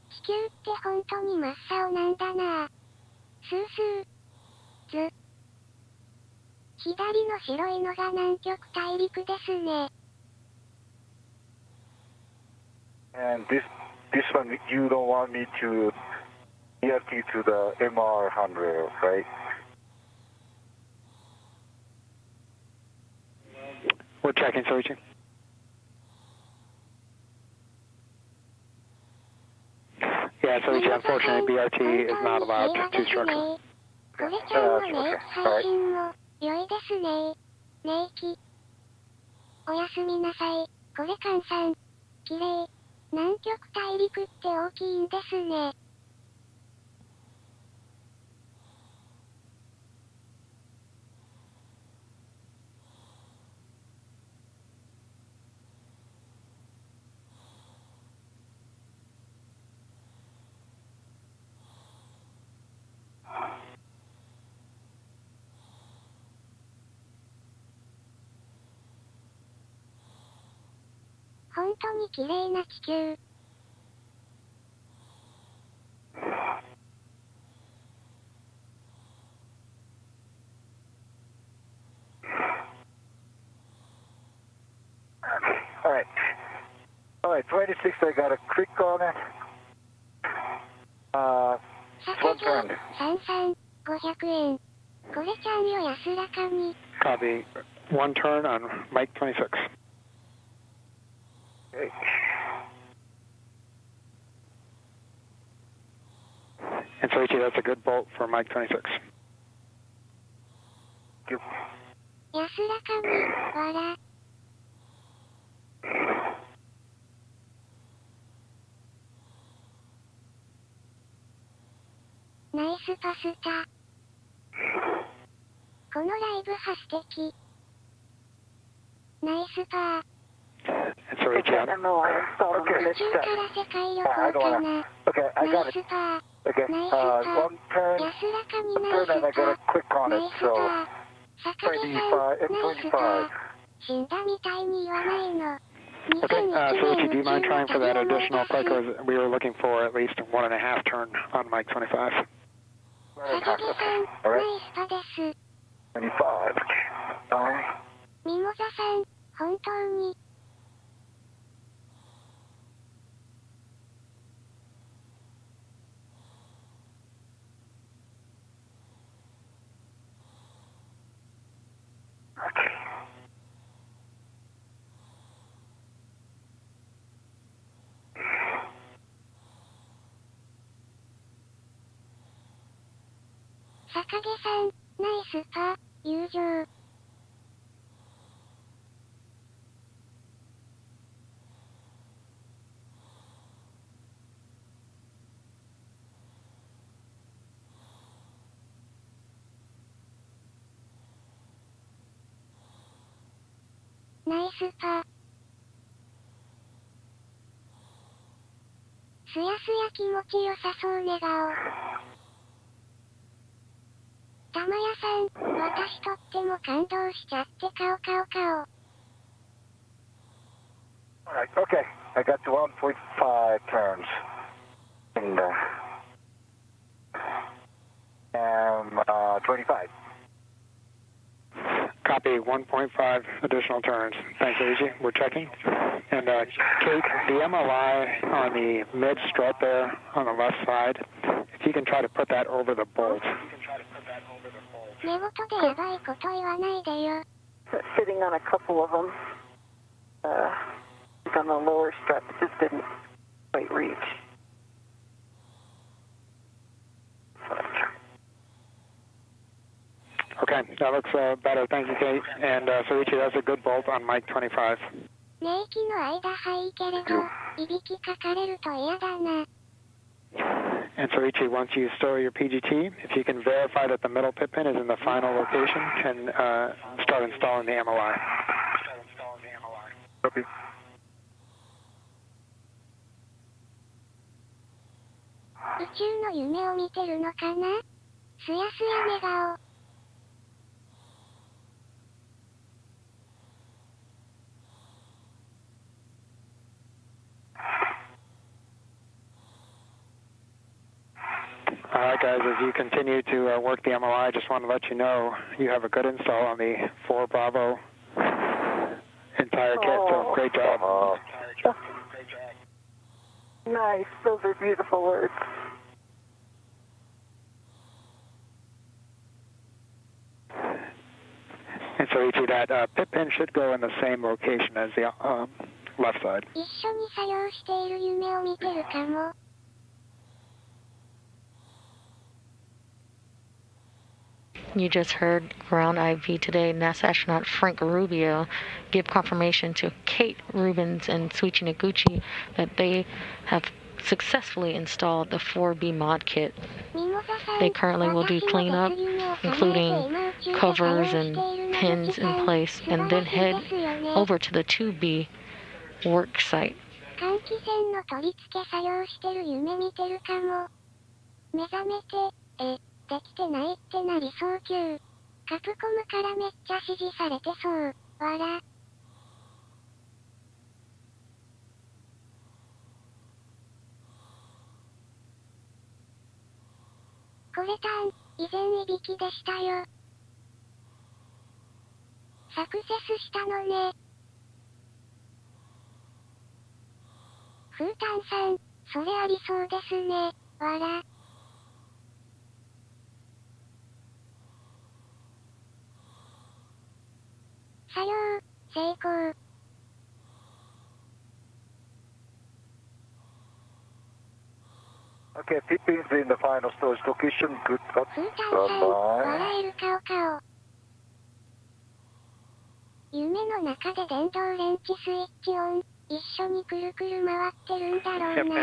地球って本当に真っ青なんだな。スースー。左の白いのが南極大陸ですね。And this one, you don't want me to ERT to the MR100, right? We're checking, Soichi. Yeah, Soichi, unfortunately, BRT is not allowed to structure. これちゃんのネイキ配信も良いですね。ネイキ。おやすみなさい。これカンさん。綺麗。南極大陸って大きいんですね。本当に綺麗な地球。Alright, 26, I got a click on it. One turn. 500円。これちゃんよ安らかに。Copy, 1 turn on Mike 26. Okay. And Soichi, that's a good bolt for Mike 26. 安らかに、わら。ナイスパスタ。このライブは素敵。ナイスパー。And Soichi, I don't know. I installed Okay. it. 宇宙から世界旅行かな。 Okay, I ナ got イ it. スパー。 Okay, ナイスパー。 one turn, 安らかにナイ turn, スパ and I got a ー。 click on ナ it, イス so パー。坂毛さん、ナイスだ。死んだみたいに言わないの。Okay, Soichi, do you mind trying for that additional because we were looking for at least 1.5 turn on Mike 25. 坂毛さん、ナイスパです。25. Sorry. ミモザさん、本当に。坂毛さん、ナイスパ、友情。ナイスパ。すやすや気持ちよさそう寝顔。玉屋さん、私とっても感動しちゃって顔。Alright, okay. I got to 1.5 turns. And 25. Copy, 1.5 additional turns. Thanks, Soichi. We're checking. And Kate, the MLI on the mid strut there on the left side, if you can try to put that over the bolt. 寝言でやばいこと言わないでよ。 Sitting on a couple of them. On the lower strut, just didn't quite reach. Okay, that looks better. Thank you, Kate. And Soichi, that's a good bolt on Mike 25. 寝息の間はいいけれど、いびきかかれると嫌だな。And Soichi, once you store your PGT, if you can verify that the middle pit pin is in the final location, can start installing the MOI. Copy. 宇宙の夢を見てるのかな？すやすや寝顔。All right, guys, as you continue to work the MOI, I just want to let you know you have a good install on the 4 Bravo entire kit, so great job. Nice, those are beautiful words. And so, Ichi, that pit pin should go in the same location as the left side. 一緒に作業している夢を見てるかも。You just heard ground IV today NASA astronaut Frank Rubio give confirmation to Kate Rubens and Soichi Noguchi that they have successfully installed the 4B mod kit. They currently will do cleanup, including covers and pins in place, and then head over to the 2B work site. 換気扇の取り付け作業してる夢見てるかも。目覚めて、できてないってなりそう急。カプコムからめっちゃ指示されてそう。わら。これターン、以前いびきでしたよ。サクセスしたのね。フータンさん、それありそうですね。わら。作業、成功。Okay, Pippin's in the final storage location. Good. フータンさん、笑える顔。夢の中で電動レンチスイッチオン。一緒にくるくる回ってるんだろうな。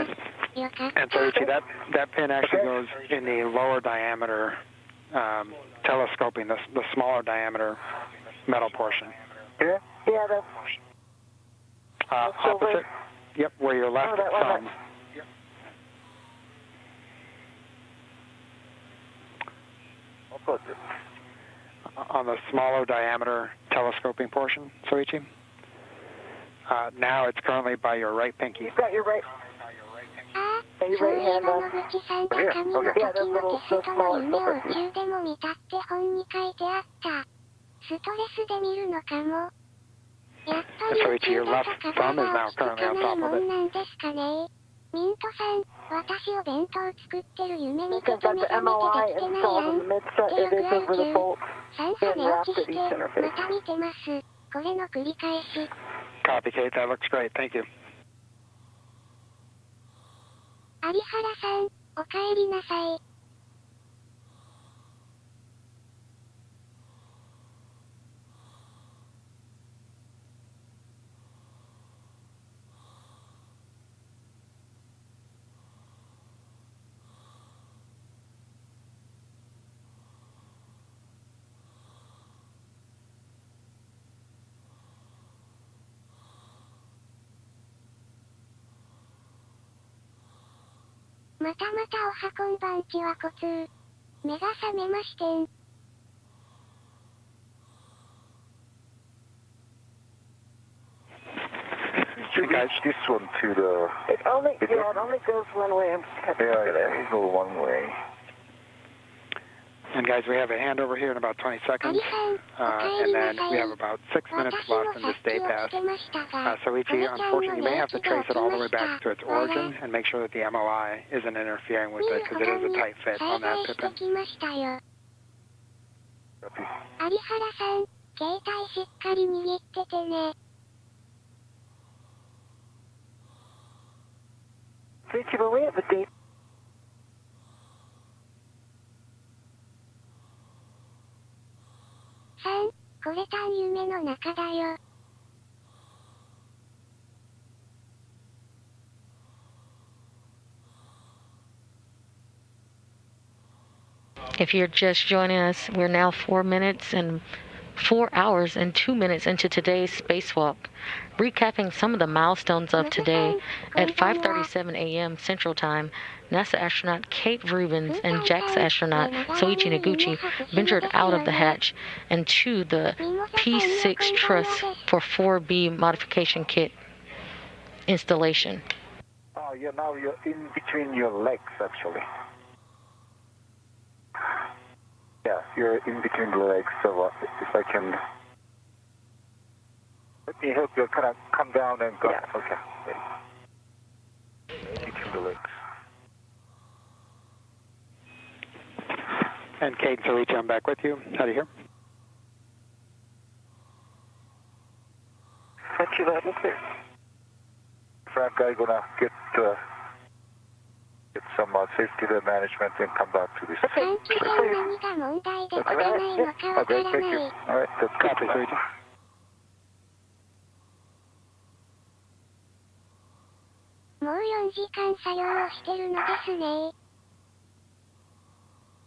よかった。And so, Ichi, that pin actually goes in the lower diameter, telescoping the smaller diameter metal portion. Yeah? Yeah, that's opposite. Yep, where your left thumb. on the smaller diameter telescoping portion, Soichi. Now it's currently by your right pinky. You've got your right. Your right hand on. Here, okay. Yeah, that little so small. It's so Soichi, your left thumb is now currently on top of it. ミントさん、私お弁当作ってる夢見て We've て got 目 the 覚め MOI てできてない installed や in ん。 the midset. It is over the bolt 酸素 and 寝 wrapped 落ち at して each ま interface. た見てます。これの繰り返し。 Copy, Kate. That looks great. Thank you. 有原さん、おかえりなさい。またまたおはこんばんちはこつー。目が覚めましてん。Should we this one to the... It only goes one way. Yeah, it goes one way. And guys, we have a handover here in about 20 seconds. And then we have about 6 minutes left in this day pass. Soichi, unfortunately, you may have to trace it all the way back to its origin and make sure that the MOI isn't interfering with it because it is a tight fit on that pippin. 有原さん、携帯しっかり握っててね。Soichi, but we have a date. 3、これ単夢の中だよ。If you're just joining us, we're now 4 hours and 2 minutes into today's spacewalk. Recapping some of the milestones of today, at 5:37 a.m. Central Time, NASA astronaut Kate Rubins and JAXA astronaut Soichi Noguchi ventured out of the hatch and to the P6 truss for 4B modification kit installation. Oh, now you're in between your legs, actually. Yeah, you're in between the legs, so if I can... Let me help you kind of come down and go. Yeah. Okay. In between the legs. And Kate and Soichi, I'm back with you. How do you hear? Got you loud and clear. Frank, I'm gonna get some safety management and come back to this. 換気扇何が問題でつかないのかわからない。 Thank you. All right, that's Copy, Soichi. もう4時間作業をしてるのですね。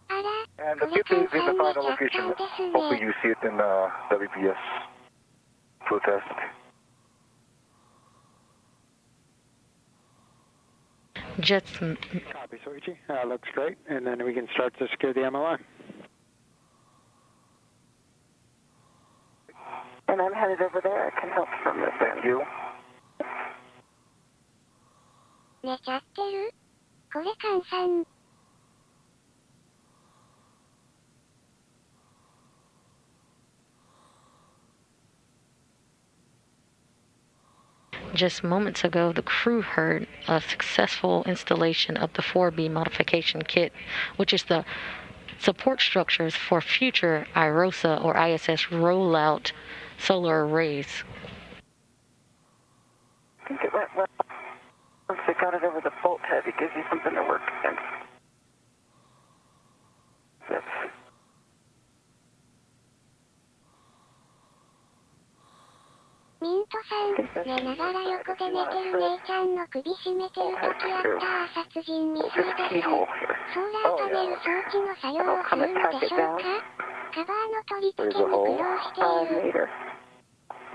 あら、 And こ the れ kit is 簡 in the 単に final 若 location. 干です Hoping ね。 you see it in WPS protest. Just Copy, Soichi. Looks great. And then we can start to secure the MOI. And I'm headed over there. I can help from this end. Thank you. 寝ちゃってる？これ換算。Just moments ago, the crew heard a successful installation of the 4B modification kit, which is the support structures for future IROSA or ISS rollout solar arrays. I think it went well. Once they got it over the bolt head, it gives you something to work against. That's ミントさん、寝ながら横で寝てる姉ちゃんの首絞めてるときあった殺人未遂です。ソーラーパネル装置の作用をするのでしょうか？カバーの取り付けに苦労している。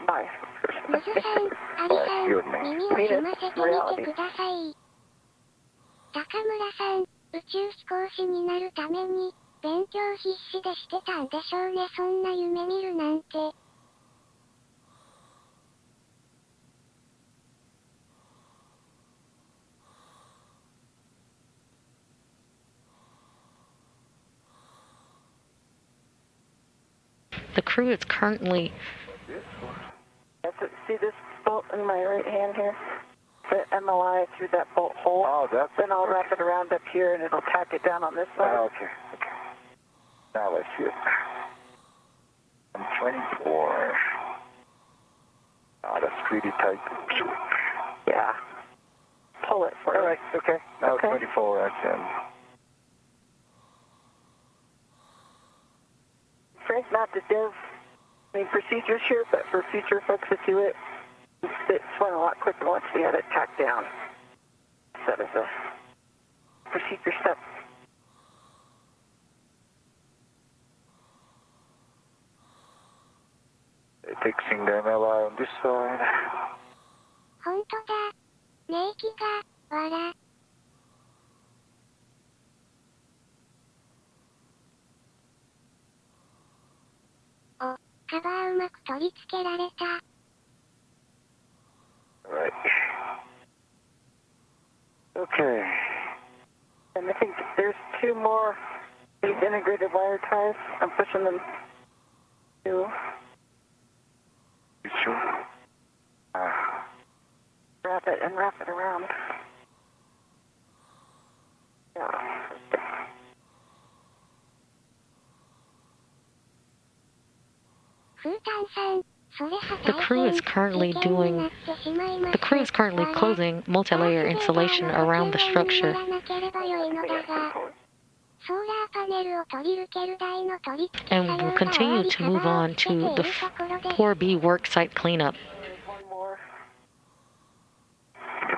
nice. ムズさん、アリさん、耳を澄ませてみてください。高村さん、宇宙飛行士になるために、勉強必死でしてたんでしょうね、そんな夢見るなんて。The crew is currently... See this bolt in my right hand here? The MLI through that bolt hole. Oh, that's... Then I'll wrap it around up here and it'll tack it down on this side. Okay. Now let's see it. I'm 24. Oh, that's pretty tight. Yeah. Pull it for All right, okay. Now Okay. 24, that's Frank, not to give any procedures here, but for future folks that do it, it's went a lot quicker once we had it tacked down. That is a procedure step. Fixing the MLI on this side. ほんとだ。寝息が、わら。お、カバーうまく取り付けられた。Right. Okay. And I think there's two more these integrated wire ties. I'm pushing them to You sure? wrap it and wrap it around. Yeah. The crew is currently closing multi-layer insulation around the structure. And we'll continue to move on to the 4B work site cleanup. One more.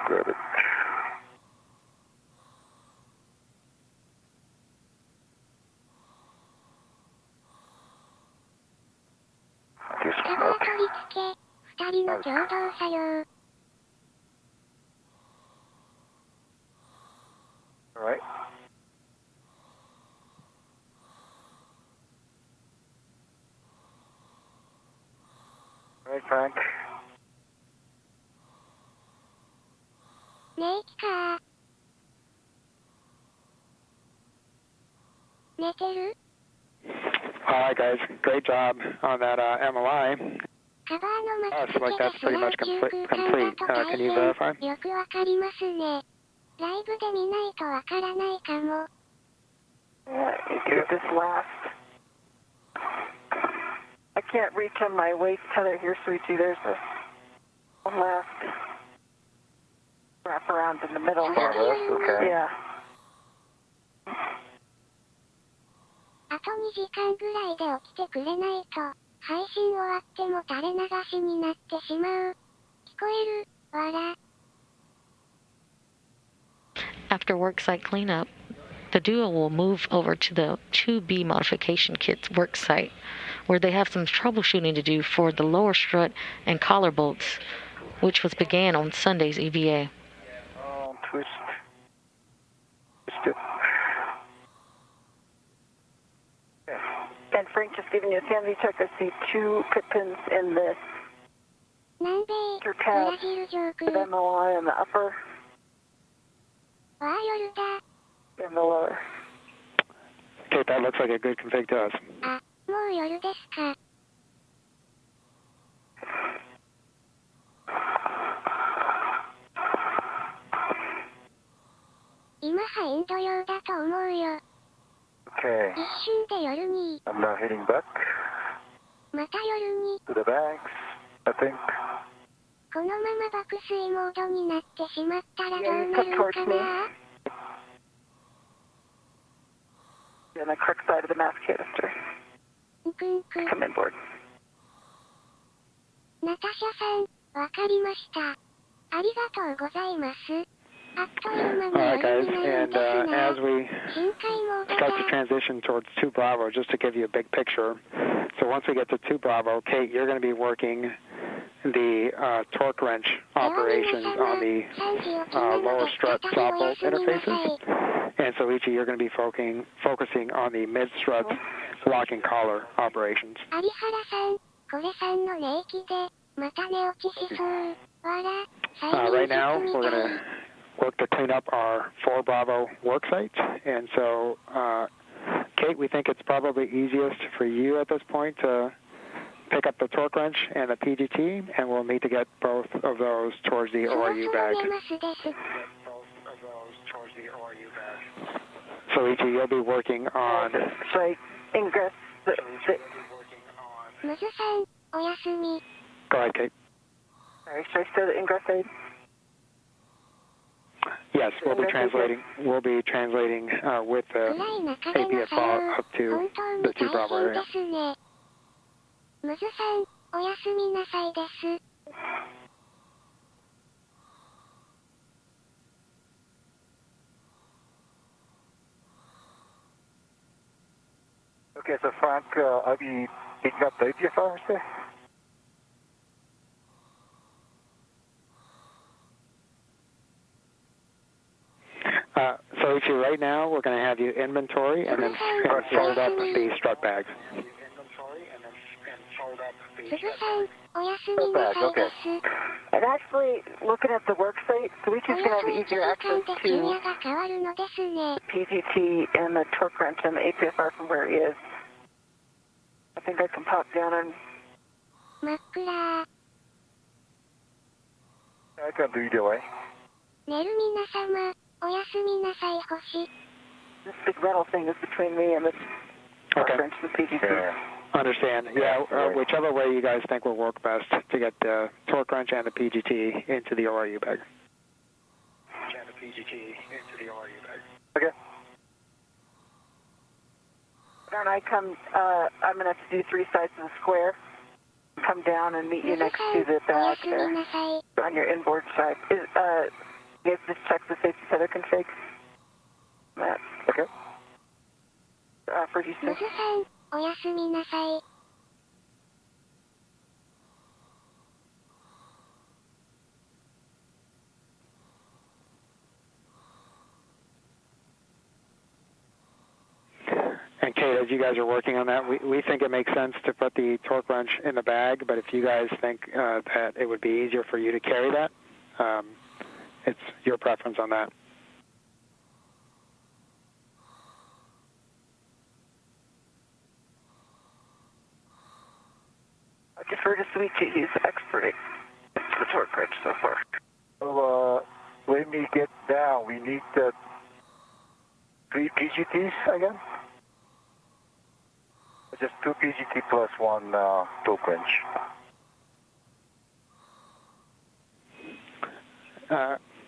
Grab it. This one up. All right. All right, Frank. 寝息か。寝てる？ All right, guys. Great job on that MLI. カバーの巻き Looks like that's pretty much complete. Can you verify? よくわかりますね。ライブで見ないとわからないかも。Yeah, you this last. I can't reach on my waist tether here, sweetie. There's one last wrap around in the middle. Okay. Yeah. あと2時間ぐらいで起きてくれないと、配信終わっても垂れ流しになってしまう。聞こえる？わら。After worksite cleanup, the duo will move over to the 2B modification kit's worksite, where they have some troubleshooting to do for the lower strut and collar bolts, which was began on Sunday's EVA. Twist. Twist it. And Frank just giving you a sanity check. I see two pit pins in the 南米、ブラジル上 with 空。 MLI in the upper わあ、夜だ。 and the lower. Okay, that looks like a good config to us. あ、もう夜ですか。今はインド用だと思うよ。 Okay. 一瞬で夜に。 I'm now heading back また夜に。 to the banks, I think. このまま爆睡モードになってしまったらどうなるのかな。 On the correct side of the mass canister. んくんく。 Come in board. ナタシャさん、わかりました。ありがとうございます。あっという間に All right, 夜 guys. になるん And ですね。 as we 深海モード start to だ。 transition towards 2 Bravo, just to give you a big picture. So once we get to 2 Bravo, Kate, you're going to be working the torque wrench operations on the lower strut stop bolt interfaces. And Soichi, you're going to be focusing on the mid-strut locking collar operations. 有原さん、これさんの寝息で、また寝落ちしそう。わら、Right now, we're going to work to clean up our 4 Bravo work site. And so, Kate, we think it's probably easiest for you at this point to pick up the torque wrench and the PGT, and we'll need to get both of those towards the ORU bag. Soichi, you'll be working on... Sorry, ingress... Muzuさん、おやすみ。 Go ahead, Kate. Sorry, should I start the ingress aid? Yes, we'll be translating with the APFR up to the 2 Bravo area. ムズさん、おやすみなさいです。Okay, so Frank, I'll be picking up the APFR, sir? Soichi, right now we're going to have you inventory and then fold up the strut bags. すぐさん、おやすみなさいです。 And actually, looking at the work site, Soichi's going to have easier access to 昼夜が変わるのですね。 PGT and the torque wrench and the APFR from where he is. I think I can pop down and... 真っ暗。 I can do either way. 寝る皆様、おやすみなさい星。 This big metal thing is between me and the torque wrench and the PGT. Yeah. Understand. Yeah, whichever way you guys think will work best to get the torque wrench and the PGT into the ORU bag. Okay. And I come, I'm going to have to do 3 sides of the square. Come down and meet you next to the bag there on your inboard side. You guys just check the safety tether config. Matt. Okay. For Houston. ムズさん、おやすみなさい。 And Kate, as you guys are working on that, we think it makes sense to put the torque wrench in the bag, but if you guys think that it would be easier for you to carry that, it's your preference on that. I defer to Soichi, he's the expert at the torque wrench so far. So, when we get down, we need 3 PGTs again? Just 2 PGT plus 1 torque wrench.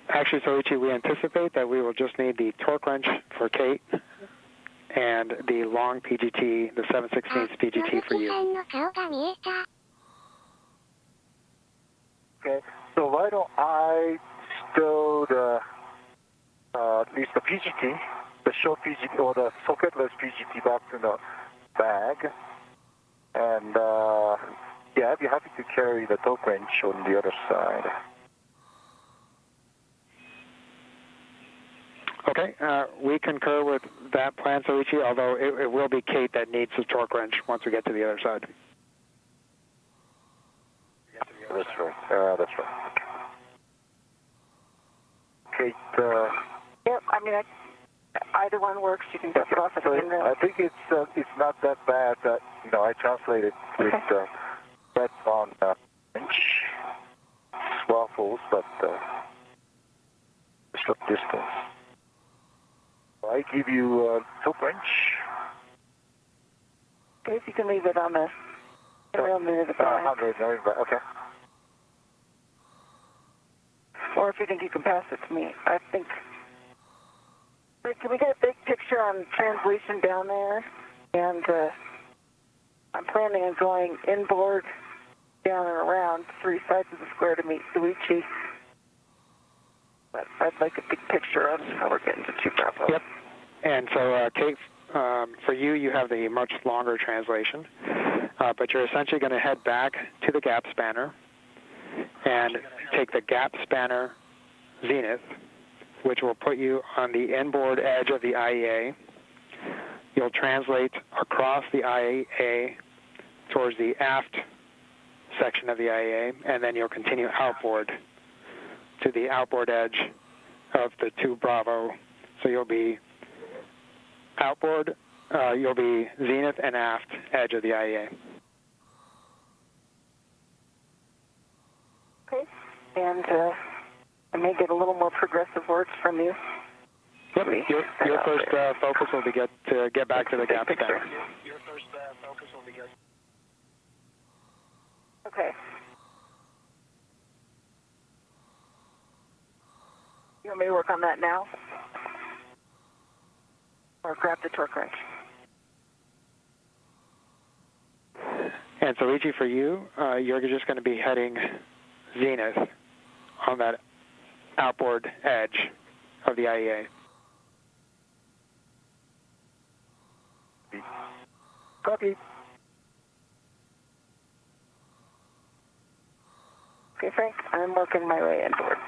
Actually, Soichi, we anticipate that we will just need the torque wrench for Kate and the long PGT, the 7/16 PGT for you. 野口さんの顔が見えた。 Okay, so why don't I stow at least the PGT, the short PGT or the socketless PGT back to the bag, and yeah, I'd be happy to carry the torque wrench on the other side. Okay, we concur with that plan, Soichi, although it will be Kate that needs the torque wrench once we get to the other side. That's right. That's right. Kate. Yep, I mean, either one works. You can drop it off at the window. I think it's not that bad that I translated with that on inch waffles, but short distance. I give you a torque wrench. Okay, if you can leave it on the rail near the bag. 100, okay. Or if you think you can pass it to me. I think... Can we get a big picture on translation down there? And I'm planning on going inboard, down and around 3 sides of the square to meet Soichi. But I'd like a big picture on how we're getting to 2 Bravo. Yep. And so, Kate, for you have the much longer translation. But you're essentially going to head back to the gap spanner and take the gap spanner zenith which will put you on the inboard edge of the IEA. You'll translate across the IEA towards the aft section of the IEA, and then you'll continue outboard to the outboard edge of the 2 Bravo. So you'll be outboard, you'll be zenith and aft edge of the IEA. Okay, and I may get a little more progressive words from you. Yep, your first focus will be to get back to the gap center. Your first focus will be good. Okay. You want me to work on that now? Or grab the torque wrench? And so, Ichi, for you, you're just going to be heading zenith on that outboard edge of the IEA. Copy. Okay, Frank, I'm working my way inboard.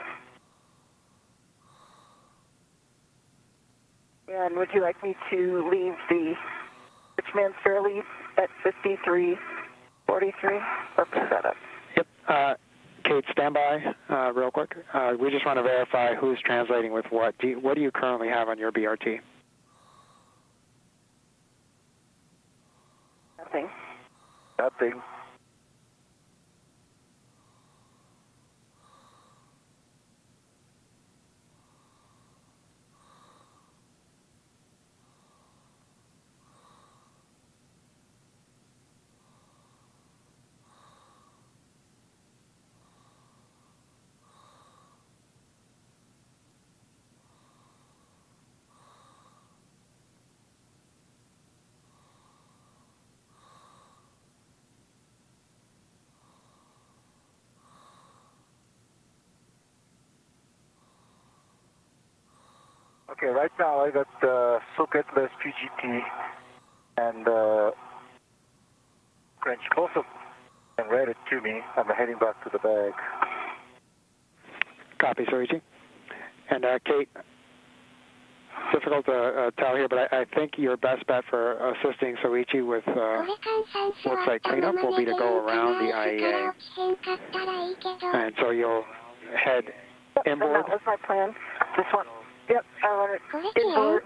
And would you like me to leave the Richmond Fairlead at 5343 or pick that up? Yep. Kate, stand by real quick. We just want to verify who's translating with what. What do you currently have on your BRT? Nothing. Nothing. Okay, right now I got socketless PGT and wrench both of them read it to me. I'm heading back to the bag. Copy, Soichi. And Kate, difficult to tell here, but I think your best bet for assisting Soichi with worksite cleanup will be to go around the IEA. And so you'll head inboard. That was my plan. This one. Yep, I want it inboard.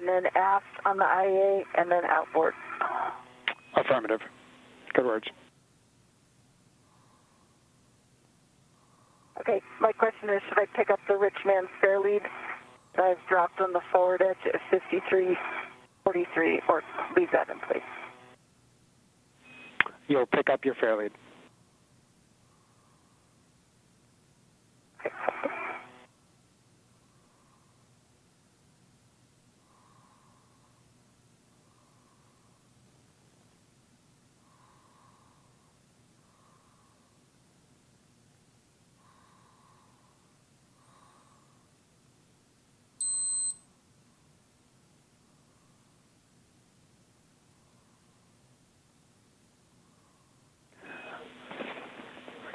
And then aft on the IEA, and then outboard. Affirmative. Good words. Okay, my question is, should I pick up the Richmond Fairlead that I've dropped on the forward edge at 5343, or leave that in place? You'll pick up your Fairlead. Okay.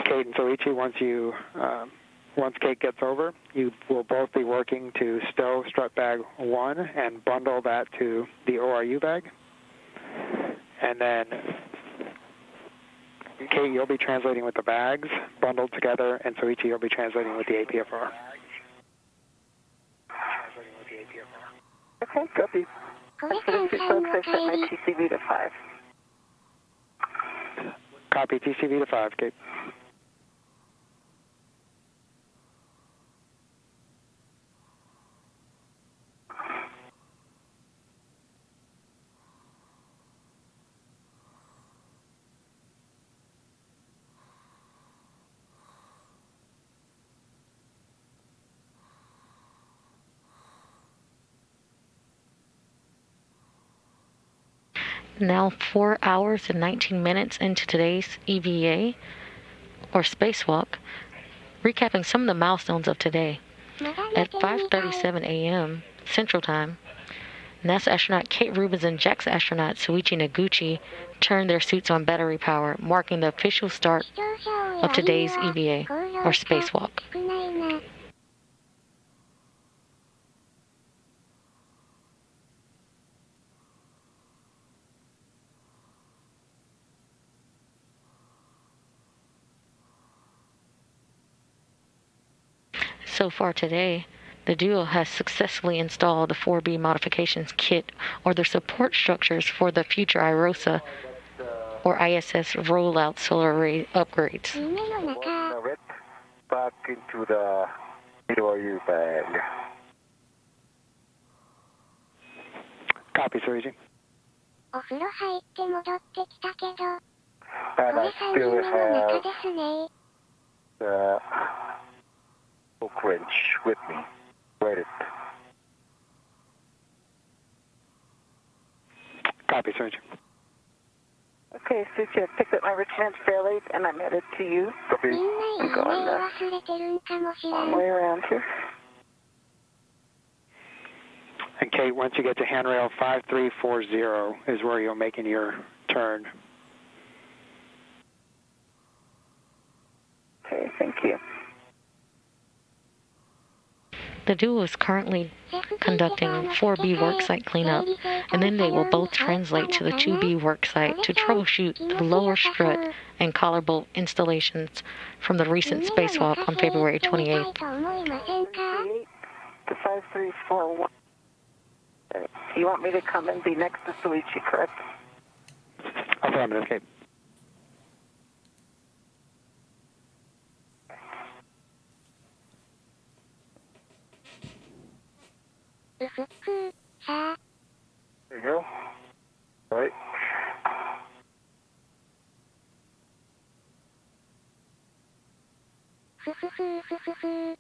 Kate and Soichi, once Kate gets over, you will both be working to stow strut bag 1 and bundle that to the ORU bag. And then, Kate, you'll be translating with the bags bundled together, and Soichi, you'll be translating with the APFR. Okay, copy. For the two folks, I set my TCV to 5. Copy, TCV to 5, Kate. Now 4 hours and 19 minutes into today's EVA, or spacewalk, recapping some of the milestones of today. At 5:37 a.m. Central Time, NASA astronaut Kate Rubins and JAXA astronaut Soichi Noguchi turned their suits on battery power, marking the official start of today's EVA or spacewalk. So far today, the duo has successfully installed the 4B modifications kit or the support structures for the future IROSA or ISS rollout solar array upgrades. Back into the EVA bag. Copy, Soichi. お風呂入って戻ってきたけど、こ And れ I 3 still 人目の中 have ですね。 the hook wrench with me. Wait it. Copy, Soichi. Okay, Suchi, I've picked up my return fairly, and I'm headed to you. み Copy. んな屋根を忘れてるんかもしれ On ん。 my way around here. And Kate, once you get to handrail 5340 is where you're making your turn. Okay, thank you. The duo is currently conducting 4B worksite cleanup, and then they will both translate to the 2B worksite to troubleshoot the lower strut and collar bolt installations from the recent spacewalk on February 28th. 38 to 5341. You want me to come and be next to Soichi, correct? Affirmative, Kate. うふっくさあ、 There you go. Right. ふふふふふふ。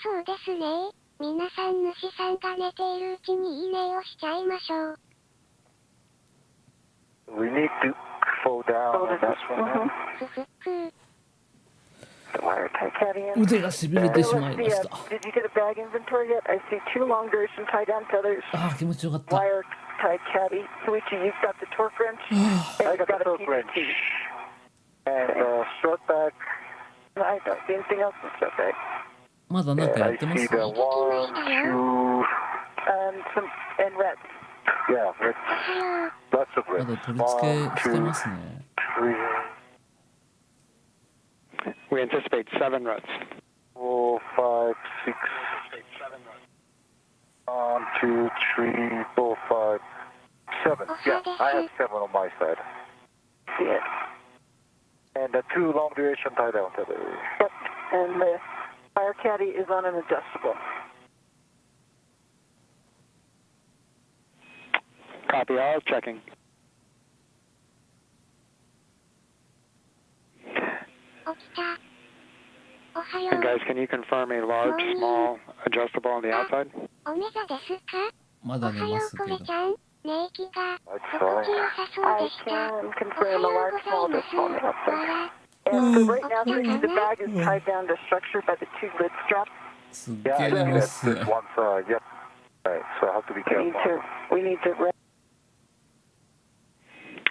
そうですね。皆さん主さんが寝ているうちにいいねをしちゃいましょう。 We need to fall down Fold on it up. this one. Mhm. ふふっく。 The wire tie caddy in. 腕がしびれてしまい Let's ま see, した。 did you get a bag inventory yet? I see 2 long duration tie down tethers. ああ、気持ちよかった。 Wire tie caddy. Soichi, you've got the torque wrench. I And got you've the got a hook wrench. PDT. And short back. I don't see anything else in the bag. まだなんかや I ってま see す the 1, 2. And reds. Yeah, let's, おはよう。 lots of ま red. だ取り付けしてますね。 3, We anticipate 7 ruts. 4, 5, 6. 1, 2, 3, 4, 5, 7. Yeah, I have 7 on my side. See it. And the 2 long duration tie down tethers. Yep. And the wire caddy is on an adjustable. Copy all, checking. 起きた。おはよ And う。 guys, can you confirm a large, small, adjustable on the outside? おめざですか？まだ寝おはよう、ますけどこめち。ゃん。寝息が That's 心 fine. 地よさそう I でした。 can お confirm は a よう large, ご small ざいます。 adjustable on the わ outside. ら。 And so right now, Okay. Soichi, the bag is tied down to structure by the 2 lid straps. すっげ Yeah, え I 寝 see ま that. す。 This one side. Yep. Right, so I have to be careful. We need to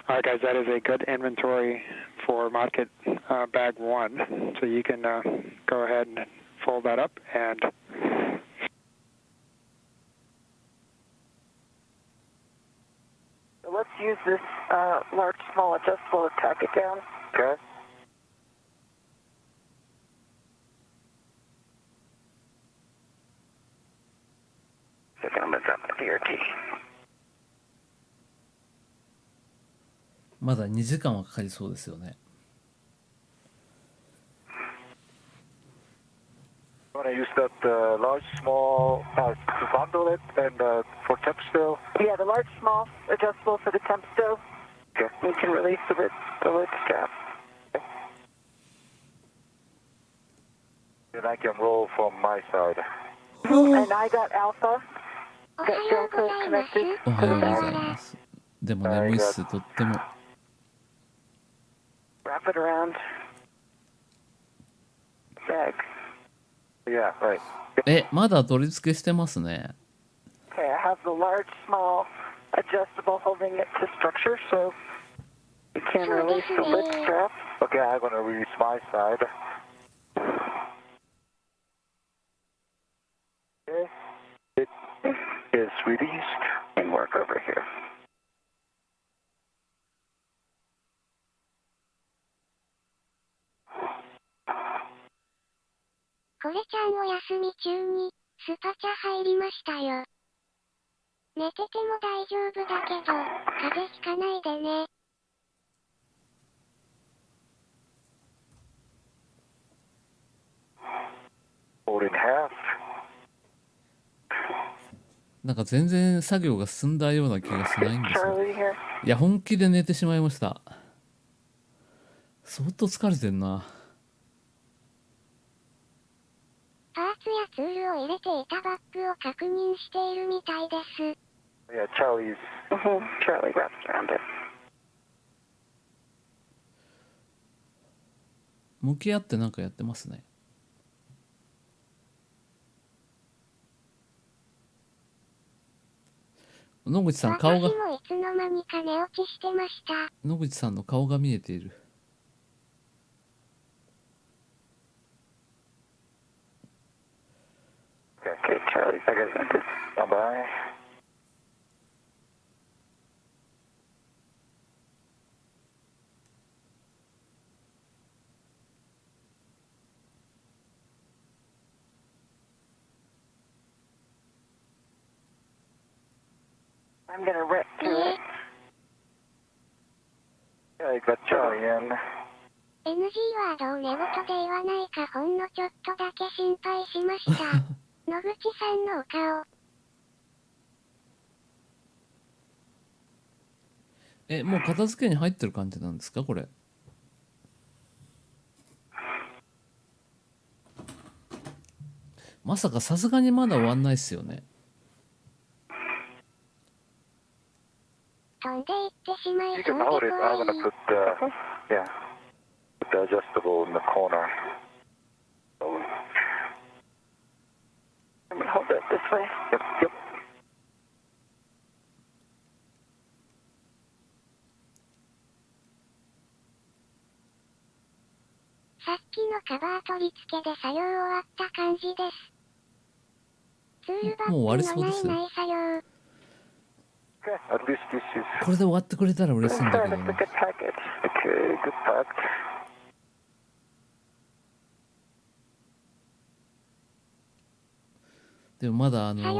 All right, guys, that is a good inventory for mod kit bag 1. So you can go ahead and fold that up and let's use this large, small adjustable to tack it down. Okay. Second, I'm going to drop the DRT. まだ2時間はかかりそうですよね。 You want to use that large, small to bundle it and for temp still? Yeah, the large, small adjustable for the temp stove. Okay. We can release the lid strap. Then I can roll from my side. And I got alpha. おは Got ようご Delco ざいます。 connected おは to よう the ご bag. ざいます。でも眠いっす、とっても。 Wrap it around bag. Yeah, right. え、まだ取り付けしてますね。Okay, I have the large, small, adjustable holding it to structure, so you can release the lid strap. Okay, I'm going to release my side. Okay, it is released. And work over here. これちゃんお休み中に、スパチャ入りましたよ。寝てても大丈夫だけど、風邪ひかないでね。Fold in half. なんか全然作業が進んだような気がしないんですよ。 Charlie here. いや本気で寝てしまいました。相当疲れてんな。パーツやツールを入れていたバッグを確認しているみたいです。Yeah, Charlie's. Charlie wraps around it. 向き合ってなんかやってますね。野口さん顔が、私もいつの間にか寝落ちしてました。野口さんの顔が見えている。Okay, Charlie, I got it. Bye-bye. I'm going to rip through it. Yeah, I got Charlie in. NG ワードを寝言で言わないかほんのちょっとだけ心配しました。野口さんのお顔。もう片付けに入ってる感じなんですかこれ。まさかさすがにまだ終わんないっすよね。飛んでいってしまい You そう can で hold it. 怖 I'm い。 going to put yeah, put the adjustable in the corner. I'm going to hold it this way. Yep, yep. さっきのカバー取り付けで作業終わった感じです。ツールバッグもう終わりのそうですよ。ない作業。Okay, at least this is これで終わってくれたら嬉しいんだけ Sorry, ど that's a な。 good package. okay. Good packed. でもまだ作業、成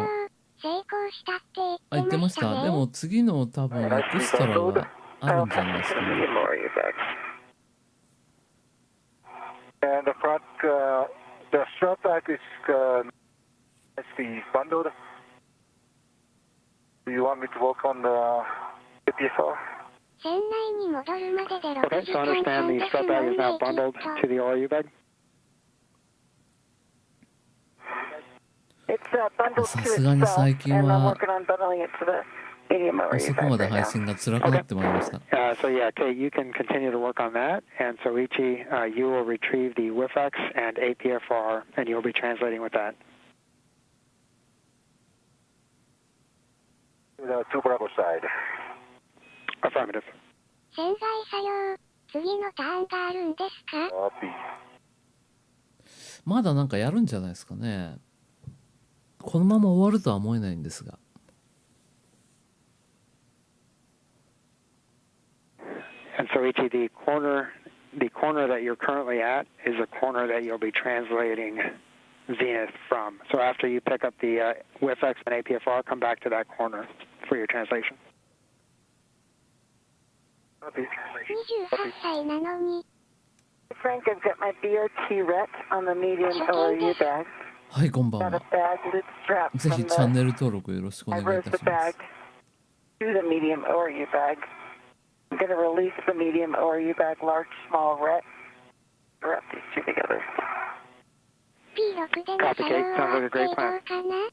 功したって言ってて言っましね。ましたた。でも次の多分エクストラがあるんじゃないですかね。 Medium or you back. And the front, the strap back is nicely bundled. Do you want me to work on the APSR? 船内に戻るまでで6 Okay, 時 so I 間 understand 半 the です strap も bag ん is ね、 now きっ bundled と。 to the ORU bag. It's bundled to さすがに itself, 最近 and I'm は working on bundling it to the medium ORU 遅く bag まで right 配 now. 信が辛くなってまいりました。 So yeah, Kate, you can continue to work on that, and Soichi, you will retrieve the WIFX and APFR, and you'll be translating with that. The two Bravo side. Affirmative. 潜在作業、次のターンがあるんですか？ Copy. まだなんかやるんじゃないですかね。このまま終わるとは思えないんですが。 And Soichi, the corner that you're currently at is a corner that you'll be translating zenith from. So after you pick up the WIFX and APFR, come back to that corner for your translation. Copy. 28歳なのに。 Frank, I've got my BRT ret on the medium ORU bag. はいこんばん Got a は。 bag lid strap ぜひ from チャン the ネル登録よろしくお願い I い rose た the しま bag す。 to the medium ORU bag. I'm going to release the medium ORU bag, large, small ret. Wrap these two together. P6 での作業はどうかな？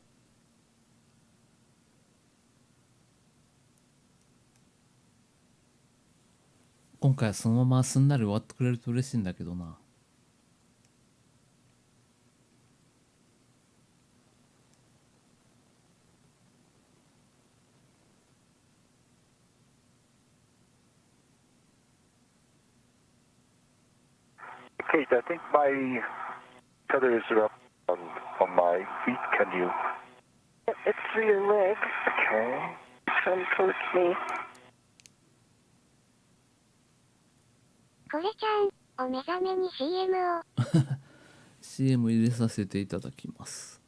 今回はそのまますんなり終わってくれると嬉しいんだけどな。Kate, I think my tether is up on my feet. Can you? It's through your legs. Okay. Come towards me. これちゃん、お目覚めに CM を。CM 入れさせていただきます。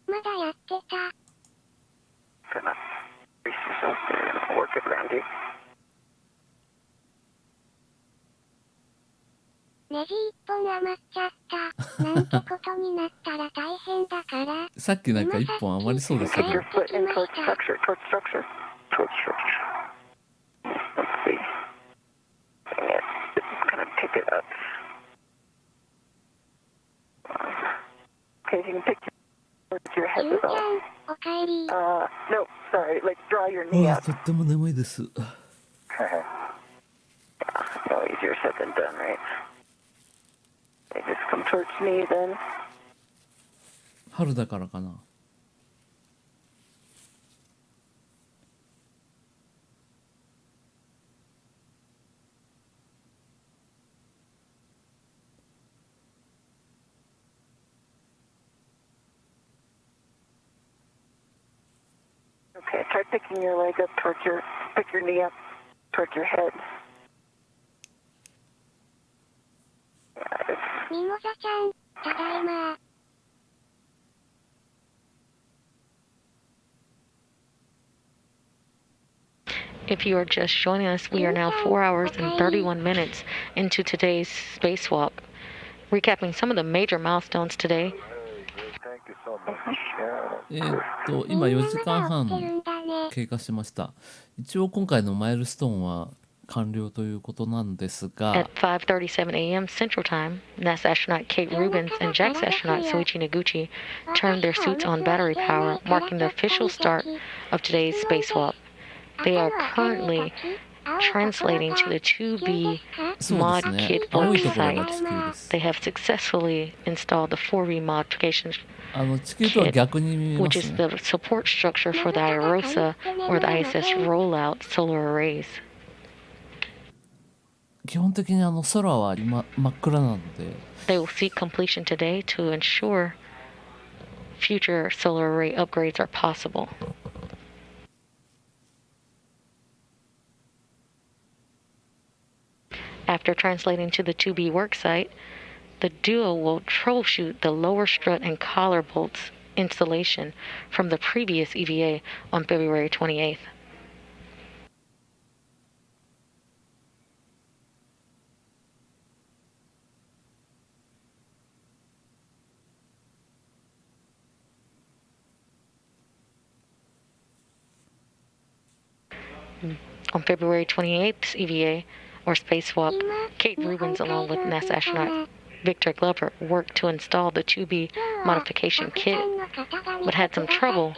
まだやってた。Gonna brace yourself there and work it around you. ネジ一本余っちゃった。なんてことになったら大変だから。さっきなんか一本余りそうでしたけ Take ど your foot in towards structure, towards structure. Towards structure. Let's see. Dang it. Just kind of pick it up. Okay, if you can pick your head しゅう with ちゃ all. ん、おかえり。 No, sorry. Like, draw your knee あ up. とっても眠いです。 No easier said than done, right? Okay, just come towards me then. 春だからかな。Okay, try picking your leg up towards pick your knee up towards your head. Yeah, ミモザちゃん、ただいま。If you are just joining us, we are now 4 hours and 31 minutes into today's spacewalk. Recapping some of the major milestones today. Thank you so much. 今4時間みんなまだ起きてる半んだね。経過しました。一応今回のマイルストーンは完了ということなんですが、 At 5:37 a.m. Central Time, NASA astronaut Kate Rubins and JAXA astronaut Soichi Noguchi turned their suits on battery power, marking the official start of today's spacewalk. They are currently translating to the 2B そう mod ですね。 kit 青 work いところが site. 地球です。 They have successfully installed the 4B modification 地球とは逆に見えま which す is ね。 the support structure for the IROSA or the ISS rollout solar arrays. 基本的に空は今真っ暗なので、 They will seek completion today to ensure future solar array upgrades are possible. After translating to the 2B worksite, the duo will troubleshoot the lower strut and collar bolts installation from the previous EVA on February 28th. On February 28th's EVA, or spacewalk, Kate Rubins, along with NASA astronaut Victor Glover, worked to install the 2B modification kit, but had some trouble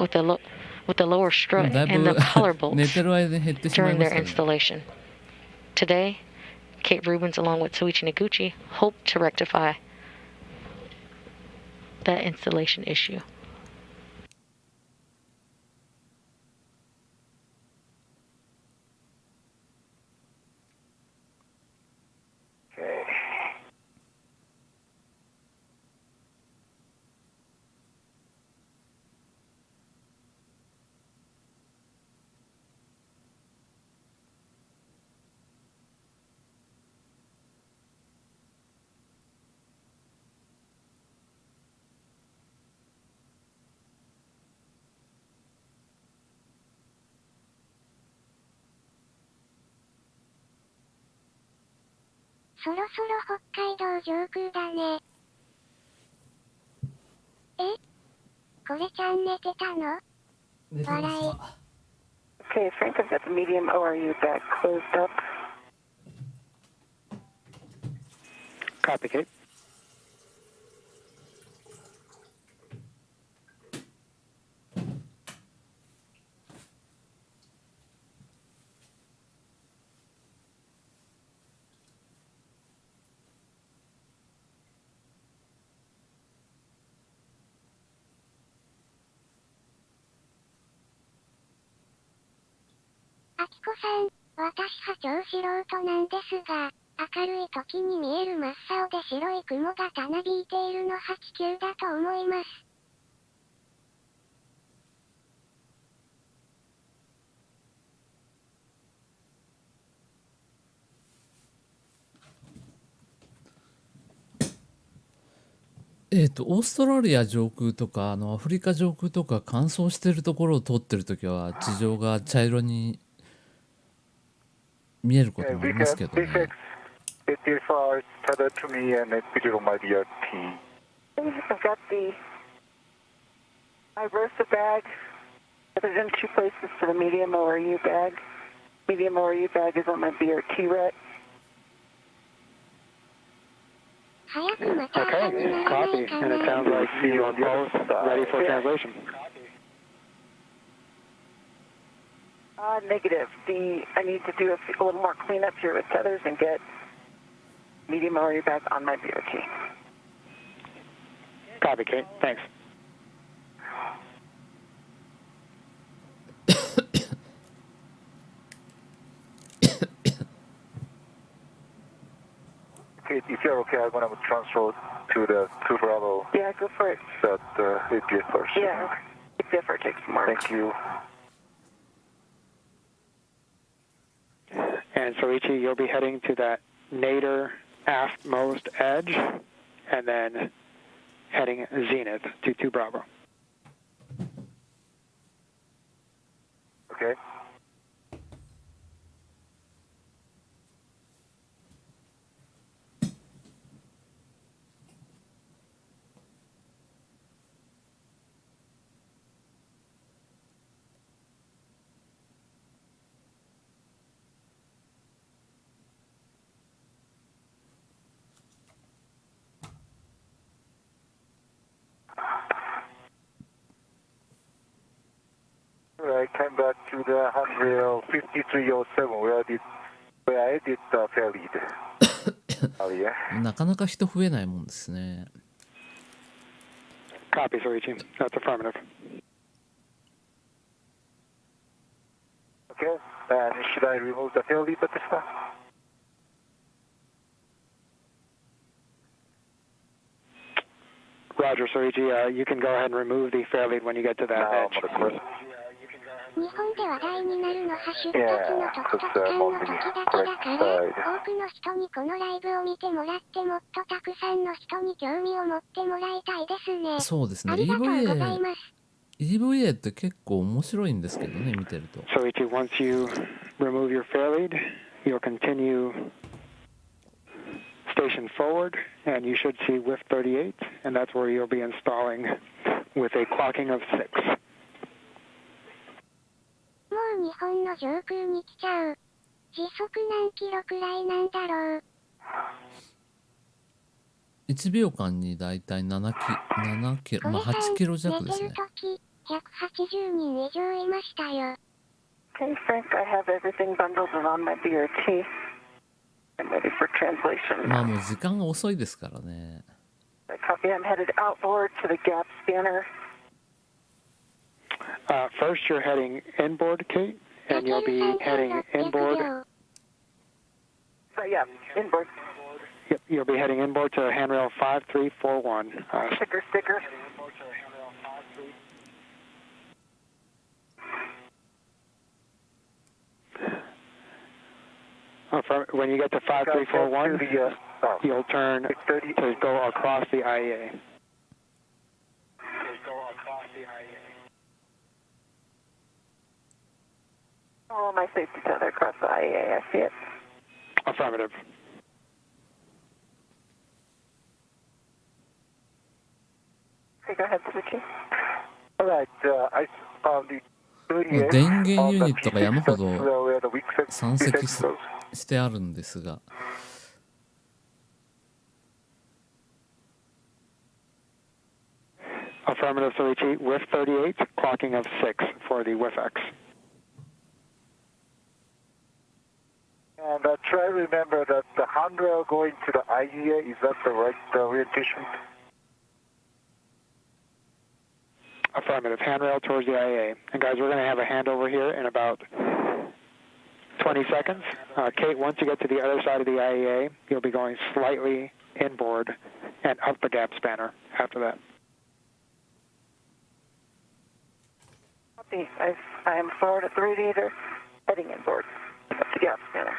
with the lower strut だい and the ぶ collar 寝 bolts てる間に減ってしまい during ま their したね。 installation. Today, Kate Rubins, along with Soichi Noguchi, hope to rectify that installation issue. Okay.「そろそろ北海道上空だね。これちゃん寝てたの？寝てますわ。 Okay, Frank, I've got the medium ORU bag closed up. Copy, Kate. A きこさん、私は超素人なんですが、明るい時に見える真っ青で白い雲がたなびいているのは地球だと思います。オーストラリア上空とかアフリカ上空とか乾燥してるところを通ってるときは地上が茶色に見えることもありますけどね。It is tethered to me and it put it on my DRT. I've got my Versa bag. There's in two places for the medium ORU bag. Medium ORU bag is on my BRT ret. Okay, copy. And it sounds like you are both ready for translation. Negative. I need to do a little more cleanup here with tethers and get medium ORU back on my BRT. Copy, Kate. Thanks. Kate, if you're okay, I'm going to transfer to the 2 Bravo. Yeah, go for it. That APS first. Yeah, APS takes more. Thank you. And Soichi, you'll be heading to that nadir aftmost edge, and then heading zenith to 2 Bravo. Okay. I came back to the handrail 5307 where I did the fair lead earlier. なかなか人増えないもんですね。Copy, Soichi. That's affirmative. Okay, and should I remove the fair lead at this time? Roger, Soichi. You can go ahead and remove the fair lead when you get to that edge. 日本で話題になるのは出発の特撮感の時だけだから、多くの人にこのライブを見てもらってもっとたくさんの人に興味を持ってもらいたいですね。そうですね。ありがとうございます。EVA って結構面白いんですけどね、見てると。Soichi, once you remove your fair lead, you'll continue station forward, and you should see WIF 38, and that's where you'll be installing with a clocking of 6. もう日本の上空に来ちゃう。時速何キロくらいなんだろう。1秒間にだいたい7キロ、まあ8キロ弱ですね。寝てる時180人以上いましたよ。Okay, Frank, I have everything bundled and on my BRT. I'm ready for translation. まあもう時間が遅いですからね。Copy, I'm headed outboard to the gap scanner. First, you're heading inboard, Kate, and you'll be heading inboard. So, yeah, inboard. Yep, you'll be heading inboard to handrail 5341. Sticker. When you get to 5341, you'll turn to go across the IEA. Oh, my safety tether across the IEA. I see it. Affirmative. Okay, go ahead, Suzuki. All right, I found the 38. 電源ユニットが山ほど山積してあるんですが。Affirmative, Soichi. WIF 38, clocking of 6 for the WIF-X. And try to remember that the handrail going to the IEA, is that the right orientation? Affirmative. Handrail towards the IEA. And guys, we're going to have a handover here in about 20 seconds. Kate, once you get to the other side of the IEA, you'll be going slightly inboard and up the gap spanner after that. Copy. I am forward at the radiator, heading inboard, up the gap spanner.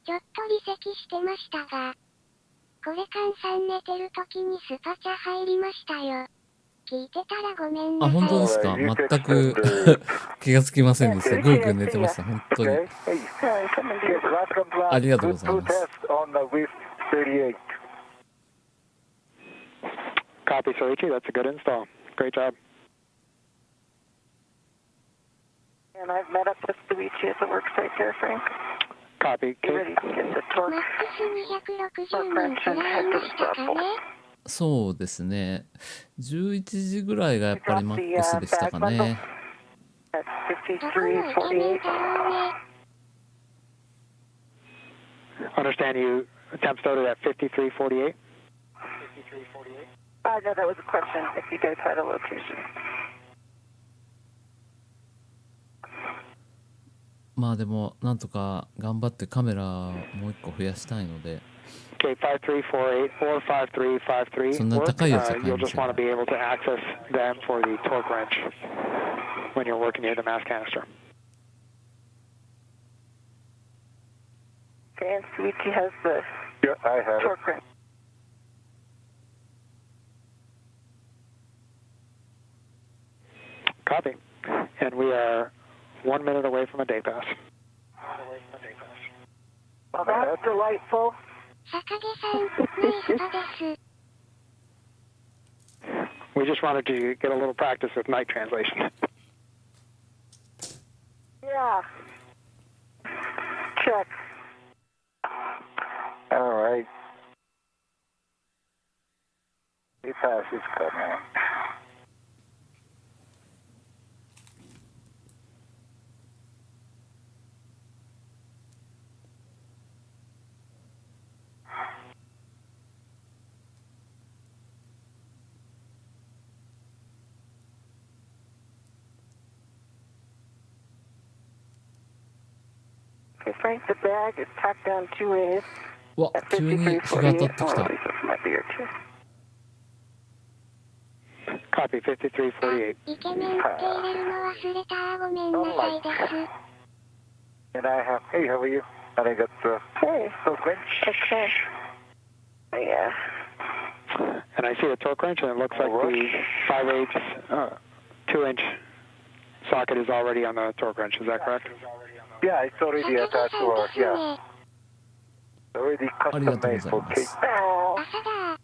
ちょっと離席してましたが、これカンさん寝てる時にスパチャ入りましたよ。聞いてたらごめんなあ、さい。本当ですか。全く気がつきませんでした。ぐーぐー寝てました。本当に。ありがとうございます。Copy, Soichi. That's a good install. Great job. And I've met up with Luigi at the work site there, Frank. Copy. Kate. Ready to get the torque. マックス260人くらいましたかね。そうですね。11時ぐらいがやっぱりマックスでしたかね。At どこのイケメンだろうね。 Understand you temp started at 5348? No, that was a question, if you guys had a location. まあでもなんとか頑張ってカメラもう一個増やしたいので。Okay, 5348 or 5353. そんな高いやつは買い You'll ま just せん。 want to be able to access them for the torque wrench when you're working near the mass canister. Okay, and Suichi has the Yeah, I have it. torque wrench. Copy. And we are 1 minute away from a day pass. Well, that's delightful. 坂毛さん、ナイスパです。 We just wanted to get a little practice with night translation. Yeah. Check. All right. The pass is coming. Okay, Frank, the bag is tacked down 2 ways わ、 at 急に日が当たってき 5348. Oh, た。 at least that's my beard, too. Copy 5348. イケメンって入れるの忘れた。ごめんなさいです。 And I have, hey, how are you? And I got the Hey. torque wrench. Okay. Yeah. And I see a torque wrench, and it looks like the 5/8 2-inch socket is already on the torque wrench. Is that correct? Yeah, it's already 坂毛 attached さ to ん our, です yeah, ね。 already ありが custom とうご made ざい for ま Kate. す。 Oh. 朝だ。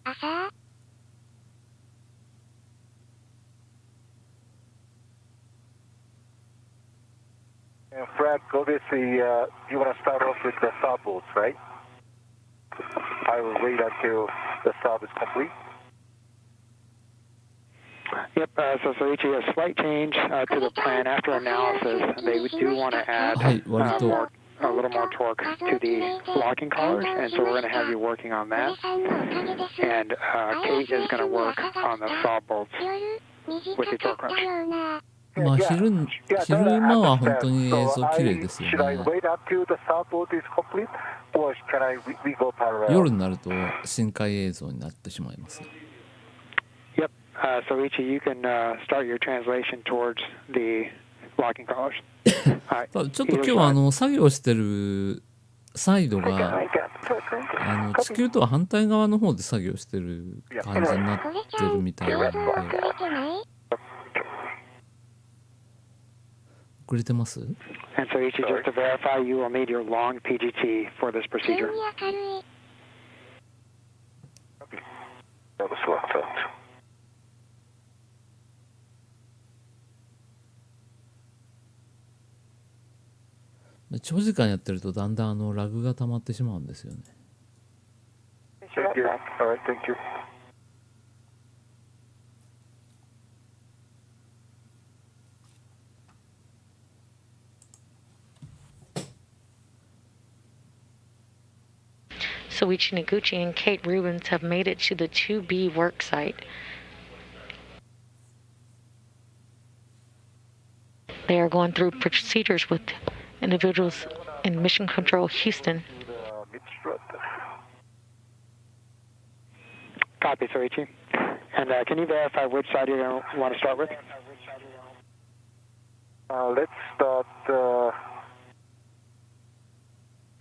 朝 And Fred, obviously, you want to start off with the stop bolts, right? I will wait until the stop is complete. Yep. So Soichi, a slight change to the plan after analysis. They do want to add はい、割と a little more torque to the locking collars, and so we're going to have you working on これ that. さんのおかげです。 And Kate is going to work on the saw bolts. 夜、短かったような。まあ昼間は本当に映像綺麗ですよ Should I ね。 wait until the stop bolt is complete, or can we go parallel? 夜になると深海映像になってしまいます。 Yep. Soichi, you can start your translation towards the locking collars. ただちょっと今日は作業してるサイド I got が torque wrench. 地球とは反対側の方で作業してる感じになってるみたいなので、映像遅れてない？遅れてます？ And Soichi, just to verify, you will need your long PGT for this 急 procedure. に明るい。 That was locked out. 長時間やってるとだんだんラグが溜まってしまうんですよね。 Thank you. All right, thank you. Soichi Noguchi and Kate Rubins have made it to the 2B work site. They are going through procedures with individuals in Mission Control Houston. Mid-strut. Copy, Soichi. And can you verify which side you're going to want to start with? Let's start.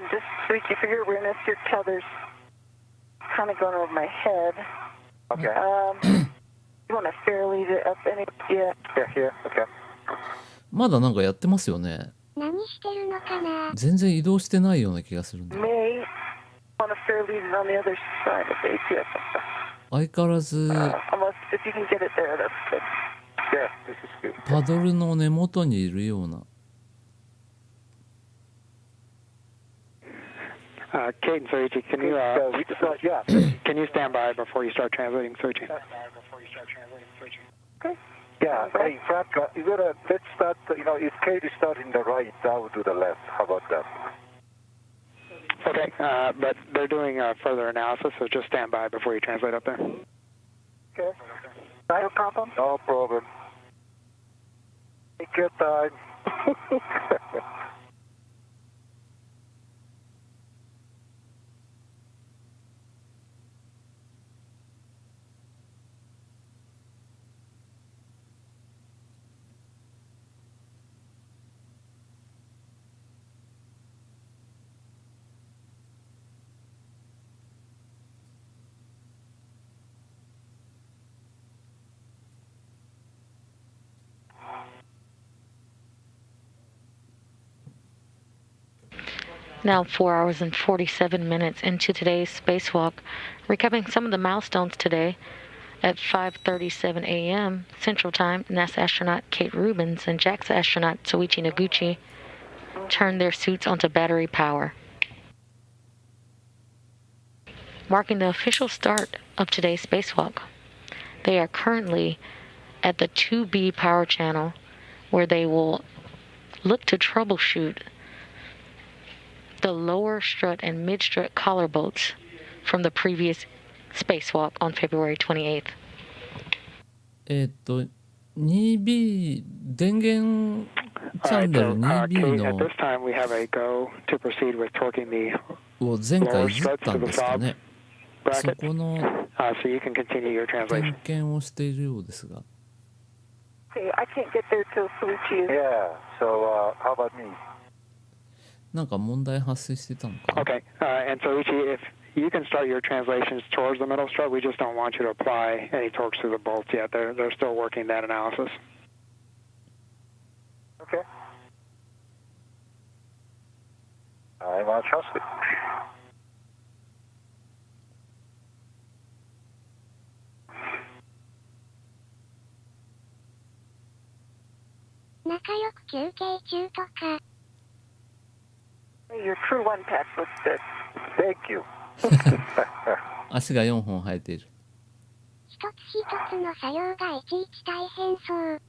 Just Soichi, for your awareness, your tether's kind of going over my head. Okay. You want to fairly lead it up any? Yeah. Here. Okay. まだなんかやってますよね。何してるのかな。全然移動してないような気がするんだ。 May want to fairly lead it on the other side of the ATS. 相変わらず Almost, if you can get it there, that's good. Yeah, this is good. パドルの根元にいるような。 Kate and Soichi, can you Which side? Yeah. can you stand by before you start translating, Soichi? Okay. Yeah. Hey, Frank, you gotta let's start. If Kate is starting the right, I will do the left. How about that? Okay, but they're doing further analysis, so just stand by before you translate up there. Okay. No problem. No problem. Take your time. Now 4 hours and 47 minutes into today's spacewalk, recapping some of the milestones today. At 5:37 a.m. Central Time, NASA astronaut Kate Rubins and JAXA astronaut Soichi Noguchi turned their suits onto battery power. Marking the official start of today's spacewalk. They are currently at the 2B power channel, where they will look to troubleshoot the lower strut and mid strut collar bolts from the previous spacewalk on February 28th. 2B 電源チャンネル 2B Kate, at の this time we have a go to proceed with torquing the を前 lower 回いじっ struts た to ん the ですか fob ね。そ bracket, この so you can continue your 点 translation. 検をしているようですが。 Okay, I can't get there till Soichi is. Yeah. So how about me? なんか問題発生してたのか。 Okay, and Soichi, if you can start your translations towards the middle strut, we just don't want you to apply any torques to the bolts yet. They're still working that analysis. Okay. I'm on trust it. 仲良く休憩中とか。 Your True One patch looks good. Thank you. 足が4本生えている。一つ一つの作業がいちいち大変そう。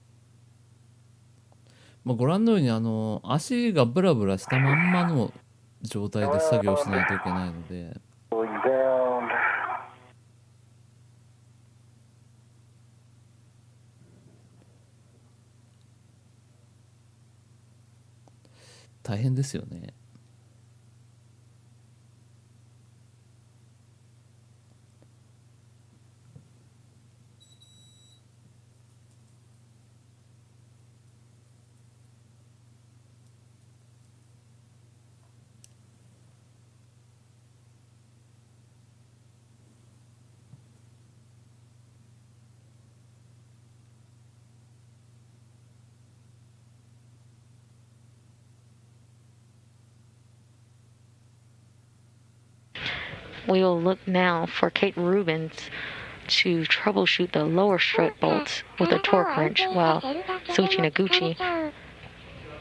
まあ、ご覧のように足がブラブラしたまんまの状態で作業しないといけないので。 Going down. 大変ですよね。We will look now for Kate Rubens to troubleshoot the lower strut bolts with a torque wrench, while Soichi Noguchi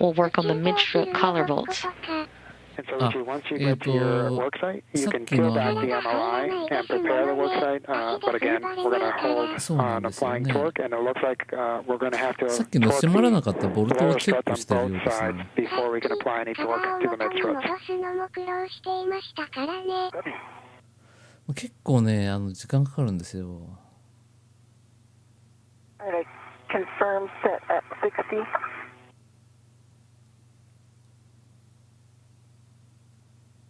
will work on the mid-strut collar bolts. And so, Richie, once you get to your work site, you can peel back the MRI and prepare the work site. But again, we're going to hold on applying torque, and it looks like we're going to have to さっきの閉まらなかったボルトをチェックしてるよう both です sides ね。 before we can apply any torque to the mid struts. 結構ね、時間かかるんですよ。Alright, confirm set at 60.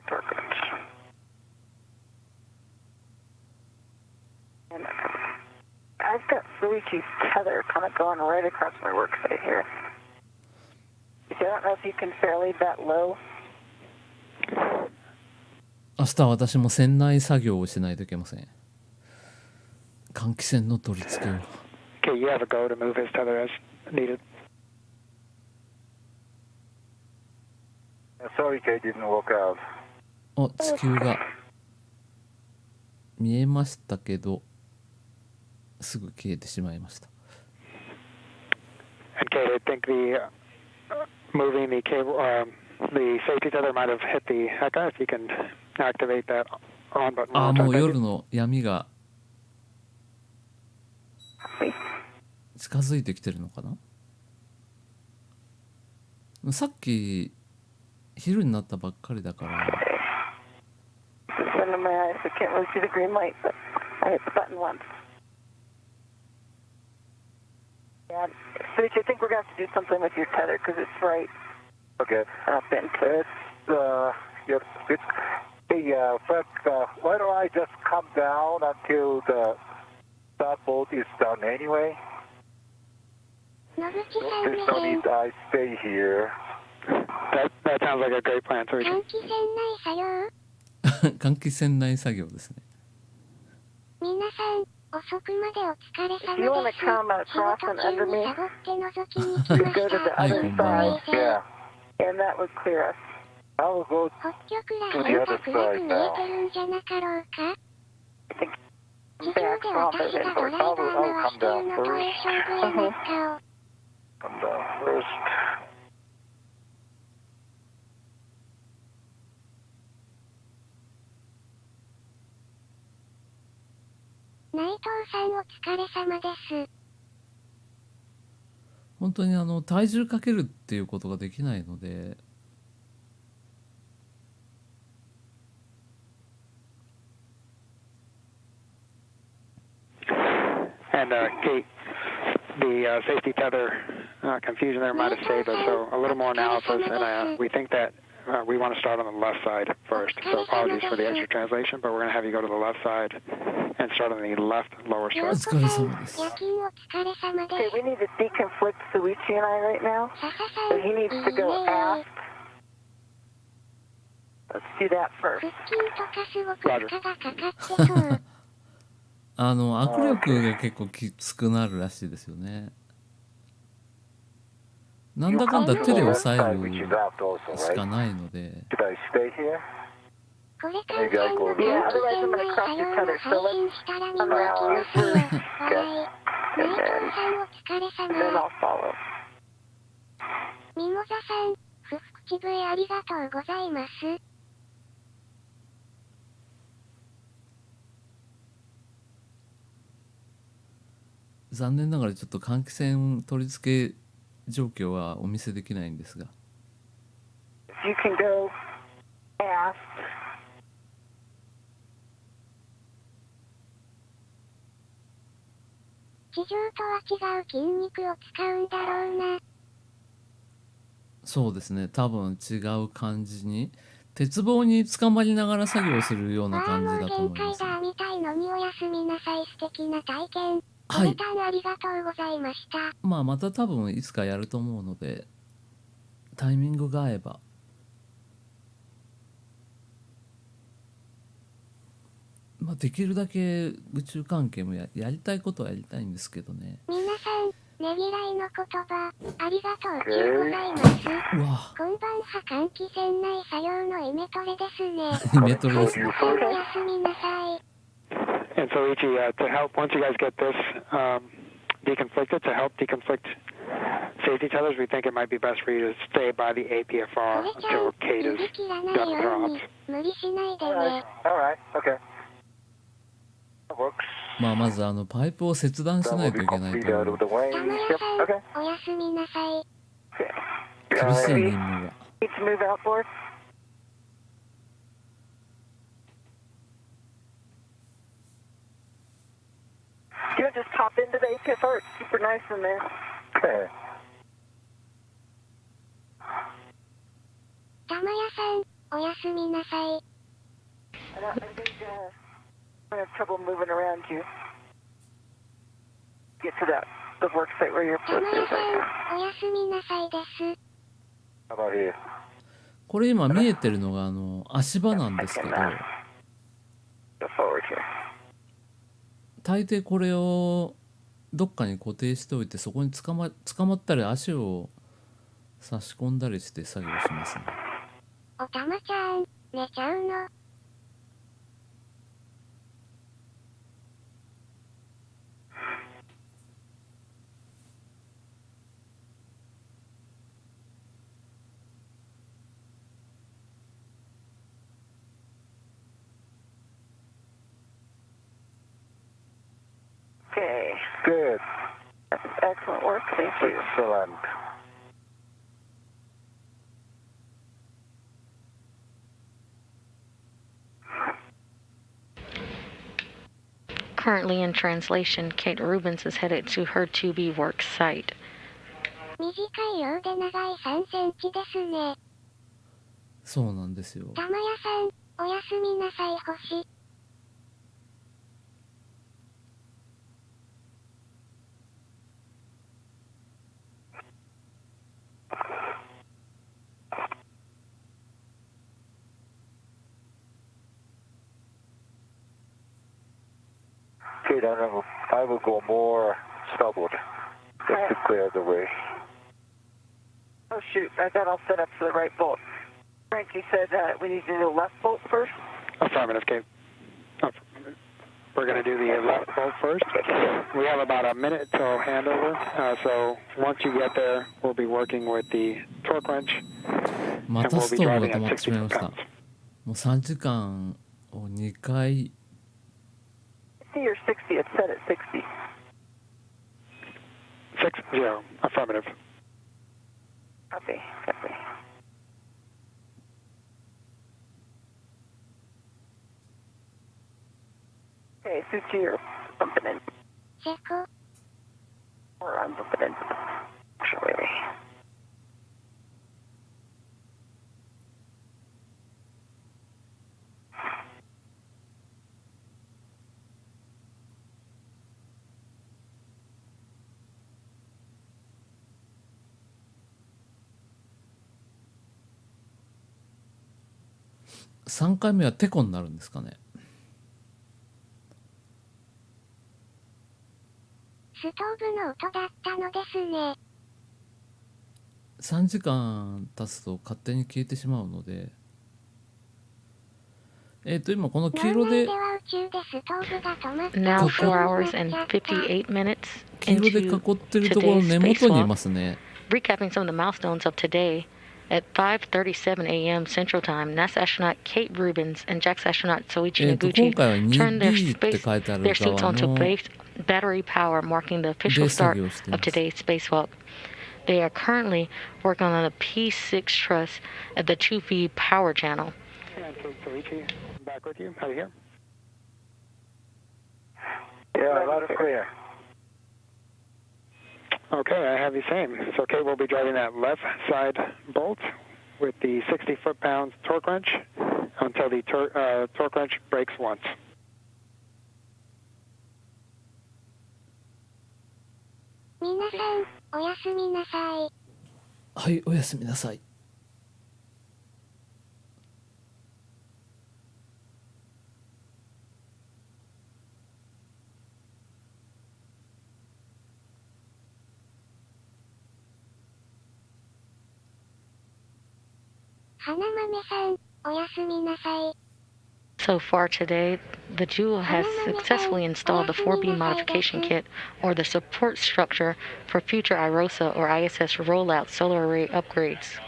Torque wrench. And I've got Suichi's tether kind of going right across my work site here. I don't know if you can fairly that low. 明日は私も船内作業をしないといけません。換気扇の取り付けを。Okay, you have a go to move his tether as needed. Sorry, Kate didn't work out. あ、地球が見えましたけど、すぐ消えてしまいました。And Kate, I think the moving the cable, the safety tether might have hit the HECA. If you can activate that on button. あ、もう夜の闇が近づいてきてるのかな。さっき昼になったばっかりだから。It's under my eyes, so I can't really see the green light, but I hit the button once. Yeah, Suichi, I think we're going to have to do something with your tether because it's right Okay. up into it. Yes, it's, hey, Frank, why don't I just come down until the start bolt is done anyway? There's no need I stay here. That sounds like a great plan, Suichi. 換気扇内作業ですね。皆さん、遅くまでお疲れ様です。 If you want to come across and under me, サボって覗きに we 来ま go to し the た。 other side, Yeah. and that would clear us. I'll go 北極ら辺が暗く見えてるんじゃなかろうか。地上で私がドライバー回してるのと一緒ぐらいの顔。 come down first. 内藤さんお疲れ様です。本当に体重かけるっていうことができないので、And Kate, the safety tether confusion there might have saved us. So a little more analysis, and we think that we want to start on the left side first. So apologies for the extra translation, but we're going to have you go to the left side and start on the left lower お strut. 疲れ様です。夜勤お疲れ様で Okay, す。 we need to deconflict Suichi and I right now. 笹さ So ん、 he needs to go いいね aft. Let's do that first. 腹筋とかすごく負荷がかかってそう。握力が結構きつくなるらしいですよね。なんだかんだ手で押さえるしかないので。 Should I stay here? これからさんの換気扇内作業の配信したら見に行きますよ。はい。内藤さんお疲れ And then 様。 I'll follow. ミモザさん、不口笛ありがとうございます。残念ながらちょっと換気扇取り付け状況はお見せできないんですが。 You can go aft. 地上とは違う筋肉を使うんだろうな。そうですね、多分違う感じに鉄棒に捕まりながら作業するようなああ、感じだともう限思います。界だみたいのにおやすみなさい。素敵な体験。はいレターンありがとうございました。また多分いつかやると思うので、タイミングが合えば。できるだけ宇宙関係もやりたいことはやりたいんですけどね。皆さん、ねぎらいの言葉、ありがとうでございます。うわこんばんは換気扇内作業のイメトレですね。イメトレですね。おやすみなさい。And so, Ichi, to help, once you guys get this deconflicted, to help deconflict safety tethers, we think it might be best for you to stay by the APFR それちゃん、 until Kate is 指切らない done with よ her うに ops. 無理しないで All ね right. All right. Okay. That works. まあまずパイプを切断し That な will いと be いけない complete と out いう of the way. 玉屋 Yep. さん、 Okay. おやすみなさい。 厳しい任務が。 Need to move outboard? You know, just pop into the APFR. It's super nice in there. Okay. 玉屋さん、おやすみなさい。 I think I have trouble moving around you. Get to the work site where you're 玉 supposed 屋 to. さん、おやすみなさいです。 How about here? これ今見えてるのが足場なんですけど、 Go forward here. 大抵これをどっかに固定しておいて、そこに捕まったり足を差し込んだりして作業しますね。おたまちゃん、寝ちゃうの。 Okay. Good. That's excellent work. Thank you. Excellent. Currently in translation, Kate Rubens is headed to her to-be work site. 短いようで長い3センチですね。そうなんですよ。玉屋さん、おやすみなさい星。 Okay, then I will go more starboard just to clear the way. Oh, shoot. I got all set up for the right bolt. Frank, you said we need to do the left bolt first? Affirmative, Kate. We're going to do the left bolt first. We have about a minute till handover, so once you get there, we'll be working with the torque wrench, ま and た we'll ス be トーブが driving 止 at まってしまい 60 ました。 pounds. もう3時間を2回。 50 or 60? It's set at 60. 60, affirmative. Copy. Copy. Okay, Suchi, you're bumping in. セコ、 Or I'm bumping in. Actually.3回目はテコになるんですかね。ストーブの音だったのですね。 3時間経つと勝手に消えてしまうので、今この黄色で Now 4 hours and 58 minutes 黄色で into 囲ってるところの today's 根元にい spacewalk. ますね。 Recapping some of the milestones of today, at 5:37 a.m. Central Time, NASA astronaut Kate Rubens and JAXA astronaut Soichi 今 Noguchi 回は turned their 2B って書いてある their suits 側 onto の battery power, marking the official で作 start 業してい of ます。 today's spacewalk. They are currently working on the P6 truss at the 2V power channel. And so, Ichi, I'm back with you. How are you here? Yeah, loud and clear. Okay, I have the same. So Kate will be driving that left side bolt with the 60 foot-pounds torque wrench until the torque wrench breaks once. 皆さん、おやすみなさい。はい、おやすみなさい。So far today, the Jewel has successfully installed the 4B modification kit, or the support structure for future IROSA or ISS rollout solar array upgrades.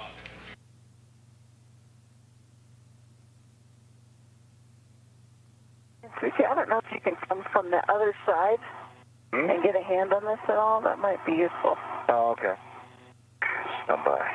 Sushi, I don't know if you can come from the other side and get a hand on this at all. That might be useful. Oh, okay. Stand by.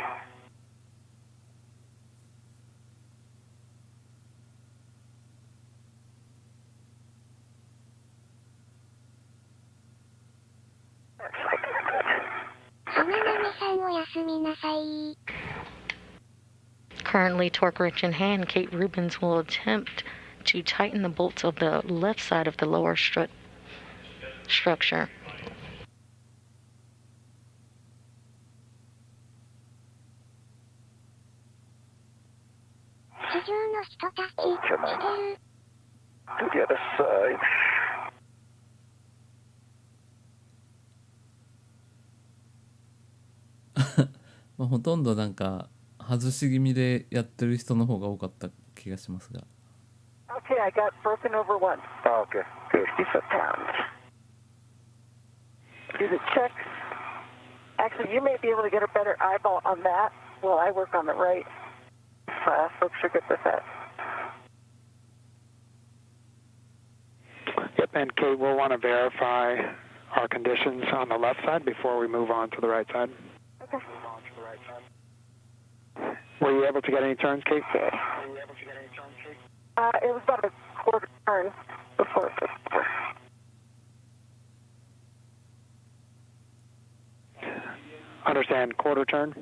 Currently torque wrench in hand, Kate Rubins will attempt to tighten the bolts of the left side of the lower strut structure. To the other side.まあ、ほとんどなんか外し気味でやってる人の方が多かった気がしますが。Okay, I got broken over once. Oh, okay. Good. 50 foot-pounds. Do the checks. Actually, you may be able to get a better eyeball on that while I work on the right. Folks are good with that. Yep, and Kate, we'll want to verify our conditions on the left side before we move on to the right side. Okay. Were you able to get any turns, Kate? It was about a quarter turn before it took over. Understand, quarter turn?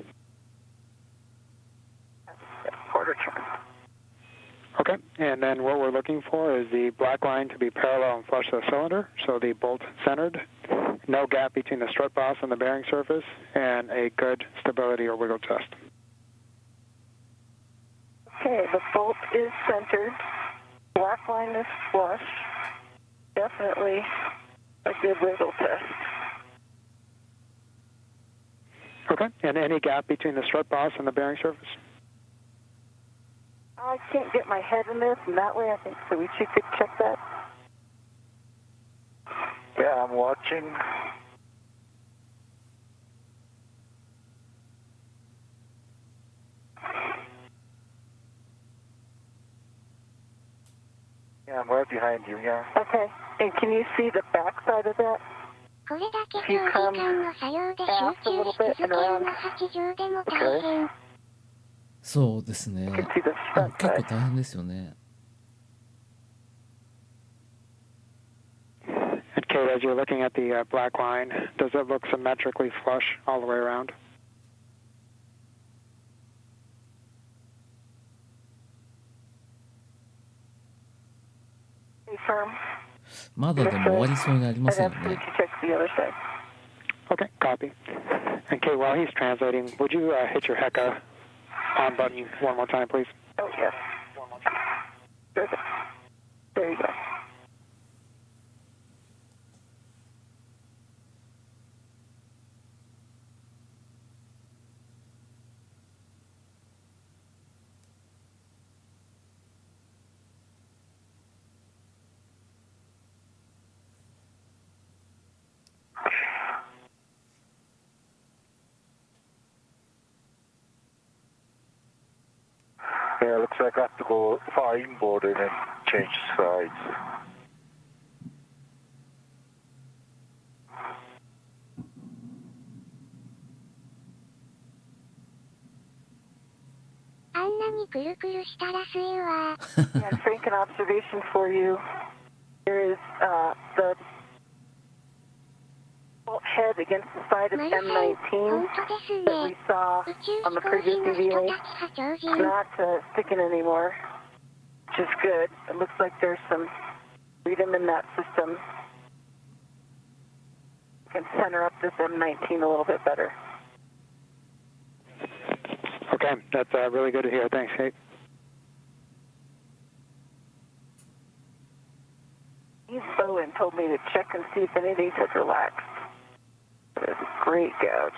Quarter turn. Okay, and then what we're looking for is the black line to be parallel and flush to the cylinder, so the bolt centered, no gap between the strut boss and the bearing surface, and a good stability or wiggle test. Okay, the bolt is centered. Black line is flush. Definitely a good wiggle test. Okay, and any gap between the strut boss and the bearing surface? I can't get my head in this, and that way I think Soichi could check that. Yeah, I'm watching. Yeah, I'm right behind you, yeah. Okay, and can you see the back side of that? If you come aft a little bit and around. Okay. そうですね。 You can see the あ front 結構 side. 大変ですよね。 And Kate, as you're looking at the black line, does it look symmetrically flush all the way around? Firm. まだでも終わりそうになりま I'd せん have よね。 Soichi check the other side. Okay, copy. And Kate, while he's translating, would you hit your HECA on button one more time, please? Oh, yes. Good. There you go. Yeah, looks like I have to go far inboard and then change sides. And Frank, an observation for you. There is the bolt head against the side of M19 that we saw on the previous EVA. It's not sticking anymore, which is good. It looks like there's some freedom in that system. You can center up this M19 a little bit better. Okay, that's really good to hear. Thanks, Kate. He's Bowen told me to check and see if any of these had relaxed. There's a great gouge.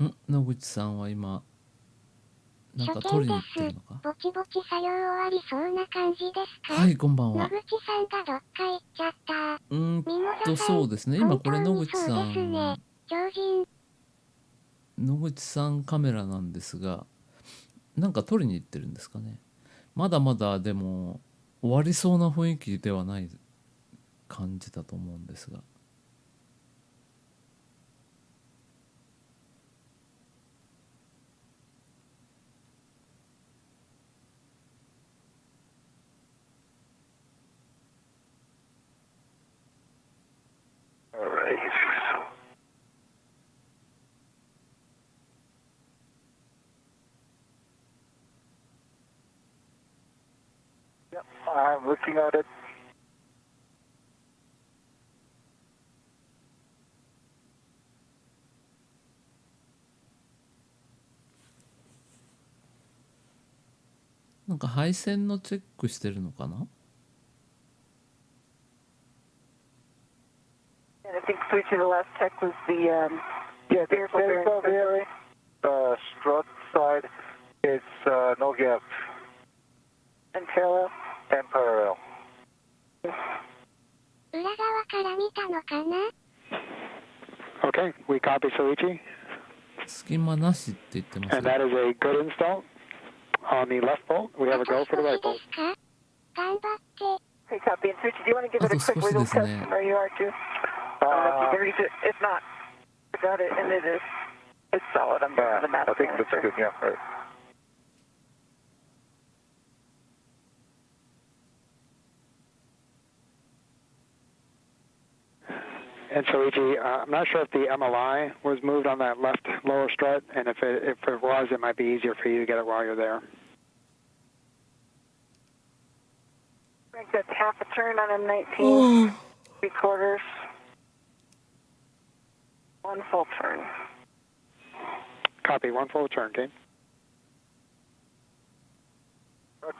野口さんは今なんか初取りに行見です。ってるのか。ぼちぼち作業終わりそうな感じですか？はい、こんばんは。野口さんがどっか行っちゃった。ミモザさん、そうですね。今これ野本当口さにそうですね。ん、超人。野口さんカメラなんですが、なんか撮りに行ってるんですかね。まだまだでも終わりそうな雰囲気ではない感じだと思うんですが。Yep, I'm looking at it. なんか配線のチェックしてるのかな。 And I think switching the last check was the Yeah, the vehicle bearing vehicle bearing, strut side is no gap and parallel. and parallel. 裏側から見たのかな？ Okay, we copy Soichi, 隙間なしって言ってます and よ。 that is a good install. On the left bolt, we have a あと go 少 for the right しで bolt. すか？頑張って。Hey, copy and switch. Do you want to give it a あと quick 少し wiggle です test ね。 from where you are too? I don't know if you can reach it. If not, I got it, and it is. It's solid. I'm Yeah, the map. I think that's good. Yeah, right. And Soichi, I'm not sure if the MLI was moved on that left lower strut, and if it was, it might be easier for you to get it while you're there. Frank, that's half a turn on M19. 3/4. One full turn. Copy, one full turn, Kate.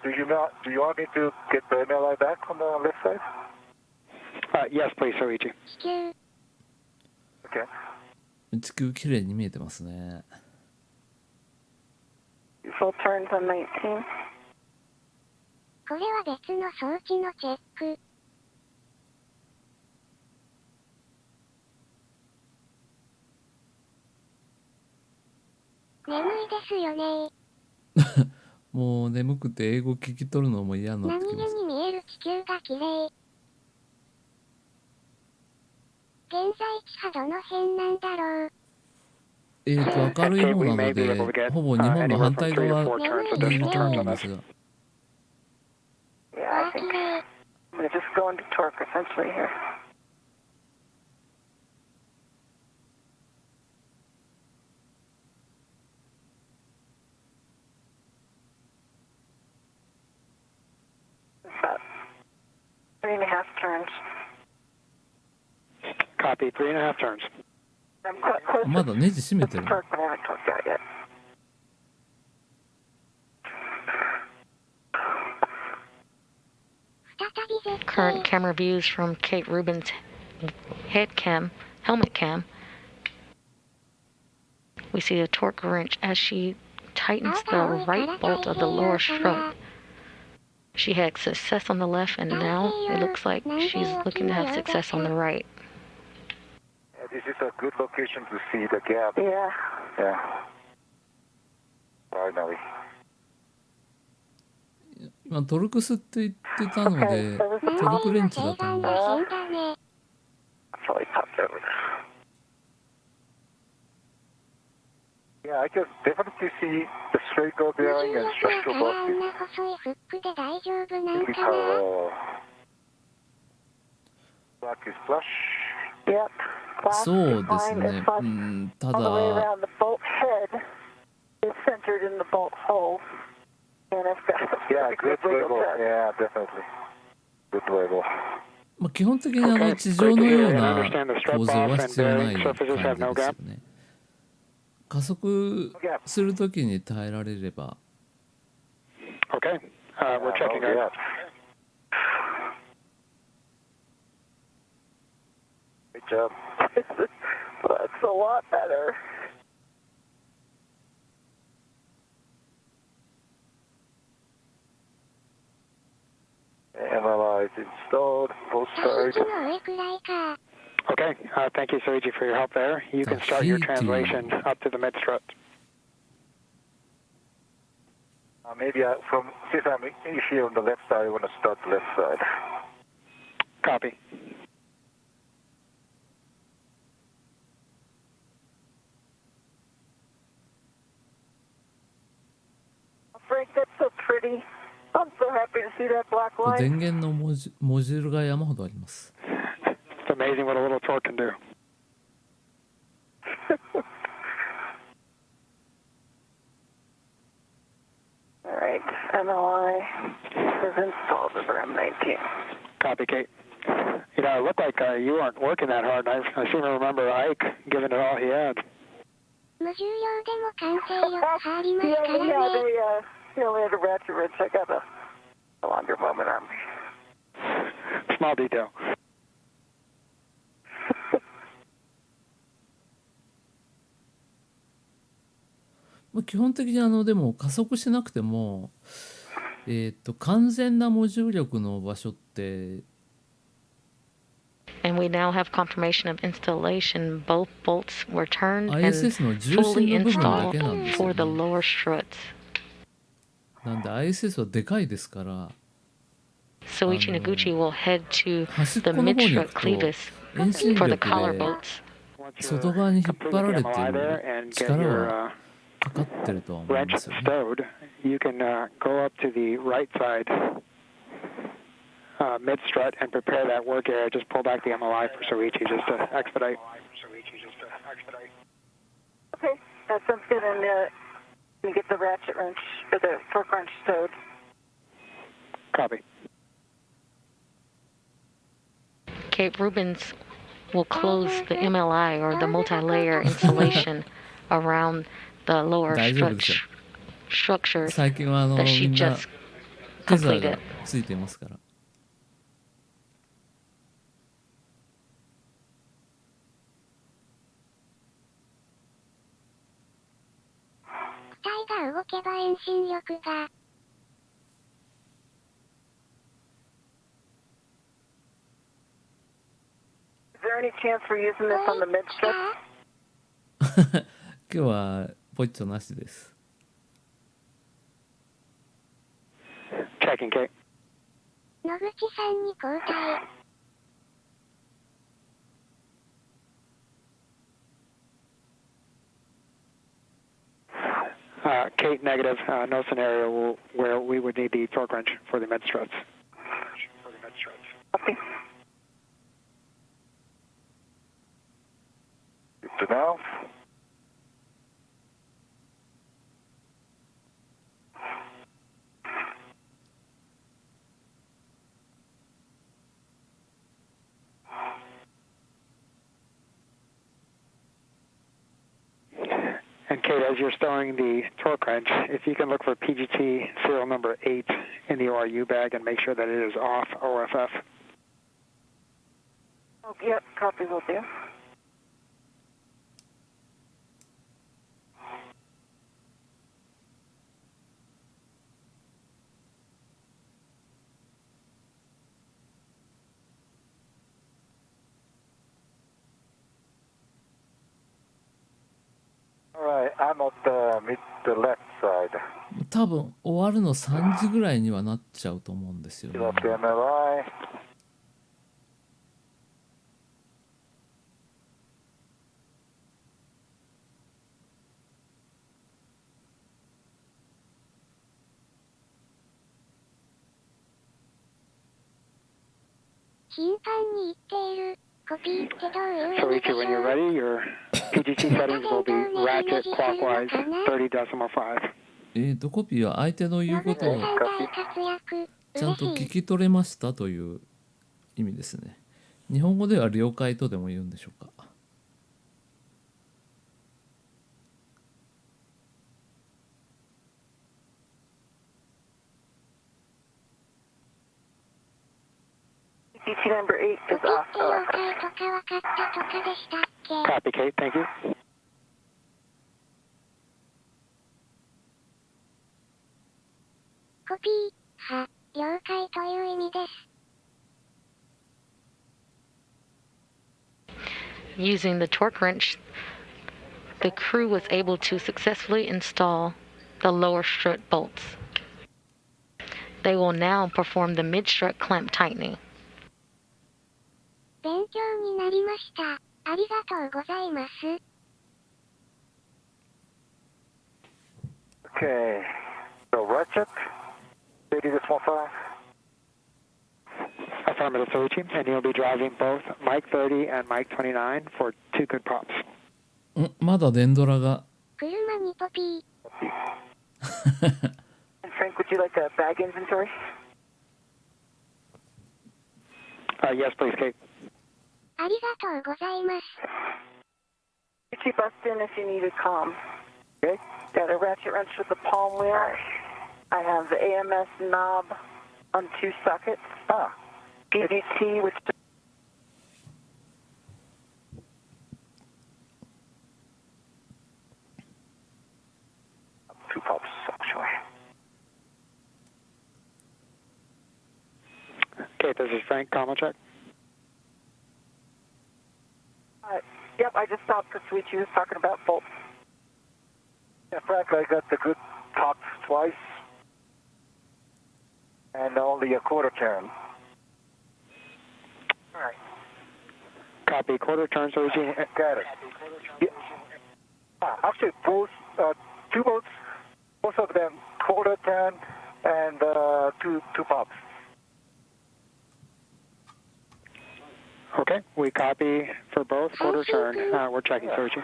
Do you want me to get the MLI back on the left side? Yes, please, Soichi. 地球。Okay. 地球綺麗に見えてますね。 Full turns on 19. これは別の装置のチェック。眠いですよね。もう眠くて英語聞き取るのも嫌になって何気きます。に見える地球が綺麗。現在地波どの辺なんだろう。明るい方なので、ほぼ日本の反対側にいると思うんですが。 Yeah, I think I'm going to just go into torque essentially here. About 3.5 turns. Copy, 3.5 turns. I'm close まだネジ閉め to てる the の。 torque, but I haven't torqued out yet. Current camera views from Kate Rubin's head cam, helmet cam. We see a torque wrench as she tightens the right bolt of the lower strut. She had success on the left, and now it looks like she's looking to have success on the right. This is a good location to see the gap. Yeah. Yeah. Finally. 今トルクスって言ってたので、トルクレンチだと思う。 Probably popped over. Yeah, I can definitely see the straight go bearing and structural block. Black is flush. Yep. Glass そう is です fine ね as。flush. た All the way だ、 around the bolt head is centered in the bolt hole. And I've got Yeah, a good wiggle level. test. Yeah, definitely. Good level. まあ、基本的にOkay, 地上のよう great to hear. な And I understand the strut 構造 boss は and 必要ない bearing 感 surfaces じ have で no す gap. よね。加速するときに耐えられれば。 Okay, we're checking yeah. out. Good job. That's a lot better. installed, both 座席 sides. の上くらいか。Okay, thank you, Soichi, for your help there. You can start your translation up to the mid strut. Maybe since I'm here on the left side, I want to start the left side. Copy. Frank, that's so pretty. I'm so happy to see that black 電 line. 源のモジュールが山ほどあります。 It's amazing what a little torque can do. All right, MLI is installed at RAM19. Copy, Kate. You know, it looked like you weren't working that hard. I seem to remember Ike giving it all he had. 無重量でも完成力入ります Yeah, から yeah, ね。 they only had a ratchet wrench. I got a longer moment on me. Small detail. まあ基本的にでも加速しなくても、完全な無重力の場所って And we now have confirmation of installation. Both bolts were turned and ISS の重 fully 心の部分だけ installed なんですよ for the ね。 lower struts. なんで ISS はでかいですから、 Soichi Noguchi will head to 端っ the この mid 方に行 strut くと clevis 遠心 for the 力 collar で bolts. Once 外側に引っ張られて MLI る there and get 力 your はかかってるとは思い wrench ますよね。 stowed, you can go up to the right side mid strut and prepare that work area. Just pull back the MLI for Soichi just to expedite. Okay, that sounds good. And you get the ratchet wrench or the torque wrench stowed. Copy. Kate Rubens will close the MLI or the multi-layer insulation around the lower 大丈夫ですよ。 structures 最近はみ that she んな just テザー completed. がついてますから。機体が動けば遠心力が。Is there any chance we're using this on the mid strut? 今日はポッチョなしです。 Checking, Kate. 野口さんに交代。Kate, negative. No scenario where we would need the torque wrench for the mid struts. Copy. Good to know. And Kate, as you're stowing the torque wrench, if you can look for PGT serial number 8 in the ORU bag and make sure that it is off OFF. Oh, yep, copy will do. All right, I'm at the left side. 多分終わるの3時ぐらいにはなっちゃうと思うんですよね。 Give up the MLI. Soichi, when you're ready, your PGT settings will be ratchet clockwise 30.5. コピーは相手の言うことをちゃんと聞き取れましたという意味ですね。日本語では了解とでも言うんでしょうか。PGT number 8 is off OFF. Copy, Kate. Thank you. コピー、は、了解という意味です。Using the torque wrench, the crew was able to successfully install the lower strut bolts. They will now perform the mid-strut clamp tightening. 勉強になりました。ありがとうございます。Okay, so ratchet, ready to small five. Affirmative, Soichi, and you'll be driving both Mike 30 and Mike 29 for 2 good pops. まだ電ドラが。車にポピー。Frank, would you like a bag inventory? Yes, please, Kate. ありがとうございます。Uchi, bust in if you need a comm. Okay. Got a ratchet wrench with a palm wheel. I have the AMS knob on 2 sockets. EDT with 2 pops, actually. Kate, this is Frank. Comma check. Yep, I just stopped because Suichi was talking about bolts. Yeah, Frank, I got the good top twice. And only a quarter turn. All right. Copy. Quarter turn, Soichi. Got it. Yeah. Actually, both, 2 bolts, both of them quarter turn and 2 pops. Okay, we copy for both quarter turn. We're checking, Soichi.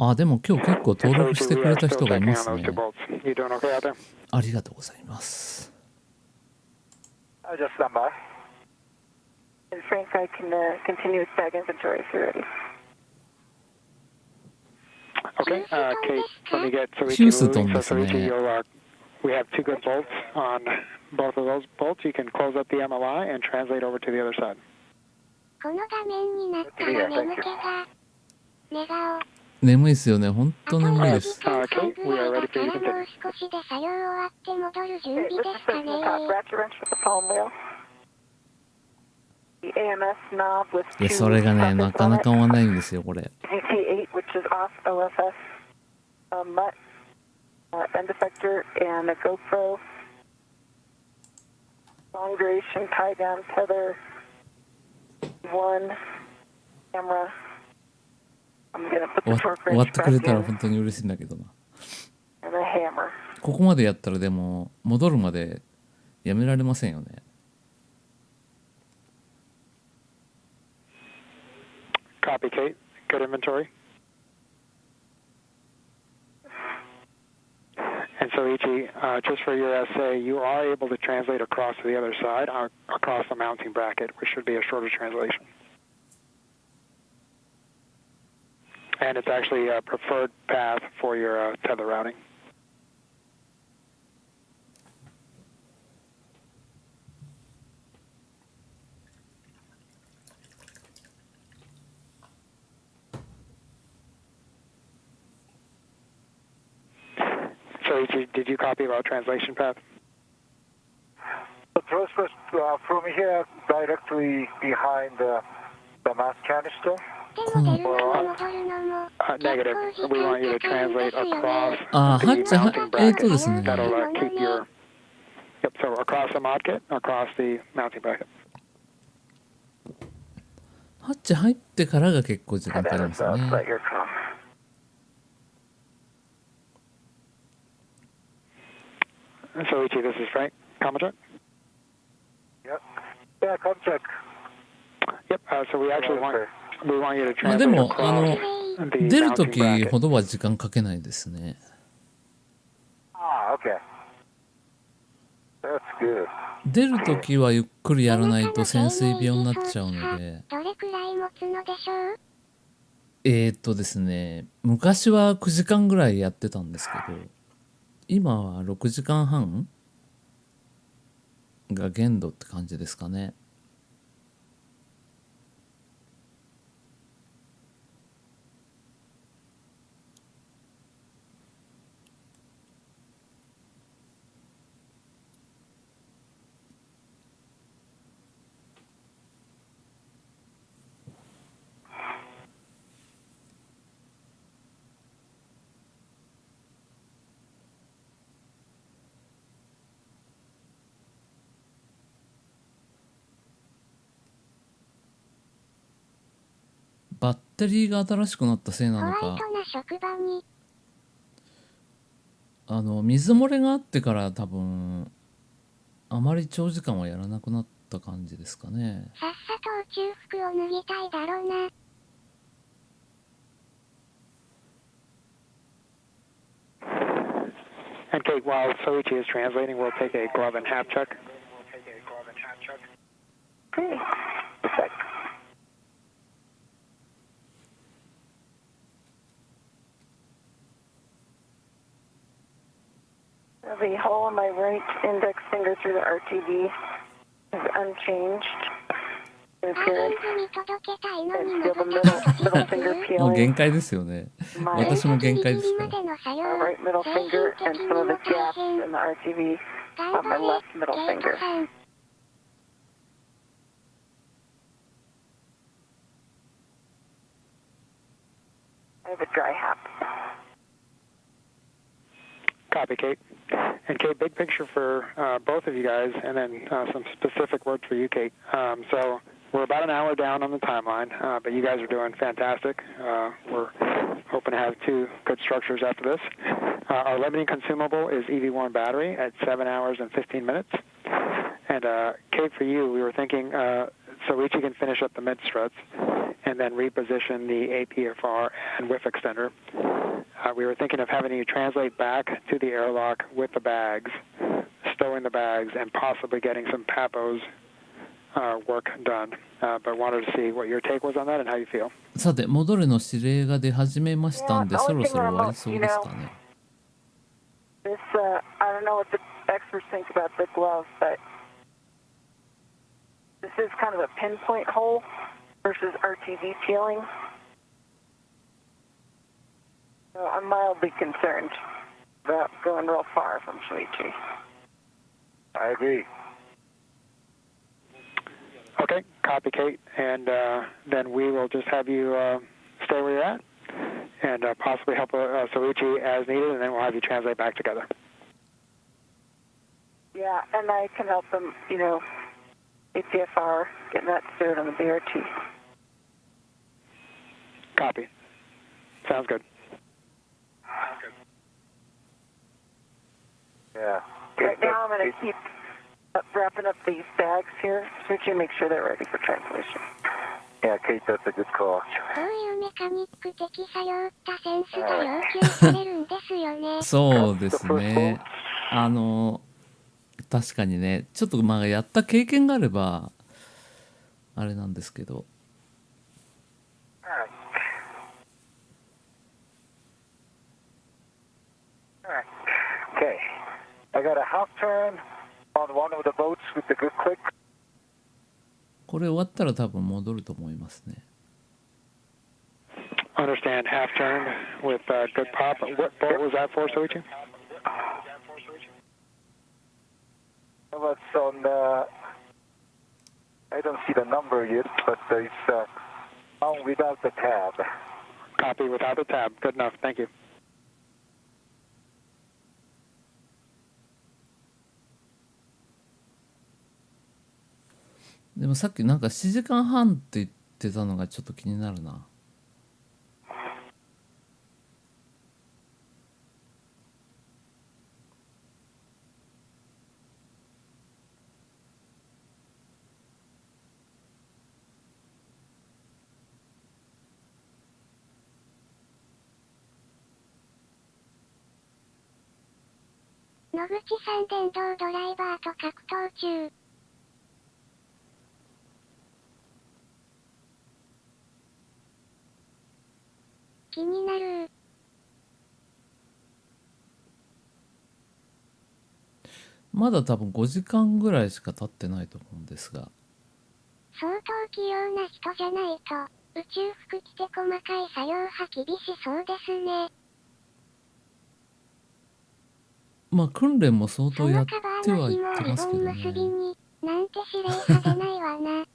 あ、でも今日結構登録してくれた人がいますね。 You doing okay out there? ありがとうございます。I just stand by. And Frank, I can continue with bag inventory if you're ready. Okay, Kate, let me get Soichi Houston moving. So ですね。 Soichi, we have 2 good bolts on both of those bolts. You can close up the MLI and translate over to the other side. この画面になったら眠気が。寝顔。眠いですよね。本当眠いです。あと1時間半ぐらいだからもう少しで作業終わって戻る準備ですかね。いや、それがね、なかなか合わないんですよ、これ。GT8, which is off OFS, MUT, end effector, and a GoPro, long duration tie down tether, 1 camera. I'm gonna put the torque 終わ wrench ってく back れたら in 本当に嬉しいんだけどな。 and a hammer. ここまでやったらでも戻るまでやめられませんよね。Copy, Kate. Good inventory. And Soichi, just for your essay, you are able to translate across to the other side, across the mounting bracket, which should be a shorter translation. And it's actually a preferred path for your tether routing. So did you copy about translation path? The thrust was from here directly behind the mass canister. Negative. We want you to translate across あ、 the ハッチ、mounting bracket. ですね。 That'll keep your... Yep, so across the mod kit, across the mounting bracket. ハッチ入ってからが結構時間かかりますね。 Soichi, this is Frank. Comma check? Yep. Yeah, come check. Yep, so we actually want you to まあで translate も across 出るときほどは時間かけないですね。Okay. That's good. 出るときはゆっくりやらないと潜水病になっちゃうので。どれくらい持つのでしょう？ですね、昔は9時間ぐらいやってたんですけど、今は6時間半が限度って感じですかね。バッテリーが新しくなったせいなのか、水漏れがあってから多分あまり長時間はやらなくなった感じですかね。さっさと宇宙服を脱ぎたいだろうな。And Kate, while Soichi is translating, we'll take a glove and hat check. Okay. The hole in my right index finger through the RTV is unchanged in appearance. It's still the middle finger もう peeling. 限界ですよね。私も限界ですから。Right middle finger and some of the gaps in the RTV on my left middle finger. I have a dry hat. Copy, Kate. And Kate, big picture for both of you guys, and then some specific words for you, Kate. So we're about an hour down on the timeline, but you guys are doing fantastic. We're hoping to have 2 good structures after this. Our limiting consumable is EV1 battery at 7 hours and 15 minutes. And Kate, for you, we were thinking Soichi can finish up the mid struts and then reposition the APFR and whiff extender. We were thinking of having you translate back to the airlock with the bags, stowing the bags, and possibly getting some PAPO's work done. But wanted to see what your take was on that and how you feel. さて、戻るの指令が出始めましたんで、そろそろ終わりそうですかね。This, I don't know what the experts think about the glove, but this is kind of a pinpoint hole versus RTV peeling. So I'm mildly concerned about going real far from Shuichi. I agree. Okay, copy, Kate. And then we will just have you stay where you're at and possibly help Soichi as needed, and then we'll have you translate back together. Yeah, and I can help them, APFR, getting that stowed on the BRT. Copy. Sounds good. Yeah. Right now I'm going to keep wrapping up these bags here, Shuichi, make sure they're ready for translation. Yeah, Kate, that's a good call. そういうメカニック的作用ったセンスが要求されるんですよね。そうですね。確かにね、ちょっとまあやった経験があればあれなんですけど。Okay. I got a half turn on one of the boats with the good click. これ終わったら多分戻ると思いますね。Understand, half turn with good pop. What boat was that for, Soichi? It was on I don't see the number yet, but it's on without the tab. Copy without the tab. Good enough. Thank you. でもさっきなんか7時間半って言ってたのがちょっと気になるな。野口さん電動ドライバーと格闘中。気になる。まだ多分5時間ぐらいしか経ってないと思うんですが、相当器用な人じゃないと、宇宙服着て細かい作業は厳しそうですね。まあ訓練も相当やっそのカバてーのはいって紐をリボンますけど結びね。に、なんて指令させないわな。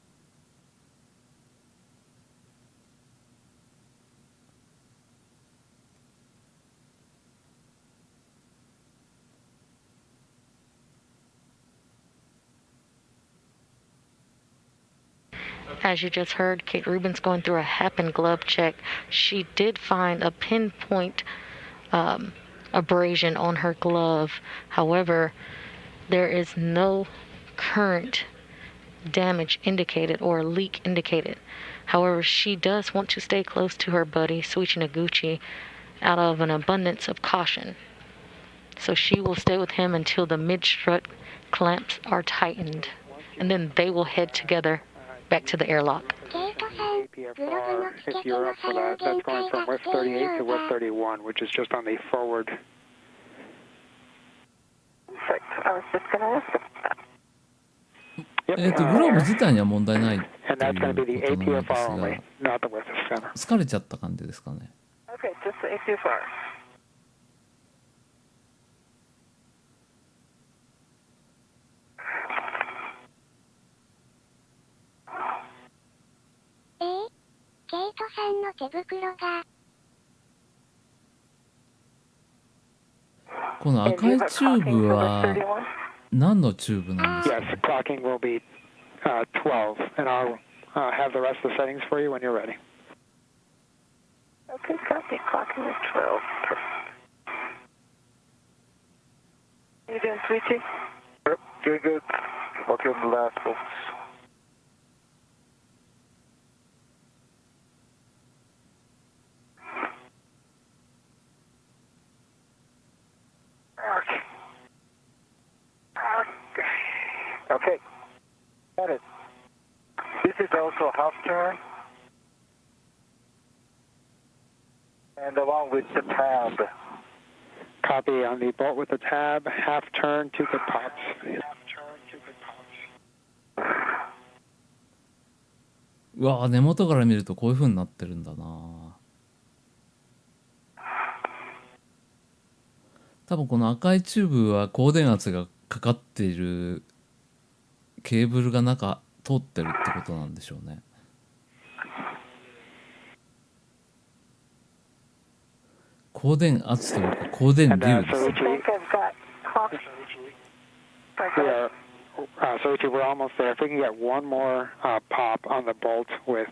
As you just heard, Kate Rubin's going through a happen glove check. She did find a pinpoint abrasion on her glove. However, there is no current damage indicated or leak indicated. However, she does want to stay close to her buddy, Suichi Noguchi, out of an abundance of caution. So she will stay with him until the mid-strut clamps are tightened, and then they will head together back to the airlock. ケイトさん、グロブのつけ If て you're の up 作 for 用 that, that's 限 going 界 from が West 来ている 38 to よう West だ。 31, which is just on the forward. Perfect. I was just going to ask him. グローブ自体には問題ないと And い that's going to be う the ことのようです APFR が、 only, not the West Center. 疲れちゃった感じですかね。 Okay, just the APFR. A、ケイトさんの手袋が、この赤いチューブは何のチューブなんですか？ Yes, clocking will be 12, and I'll have the rest of the settings for you when you're ready. Okay, copy. Clocking at 12. How you doing, Sweetie? Yep, doing good. Working on the last folks. Okay, got it. This is also half turn, and along with the tab. Copy on the bolt with the tab, half turn, 2 good pops. うわー、根元から見るとこういう風になってるんだな。多分この赤いチューブは高電圧がかかっているケーブルが中通ってるってことなんでしょうね。高電圧というか高電流 And です。 so I think I've got clock. Soichi, we're almost there. If we can get one more pop on the bolt with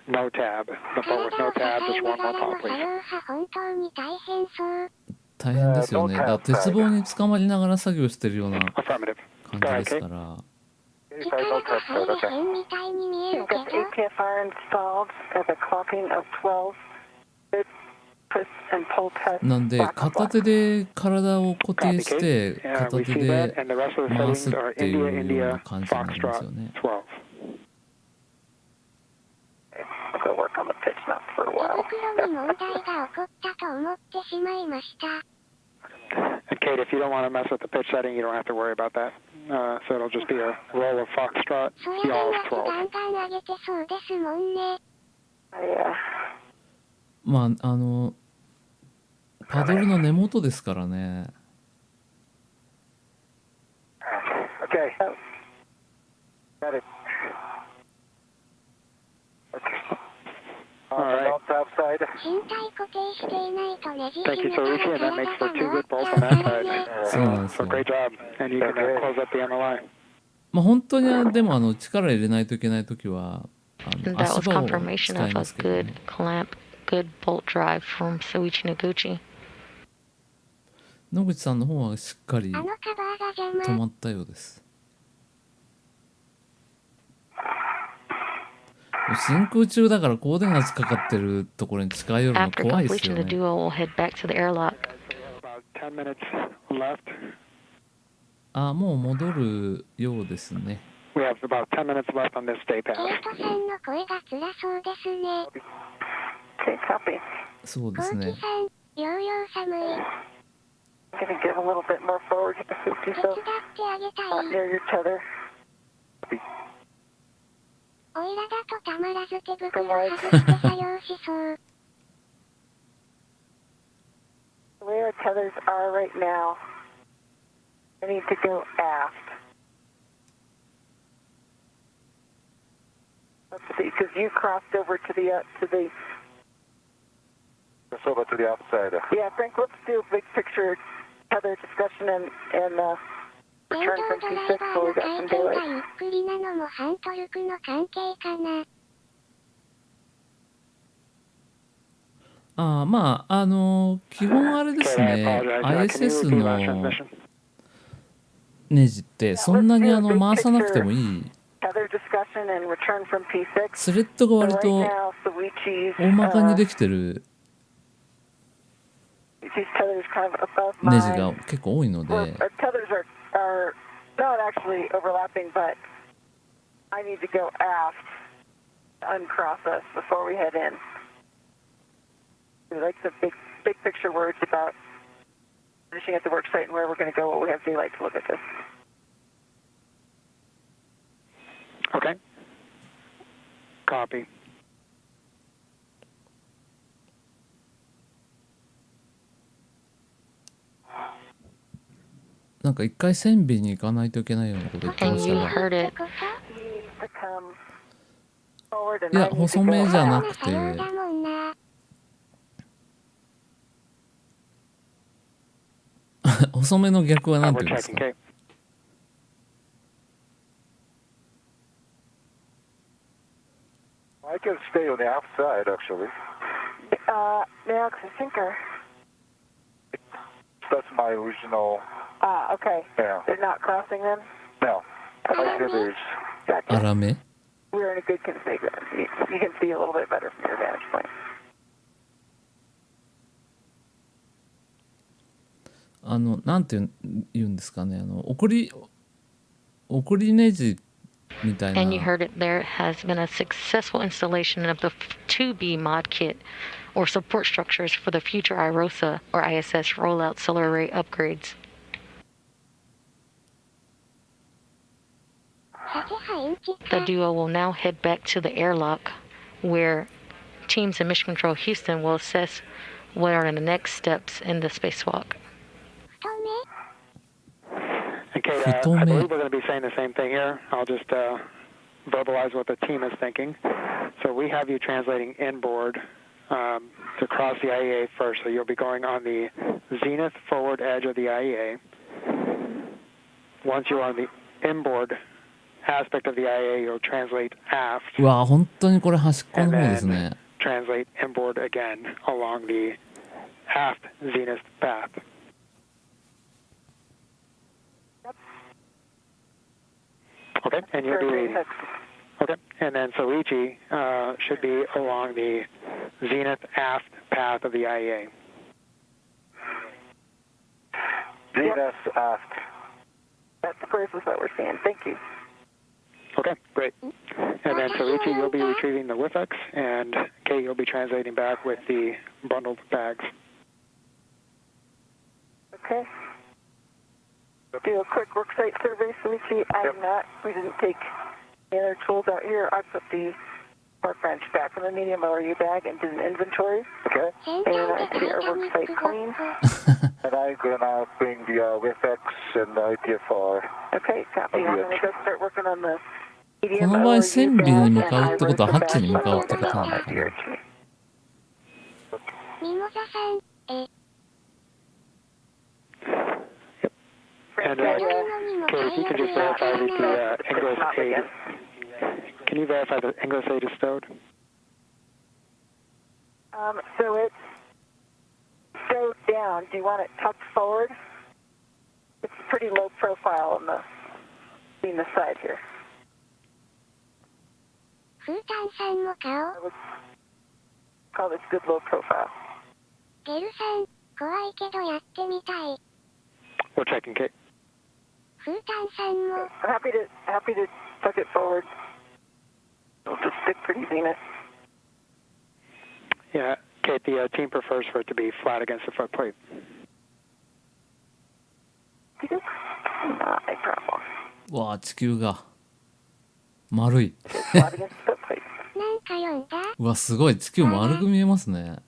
no tab. The bolt with no tab, just one more pop, 作 please. 業は本当に大変そう。大変ですよね。だから鉄棒に捕まりながら作業してるような Affirmative. 感じですから。力が入れへんみたいに見え You've るけ got ど、 the APFR installed at the clocking of 12. Push and pull test. なんで Black on 片 black. 手で体を固定 Copy, し Kate. て Yeah, 片 we 手 see で that. And the rest of the 回す settings っ are ていうよう India, な感じになりますよ Foxtrot, ね。 12. I'll go work on the pitch map for a 手 while. 袋に問題が起こったと思ってしまいました。 And Kate, if you don't want to mess with the pitch setting, you don't have to worry about that. So it'll just be a roll of Foxtrot, それ yaw で of 夏 12. ガンガン上げてそうですもんね。まあパドルの根元ですからね。 Okay. Got it. Okay. All right. Bounce outside. 身体固定していないとねじ Thank you, 締めた Soichi, ら and that 体 makes for が two 回っ good bolts ちゃ on う that から side. ね。そうなんです So よ。 great job. And you can close up the MLI. まあ本当にでも力入れないといけないときは And that 足 was 場を confirmation 使い of ま a すけど good ね。 clamp, good bolt drive from Suichi Noguchi. 野口さんの方はしっかりあのカバーが邪魔。止まったようです。真空中だから高電圧かかってるところに近寄るの After 怖いですよ completion, the ね。 duo will head back to the airlock. About 10 minutes left. もう戻るようですね。We have about 10 minutes left on this day ケ pass. イトさんの声が辛そうですね。Okay, copy. そうですね。コウキさん、ようよう寒い。I'm going to get a little bit more forward. Move 手伝 yourself ってあげたい。 near your tether. おいらだとたまらず手袋外して作業しそう。The way our tethers are right now, I need to go aft. Because you crossed over to the Just over to the outside. yeah, Frank, let's do a big picture tether discussion and 電 return 動 from ドライ P6 バー so の we got 回 some 転が daylight. ゆっくりなのも反トルクの関係かな。基本あれですね。ISS のネジってそんなに回さなくてもいい。Tether discussion and return from P6. スレッドが So 割 right と now, Soichi's 大まかにできてる Soichi's tether is kind of above ネジ mine. が結構多いの Our で、 tethers are not actually overlapping, but I need to go aft to uncross us before we head in. We like some big picture words about finishing at the work site and where we're going to go, what we have daylight to look at this. Okay. Copy. なんか一回船尾に行かないといけないようなこと言ってま And した you が、 heard it. He needs to come forward and い I や need to 細 go めじゃ aft. なくさようて、だもんな。細めの逆は何て We're 言うんです checking, か。 okay? I can stay on the outside, actually. Now, because I think That's my original. okay. Yeah. They're not crossing them? No. My tethers. Gotcha. 粗め We're in a good configuration. You can see a little bit better from your vantage point. なんて言うんですかね、送りネジみたい And you な heard it. There has been a successful installation of the 2B mod kit or support structures for the future IROSA or ISS rollout solar array upgrades. さてはインチ The duo will now head back to the airlock where teams in Mission Control Houston will assess what are the next steps in the spacewalk. 太め And Kate, I believe we're going to be saying the same thing here. I'll just verbalize what the team is thinking. So we have you translating inboard to cross the IEA first. So you'll be going on the zenith forward edge of the IEA. Once you're on the inboard aspect of the IEA, you'll translate aft. うわ本当にこれ端っこの And 方です then ね。 translate inboard again along the aft zenith path. Okay, and you'll be okay, and then Soichi should be along the zenith aft path of the IEA. Zenith aft. That's the process that we're seeing. Thank you. Okay, great. And then Soichi, you'll be retrieving the WIFX, and Kate, you'll be translating back with the bundled bags. Okay. Do a quick worksite survey, Soichi. We didn't take any other tools out here. I put the park bench back in the medium ORU bag and did an inventory. Okay. 全 And 体 I 的 see our メカニッ worksite クごっ clean. こ。 And I'm gonna bring the WFX and the IPFR. Okay, copy. I'm going to go start working on the こ medium の場合 ORU 船尾 bag に and 向かうってことは IROSA ハッチに bag 向かうってことなの bundled か out な。 here. ミモザさん、And そういうのにも Kate, if you 解 could 約 just がわか verify ら that ない。 the English aid, can you verify the English aid is stowed? So it's stowed down. Do you want it tucked forward? It's pretty low profile on the side here. フータンさんも顔。 I would call this good low profile. ゲルさん、怖いけどやってみたい。We're checking, Kate. フータンさんも。Happy to tuck it forward. We'll just stick pretty zenith. Yeah, Kate, the team prefers for it to be flat against the foot plate. Not a problem. わあ地球が丸い。 Flat against the foot plate. なんか読んだ？うわすごい地球丸く見えますね。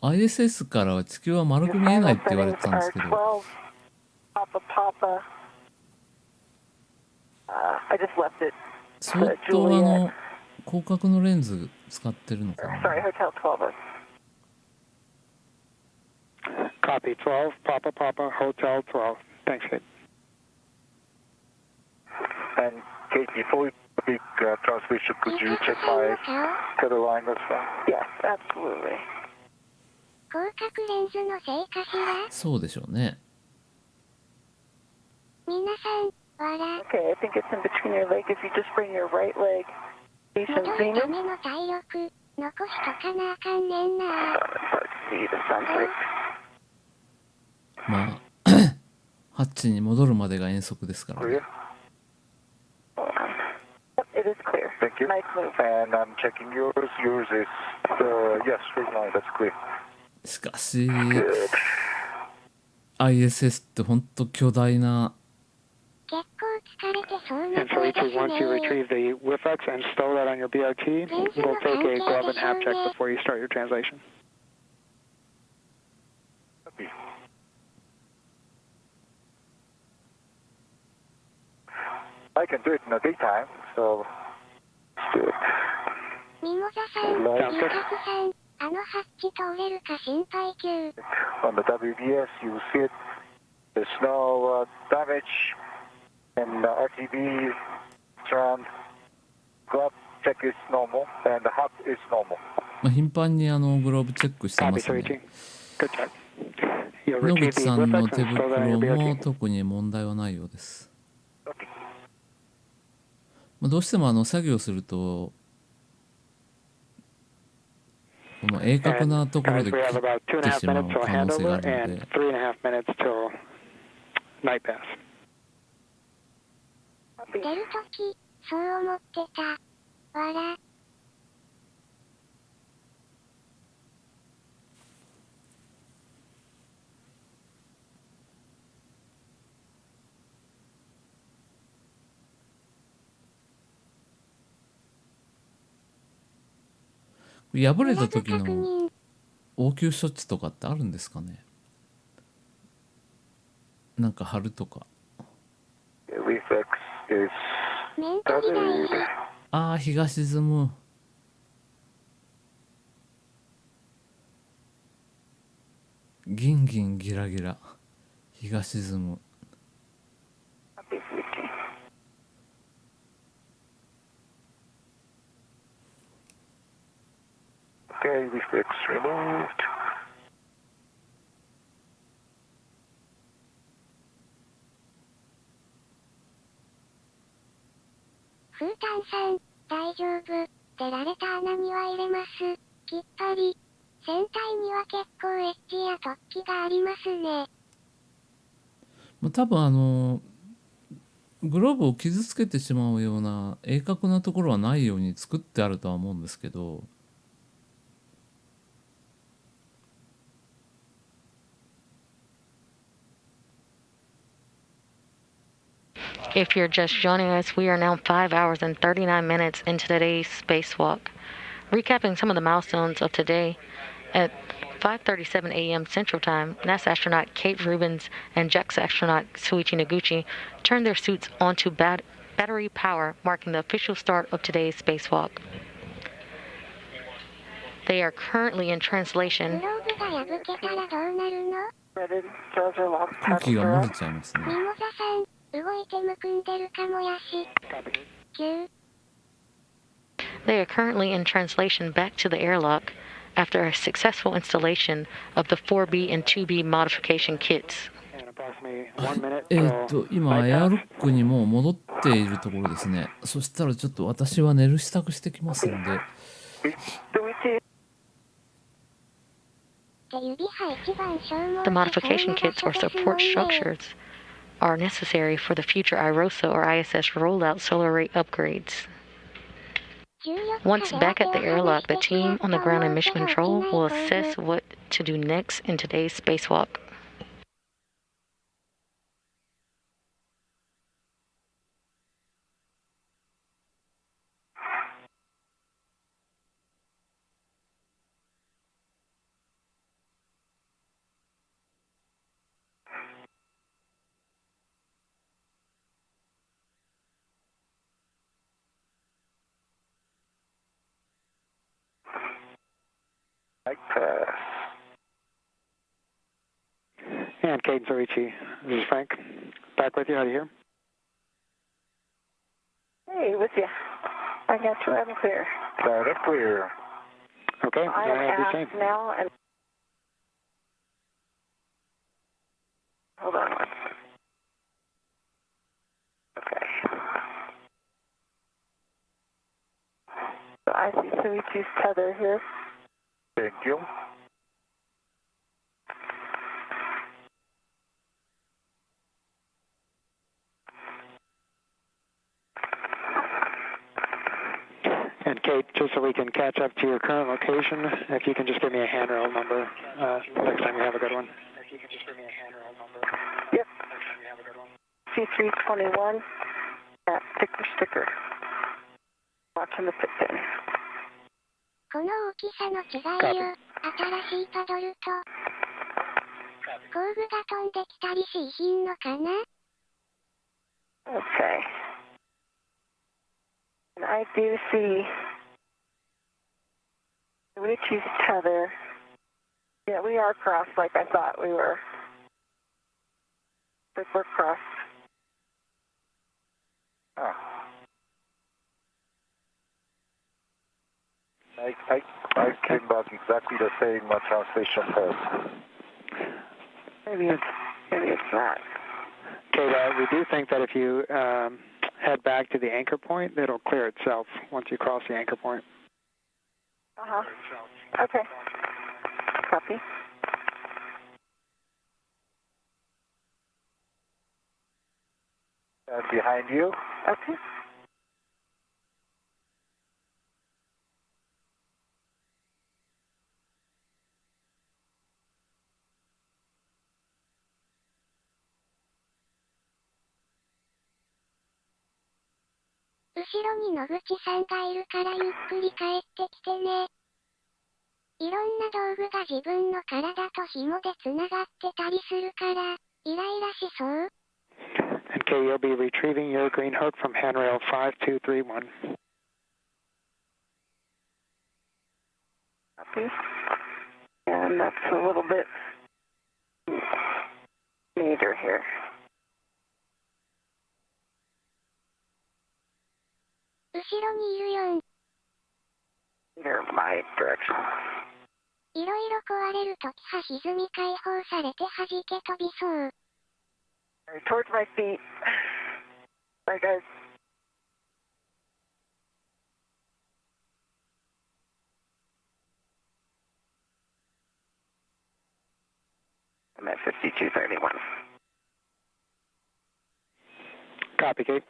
ISS からは地球は丸く見えないって言われてたんですけど。相当広角のレンズ使ってるのかな。Copy 12, Papa Papa, Hotel 12. Thanks, Kate. And Kate, before we big transmission, could you check my tether line as well? Yes, absolutely. 広角レンズのせいかしら？そうでしょうね。皆さん、笑。Okay, I think it's in between your legs. If you just bring your right leg, decent 戻る zenith. ための体力、残しとかなあかんねんな。See the sunset. まあハッチに戻るまでが遠足ですからね。 Clear? It is clear. Thank you. Nice move. And I'm checking yours. Yours is, yes, straight line. That's clear. しかし ISS ってほんと巨大な。結構疲れてそうな And so 声 each です once you ね。 retrieve the WIFX and stow that on your BRT, we'll take a glove and half check before you start your translation. Copy. I can do it in the daytime, so let's do it. ミモザさん、Sounds リ good. カクさん、あのハッチ通れるか心配級。 On the WBS, you see it. There's no damage, and RTB surround glove check is normal, and the hub is normal. まあ、頻繁にグローブチェックしてま Copy, すね。 Soichi. Good check. You'll 野 retrieve 口 the さんの WIFX 手 and stow that on 袋 your も BRT. 特に問題はないようです。 Okay. まあ、どうしても作業するとこの鋭角なところ Guys, で we 切 have about 2.5ってしまう minutes till 可能性があ handover るの and で、 3.5 minutes till night pass. 出るとき、そう思ってた。笑。破れた時確の認。応急処置とかってあるんですかね。なんか貼るとか。 Reflex is メントリ大事。ああ日が沈む。ギンギンギラギラ日が沈む。 okay. Reflex removed. フータンさん、大丈夫。出られた穴には入れます。きっぱり。船体には結構エッジや突起がありますね。まあ、多分グローブを傷つけてしまうような鋭角なところはないように作ってあるとは思うんですけど。If you're just joining us, we are now 5 hours and 39 minutes into today's spacewalk. Recapping some of the milestones of today, at 5:37 a.m. Central Time, NASA astronaut Kate Rubins and JAXA astronaut Suichi Noguchi turned their suits onto battery power, marking the official start of today's spacewalk. They are currently in グ translation. ローブが破けたらどうなるの？ Threaded, jaws are locked, 空 tackles 気が are 漏れ up. ちゃいますね。ミモザさん、動いてむくんでるかもやし。9。 They are currently in translation back to the airlock after a successful installation of the 4B and 2B modification kits. And approximately 1 minute till 今 night エアロ pass. ックにもう戻っているところですね。そしたらちょっと私は寝る支度してきますんで。 Do we see The modification kits or support structures are necessary for the future IROSA or ISS rollout solar array upgrades. Once back at the airlock, the team on the ground and mission control will assess what to do next in today's spacewalk. And Kate and Soichi, this is Frank. Back with you. How do you hear? Hey, with you. I got you loud and clear. Loud and clear. Okay, I go am ahead, be asked safe. now and... Hold on one second. Okay. So I see Soichi's tether here. Thank you. And Kate, just so we can catch up to your current location, if you can just give me a handrail number next time you have a good one. If you can just give me a handrail number. Yep. Next time you have a good one. C321 at Sticker. Watching the pit pin. この大きさの違いよ。新しいパドルと工具が飛んできたりしひんのかな Okay. And I do see Richie's tether. Yeah, we are crossed like I thought we were. Like we're crossed. Ah. I came back exactly the same translation first. Maybe it's not. Kate, we do think that if you head back to the anchor point, it'll clear itself once you cross the anchor point. Uh-huh. Okay. Copy. And behind you. Okay.後ろに野口さんがいるからゆっくり帰ってきてね。いろんな道具が自分の体と紐でつながってたりするから、イライラしそう。And Kate, you'll be retrieving your green hook from handrail 5231. Copy. And that's a little bit major here. Near my direction. いろいろ壊れるときは歪み解放されて弾け飛びそう。Right, towards my feet. Bye, guys. I'm at 5231. Copy, Kate.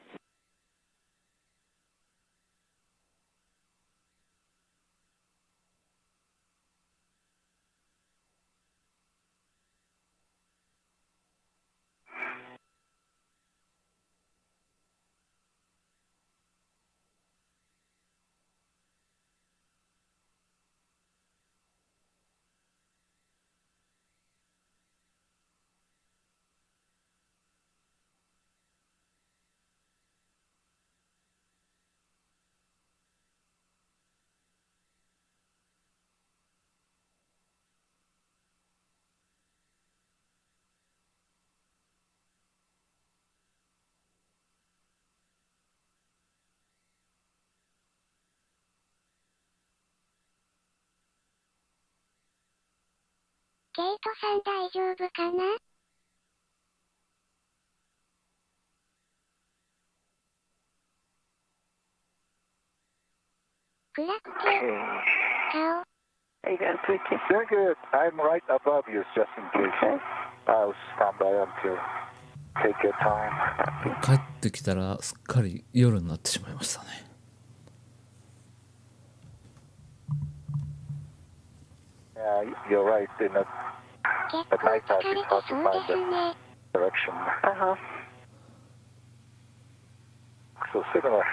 ケイトさん大丈夫かな暗くて、顔、How you doing, sweetie? Very good. I'm right above you, just in case. Okay. I'll stand by until. Take your time. 帰ってきたらすっかり夜になってしまいましたね。Yeah, you're right. In a, 結 at 構 night time, 疲れ it's て hard そ to う find です the ね。 direction. Uh-huh. So similar.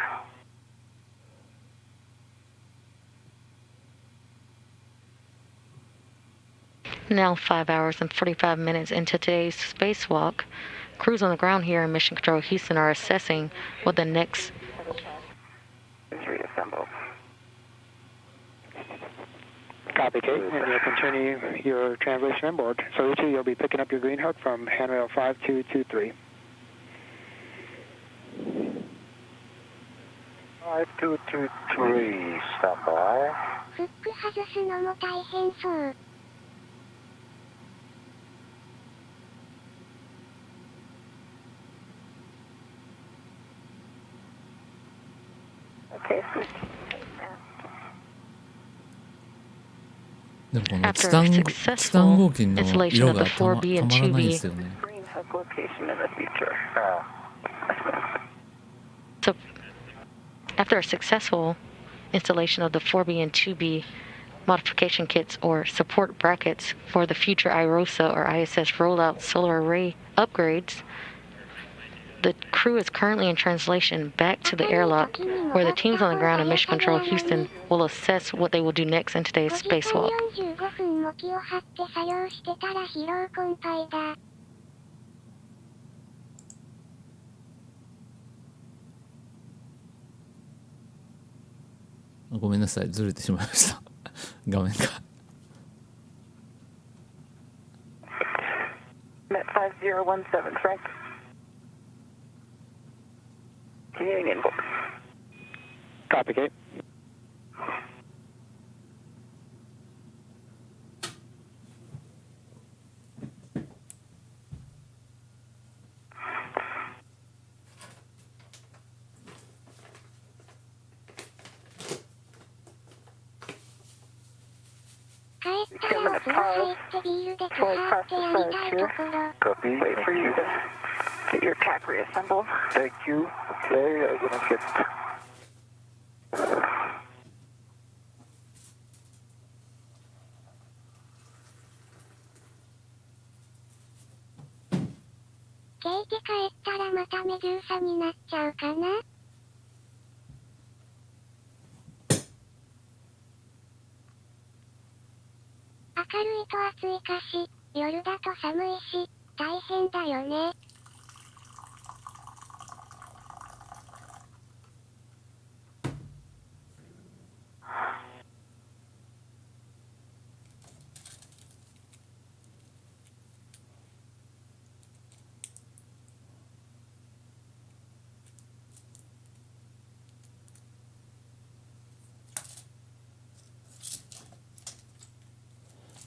Now 5 hours and 45 minutes into today's spacewalk, crews on the ground here in Mission Control Houston are assessing what the next Is reassembled. Copy, Kate, and you'll continue your translation on board. So Ichi, you'll be picking up your green hook from handrail 5223. 5223, stand by. フック外すのも大変そう。Okay, sweetie. でもこの After チタン successful 合金の installation 色 of が the たま 4B ら and ない 2B ですよね。 Green hook location in the future. So, after a successful installation of the 4B and 2B modification kits or support brackets for the future IROSA or ISS rollout solar array upgrades, the crew is currently in translation back to the airlock, where the teams on the ground in Mission Control Houston will assess what they will do next in today's 5時間 spacewalk. 45分も気を張って作業してたら疲労困憊だ。ごめんなさい、ずれてしまいました画面が。Met 5017, Frank. Union book. Copy, Kate. Copy. Wait for you to get your tack reassembled. Thank you. Okay, I'm gonna get. ケイテ帰ったらまたメデューサになっちゃうかな。明るいと暑いかし、夜だと寒いし、大変だよね。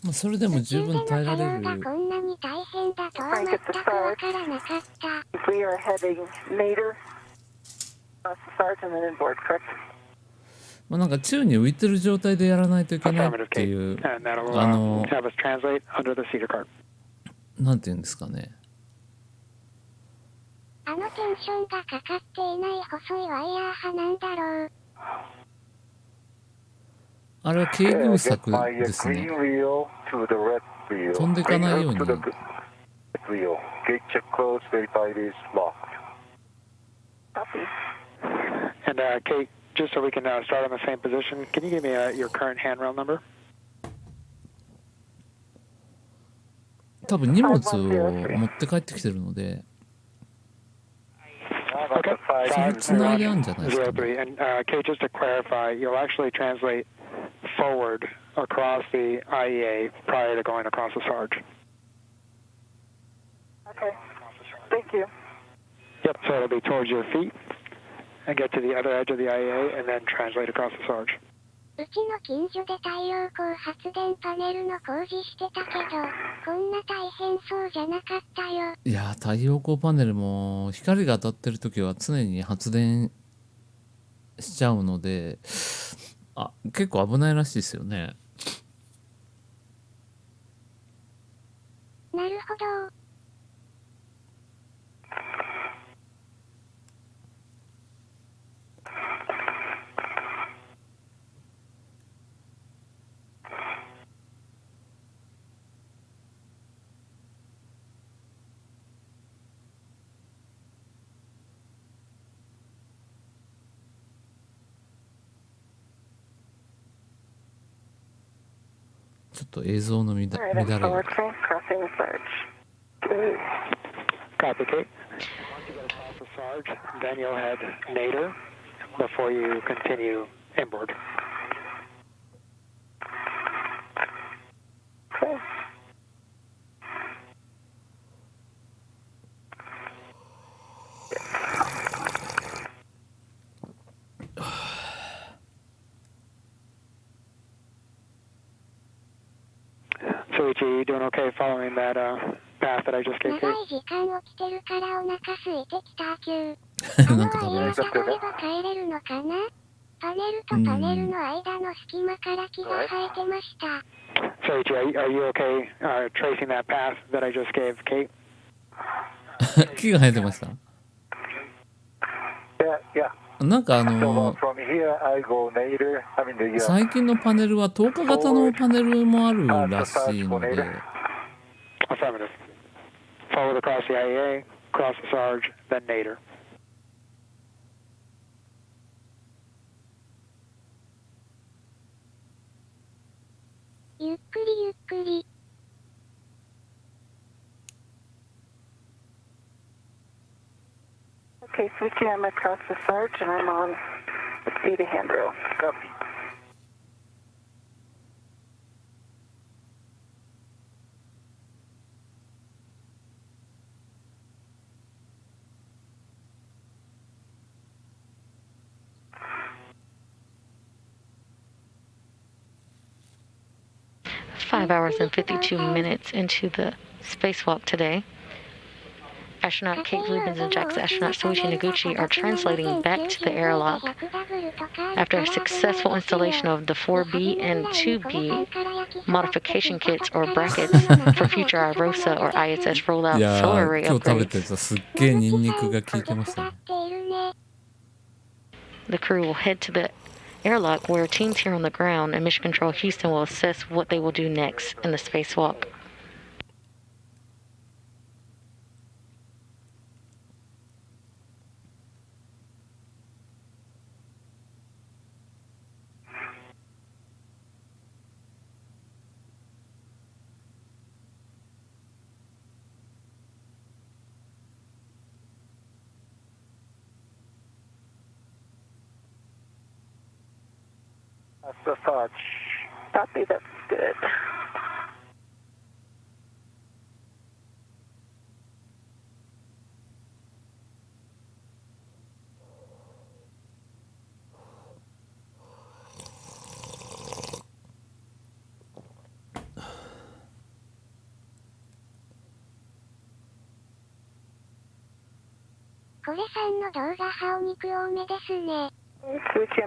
まあそれでも十分耐えられる。こんなに大変だとは全くわからなかった。We are heading nadir. Start and then inboard, correct? まあなんか宙に浮いてる状態でやらないといけないっていう、And that'll have us translate under the cedar cart. なんていうんですかね。あのテンションがかかっていない細いワイヤー派なんだろう。あれは軽偶策ですね。飛んでいかないように。Gate check closed, verify it is locked. Copy. And Kate, just so we can start on the same position, can you give me your current handrail number? 多分荷物を持って帰ってきてるので、それつないであるんじゃないですか、ね。And Kate, just to clarify, you'll actually translate forward across the IEA prior to going across the Sarge. Okay. Thank you. Yep, so it'll be towards your feet and get to the other edge of the IEA and then translate across the Sarge. うちの近所で太陽光発電パネルの工事してたけど、こんな大変そうじゃなかったよ。いや、太陽光パネルも光が当たってる時は常に発電しちゃうので、結構危ないらしいですよね。ほど。ちょっと映像の乱れ Alright, I'm が forward train crossing the Sarge. Good. Copy, Kate. Once you get across the Sarge, then you'll head nadir before you continue inboard. Okay. Soichi, you doing okay following that path that I just gave 長 you? い時間起きてるからお腹空いてきた急。なんか食べました。あの間が帰れるのかな。パネルとパネルの間の隙間から木が生えてました。Soichi, are you okay tracing that path that I just gave Kate? 木が生えてました。 Yeah. なんか So from here, I go nadir. I mean the 最近のパネルは10日型のパネルもあるらしいので、 Affirmative. Forward across the IEA, cross the Sarge, then nadir. ゆっくりゆっくり。Okay, Soichi, I'm across the Sarge and I'm on the speed of handrail. Copy. Five hours and 52 minutes into the spacewalk today. Astronaut Kate Rubins and JAXA astronaut Soichi Noguchi are translating back to the airlock after a successful installation of the 4B and 2B modification kits or brackets for future IROSA or ISS い rollout や solar ー array 今日食べて upgrades. たすっげえニンニクが効いてましたね。 The crew will head to the airlock where teams here on the ground and Mission Control Houston will assess what they will do next in the spacewalk. That's the Sarge. Copy, that's good. Kore さんの動画派お肉多めですね。 Soichi,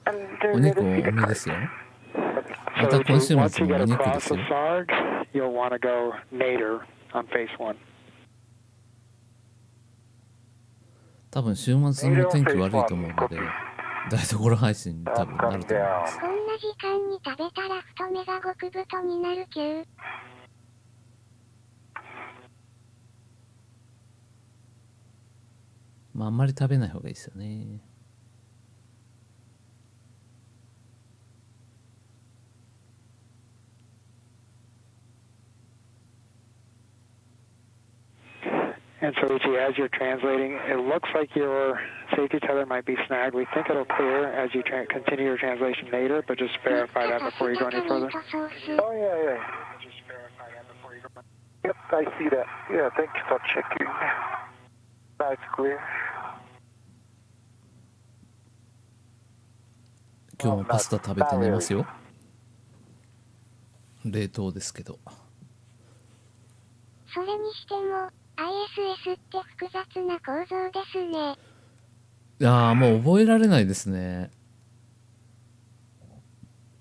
I'm お doing 肉 good 多 to めですよ。ま So た今週末 once you も get お肉で across す the よ。 Sarge, you'll want to go nadir on phase one. 多分週末の天気悪いと思うので、台所配信に多分なると思います。こんな時間に食べたら太めが極太になる急。まああんまり食べない方がいいですよね。And so, Ichi, as you're translating, it looks like your safety tether might be snagged. We think it'll clear as you continue your translation later, but just verify that before you go any further. Oh, yeah. Yep, I see that. Yeah, thank you for checking. That's clear. 今日もパスタ食べて寝ますよ。冷凍ですけど。それにしても ISS って複雑な構造ですね。いやーもう覚えられないですね。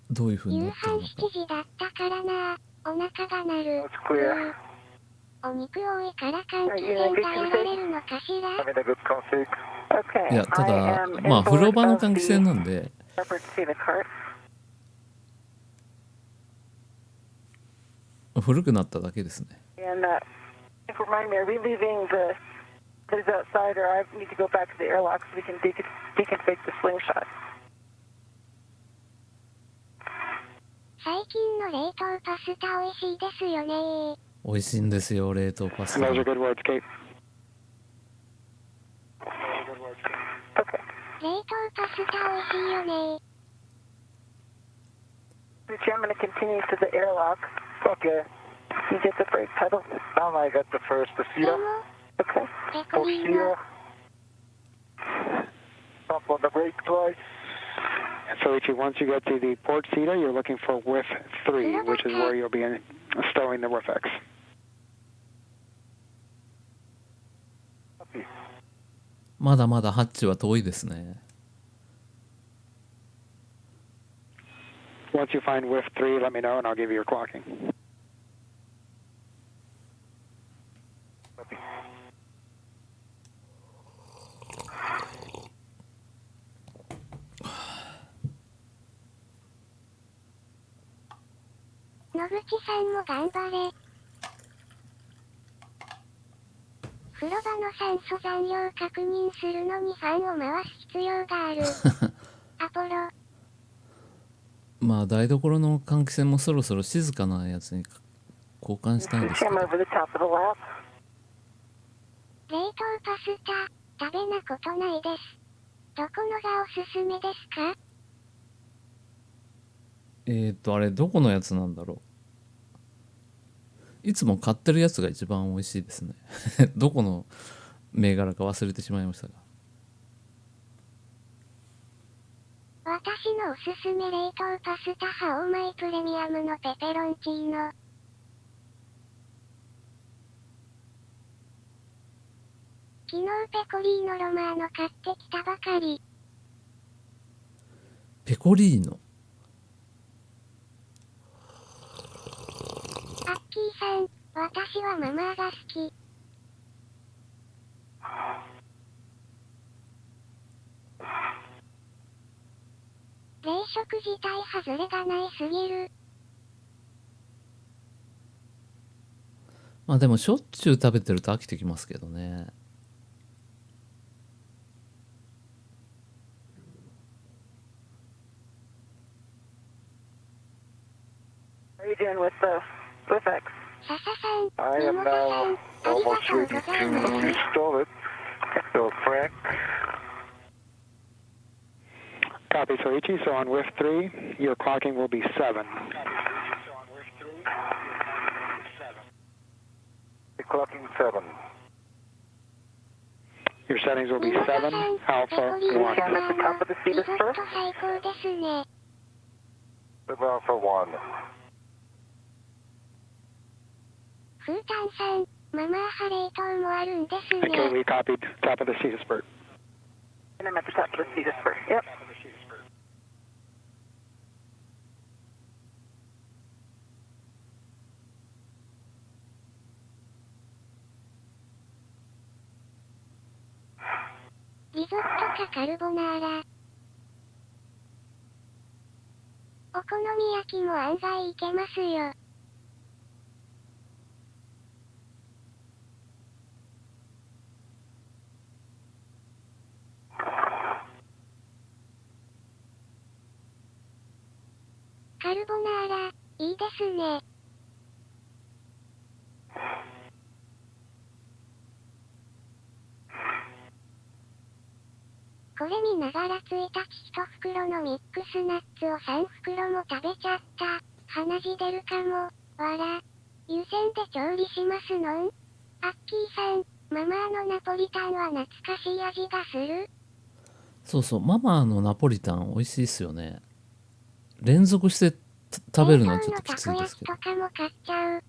どういう風に夕なってるの飯か。7時だったからな。お腹が鳴る。That's clear. お肉多いから換気扇がやられるのかしら。 Having a good config. いや、ただ、まあ、風呂場の換気扇なんで、古くなっただけですね。And remind me, are we leaving the is outside, or I need to go back to the airlock so we can deconfig the slingshot? 最近の冷凍パスタ美味しいですよね。美味しいんですよ、冷凍パスタ。Those are good words, Kate. 冷凍パスタ美味しいよね。I'm going to continue to the airlock. Okay. You get the brake pedal. Now I got the first で seat. も、 Okay. ペコ Push リーノ here. Up on the brake twice. So Ichi, once you get to the port seater, you're looking for width 3, which is where you'll be stowing the WIFX. まだまだハッチは遠いですね。Once you find width 3, let me know and I'll give you your clocking.野口さんも頑張れ。風呂場の酸素残量確認するのにファンを回す必要がある。アポロ。まあ、台所の換気扇もそろそろ静かなやつに交換したいんですけど。 Cam over the top of the lap. 冷凍パスタ、食べなことないです。どこのがおすすめですか？あれ、どこのやつなんだろう。いつも買ってるやつが一番美味しいですね。どこの銘柄か忘れてしまいましたが。私のおすすめ冷凍パスタ派オーマイプレミアムのペペロンチーノ。昨日ペコリーノロマーノ買ってきたばかり。ペコリーノ。アッキーさん、私はママーが好き。冷食自体外れがないすぎる。まあでもしょっちゅう食べてると飽きてきますけどね。How are you doing with the WIFX? 笹さん、 I ミ am モカさん、 now ありが almost とう ready ございます。 to install it. So Frank, Copy, so Ichi, so on width 3, your clocking will be 7. the clocking 7. Your settings will be ミモカさ 7, ん、ペ alpha コリーノ 1. ロマーノ、リゾット最高ですね。 The Alpha 1. フータンさん、ママー派冷凍もあるんです Okay, ね。 we copied top of the Cetus spurt. And I'm at the top of the Cetus spurt. Yep. リゾットかカルボナーラ。お好み焼きも案外いけますよ。カルボナーラ、いいですね。これ見ながらついた1袋のミックスナッツを3袋も食べちゃった。鼻血出るかも。わら。湯煎で調理しますのん。アッキーさん、ママーのナポリタンは懐かしい味がする。そうそう、ママのナポリタン美味しいですよね。連続して食べるのはちょっときついですけど。冷凍のたこ焼きとかも買っちゃう。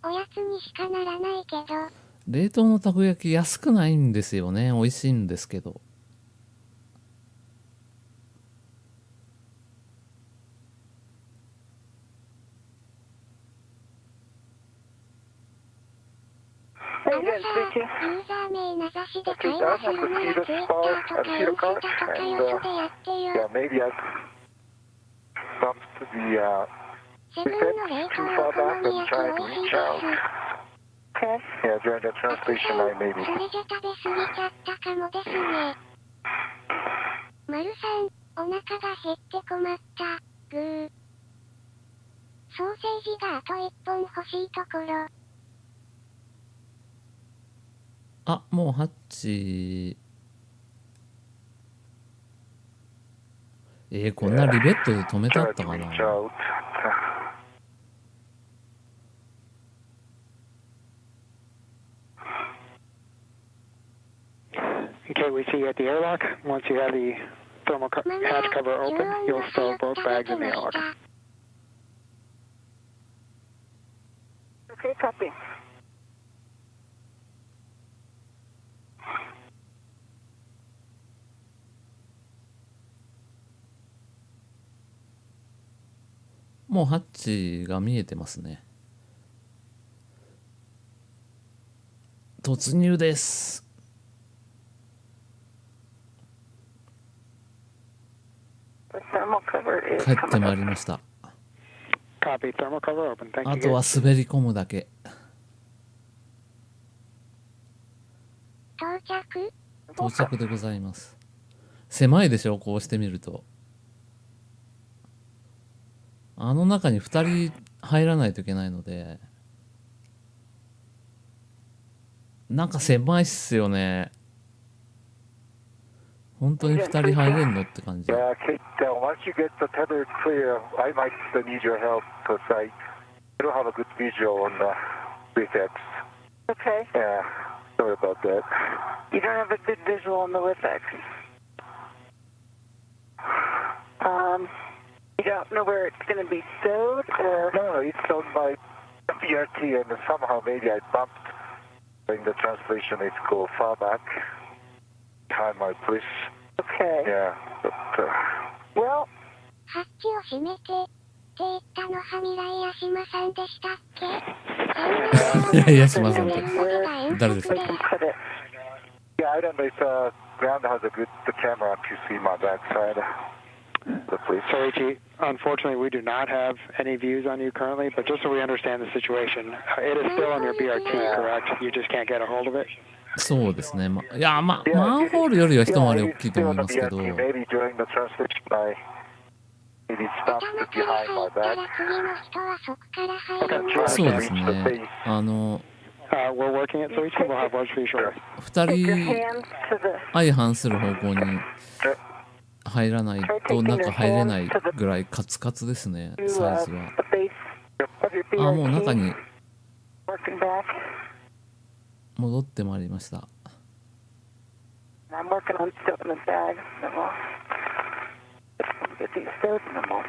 おやつにしかならないけど。冷凍のたこ焼き安くないんですよね。美味しいんですけど。again, Suichi. ユーザー名名指しで Okay, 会話 that す was る the なら Tita ツイッタ spar ーと and かイ Tita ンス card, タとか and よそでやってよ。 yeah, maybe I bumped the セブンのレート too は far お好 back み and 焼き tried 美 to 味しい reach で out. す。 Okay. Yeah, during the translation, I maybe. それじゃ食べ過ぎちゃったかもですね。マルさん、お腹が減って困った。グー。ソーセージがあと1本欲しいところ。あ、もうハッチ。こんなリベットで止めてあ Tried った to か reach な。 out. Okay, we see you at the airlock. Once you have the thermal hatch cover open, you'll stow both bags in the airlock. Okay, copy. もうハッチが見えてますね。突入です。帰ってまいりました。Copy. Thermal cover open. Thank あ you. とは滑り込むだけ。到着でございます。狭いでしょ、こうしてみると。あの中に2人入らないといけないので、なんか狭いっすよね。本当に2人入れんのって感じ。 Yeah, Kate, once you get the tether clear, I might need your help because I don't have a good visual on the VFX. Okay. Yeah, sorry about that. You don't have a good visual on the WIFX. You don't know where it's going to be stowed, or? No, it's on my BRT and somehow maybe I bumped during the translation. It's go far back behind my place. Okay. Yeah, but Well, ハッチを閉めてって言ったのは未来屋島さんでしたっけ？いやいや島さんって誰ですか？ yeah, I don't know if ground has a good camera to see my backside. The police. Soichi, unfortunately, we do not have any views on you currently, but just so we understand the situation, it is still on your BRT, correct? You just can't get a hold of it? そうですね。いや、マンホールよりは一回り大きいと思いますけど。 Maybe during the translation, I maybe stopped behind my back. そうですね。We're working it, Soichi. We'll have words for you shortly. 2人相反する方向に入らないと中入れないぐらいカツカツですね、サイズは。あ、もう中に戻ってまいりました。I'm working on stowing the bag. Get these stowed in the mall.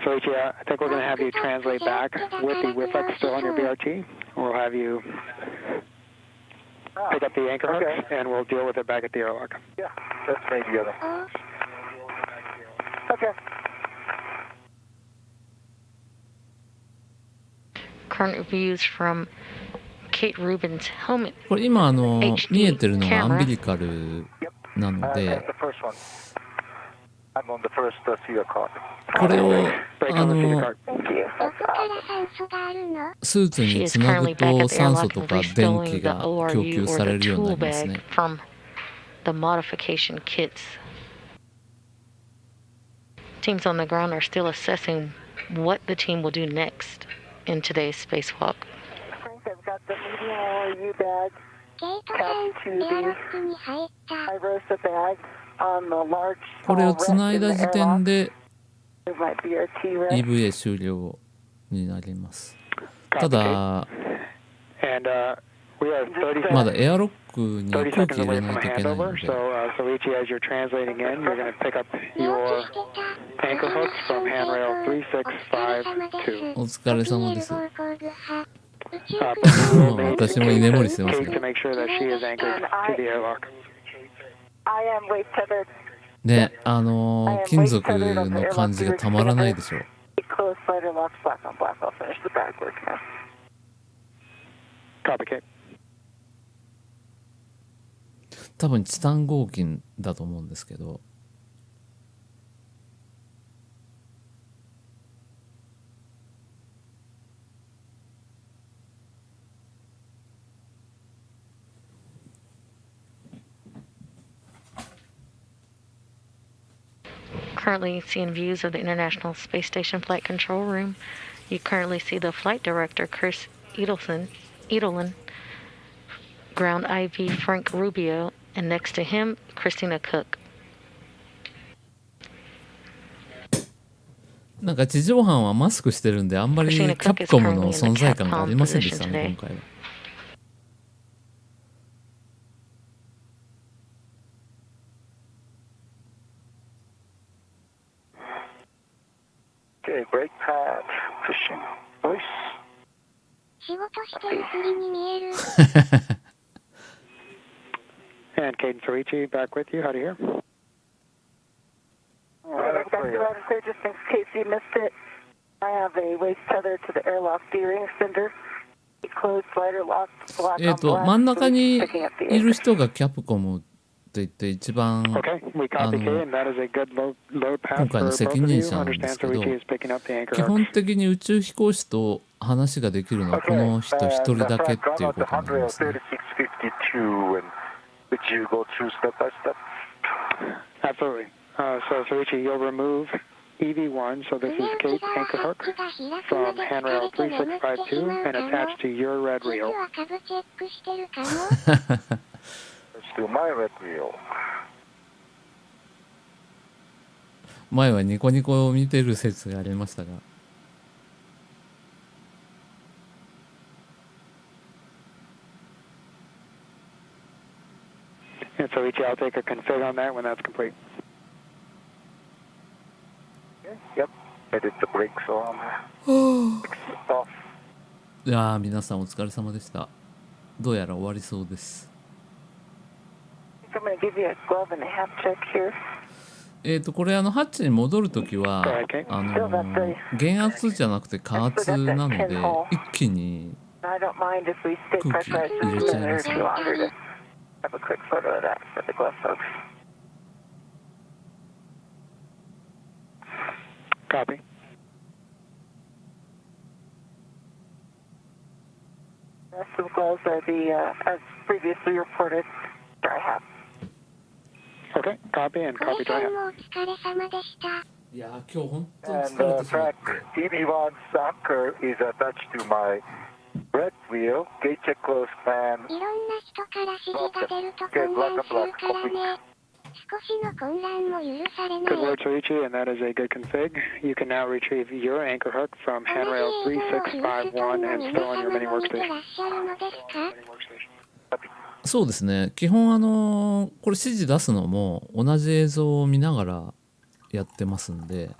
Soichi, I think we're going to have you translate back with the WIFX still on your BRT. We'll have you pick up the anchor hooks, and we'll deal with it back at the airlock. Yeah, that's maybe the other. Okay. Current views from Kate Rubin's helmet. これ今見えてるのがアンビリカルなので、これをスーツにつなぐと酸素とか電気が供給されるようになりますね。The modification kits. Teams on the ground are still assessing what the team will do next in today's spacewalk. I've got the medial U bag attached to the Irosa bag on the large これをつないだ時点で my BRT ready. EVA 終了になります。ただ、We are 30まだエアロックに空 seconds 気入 away れ from な a いといけないの handover. で、 So Ichi, as you're translating in, you're going to pick up your anchor hooks from handrail 3652. お疲れ様です。 We'll need 私も居眠りしてます Kate to ね。 make sure that she is anchored to the airlock. I am waist tethered. ね、金属の感じがたまらないでしょう。 Close slider locks, black on black. I'll finish the bag work now. Copy, Kate. 多分チタン合金だと思うんですけど、Currently seeing views of the International Space Station Flight Control Room. You currently see the flight director, Chris Edelin, ground IV Frank Rubio, and next to him, Christina Cook. なんか地上班はマスクしてるんであんまりキャプコムの存在感がありませんでしたね、今回は。Okay, brake pad, pushing, voice. 仕事してるふりに見える。 And Kate and Soichi, back with you. How do you hear? Back to loud and clear, just in case you missed it. I have a waist tether to the airlock D-ring extender. Closed slider lock, black on black. 真ん中に Picking up the いる anchor. 人がキャプコムって言って一番 Okay, we copy Kate, and that is a good load path 今回 for の both 責 of 任 you. 者なんで Understand すけど、 Soichi is picking up the anchor 基 hooks. 本的に宇宙飛行士と話ができるのはこの人一人だけっていうことになりますね。 3652, and would you go through step by step? Absolutely. So Soichi, you'll remove EV1, so this is Kate anchor hook from handrail 3652 and attach to your red 実 reel. は株チェックしてるかも。 Let's do my red wheel. 前はニコニコを見てる説がありましたが、 And Soichi, I'll take a config on that when that's complete. Okay, yep. I did the brakes on. Off. いやー皆さんお疲れ様でした。どうやら終わりそうです。 I'm going to give you a glove and a hat check here. これハッチに戻るときは減圧じゃなくて加圧なので一気に I don't mind if we stay Cookie. pressurized You for a tell minute or us. two longer to have a quick photo of that for the glove folks. Copy. The rest of the gloves are the, as previously reported, dry hat. Okay, copy and これ copy さ dry ん hat. もお疲れ様でした。いやー今日本当に And 疲れてしまっ Frank, て EV1 anchor is attached to my red wheel. Gate check close and いろんな人から指示が出ると混乱するからね。少しの混乱も許され Good ない word, Soichi, and that is a good config. You can now retrieve your anchor hook from 同じ handrail 映像をヒューストン 3651 の and 皆 still on your 様 mini も見て workstation. らっしゃるのですか？そうですね、基本これ指示出すのも同じ映像を見ながらやってますんで、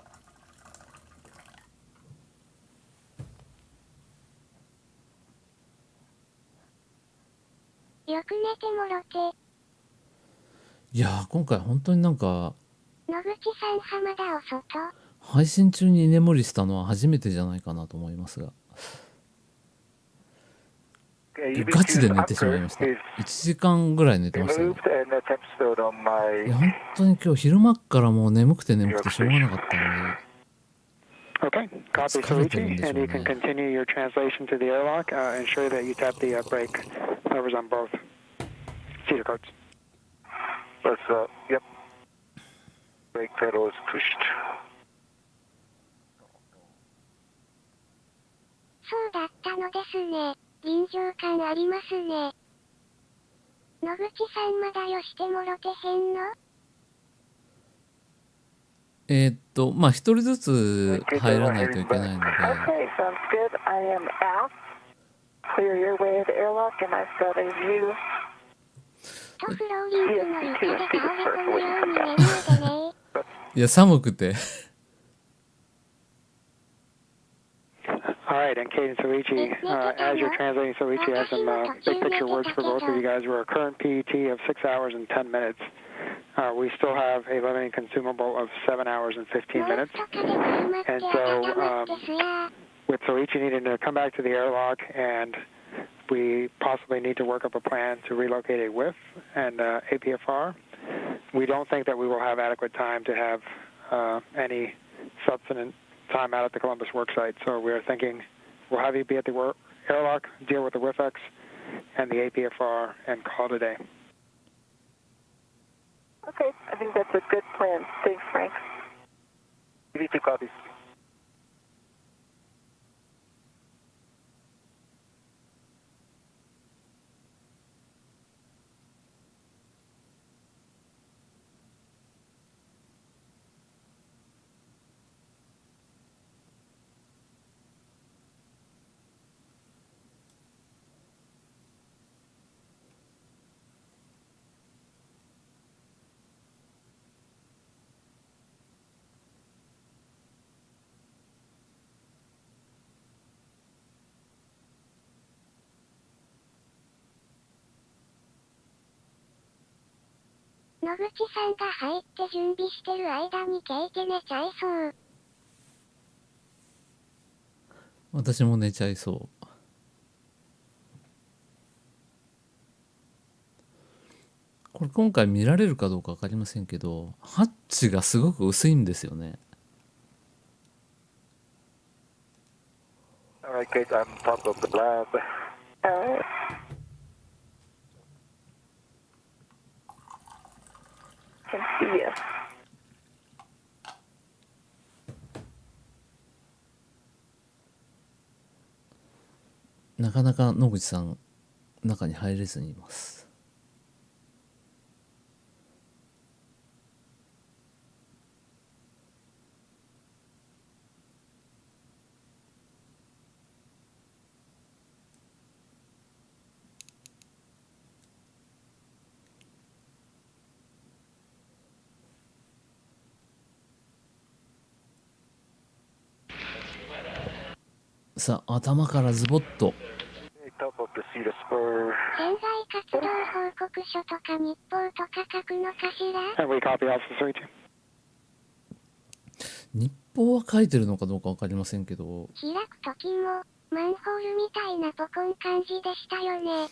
よく寝てもろて。いやー今回本当になんか野口さん浜田お外。配信中に居眠りしたのは初めてじゃないかなと思いますが、 okay, ガチで寝てしまい anchor ました。 is 1時間ぐらい寝てましたね。 removed and that's stored on い my や本当に今日昼間っからもう眠くてしょうがなかったので、 Okay, copy, Soichi, and you can continue your translation to the airlock. Ensure that you tap the brake levers on both seater cards. That's, yep. Brake pedal is pushed. そうだったのですね。臨場感ありますね。野口さんまだよしてもろてへんの？まあ一人ずつ入らないといけないので、 Okay, sounds good. I am aft. clear your way of the airlock, and I've got a view. とフローリングの床で倒れ込むように眠るでね。いや寒くて All right, and Kate and Soichi, as you're translating, Soichi has some big picture words for both of you guys. We're a current PET of 6 hours and 10 minutes. We still have a limiting consumable of 7 hours and 15 minutes. And so with Soichi needing to come back to the airlock, and we possibly need to work up a plan to relocate a WIF and APFR, we don't think that we will have adequate time to have any substantive time out at the Columbus worksite. So we're thinking we'll have you be at the airlock, deal with the WIFX and the APFR, and call it a day. Okay, I think that's a good plan. Thanks, Frank. EV2 copies. 野口さんが入って準備してる間にケイテ寝ちゃいそう。私も寝ちゃいそう。これ今回見られるかどうか分かりませんけど、ハッチがすごく薄いんですよね。All right, Kate, I'm top of the lab. Alright. Can see you. なかなか野口さん中に入れずにいます。さあ頭からズボッと。潜在活動報告書とか日報とか書くのかしら。 And we copy Alpha 32. 日報は書いてるのかどうか分かりませんけど、開くときもマンホールみたいなポコン感じでしたよね。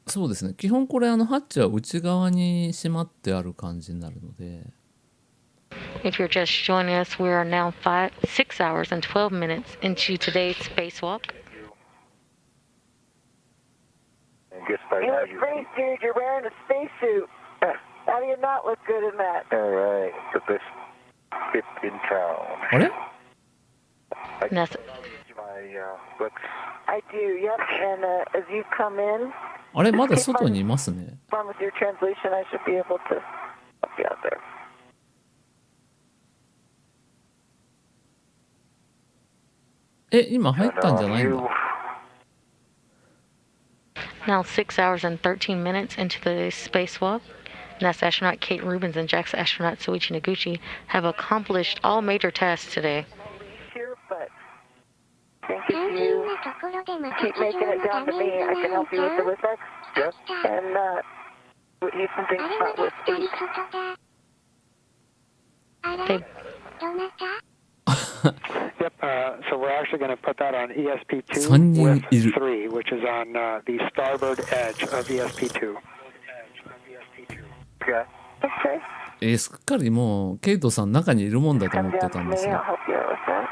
そうですね、基本これハッチは内側に閉まってある感じになるので。If you're just joining us, we are now 6 hours and 12 minutes into today's spacewalk. You look great, dude. You're wearing a spacesuit. How do you not look good in that? All right, the best fit in town. あれ NASA. My books. I do, yep. And as you come in, あれまだ外にいますね。fun with your translation, I should be able to help you out there. 今入ったんじゃないんだ。Now 6 hours and 13 minutes into the spacewalk, NASA astronaut Kate Rubins and JAXA astronaut Soichi Noguchi have accomplished all major tasks today. Here, but thank you. Keep making it down to me. I can help you with the WIFX. Yes. And use some things about with 8. They Yep, so we're actually going to put that on ESP2 3 with 3, which is on the starboard edge of ESP2. Okay. Okay. すっかりもうケイトさん中にいるもんだと思 Come って down た to ん me. です I'll よ。 help you out with that.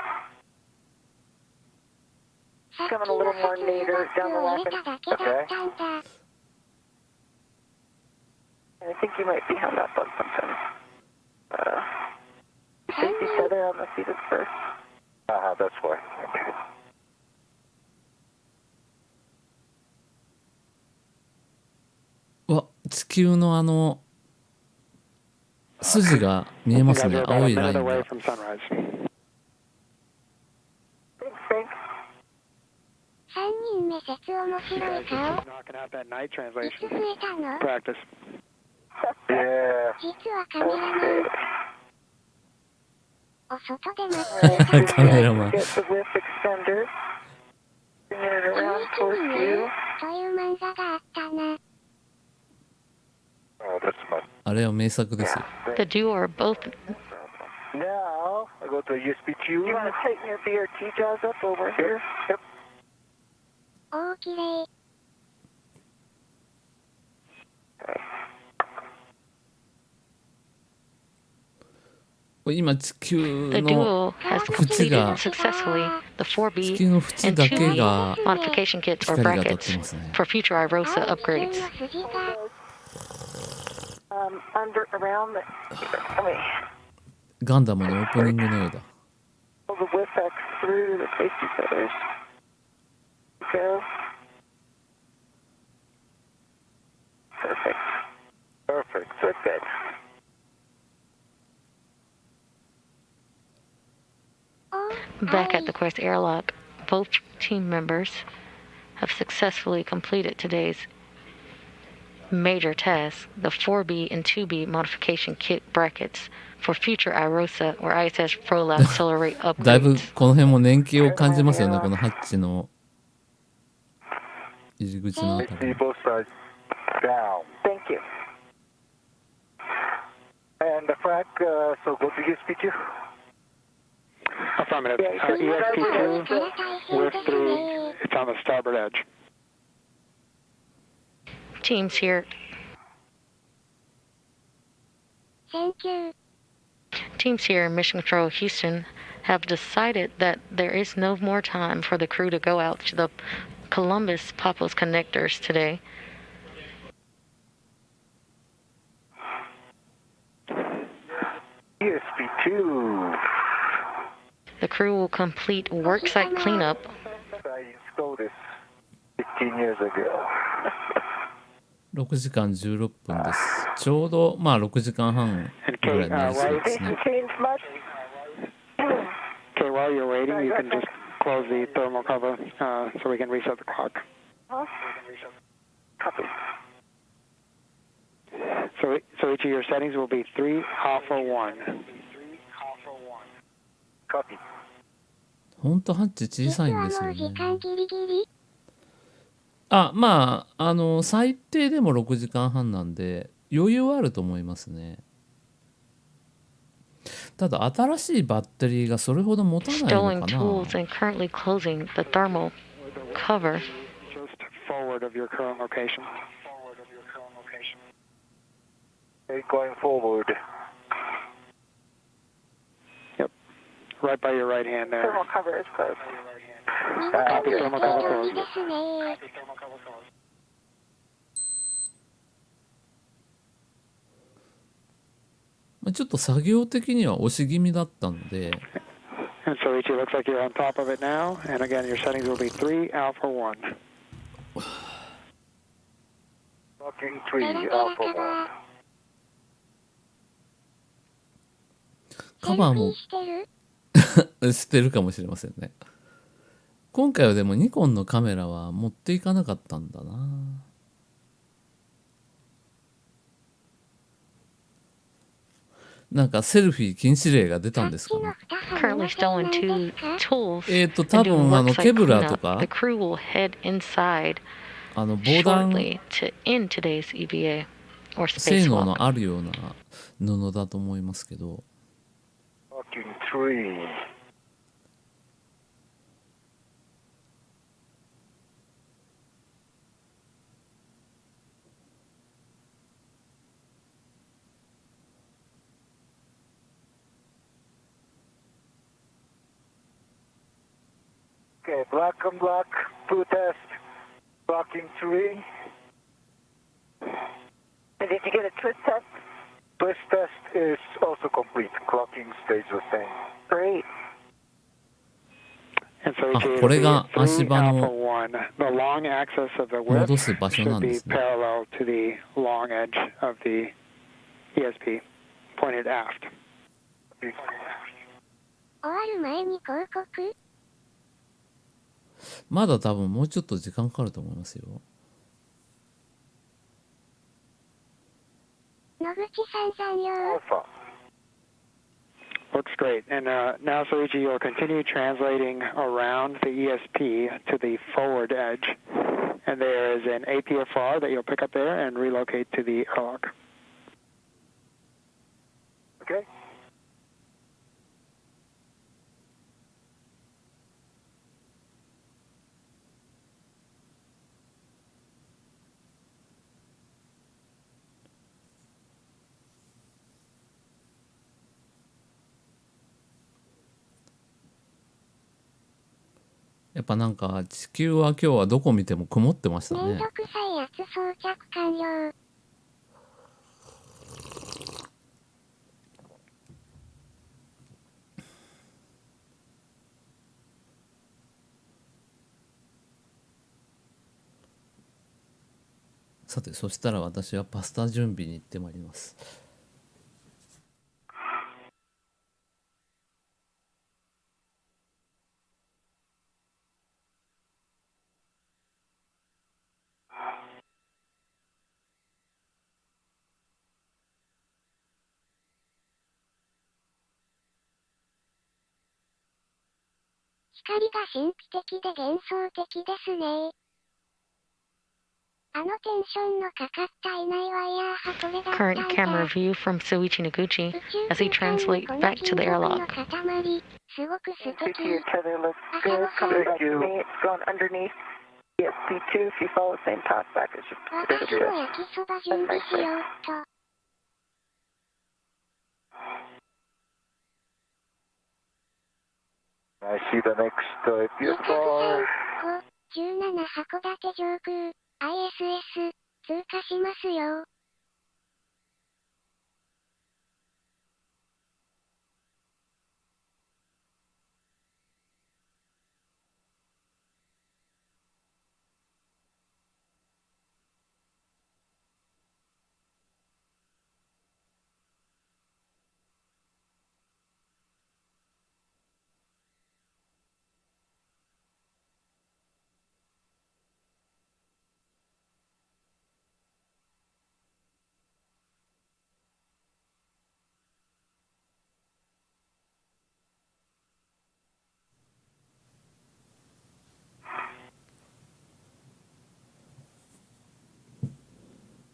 Coming a little more nadir down the line. Okay. I think you might be hung up on something. Face each other on the seat at first. That's why. Okay. わ、地球の筋が見えますね。青いラインが。 Thanks, Frank. 3人目説面白い顔。 knocking out that night いつ translation 増えたの？ practice. Yeah. 実はカメラマン。お外で待ってたの。カメラマン Get the whip extender. Bring it この around 位置 towards にね you. という漫画があったな。 Oh, that's fun. あれは名作ですよ。 The duo are both Now, I go to the USB tube. You want to tighten your BRT jaws up over here? Yep. おーきれい。今地球 the の duo has 縁が completed successfully the 地 4B 球の縁 and だけ 2B が modification kits or 光が当たって brackets ますね。 for future IROSA 青い upgrades. 球の筋が。 Under, around the, let me ガンダムのオープニングのようだ。 pull the whip back through the safety feathers. Go. Perfect. Perfect. So it's good. Back at the Quest airlock, both team members have successfully completed today's major task, the 4B and 2B modification kit brackets for future IROSA or ISS Prolab Accelerate だいぶ upgrades. この辺も年季を感じますよね、このハッチの入り口のあたり See。 both sides down. Thank you. And Frank, so go to USB tube. Affirmative. Yeah, ESP2 ESP2, から大変 we're です through. ね。 It's on the starboard edge. Teams here, Thank you. teams here in Mission Control Houston have decided that there is no more time for the crew to go out to the Columbus Papos connectors today. ESP2. The crew will complete worksite cleanup I installed this 15 years ago. 6時間16分です。ちょうどまあ6時間半ぐらいになりそうですね。 Change much? Okay, while you're waiting, you can just close the thermal cover so we can reset the clock. Copy. So each of your settings will be 3 alpha 1. Copy. ほんとハッチ小さいん実ですよはもう時間ね。ギリギリ。あ、まあ最低でも6時間半なんで余裕はあると思いますね。ただ新しいバッテリーがそれほど持たないの stowing か tools な。 and currently closing the thermal cover. Just forward of your current location. Okay, going forward. Yep. Right by your right hand there. Thermal cover is closed. 見事にthermal cover 良 closed. いですね。まあちょっと作業的には押し気味だったので、 And so each looks like you're on top of it now. And again, your settings will be 3 alpha 1. Locking 3, ペラペラ alpha カ 1. バー。カバーもセルフィーしてる？捨てるかもしれませんね。今回はでもニコンのカメラは持っていかなかったんだな。なんかセルフィー禁止令が出たんですかね。 Currently stowing two tools 多 and doing 分 worksite ケブラーと cleanup. か The crew will head inside 防弾 shortly to end today's EVA or 性能 spacewalk. のあるような布だと思いますけど、 Locking 3. Okay, black on black, blue test, blocking 3. And did you get a twist test? Twist test is also complete. Clocking stays the same. Great. And so each あ、これが will be 足 3 場 alpha の 1. The long axis of the whip 戻す場所な should んで be すね。 parallel to the long edge of the ESP, pointed aft. 終わる前に広告？まだ多分もうちょっと時間かかると思いますよ。野口さん残業。 Alpha. Looks great. And now, Soichi, you'll continue translating around the ESP to the forward edge. And there is an APFR that you'll pick up there and relocate to the airlock. Okay.やっぱなんか地球は今日はどこ見ても曇ってましたね。めんどくさいやつ装着完了。さて、そしたら私はパスタ準備に行ってまいります。光が神秘的で幻想的ですね。あのテンションのかかったいないワイヤーはこれだったん Current だ。 camera view from Soichi Noguchi as he translates back to the airlock. すごく素 CT 敵。 your tether looks good. Coming back to me. It's going underneath ESP2. If you follow the same path back, it should 私も焼きそば準備しようっと。I see the next 2 APFR. 17函館上空 ISS 通過しますよ。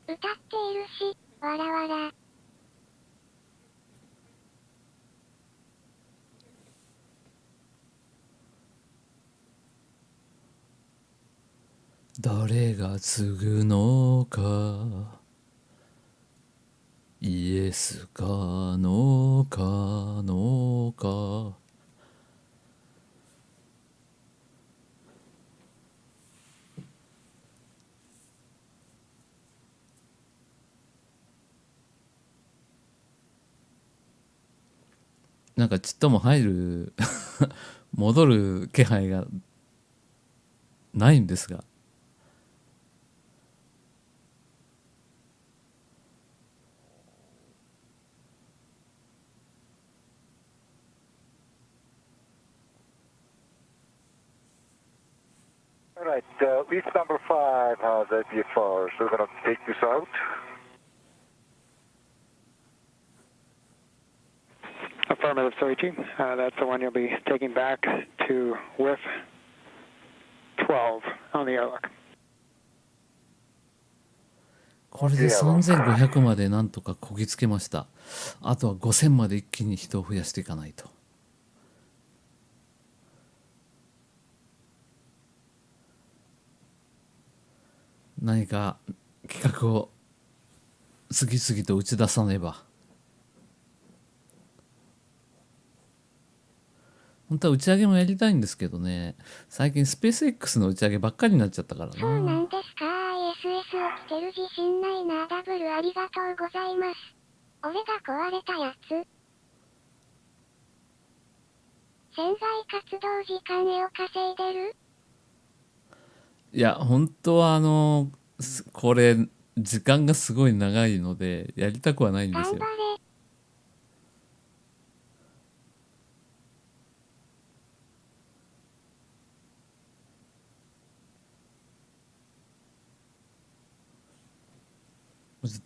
歌っているし、わらわら。誰が継ぐのか、イエスかノーかノーか。なんかちっとも入る戻る気配がないんですが。All right, lead number 5 has APFR, so we're going to take this out. Affirmative, Soichi. That's the one you'll be taking back to WIF 12 on the airlock. これで3500までなんとかこぎつけました。あとは5000まで一気に人を増やしていかないと。何か企画を次々と打ち出さねば。本当は打ち上げもやりたいんですけどね、最近スペース X の打ち上げばっかりになっちゃったからな。そうなんですか。 ISS を着てる自信ないな。ダブルありがとうございます。俺が壊れたやつ。潜在活動時間を稼いでる。いや本当はこれ時間がすごい長いのでやりたくはないんですよ。頑張れ。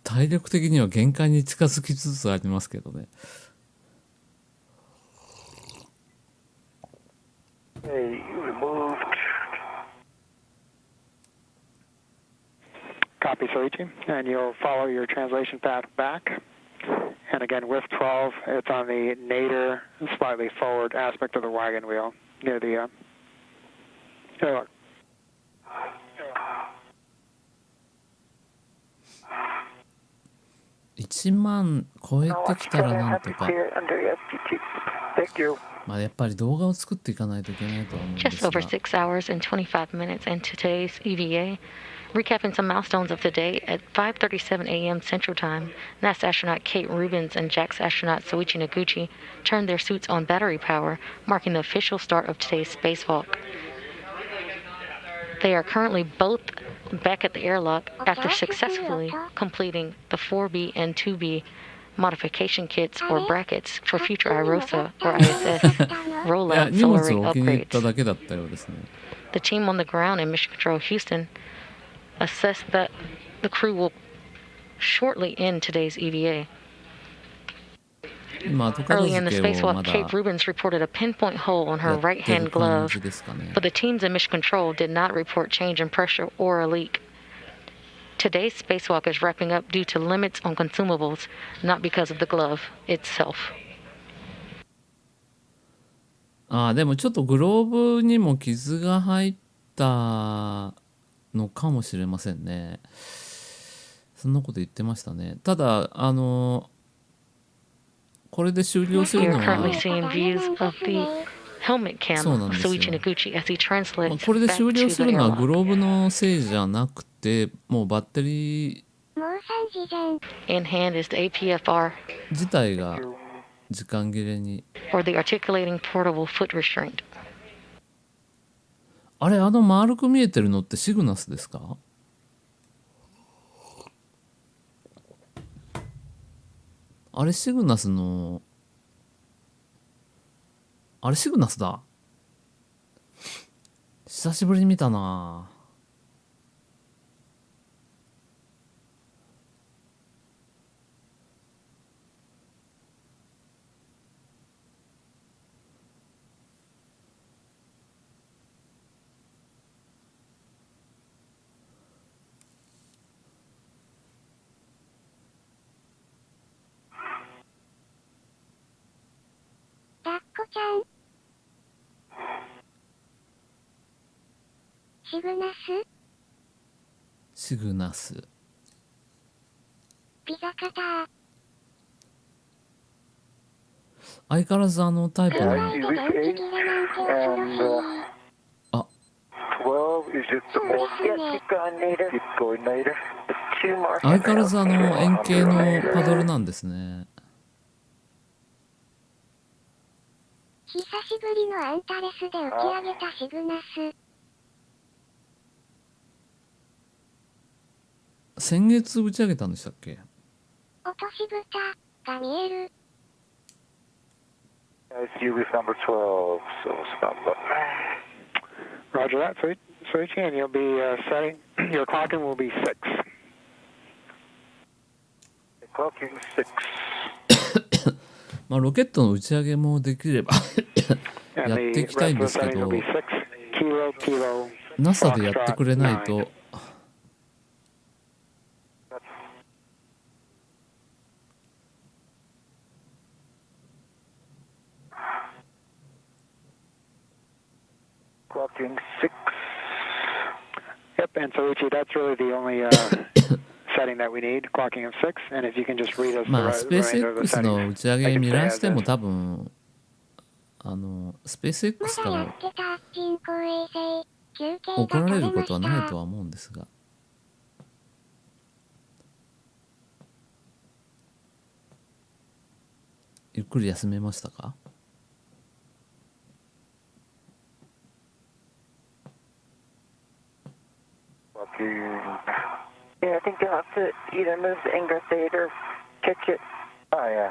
体力的には限界に近づきつつありますけどね。Okay, removed. Copy, Soichi. And you'll follow your translation path back. And again, with 12, it's on the nadir, slightly forward aspect of the wagon wheel near the airlock. 1万超えてきたらなんとか。まあやっぱり動画を作っていかないといけないとは思うんです Just が。 over 6 hours and 25 minutes in today's EVA. Recapping some milestones of the day at 5:37 a.m. Central Time, NASA astronaut Kate Rubins and JAXA astronaut Soichi Noguchi turned their suits on battery power, marking the official start of today's spacewalk. They are currently both back at the airlock after successfully completing the 4B and 2B modification kits or brackets for future IROSA or ISS いや rollout 荷物 solar を置きに行っただ upgrades. けだったようですね。 The team on the ground in Mission Control Houston assessed that the crew will shortly end today's EVA. 今後片 Early in 付 the けをま spacewalk, だ Kate Rubins reported a pinpoint hole on や her って right-hand る感 glove, じですかね。 but the teams in Mission Control did not report change in pressure or a leak. Today's spacewalk is wrapping up due to limits on consumables, not because of the glove itself. ああ、でもちょっとグローブにも傷が入ったのかもしれませんね。そんなこと言ってましたね。ただ、これで終了する You're の currently は、 seeing views of the helmet cam そうなん of ですよ。 Soichi Noguchi as he translates これで back 終了 to す the るのは airlock. グローブのせいじゃなくて、もうバッテリー In hand is the APFR, 自体が時間切れに。 or the articulating portable foot restraint. あれ、丸く見えてるのってシグナスですか？あれシグナスの、あれシグナスだ。久しぶりに見たな。ラッコちゃん。シグナス、シグナス。ピザカター。相変わらずタイプ Yeah, の I see reach 8 and あ、 12 is just the more. Yes, keep going nadir. Keep going later. Two more. 相変わらず円形のパドルなんですね。久しぶりのアンタレスで打ち上げたシグナス。先月打ち上げたんでしたっけ？落とし蓋が見える。I see with number 12, so stop that. Roger that, Soichi, and you'll be setting, your clocking will be 6. Clocking 6. まあロケットの打ち上げもできれば And やってい the きたい rest ん of で the すけ setting will ど、 be 6 kilo kilo. NASA でやってくれないと。Clocking 6. Yep, and Soichi, that's really the only setting that we need, clocking of 6. And if you can just read us まあ the スペース remainder of the X の settings. 打ち上げ見らしても多分スペース X かまだやらってた人工衛星。休憩怒られるが取れまことはないとした。は思うんですが、ゆっくり休めましたか？ Clocking. Yeah, I think you'll have to either move the ingress aid or catch it. Oh, yeah.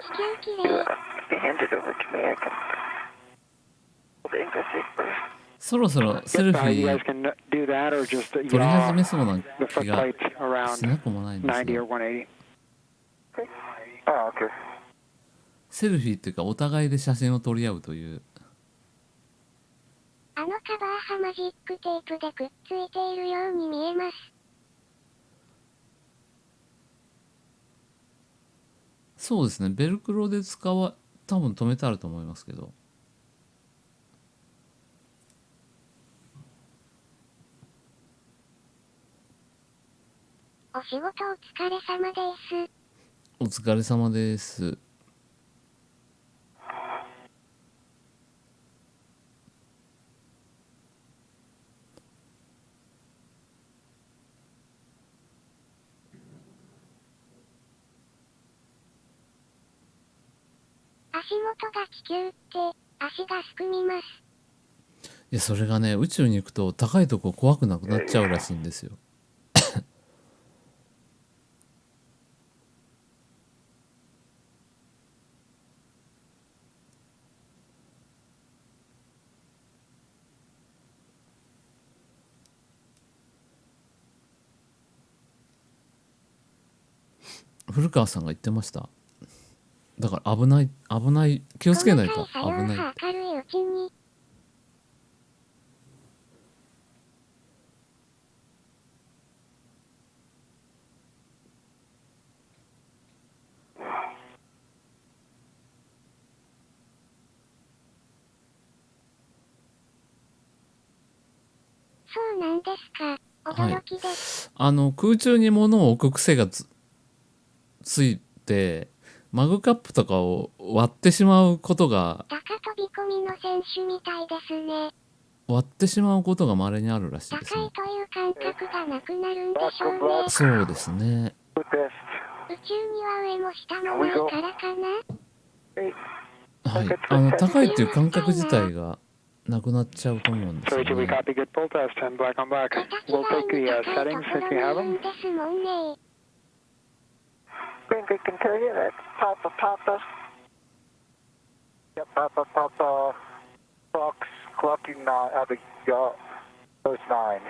地球きれい。Hand it over to me. I can hold the English paper. そろそろセルフ You ィ guys ー can do that or just 取り始めそうな the 気が footplate し around なくもないんです90 が or 180. Oh, okay. セルフィーっていうかお互いで写真を撮り合うという。あのカバーはマジックテープでくっついているように見えます。そうですね、ベルクロで多分止めてあると思いますけど。お仕事お疲れ様です。お疲れ様です。足元が地球って足がすくみます。いや、それがね、宇宙に行くと高いとこ怖くなくなっちゃうらしいんですよ。古川さんが言ってました。だから危ない気をつけないと危ない。明るいうちにそうなんですか。驚きです。空中に物を置く癖がついてマグカップとかを割ってしまうことが高飛び込みの選手みたいですね。割ってしまうことが稀にあるらしい高いですね。という感覚がなくなるんでしょうね。そうですね。Good test. 宇宙には上も下もないからかな。はい、高いっていう感覚自体がなくなっちゃうと思うんですよ So we ね。 copy good pull test and black on black. 形 We'll が take the 高いと settings こ if you ろ have にいる them. んですもんね。I think I can tell you that Papa. Yep, Papa, Fox, clocking those 9.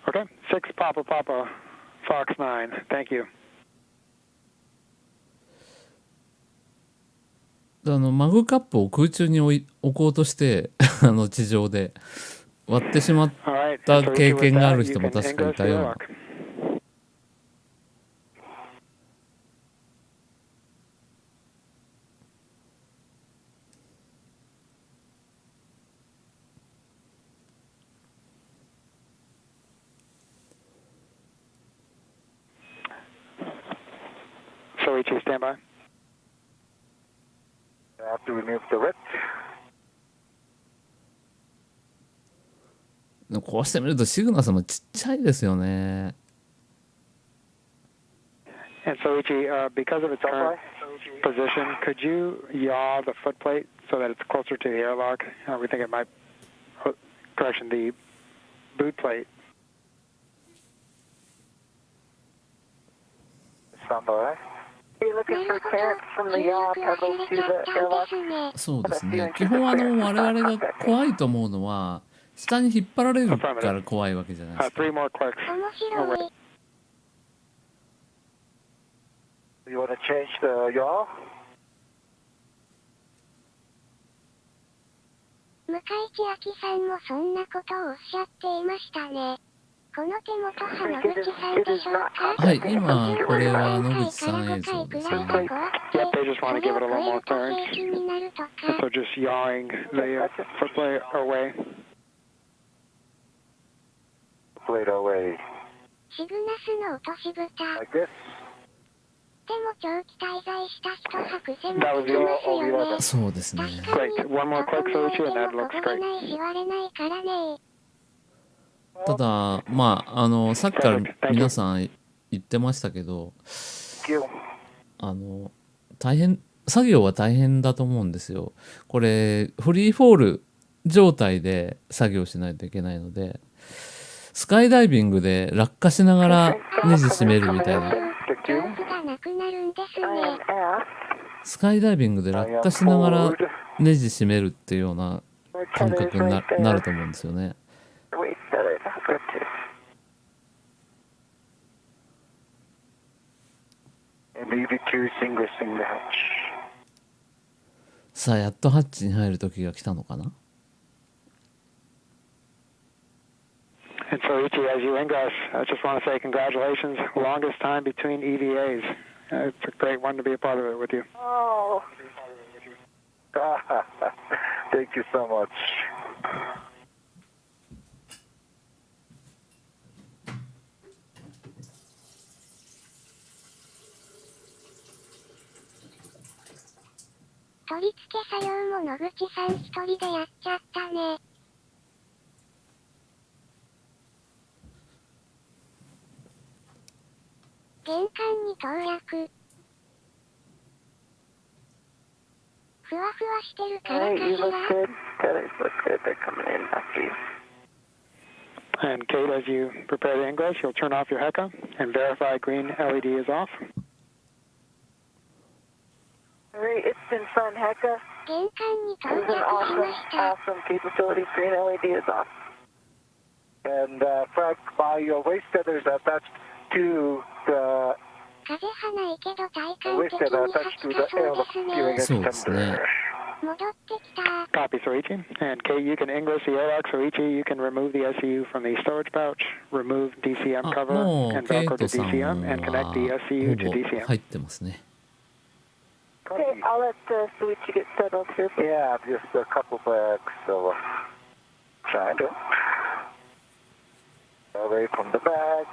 Okay, 6 Papa, Fox 9. Thank you. マグカップを空中に置こうとして地上で割ってしまっ All right, た so 経 with 験があ that, る you 人 can も確かい engross た the ような。 airlock. So ET, stand by. I have to remove the lid. でもこうしてみるとシグナスもちっちゃいですよね。 And so ET, because of its current position, could you yaw the footplate so that it's closer to the airlock? We think it might, correction, the boot plate. Stand by. Are you looking for clearance from the yaw pedal to the airlock? そうですね。基本我々が怖いと思うのは下に引っ張られるから怖いわけじゃないですか。 3 more clicks. 面白い。 You want to change the yaw? 向井千秋さんもそんなことをおっしゃっていましたね。この手元は野口さんでしょうか。はい、今これは野口さん映像ですね。 Yep, they just want to give it a little more clearance. And so just yawing the footplate away. Plate away. シグナスの落とし蓋。 Like this. でも長期滞在した人は癖もつきますよね。そうですね。確かに Great. One more click, どこ so に that 置いても looks ここが great. ないし割れないからね。ただまあさっきから皆さん言ってましたけど、 Thank you. 大変作業は大変だと思うんですよ。これフリーフォール状態で作業しないといけないので、スカイダイビングで落下しながらネジ締めるみたいな check you. 上手がなくなるんです I ね。 am asked. スカイダイビングで落下しながらネジ締めるっていうような More 感 tethers 覚に right なる there. と思うんですよね。 Waist tethers. Good too. And EV2 ingressing the hatch. さあやっとハッチに入る時が来たのかな。 And so, Ichi, as you ingress, I just want to say congratulations. Longest time between EVAs. It's a great one to be a part of it with you. Oh, Thank you so much. 取り付け作業も野口さん一人でやっちゃったね。玄関に投薬。ふわふわしてるか all ら right. か You し look ら。 good. Tethers look good. They're coming in after you. And Kate, as you prepare to ingress, you'll turn off your HECA and verify green LED is off. All right. It's been fun, Hecka. 玄関に It 投 was 薬 an し awesome, ました。 awesome capability. Green LED is off. And Frank, my waist tether is attached to the 風はないけど体感 waist 的 tether に attached 初 to か the そう air です steering ね。そうですね。 extender. 戻ってきた。 Copy, Soichi. And Kate, you can ingress the airlock. Soichi, you can remove the SCU from the storage pouch, remove DCM あ cover, もう and ケイ Velcro ト to さん DCM, and connect は the ほ SCU to ぼ DCM. 入ってますね。 Okay, I'll let Suichi get settled here. Yeah, just a couple bags of China. Away from the bag.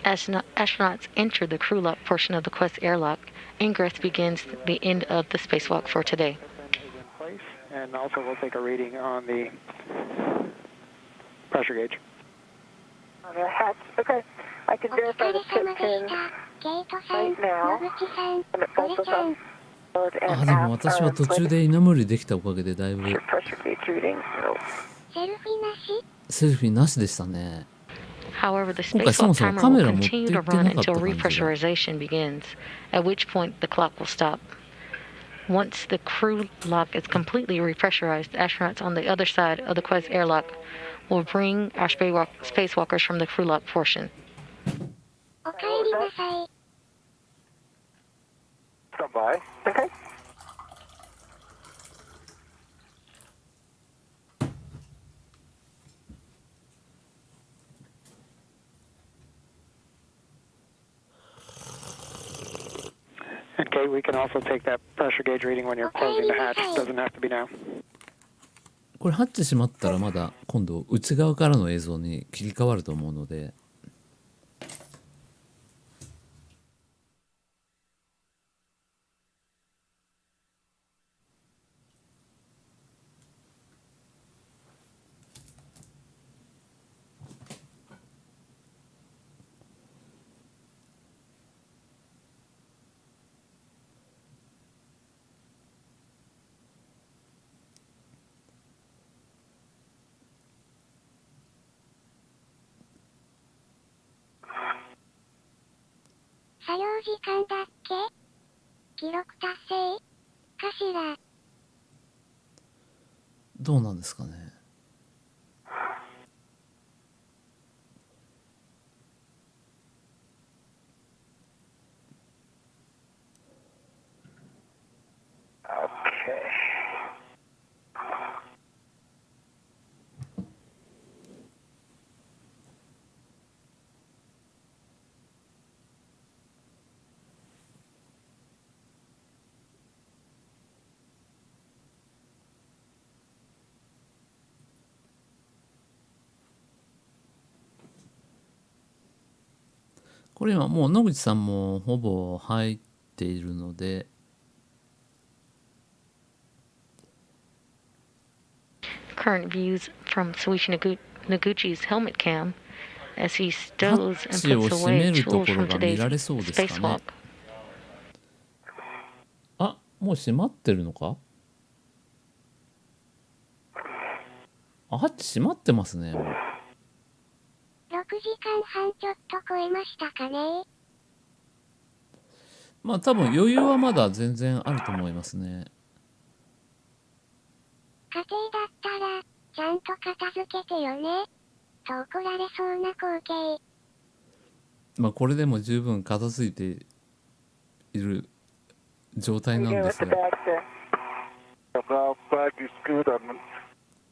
Astronauts enter the crew lock portion of the Quest airlock. Ingress begins the end of the spacewalk for today. Is in place, and also we'll take a reading on the pressure gauge. On the hatch. Okay. I can お疲 verify れ the 様 tip で pin した。ケイトさん、 right now. 野口さん、 And it こ both れ of ちゃん them.。Forward あ and でも aft 私 are は in 途 place. 中で居眠りできたおかげでだいぶ Your pressure gauge reading. So セルフィなしセルフィーなしでしたね。 However, the 今回そも spacewalk そも timer カメ will ラ持って continue 行 to って run なかった until 感じが。 repressurization begins, at which point the clock will stop. Once the crew lock is completely repressurized, astronauts on the other side of the Quest airlock will bring our spacewalkers from the crew lock portion. おかえりなさい。 Come by. okay. And Kate, we can also take that pressure gauge reading when you're closing the hatch. Doesn't have to be now. これハッチ閉まったらまだ今度内側からの映像に切り替わると思うので。作業時間だっけ記録達成かしら。どうなんですかね。 Okay.これ今もう野口さんもほぼ入っているので。 Current views from Soichi Noguchi's helmet cam as he ハ stows ッ and チを puts 閉 away めると tools ころ from が見 today's られそうですかね。 spacewalk. あ、もう閉まってるのか。あ、ハッチ閉まってますね。もう6時間半ちょっと超えましたかね。まあ多分余裕はまだ全然あると思いますね。家庭だったら、ちゃんと片付けてよね。と怒られそうな光景。まあこれでも十分片付いている状態なんですが。The bag is good. I'm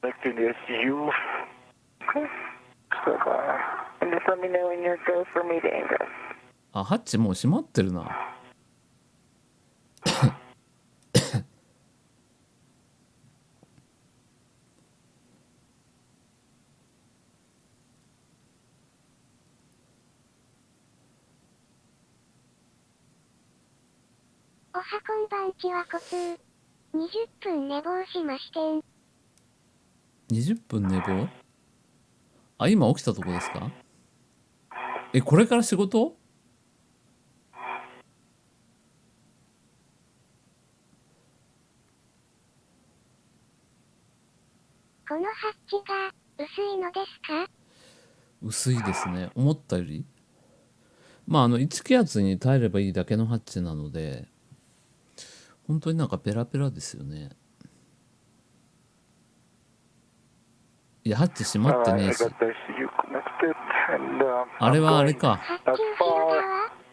next in the SU. Okay. So, and just let me know when you're go for me to ingress. あ、ハッチもう閉まってるな。おはこんばんちはこつ。20分寝坊しましてん。20分寝坊？あ、今起きたとこですか？これから仕事？このハッチが薄いのですか？薄いですね。思ったより。まあ1気圧に耐えればいいだけのハッチなので、本当になんかペラペラですよね。いや、ハッチ閉まってねえし。あれはあれか。ハッチ後ろ側？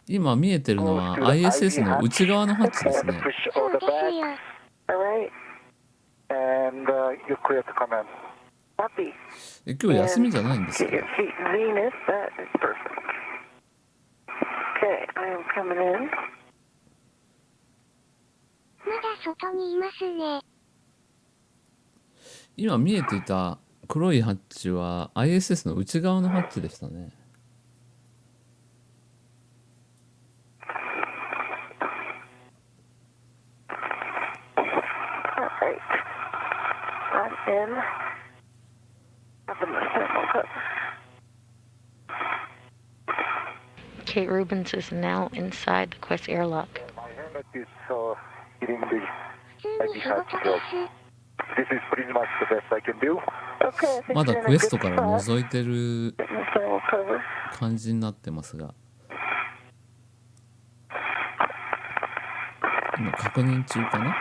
今見えてるのは ISS の内側のハッチですね。そうですよ。Alright. And you're clear to come in. Copy. 今日休みじゃないんですか？ Get your feet Venus. That is perfect. Okay, I am coming in. まだ外にいますね。今見えていた黒いハッチは ISS の内側のハッチでしたね。Alright. I'm in. Nothing but thermal cover. Kate Rubens is now inside the Quest airlock. My helmet is hitting the 普通に仕事です。 This is pretty much the best I can do. Okay, I think まだ you're in ク a エスト good から spot. 覗いてる Getting the thermal cover. 感じになってますが、今確認中かな。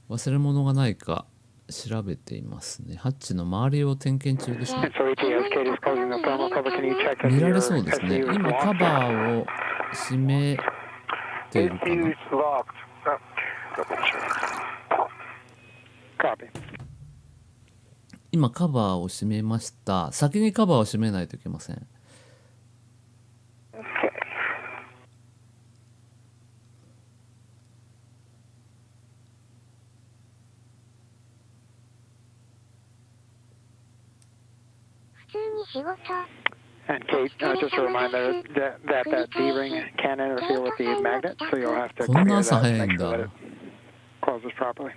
忘れ物がないか調べていますね。ハッチの周りを点検中ですね。 So ETA, as Kate is closing the thermal cover, can you check if 見ら your れそうですね。 SU is 今カ locked? バーを閉めているか SU な。 is locked. Double check. Copy. 今カバーを閉めました。先にカバーを閉めないといけません。 Okay. 普通に仕事。 And Kate, just a reminder that D-ring can interfere with the magnet, so you'll have to こんな clear 朝 that 早 and いん make sure that だ。 it closes properly.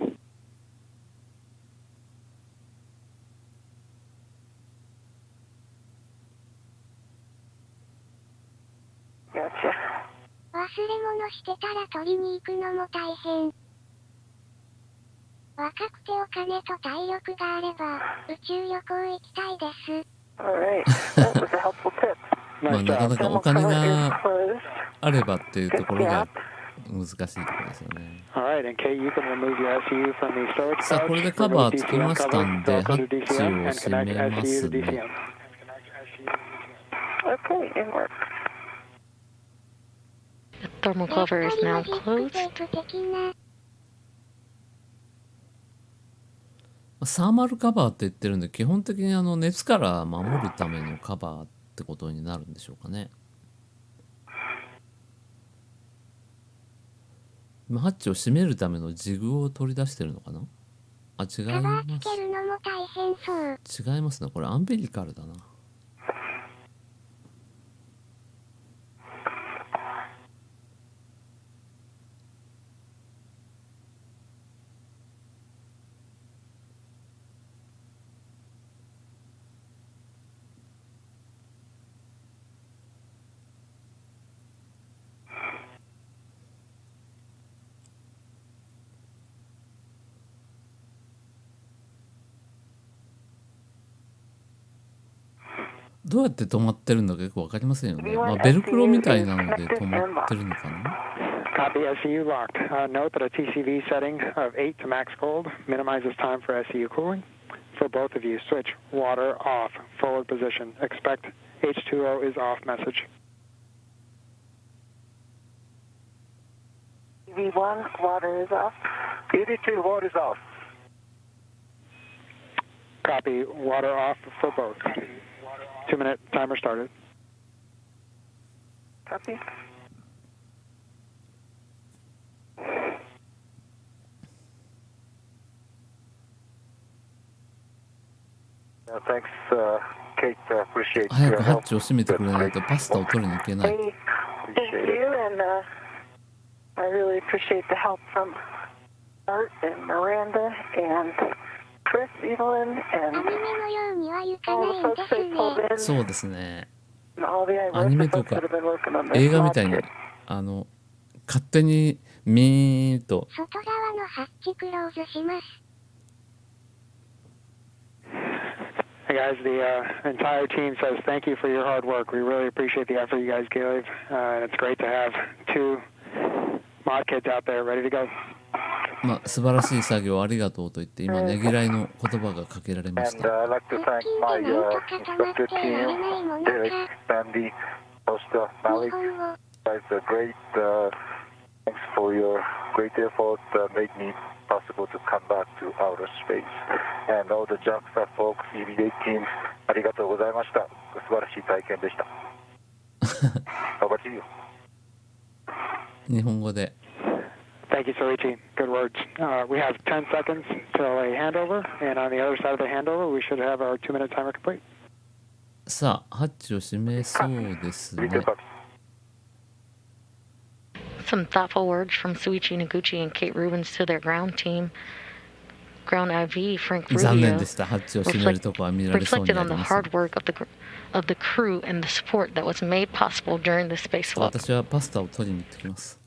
Gotcha. 忘れ物してたら取りに行くのも大変。若くてお金と体力があれば、宇宙旅行行きたいです。Alright. That was a helpful tip. まあ Nice なか job. なかお Thermal 金 cover is が closed. あればっていうところが難しいところですよね。 All right, and Kate, you can remove your SU from the storage さあ pouch, これでカバー remove つきま DCM したん cover, で、 go ハ to ッチ DCM, を and 閉 connect めま SU す to ね。 DCM. Okay, in work. The thermal cover is now closed. サーマルカバーって言ってるんで、基本的に熱から守るためのカバーってことになるんでしょうかね。今ハッチを閉めるためのジグを取り出してるのかな。あ、違いカバまーつけるのも大変そう。す。違いますね。これアンベリカルだな。どうやって止まってるんだかよく分かりませんよね。まあ、ベルクロみたいなので止まってるのかな。Copy SCU locked. Note that a TCV setting of 8 to max cold minimizes time for SCU cooling. For both of you, switch water off, forward position. Expect H2O is off message. EV1, water is off. EV2, water is off. Copy, water off for both. 2-minute timer started. Copy. Thanks, Kate. Appreciate 早 your くハッ help. チを閉めてくれないとパスタを取りに行けない。 Hey, thank you, and I really appreciate the help from Art and Miranda and Chris, Evelyn, ア and ニメのようには行か all ない the んで folks す they ね。 pulled in, そうですね。 and all the アニメ IRS と folks か that have been working on this 映画みたい lab に kit. 勝手にミーンと外側のハッチクローズします。Hey guys, the entire team says thank you for your hard work. We really appreciate the effort you guys gave, and it's great to have 2 mod kids out there ready to go. まあ素晴らしい作業ありがとうと言って今ねぎらいの言葉がかけられまし And た。 I'd like to thank my instructor team, Derek, Sandy, Costa, 日 Malik. 本語。 Guys, great. Thanks for your great effort. Made me possible to come back to outer space. And all the JAXA folks, EVA team, ありがとうございました。素晴らしい体験でした。How about you? 日本語で Thank you, Soichi. Good words. We have 10 seconds till a handover, and on the other side of the handover, we should have our 2-minute timer complete. さあハッチを閉めそうですね。 Some thoughtful words from Suichi Noguchi and Kate Rubens to their ground team. Ground IV Frank 残念 Rubio でした。ハッチを閉めるとこは見られそうに reflected あ on り the ません。 hard work of the crew and the support that was made possible during the spacewalk. 私はパスタを取りに行ってきます。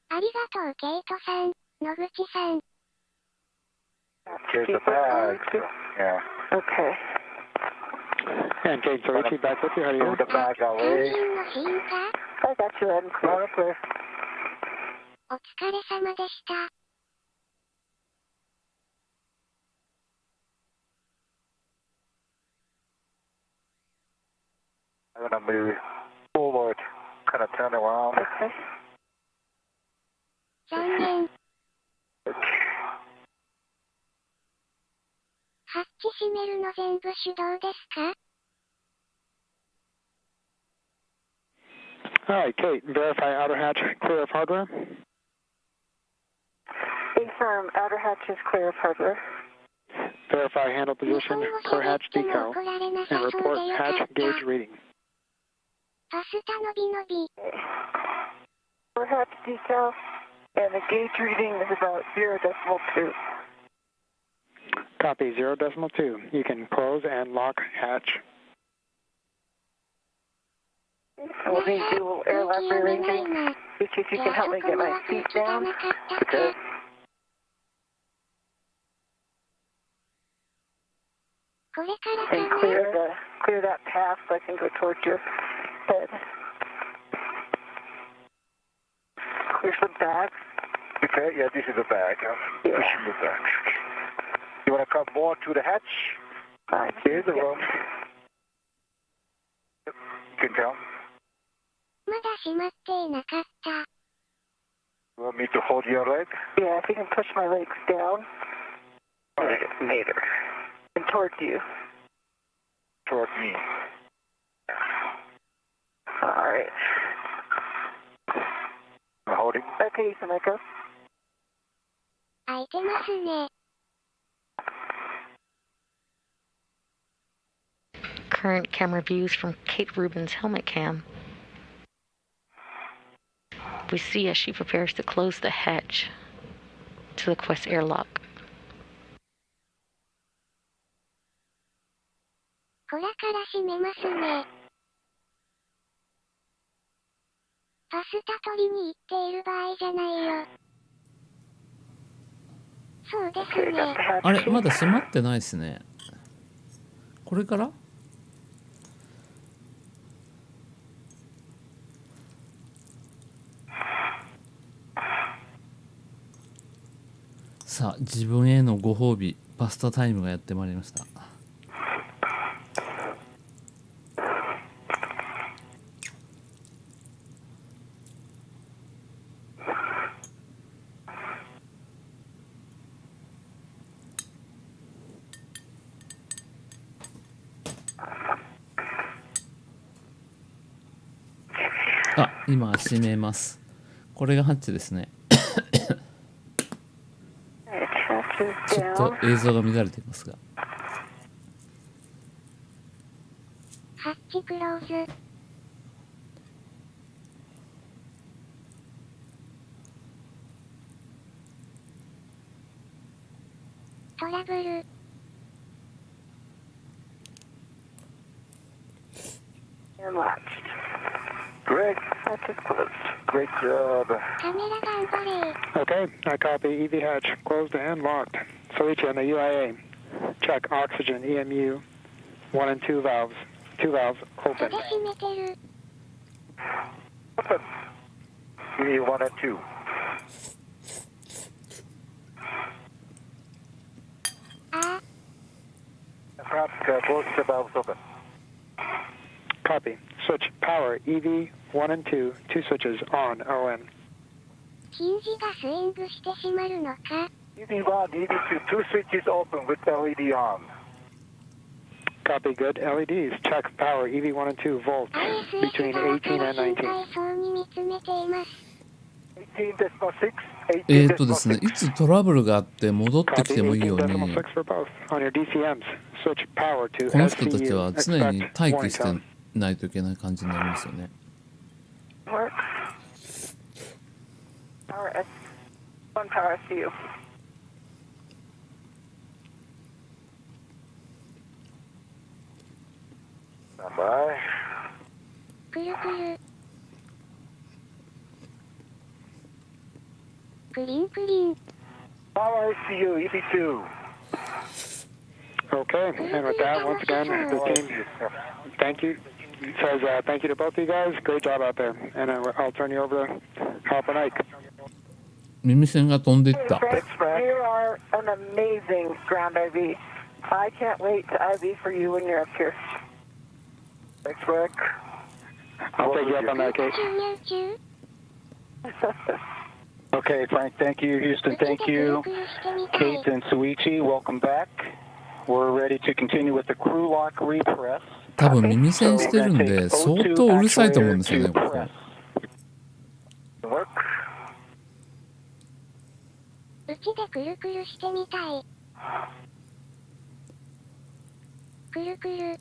ありがとう、ケイトさん、野口さん。 Here's the bag. Yeah. Okay. And Kate Soichi back with you. How do you Move the bag 肝 away. 心のシーンか I got you, Ed. Loud and clear. お疲れ様でした。 I'm gonna move forward, kind of turn around. Okay. 残念。ハッチ閉めるの全部手動ですか All right, Kate, verify outer hatch clear of hardware. Affirm, outer hatch is clear of hardware. Verify handle 日 position 本語 per 喋っ hatch ても decal 怒られなさ and そう report でよかっ hatch た。 gauge reading. パスタのびのび。 Per hatch decal, and the gauge reading is about 0.2. Copy 0.2. You can close and lock hatch. We'll need to do a little airlock 空気読めない rearranging. な。 See if you じゃ can あ help そ me こ get に my は空 feet 気が down. なかったか。 Okay.「これからか And な clear that path so I can go towards your head. Clear some bags. Okay, yeah, this is the bag. Yeah. Pushing the bag. You want to come more to the hatch? Fine. Here's the room. Yep, you can come. まだ閉まっていなかった。 You want me to hold your leg? Yeah, if you can push my legs down. Later. And towards you. Toward me. All right. I'm holding. Okay, so Miko. 開いてますね。 Current camera views from Kate Rubin's helmet cam. We see as she prepares to close the hatch to the Quest airlock. これから閉めますね。パスタ取りに行っている場合じゃないよ。そうです Okay, ね。 got the hatch あれ key. まだ閉まってないですね。これからさあ自分へのご褒美パスタタイムがやってまいりました。あ、今閉めます。これがハッチですね。 Alright, hatch ち is ょっと down. 映像が乱れていますが、ハッチクローズ。トラブル。 And latched. Great. Hatch is closed. Great job. カメラ頑張れ。 Okay, I copy. EV hatch closed and locked. Soichi on the UIA. Check oxygen, EMU, 1 and 2 valves. 2 valves 手 open. で閉めてる。 Open. We need 1 and 2. あ Perhaps both the valves open. Copy. Switch power, EV 1 and 2, 2 switches on, ON. ヒンジがスイングしてしまるのか。 EV1, EV2, 2 switches open with LED on. Copy, good. LEDs. Check power, EV 1 and 2 volts ISS between が 18 and 新しい 19. 階層に見つめています。 18.6. ですね、いつトラブルがあって戻ってき Copy, てもいいように、 18.6 for both. On your DCMs, switch power to この人たちは SCU. 常に Expect 待 warning 機して tone. ないといけない感じになりますよね。 Works. Power S. 1 power SCU. Stand by. くるくる。クリンクリン。 Power ICU, EV2. Okay, and with that, once again, the team, thank you. Says thank you to both of you guys. Great job out there. And I'll turn you over to Harper Knight. 耳栓が飛んでいった。 Frank, you are an amazing ground IV. I can't wait to IV for you when you're up here. Thanks, Rick. I'll take you up on that, Kate. 注入中。 Okay, Frank, thank you. Houston, thank you. くるくるしてみたい。 Kate and Suichi, welcome back. We're ready to continue with the crew lock repress. 多分耳栓してるんで相当うるさいと思うんですよね、ここ。 Work. うちでくるくるしてみたい。くるくる。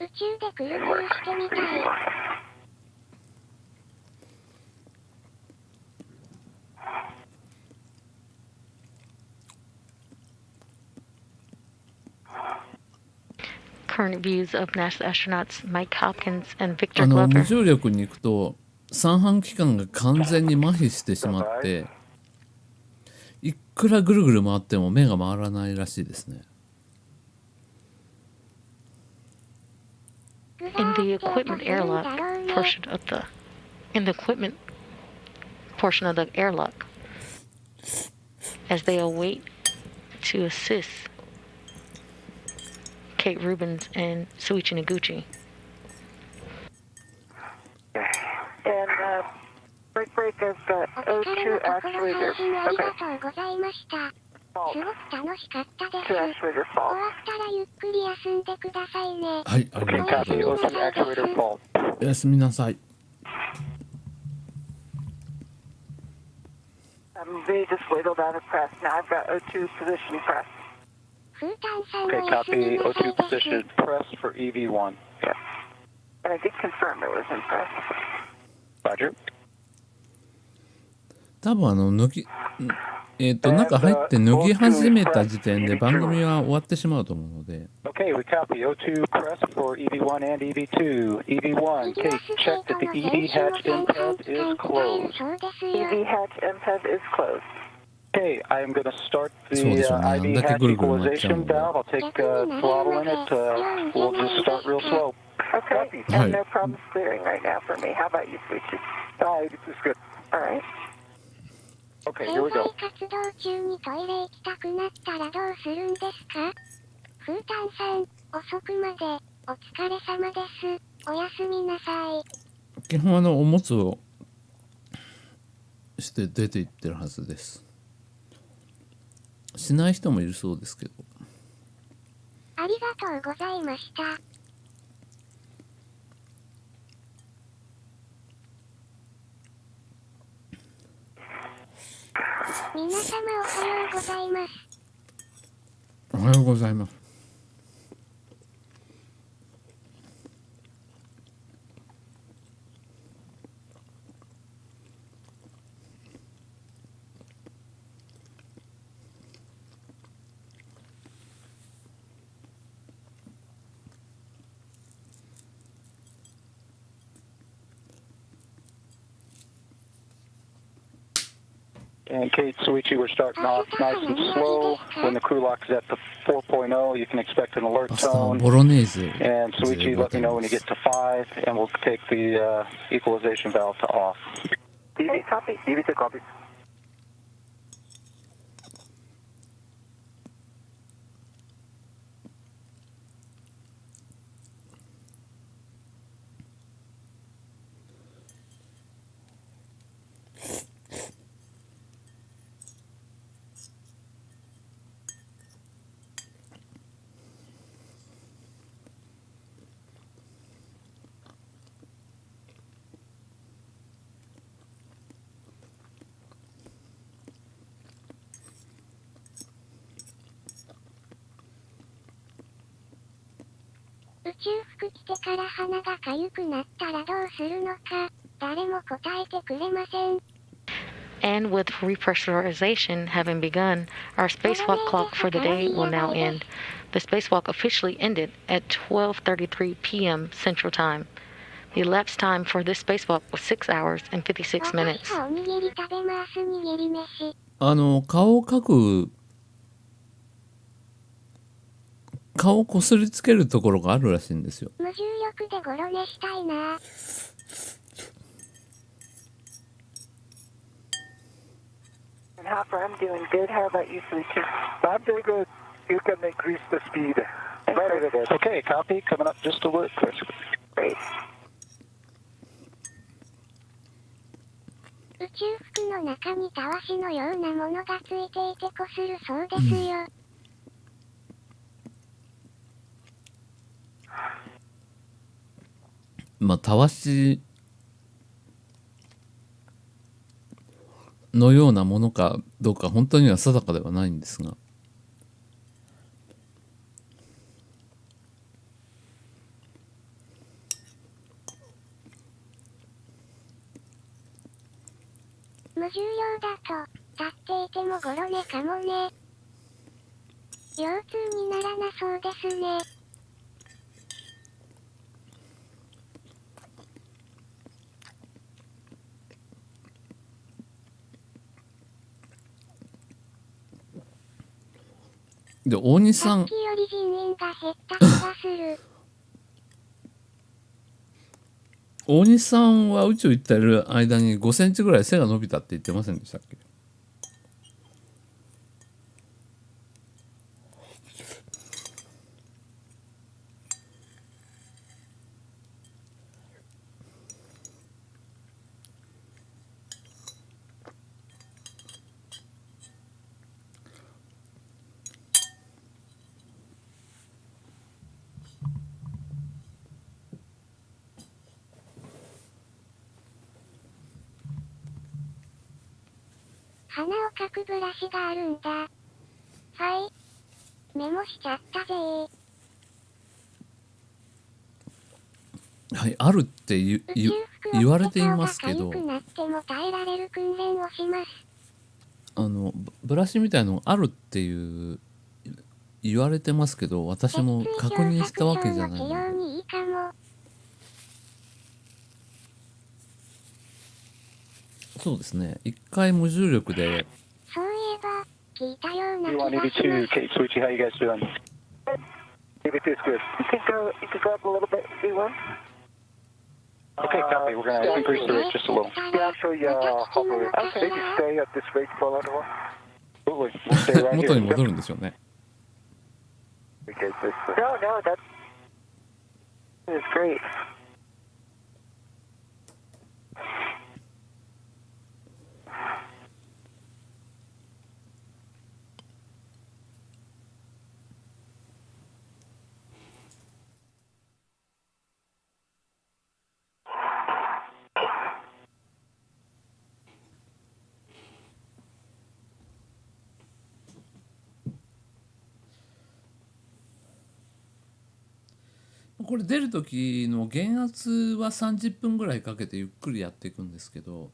宇宙でくるくるしてみたい。 Current views of NASA astronauts Mike Hopkins and Victor 無 Glover. 重力に行くと三半規管が完全に麻痺してしまって、いくらぐるぐる回っても目が回らないらしいですね。 In the equipment airlock portion of the airlock, as they await to assist Kate Rubins and Suichi Noguchi. And break is the お疲れ O2 のところ配 actuator. 信あり Okay. がとうございました。 Fault. すごく楽しかったです。 2 actuator 終 fault. わったらゆっくり休んでくださいね。はい、ありがとうござい Copy. ま O2 actuator fault. す。おやすみなさい。 V just ladled out a press. Now I've got O2 position press. フータンさん Okay, おやすみ copy なさ O2 いです。 position press for EV1. Yeah. And I did confirm it was in press. Roger. 多分中入って脱ぎ始めた時点で番組は終わってしまうと思うので。Okay, we copy. O2 press for EV1 and EV2. EV1, Kate, check that the EV hatch imped is closed. EV hatch imped is closed. Okay, I am going to start the そうでしょうね。あん IV だけ hatch ぐるぐる回っちゃう equalization ので。 valve. I'll take throttle in it. We'll just start real slow. Okay, Hi. and no problems clearing right now for me. How about you, Sweetie? It's good. All right. Okay, 経 here we 済 go. 活動中にトイレ行きたくなったらどうするんですか？フータンさん、遅くまでお疲れ様です。おやすみなさい。基本おもつをして出ていってるはずです。しない人もいるそうですけど。ありがとうございました。皆様おはようございます。おはようございます。And Kate, Suichi, we're starting off nice and slow. When the crew lock is at the 4.0, you can expect an alert パスタは tone. ボロネーゼ And で Suichi, ご let ざ me い know ま when you get す。 to 5, and we'll take the equalization valve to off. EV copy. EV2 copy. 宇宙服着てから鼻がかゆくなったらどうするのか、誰も答えてくれません。And with repressurization having begun, our spacewalk clock for the day will now end. The spacewalk officially ended at 12:33 p.m. Central Time. The elapsed time for this spacewalk was 6 hours and 56 minutes. 私はおにぎり食べます。にぎり飯。顔こすりつけるところがあるらしいんですよ。無重力でゴロ寝したいな。And Hopper, I'm doing good. How about you, Sweetie? I'm doing good. You can increase the speed. Very good. Okay, copy. Coming up just a little. Great. 宇宙服の中にたわしのようなものがついていてこするそうですよ。まあたわしのようなものかどうか本当には定かではないんですが、無重量だと立っていてもゴロ寝かもね。腰痛にならなそうですね。で大西さんさっきより人員が減った気がする。大西さんは宇宙行ってる間に5センチぐらい背が伸びたって言ってませんでしたっけ？鼻をかくブラシがあるんだ。はい。メモしちゃったぜー。はい、あるって言われていますけど、宇宙服を着て顔が痒くなっても耐えられる訓練をします。ブラシみたいのあるっていう言われてますけど、私も確認したわけじゃないので。そうですね。一回無重力で。そういえば聞いたような気がします。V182, Kate Suichi, how you guys doing? EV2 is good. You could go up a little bit, V1. Okay, copy. We're going to increase the rate just a little. Yeah, I'll show you how to maybe stay at this rate for a little while. Absolutely. We'll stay right 元に here. 戻るんでしょうね。Okay, this, No, that is great. これ出る時の減圧は30分ぐらいかけてゆっくりやっていくんですけど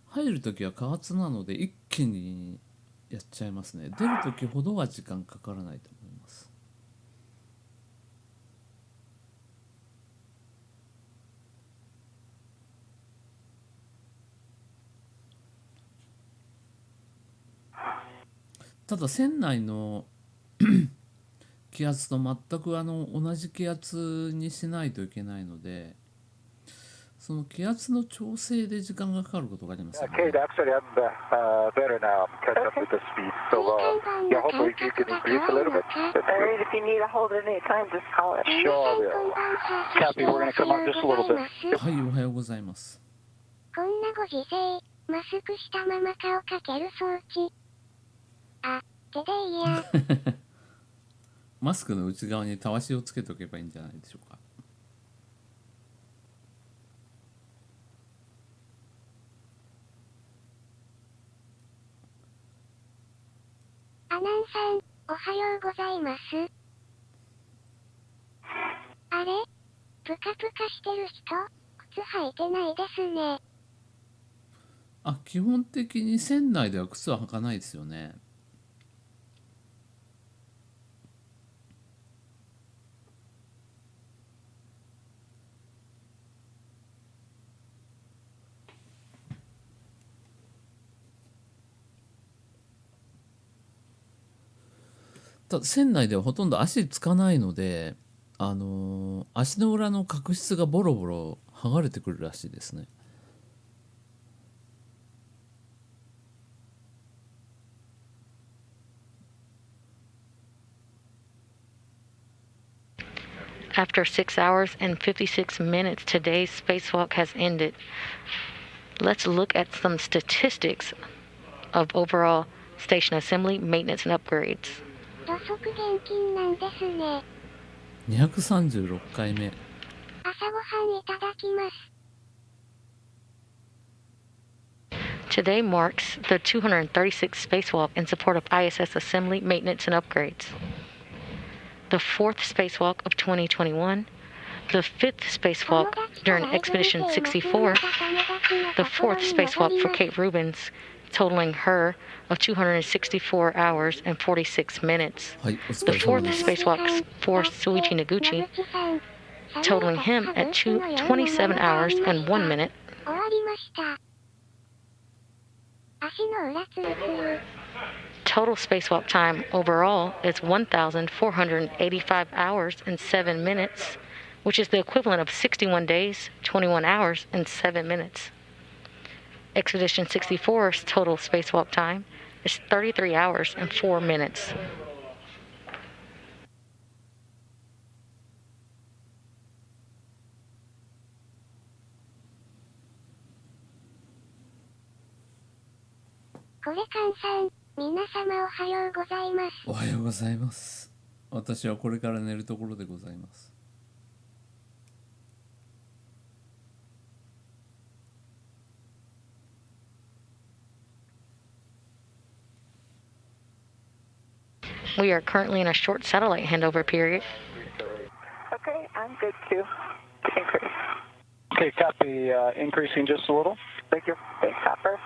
入る時は加圧なので一気にやっちゃいますね。出る時ほどは時間かからないと思います。ただ船内の気圧と全く同じ気圧にしないといけないので、その気圧の調整で時間がかかることがありますよね。 Kate, actually I'm better now. I'm catching up with the speed. So yeah, hopefully you can increase a little bit. That's Alright, good. if you need a hold at any time, just call it. Sure, I will. Copy. We're going to come up just a little bit. はい、おはようございます。こんなご時世、マスクしたまま顔かける装置。あ、手でいいや。マスクの内側にたわしをつけておけばいいんじゃないでしょうか。アナンさん、おはようございます。あれ？ぷかぷかしてる人、靴履いてないですね。あ、基本的に船内では靴は履かないですよね。ただ船内ではほとんど足つかないので、足の裏の角質がボロボロ剥がれてくるらしいですね。After 6 hours and 56 minutes, today's spacewalk has ended. Let's look at some statistics of overall station assembly, maintenance, and upgrades. 土足現金なんですね。236回目。朝ごはんいただきます。 Today marks the 236th spacewalk in support of ISS assembly, maintenance, and upgrades. The 4th spacewalk of 2021, the 5th spacewalk during Expedition 64, the 4th spacewalk for Kate Rubins, totaling her of 264 hours and 46 minutes. はい、お The 疲れ様 4th です spacewalk for Suichi Noguchi, totaling him at 27 hours and 1 minute. 終わりました。足の裏つるつる。 Total spacewalk time overall is 1,485 hours and 7 minutes, which is the equivalent of 61 days, 21 hours, and 7 minutes. Expedition 64's total spacewalk time is 33 hours and 4 minutes. Kore-kan-san、皆様おはようございます。おはようございます。私はこれから寝るところでございます。We are currently in a short satellite handover period. Okay, I'm good too. Increase. Okay, copy. Increasing just a little. Thank you. Thanks, Hopper.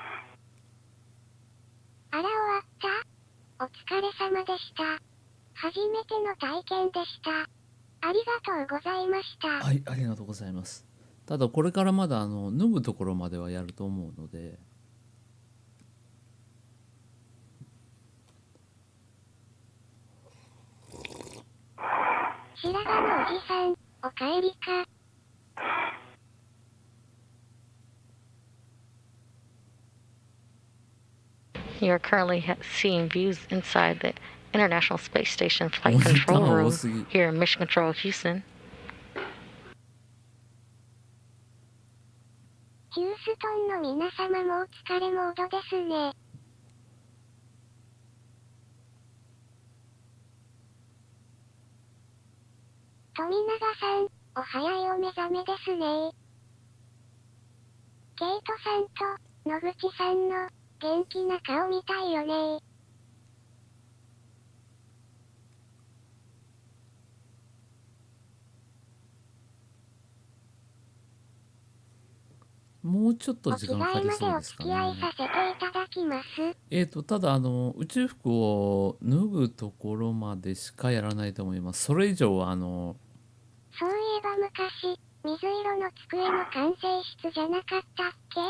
あら終わった。お疲れ様でした。初めての体験でした。ありがとうございました。はい、ありがとうございます。ただこれからまだ脱ぐところまではやると思うので、白髪のおじさん、お帰りか。You are currently seeing views inside the International Space Station Flight モニター Control 多 Room すぎ。 here in Mission Control, Houston. ヒューストンの皆様もお疲れモードですね。富永さん、お早いお目覚めですね。ケイトさんと野口さんの元気な顔見たいよね。もうちょっとお着時間かかり替えまでおそうですか付き合いね。させていただきます。ただ宇宙服を脱ぐところまでしかやらないと思います。それ以上はそういえば昔、水色の机の管制室じゃなかったっけ？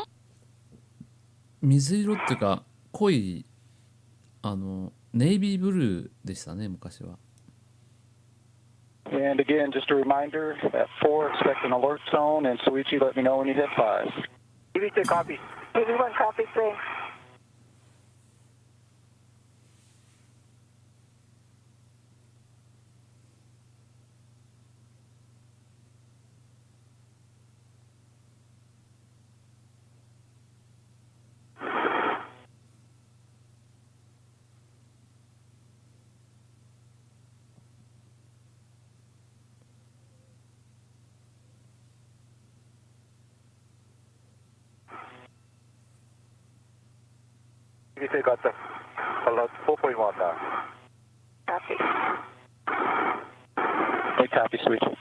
水色っていうか濃いネイビーブルーでしたね、昔は。 And again, just a reminder, at 4, expect an alert zone, and Soichi, let me know when you hit 5. EV2 copy. EV1 copy, thanks. EV2 got the alert 4.1 now. Copy. Hey, copy, Soichi.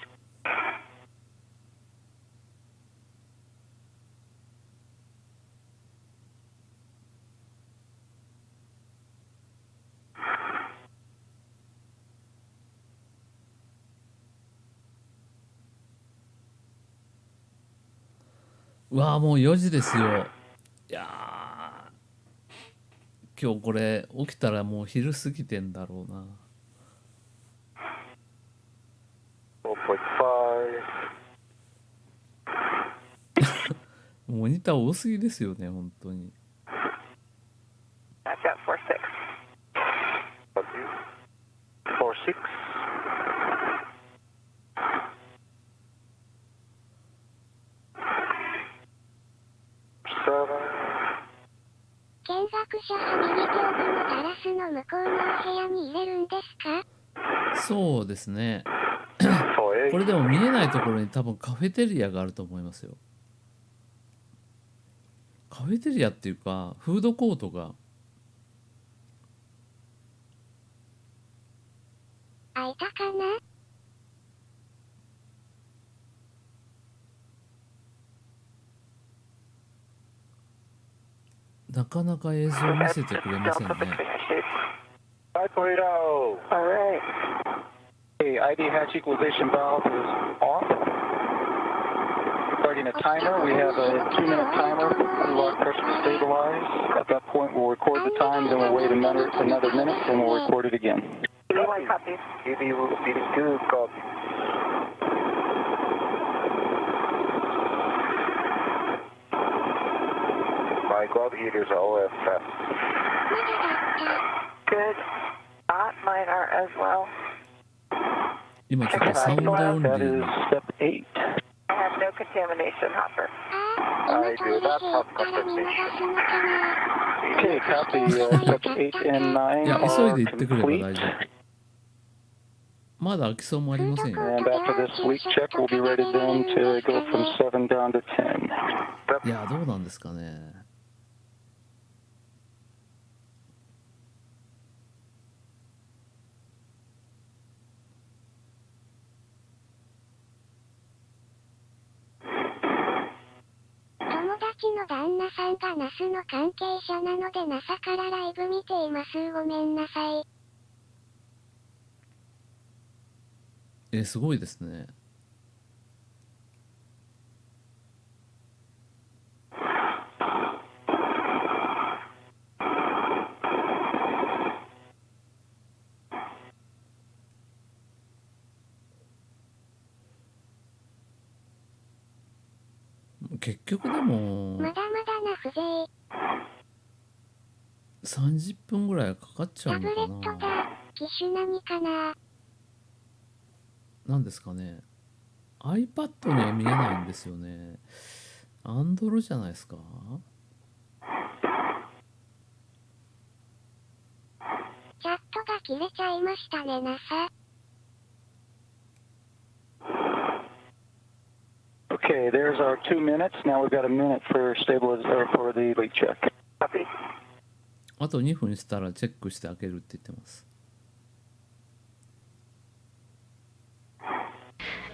うわーもう4時ですよ。いやー今日これ起きたらもう昼過ぎてんだろうな。 4.5. モニター多すぎですよね、本当に。 I've got 4-6. 4.6. 見学者は右手奥のガラスの向こうのお部屋に入れるんですか？そうですね。 4.8. これでも見えないところに多分カフェテリアがあると思いますよ。カフェテリアっていうかフードコートが。開いたかな？なかなか映像を見せてくれませんね。 5.0. All right. Okay, ID hatch equalization valve is off. Starting a timer. We have a 2-minute timer. Lock pressure to stabilize. At that point, we'll record the time, then we'll wait another minute, and we'll record it again. EV1 copy. EV2 copy. My God, heaters are all fast. まだだった。 Good. Mine are as well. 今ちょっとサウンドオンリ That ー is の step 8. I have no contamination, Hopper. あー、今トイレ兵から見逃すのかな。 Okay, copy. Step 8 and 9いや are 急いで行ってくれば complete. 大丈夫。まだ空きそうもありませんよ。 And after this leak check, we'll be ready then to go from 7 down to 10. いやどうなんですかね。友達ちの旦那さんがナスの関係者なので NASA からライブ見ています。ごめんなさい。すごいですね。結局でもまだまだな風情。30分ぐらいかかっちゃタブレうのかットだ。な。機種何かな。なんですかね。iPad には見えないんですよね。Android じゃないですか。チャットが切れちゃいましたね、NASA。Okay, there's our 2 minutes. Now we've got a minute for for the leak check. Copy. あと2分したらチェックして開けるって言ってます。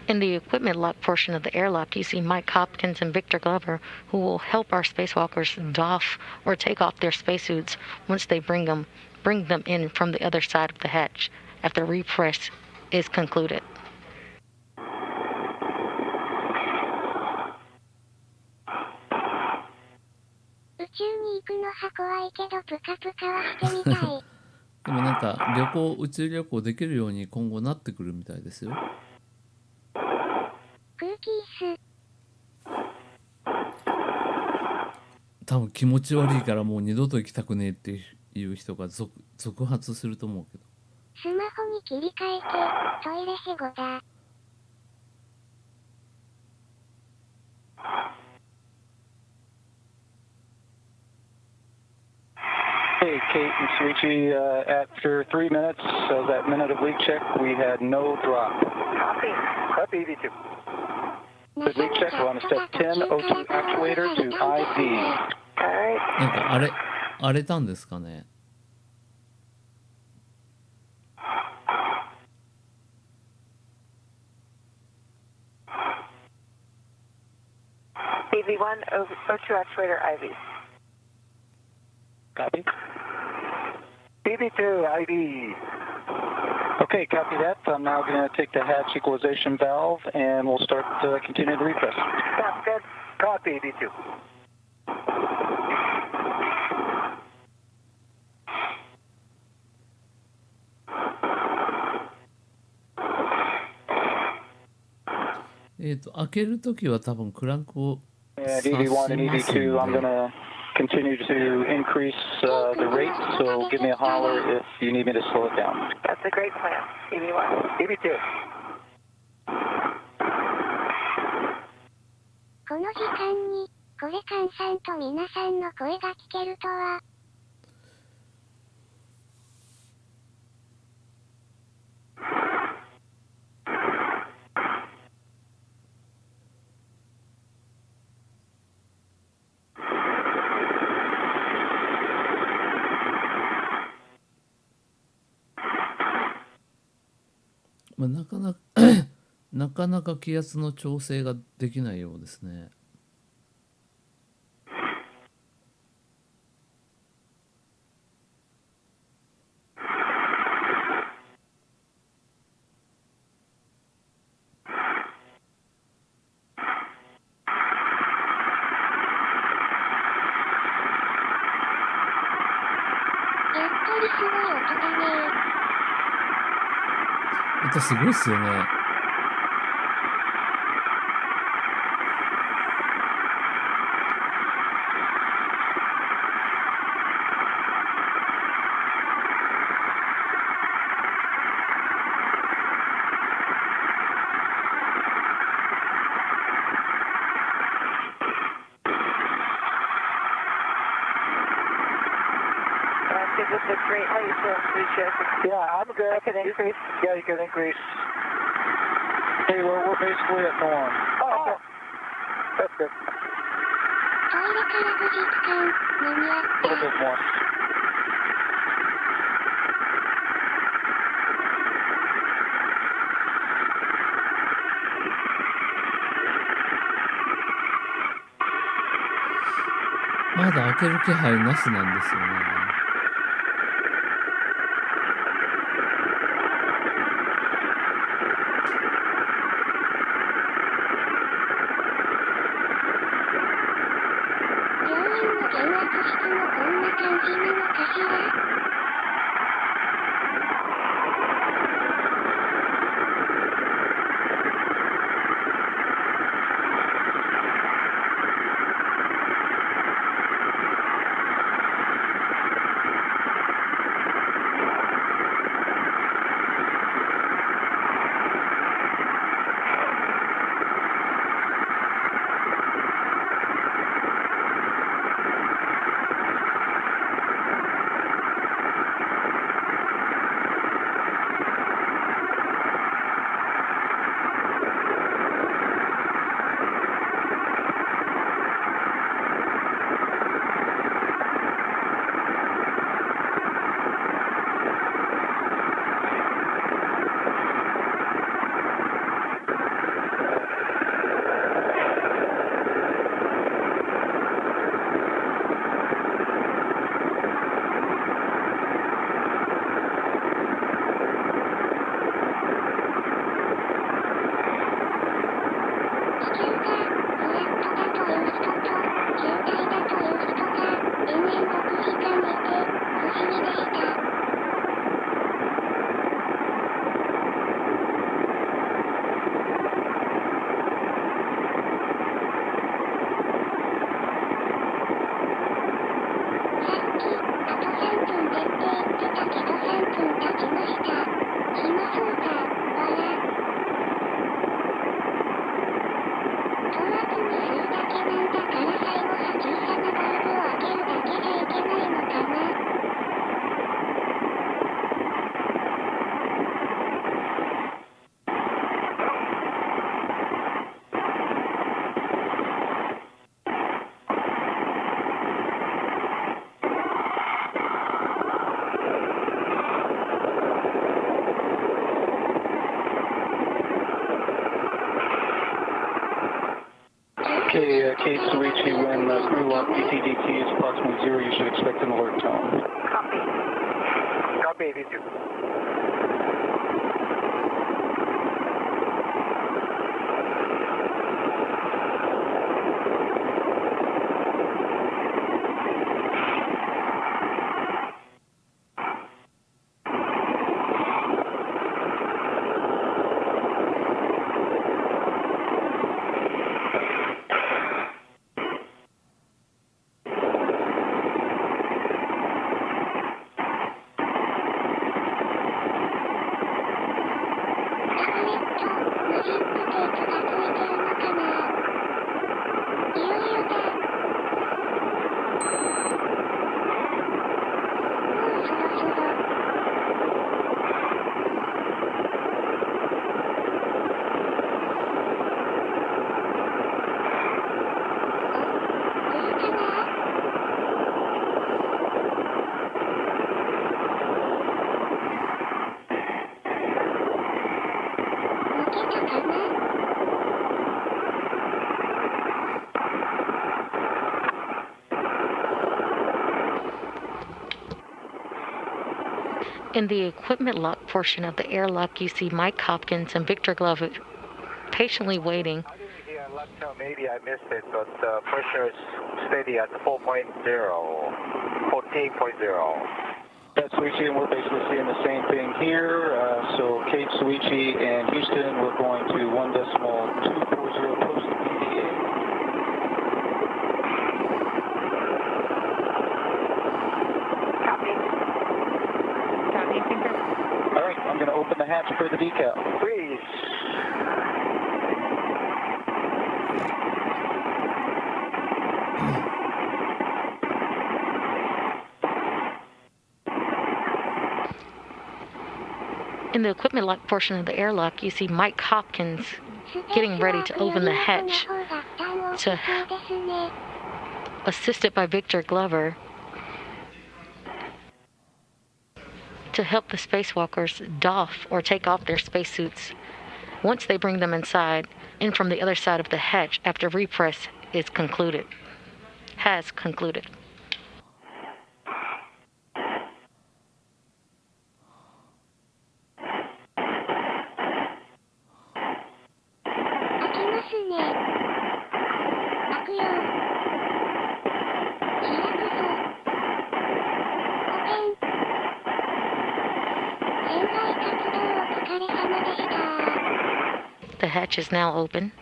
In the equipment lock portion of the airlock, you see Mike Hopkins and Victor Glover, who will help our spacewalkers doff or take off their spacesuits once they bring them in from the other side of the hatch after repress is concluded. 宇宙に行くのは怖いけどプカプカはしてみたい。でもなんか宇宙旅行できるように今後なってくるみたいですよ。空気椅子。多分気持ち悪いからもう二度と行きたくねえっていう人が続発すると思うけど。スマホに切り替えて、トイレヘゴだ。Hey, Kate and Suichi, after 3 minutes of that minute of leak check, we had no drop. Copy. Copy, EV2. The leak check, we're on step 10, O2 actuator to IV. Alright. なんか荒れたんですかね。EV1, O2 actuator, IV. Copy. EV2, IV. Okay, copy that. I'm now going to take the hatch equalization valve, and we'll start continuing to repress. Sounds good. Copy, EV2. 開けるときは多分クランクを And EV1 and EV2, I'm going to continue to increase the rate, so give me a holler if you need me to slow it down. That's a great plan. EV1. EV2. この時間に、これ菅さんと皆さんの声が聞けるとは。まあ、なかなか気圧の調整ができないようですね。やっぱりすごい音だね。音すごいっすよね。Good with the great. How you feel, Lucia? Yeah, I'm good. I can increase. Yeah, you can increase. Hey, we're basically at norm. Oh, that's good. トイレから後日感、間に合っ A little た。 bit more. まだ開ける気配なしなんですよね。病院の減圧室もこんな感じなのかしら。Okay, Kate Suichi, when crew lock DTDT is approximately 0, you should expect an alert tone. Copy. Copy, 82. In the equipment lock portion of the airlock, you see Mike Hopkins and Victor Glover patiently waiting. I didn't hear left tail, maybe I missed it, but pressure is steady at 4.0, 14.0. That's Suichi, and we're basically seeing the same thing here. So Kate Suichi and Houston, we're going to 1.240 post EVA. All right, I'm going to open the hatch for the decal. Please. In the equipment lock portion of the airlock, you see Mike Hopkins getting ready to open the hatch, assisted by Victor Glover, to help the spacewalkers doff or take off their spacesuits once they bring them inside and from the other side of the hatch after repress is concluded. has concluded. The hatch is now open.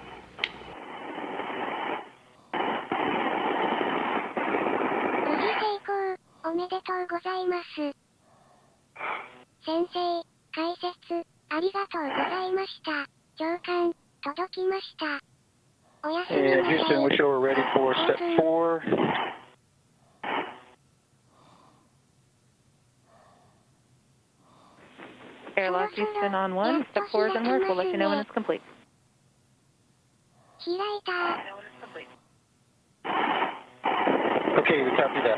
And Houston, we show we're ready for step 4. Airlock Houston on 1. Step 4 is in work. We'll let you know when it's complete. Okay, we copy that.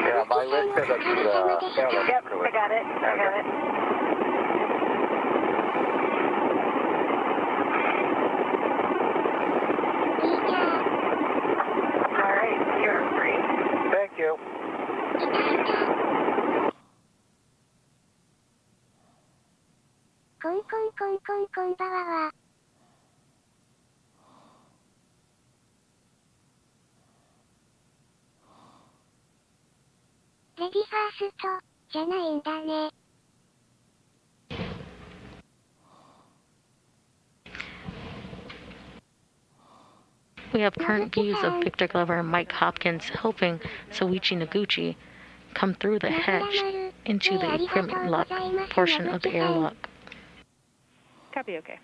Yeah, my list said that Yep, I got it. All right, you're free. Thank you. こんばんは。レディファーストじゃないんだね。We have current views of Victor Glover and Mike Hopkins helping Soichi Noguchi come through the hatch into the equipment lock portion of the airlock. Copy, okay.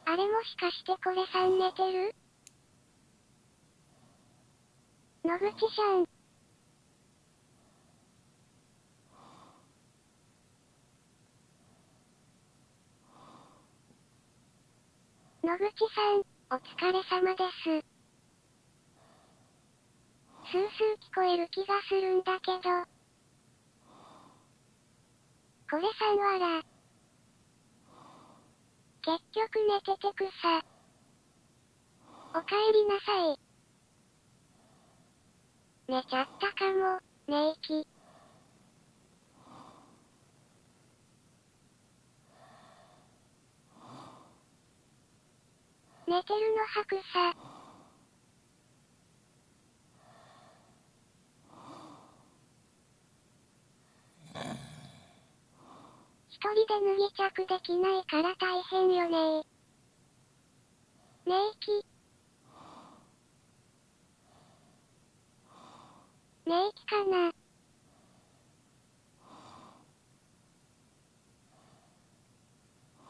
あれもしかしてこれさん寝てる？野口さん。野口さん、お疲れ様です。スースー聞こえる気がするんだけど。これさんわら。結局寝ててくさ。おかえりなさい。寝ちゃったかも、寝息。寝てるの吐くさ。一人で脱ぎ着できないから大変よね。寝息。寝息かな。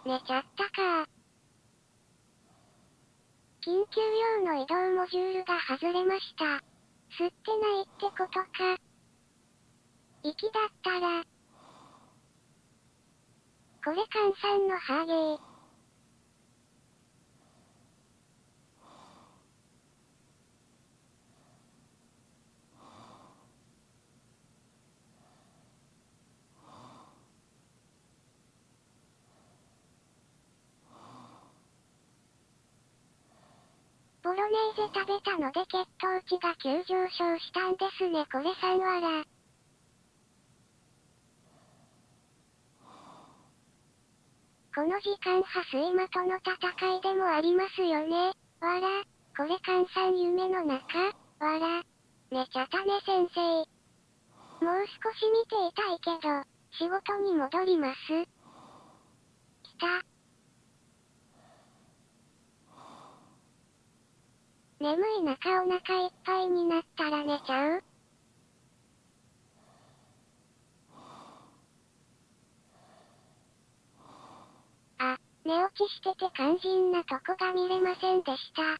寝ちゃったか。緊急用の移動モジュールが外れました。吸ってないってことか。息だったら。これ換算のハーゲー。ボロネーゼ食べたので血糖値が急上昇したんですね。これさんわら。この時間派水魔との戦いでもありますよね。わら。これ換算夢の中。わら。寝ちゃったね先生。もう少し見ていたいけど、仕事に戻ります。来た。眠い中お腹いっぱいになったら寝ちゃう？寝落ちしてて肝心なとこが見れませんでした。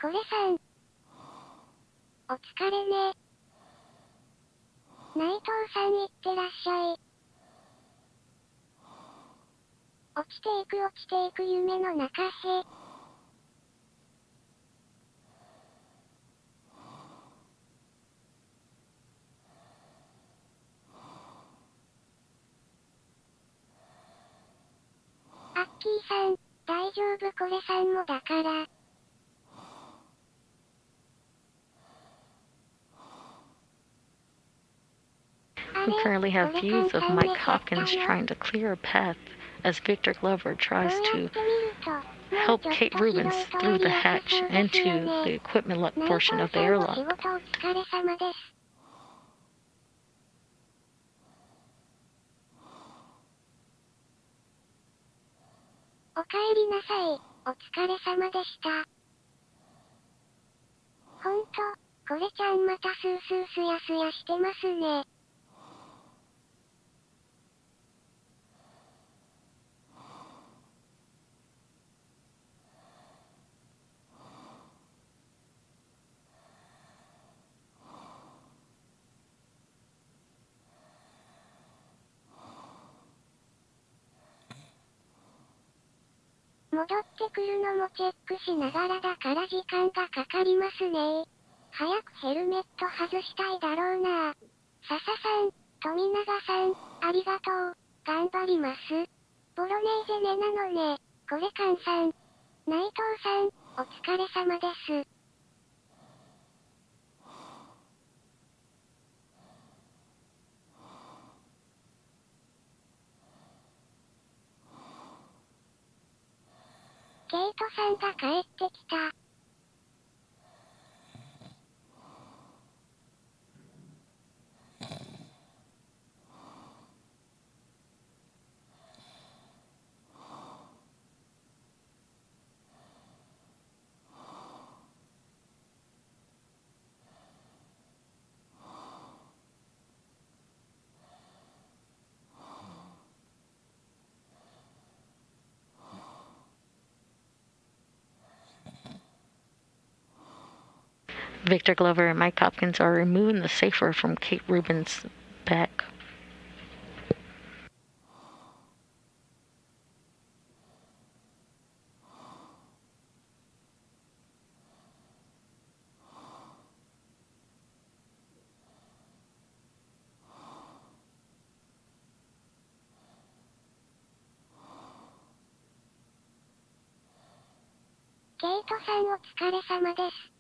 これさん。お疲れね。内藤さんいってらっしゃい。落ちていく夢の中へ。アッキーさん、大丈夫これさんもだから。We currently have views of Mike Hopkins trying to clear a path as Victor Glover tries to help Kate Rubins through the hatch into the equipment portion of the airlock. おかえりなさい、お疲れ様でした。ほんと、これちゃんまたスースーすやすやしてますね。戻ってくるのもチェックしながらだから時間がかかりますね。早くヘルメット外したいだろうな。笹さん、富永さん、ありがとう。頑張ります。ボロネーゼネなのね。これカンさん。内藤さん、お疲れ様です。ケイトさんが帰ってきた。Victor Glover and Mike Hopkins are removing the safer from Kate Rubins' back.ケイトさんお疲れ様です。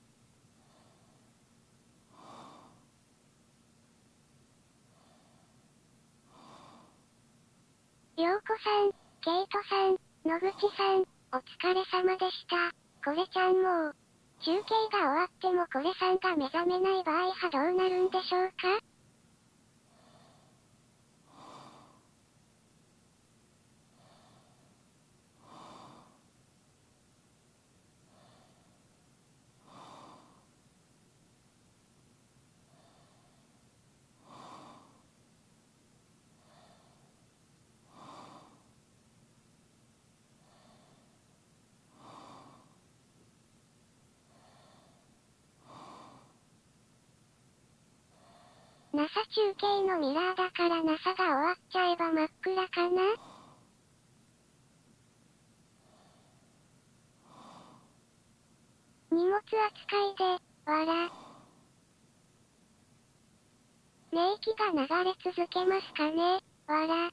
ようこさん、ケイトさん、野口さん、お疲れ様でした。これちゃんもう、中継が終わってもこれさんが目覚めない場合はどうなるんでしょうか？NASA 中継のミラーだから NASA が終わっちゃえば真っ暗かな？荷物扱いで、笑。寝息が流れ続けますかね？笑。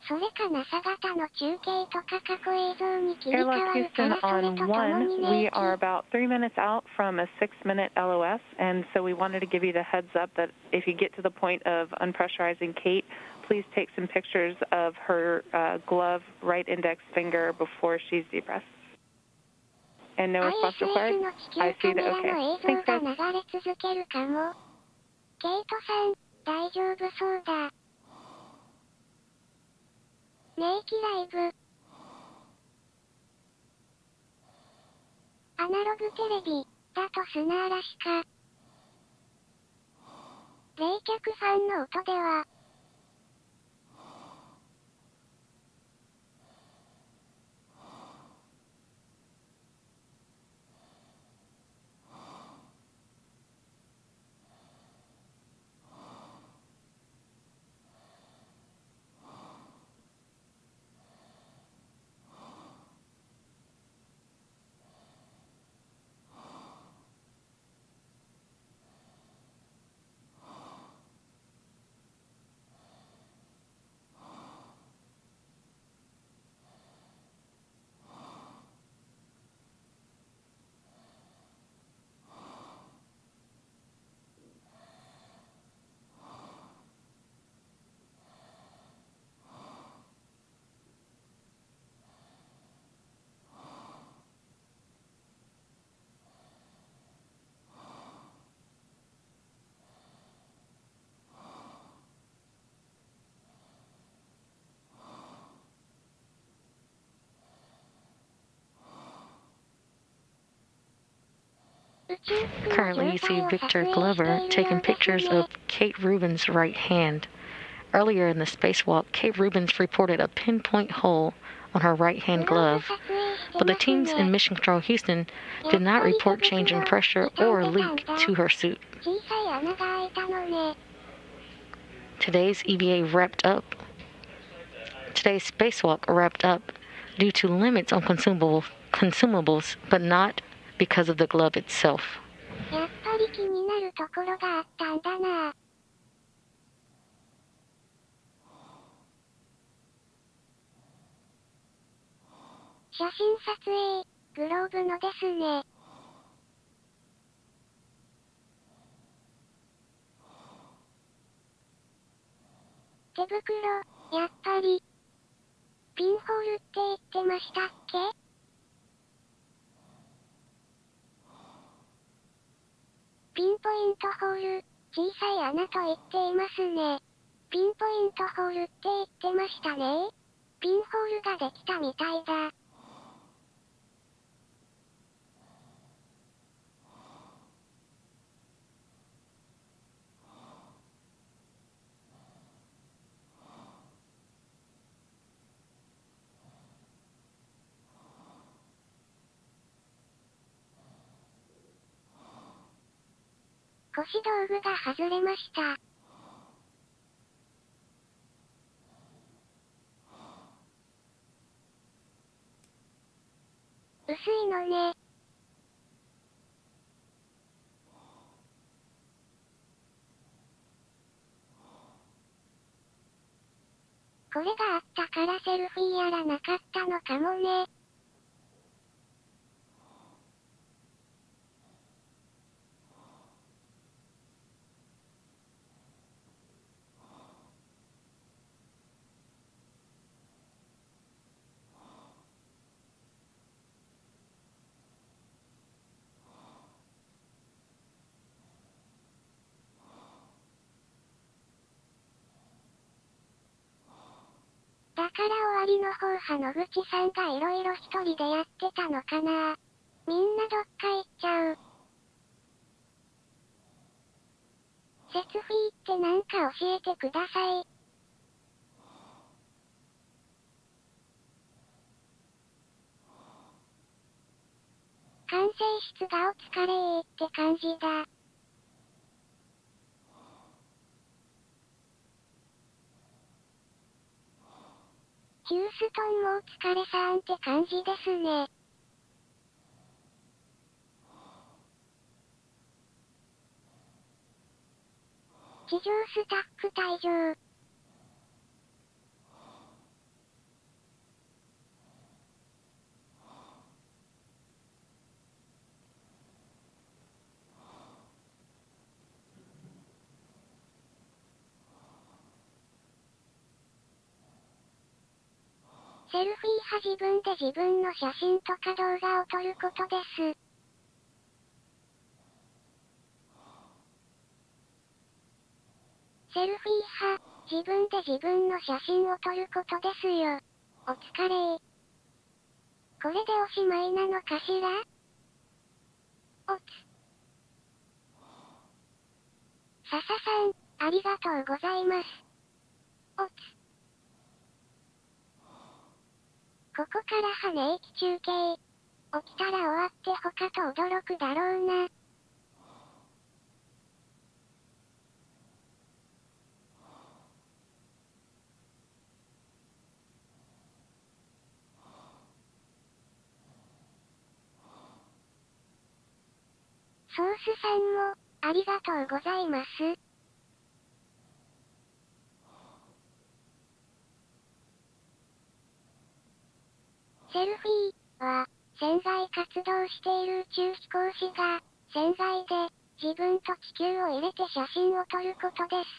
それか NASA 型の中継とか過去映像に切り替わ Airlock るか Houston らそれ on ととも 1, に we 寝 are 息。 about 3 minutes out from a 6-minute LOS, and so we wanted to give you the heads up that if you get to the point of unpressurizing Kate, please take some pictures of her glove right index finger before she's depressed. And no response required. ISS の地球 I カ see メ that. ラ Okay. の映 Thanks, 像 guys. が流れ続けるかも。ケイトさん、大丈夫そうだ。寝息ライブ。アナログテレビだと砂嵐か。冷却ファンの音では、Currently, you see Victor Glover taking pictures of Kate Rubin's right hand. Earlier in the spacewalk, Kate Rubins reported a pinpoint hole on her right-hand glove, but the teams in Mission Control Houston did not report change in pressure or leak to her suit. Today's EVA wrapped up. Today's spacewalk wrapped up due to limits on consumables, but not because of the glove itself. やっぱり気になるところがあったんだな。写真撮影、グローブのですね。手袋、やっぱり。ピンホールって言ってましたっけ？ピンポイントホール、小さい穴と言っていますね。ピンポイントホールって言ってましたね。ピンホールができたみたいだ。腰道具が外れました。薄いのね。これがあったからセルフィーやらなかったのかもね。だから終わりの方野口さんがいろいろ一人でやってたのかな。みんなどっか行っちゃう。セツフィーってなんか教えてください。管制室がお疲れーって感じだ。ヒューストンもお疲れさんって感じですね。地上スタッフ退場。セルフィーは自分で自分の写真とか動画を撮ることです。セルフィー派、自分で自分の写真を撮ることですよ。お疲れー。これでおしまいなのかしら？おつ。笹さん、ありがとうございます。おつ。ここから羽駅中継。起きたら終わって他と驚くだろうな。ソースさんも、ありがとうございます。セルフィーは、船外活動している宇宙飛行士が、船外で自分と地球を入れて写真を撮ることです。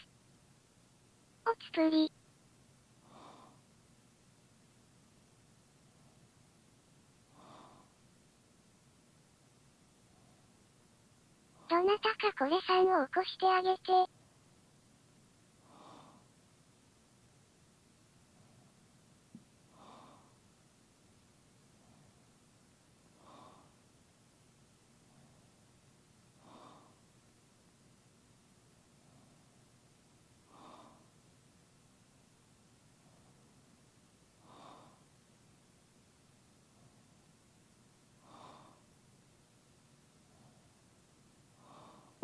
おつぷり。どなたかこれさんを起こしてあげて。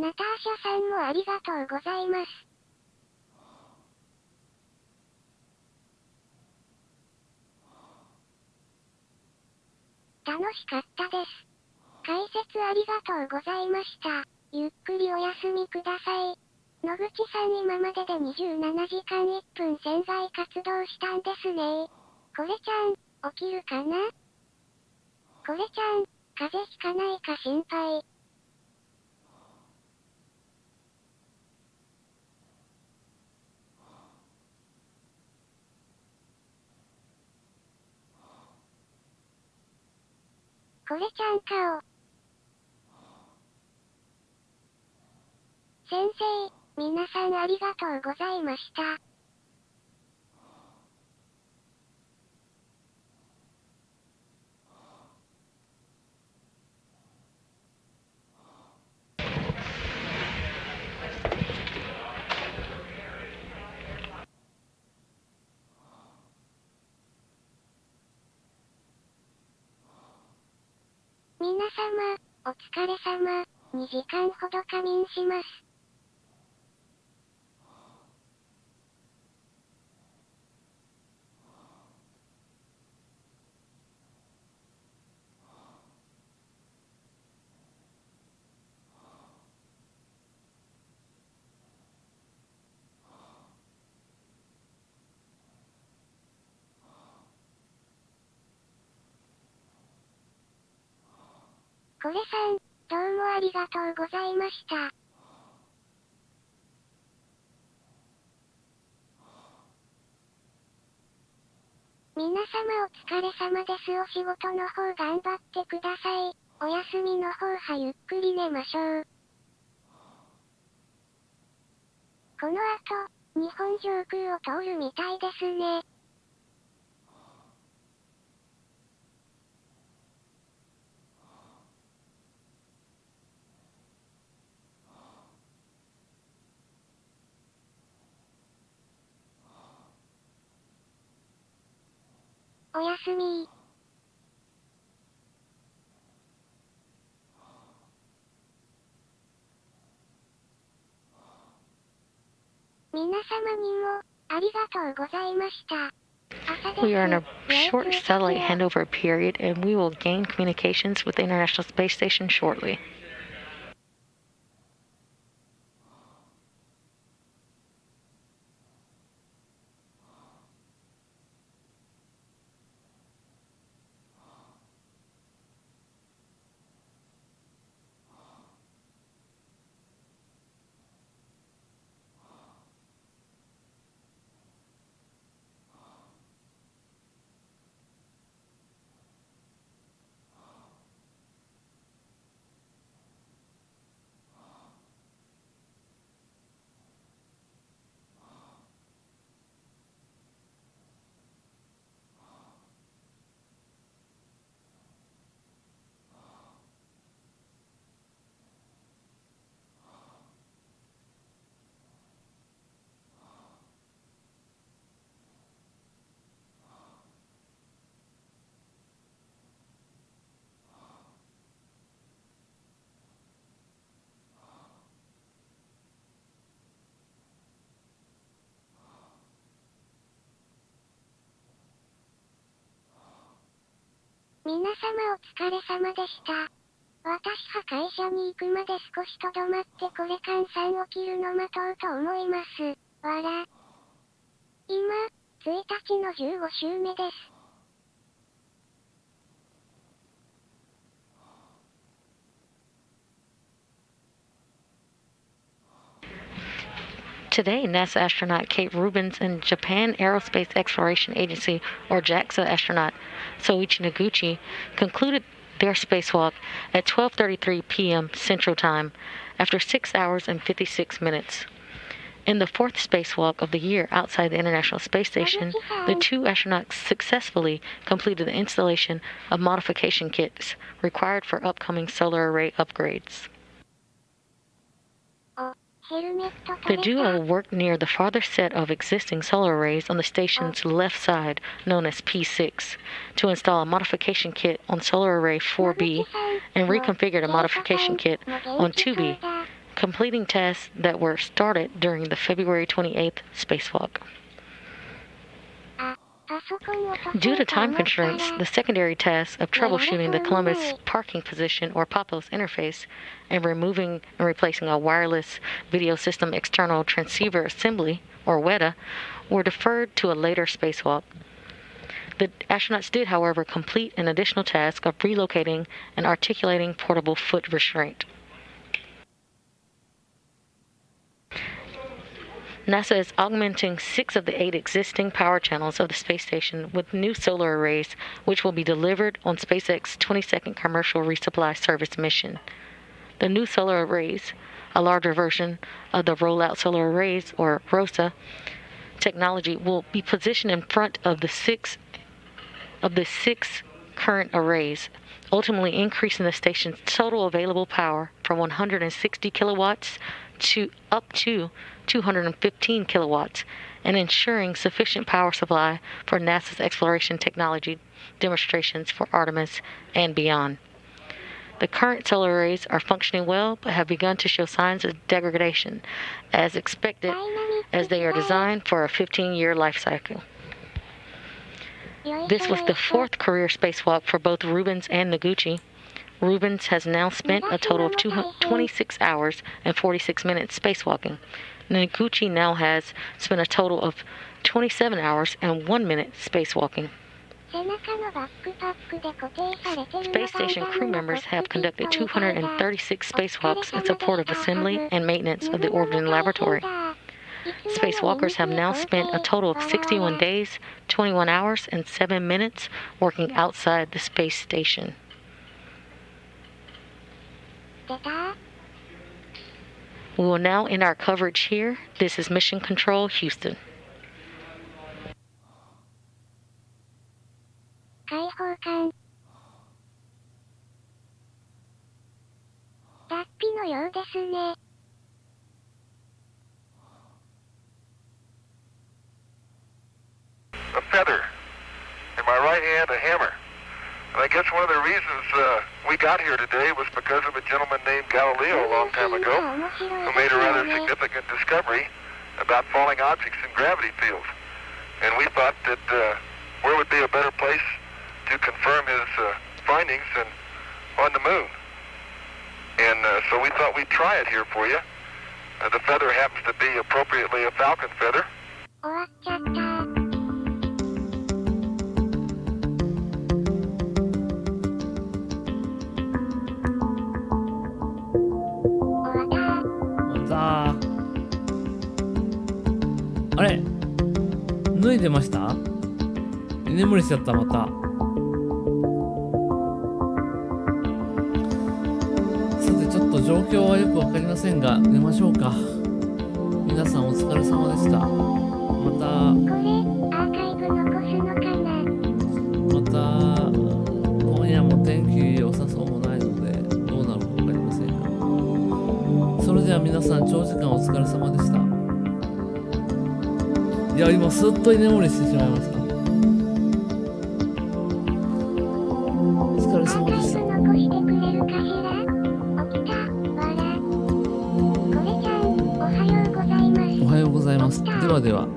ナターシャさんもありがとうございます。楽しかったです。解説ありがとうございました。ゆっくりお休みください。野口さん今までで27時間1分船外活動したんですね。これちゃん、起きるかな？これちゃん、風邪ひかないか心配。これちゃん顔。先生、皆さんありがとうございました。皆様、お疲れ様、2時間ほど仮眠します。これさん、どうもありがとうございました。皆様お疲れ様です。お仕事の方頑張ってください。お休みの方はゆっくり寝ましょう。この後、日本上空を通るみたいですね。おやすみ。皆様にも、ありがとうございました。We are in a short satellite handover period, and we will gain communications with the International Space Station shortly. 皆様お疲れ様でした。私は会社に行くまで少しとどまってこれ換算起きるの待とうと思います。わら。今、1日の15週目です。Today, NASA astronaut Kate Rubins and Japan Aerospace Exploration Agency, or JAXA astronaut Soichi Noguchi, concluded their spacewalk at 12:33 p.m. Central Time after 6 hours and 56 minutes. In the fourth spacewalk of the year outside the International Space Station, the two astronauts successfully completed the installation of modification kits required for upcoming solar array upgrades. The duo worked near the farther set of existing solar arrays on the station's left side, known as P6, to install a modification kit on solar array 4B and reconfigured a modification kit on 2B, completing tasks that were started during the February 28th spacewalk. Due to time constraints, the secondary task of troubleshooting the Columbus parking position or PAPOS interface and removing and replacing a wireless video system external transceiver assembly, or WEDA, were deferred to a later spacewalk. The astronauts did, however, complete an additional task of relocating and articulating portable foot restraint. NASA is augmenting 6 of the 8 existing power channels of the space station with new solar arrays, which will be delivered on SpaceX's 22nd commercial resupply service mission. The new solar arrays, a larger version of the Rollout Solar Arrays, or ROSA, technology, will be positioned in front of the six current arrays, ultimately increasing the station's total available power from 160 kilowatts to up to 215 kilowatts, and ensuring sufficient power supply for NASA's exploration technology demonstrations for Artemis and beyond. The current solar arrays are functioning well, but have begun to show signs of degradation, as expected, as they are designed for a 15-year life cycle. This was the 4th career spacewalk for both Rubins and Noguchi. Rubins has now spent a total of 26 hours and 46 minutes spacewalking. Noguchi now has spent a total of 27 hours and 1 minute spacewalking. Space station crew members have conducted 236 spacewalks in support of assembly and maintenance of the orbiting laboratory. Spacewalkers have now spent a total of 61 days, 21 hours, and 7 minutes working outside the space station. We will now end our coverage here. This is Mission Control, Houston. 開放感。脱皮のようですね。A feather. In my right hand, a hammer. And I guess one of the reasons we got here today was because of a gentleman named Galileo a long time ago who made a rather significant discovery about falling objects in gravity fields. And we thought that where would be a better place to confirm his findings than on the moon. And so we thought we'd try it here for you. The feather happens to be appropriately a falcon feather. 終わっちゃった。あれ脱いでました？居眠りしちゃった。またさて、ちょっと状況はよくわかりませんが寝ましょうか。皆さんお疲れ様でした。また今夜も天気良さそうもないのでどうなるかわかりませんが、それでは皆さん長時間お疲れ様でした。いや、今すっと居眠りしてしまいました。お疲れ様でした。おはようございます。ではでは、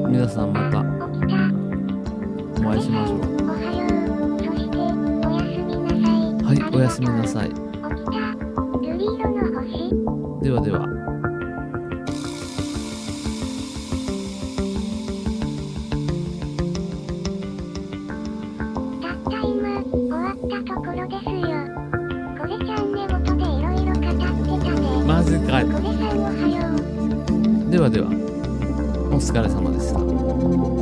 皆さんまた。お会いしましょう。おはよう。そしておやすみなさい。はい、おやすみなさい。起きた。瑠璃色の星。ではでは。たった今終わったところですよ。これちゃんね元でいろいろ語ってたね。マジかい。これさんおはよう。ではでは、お疲れ様でした。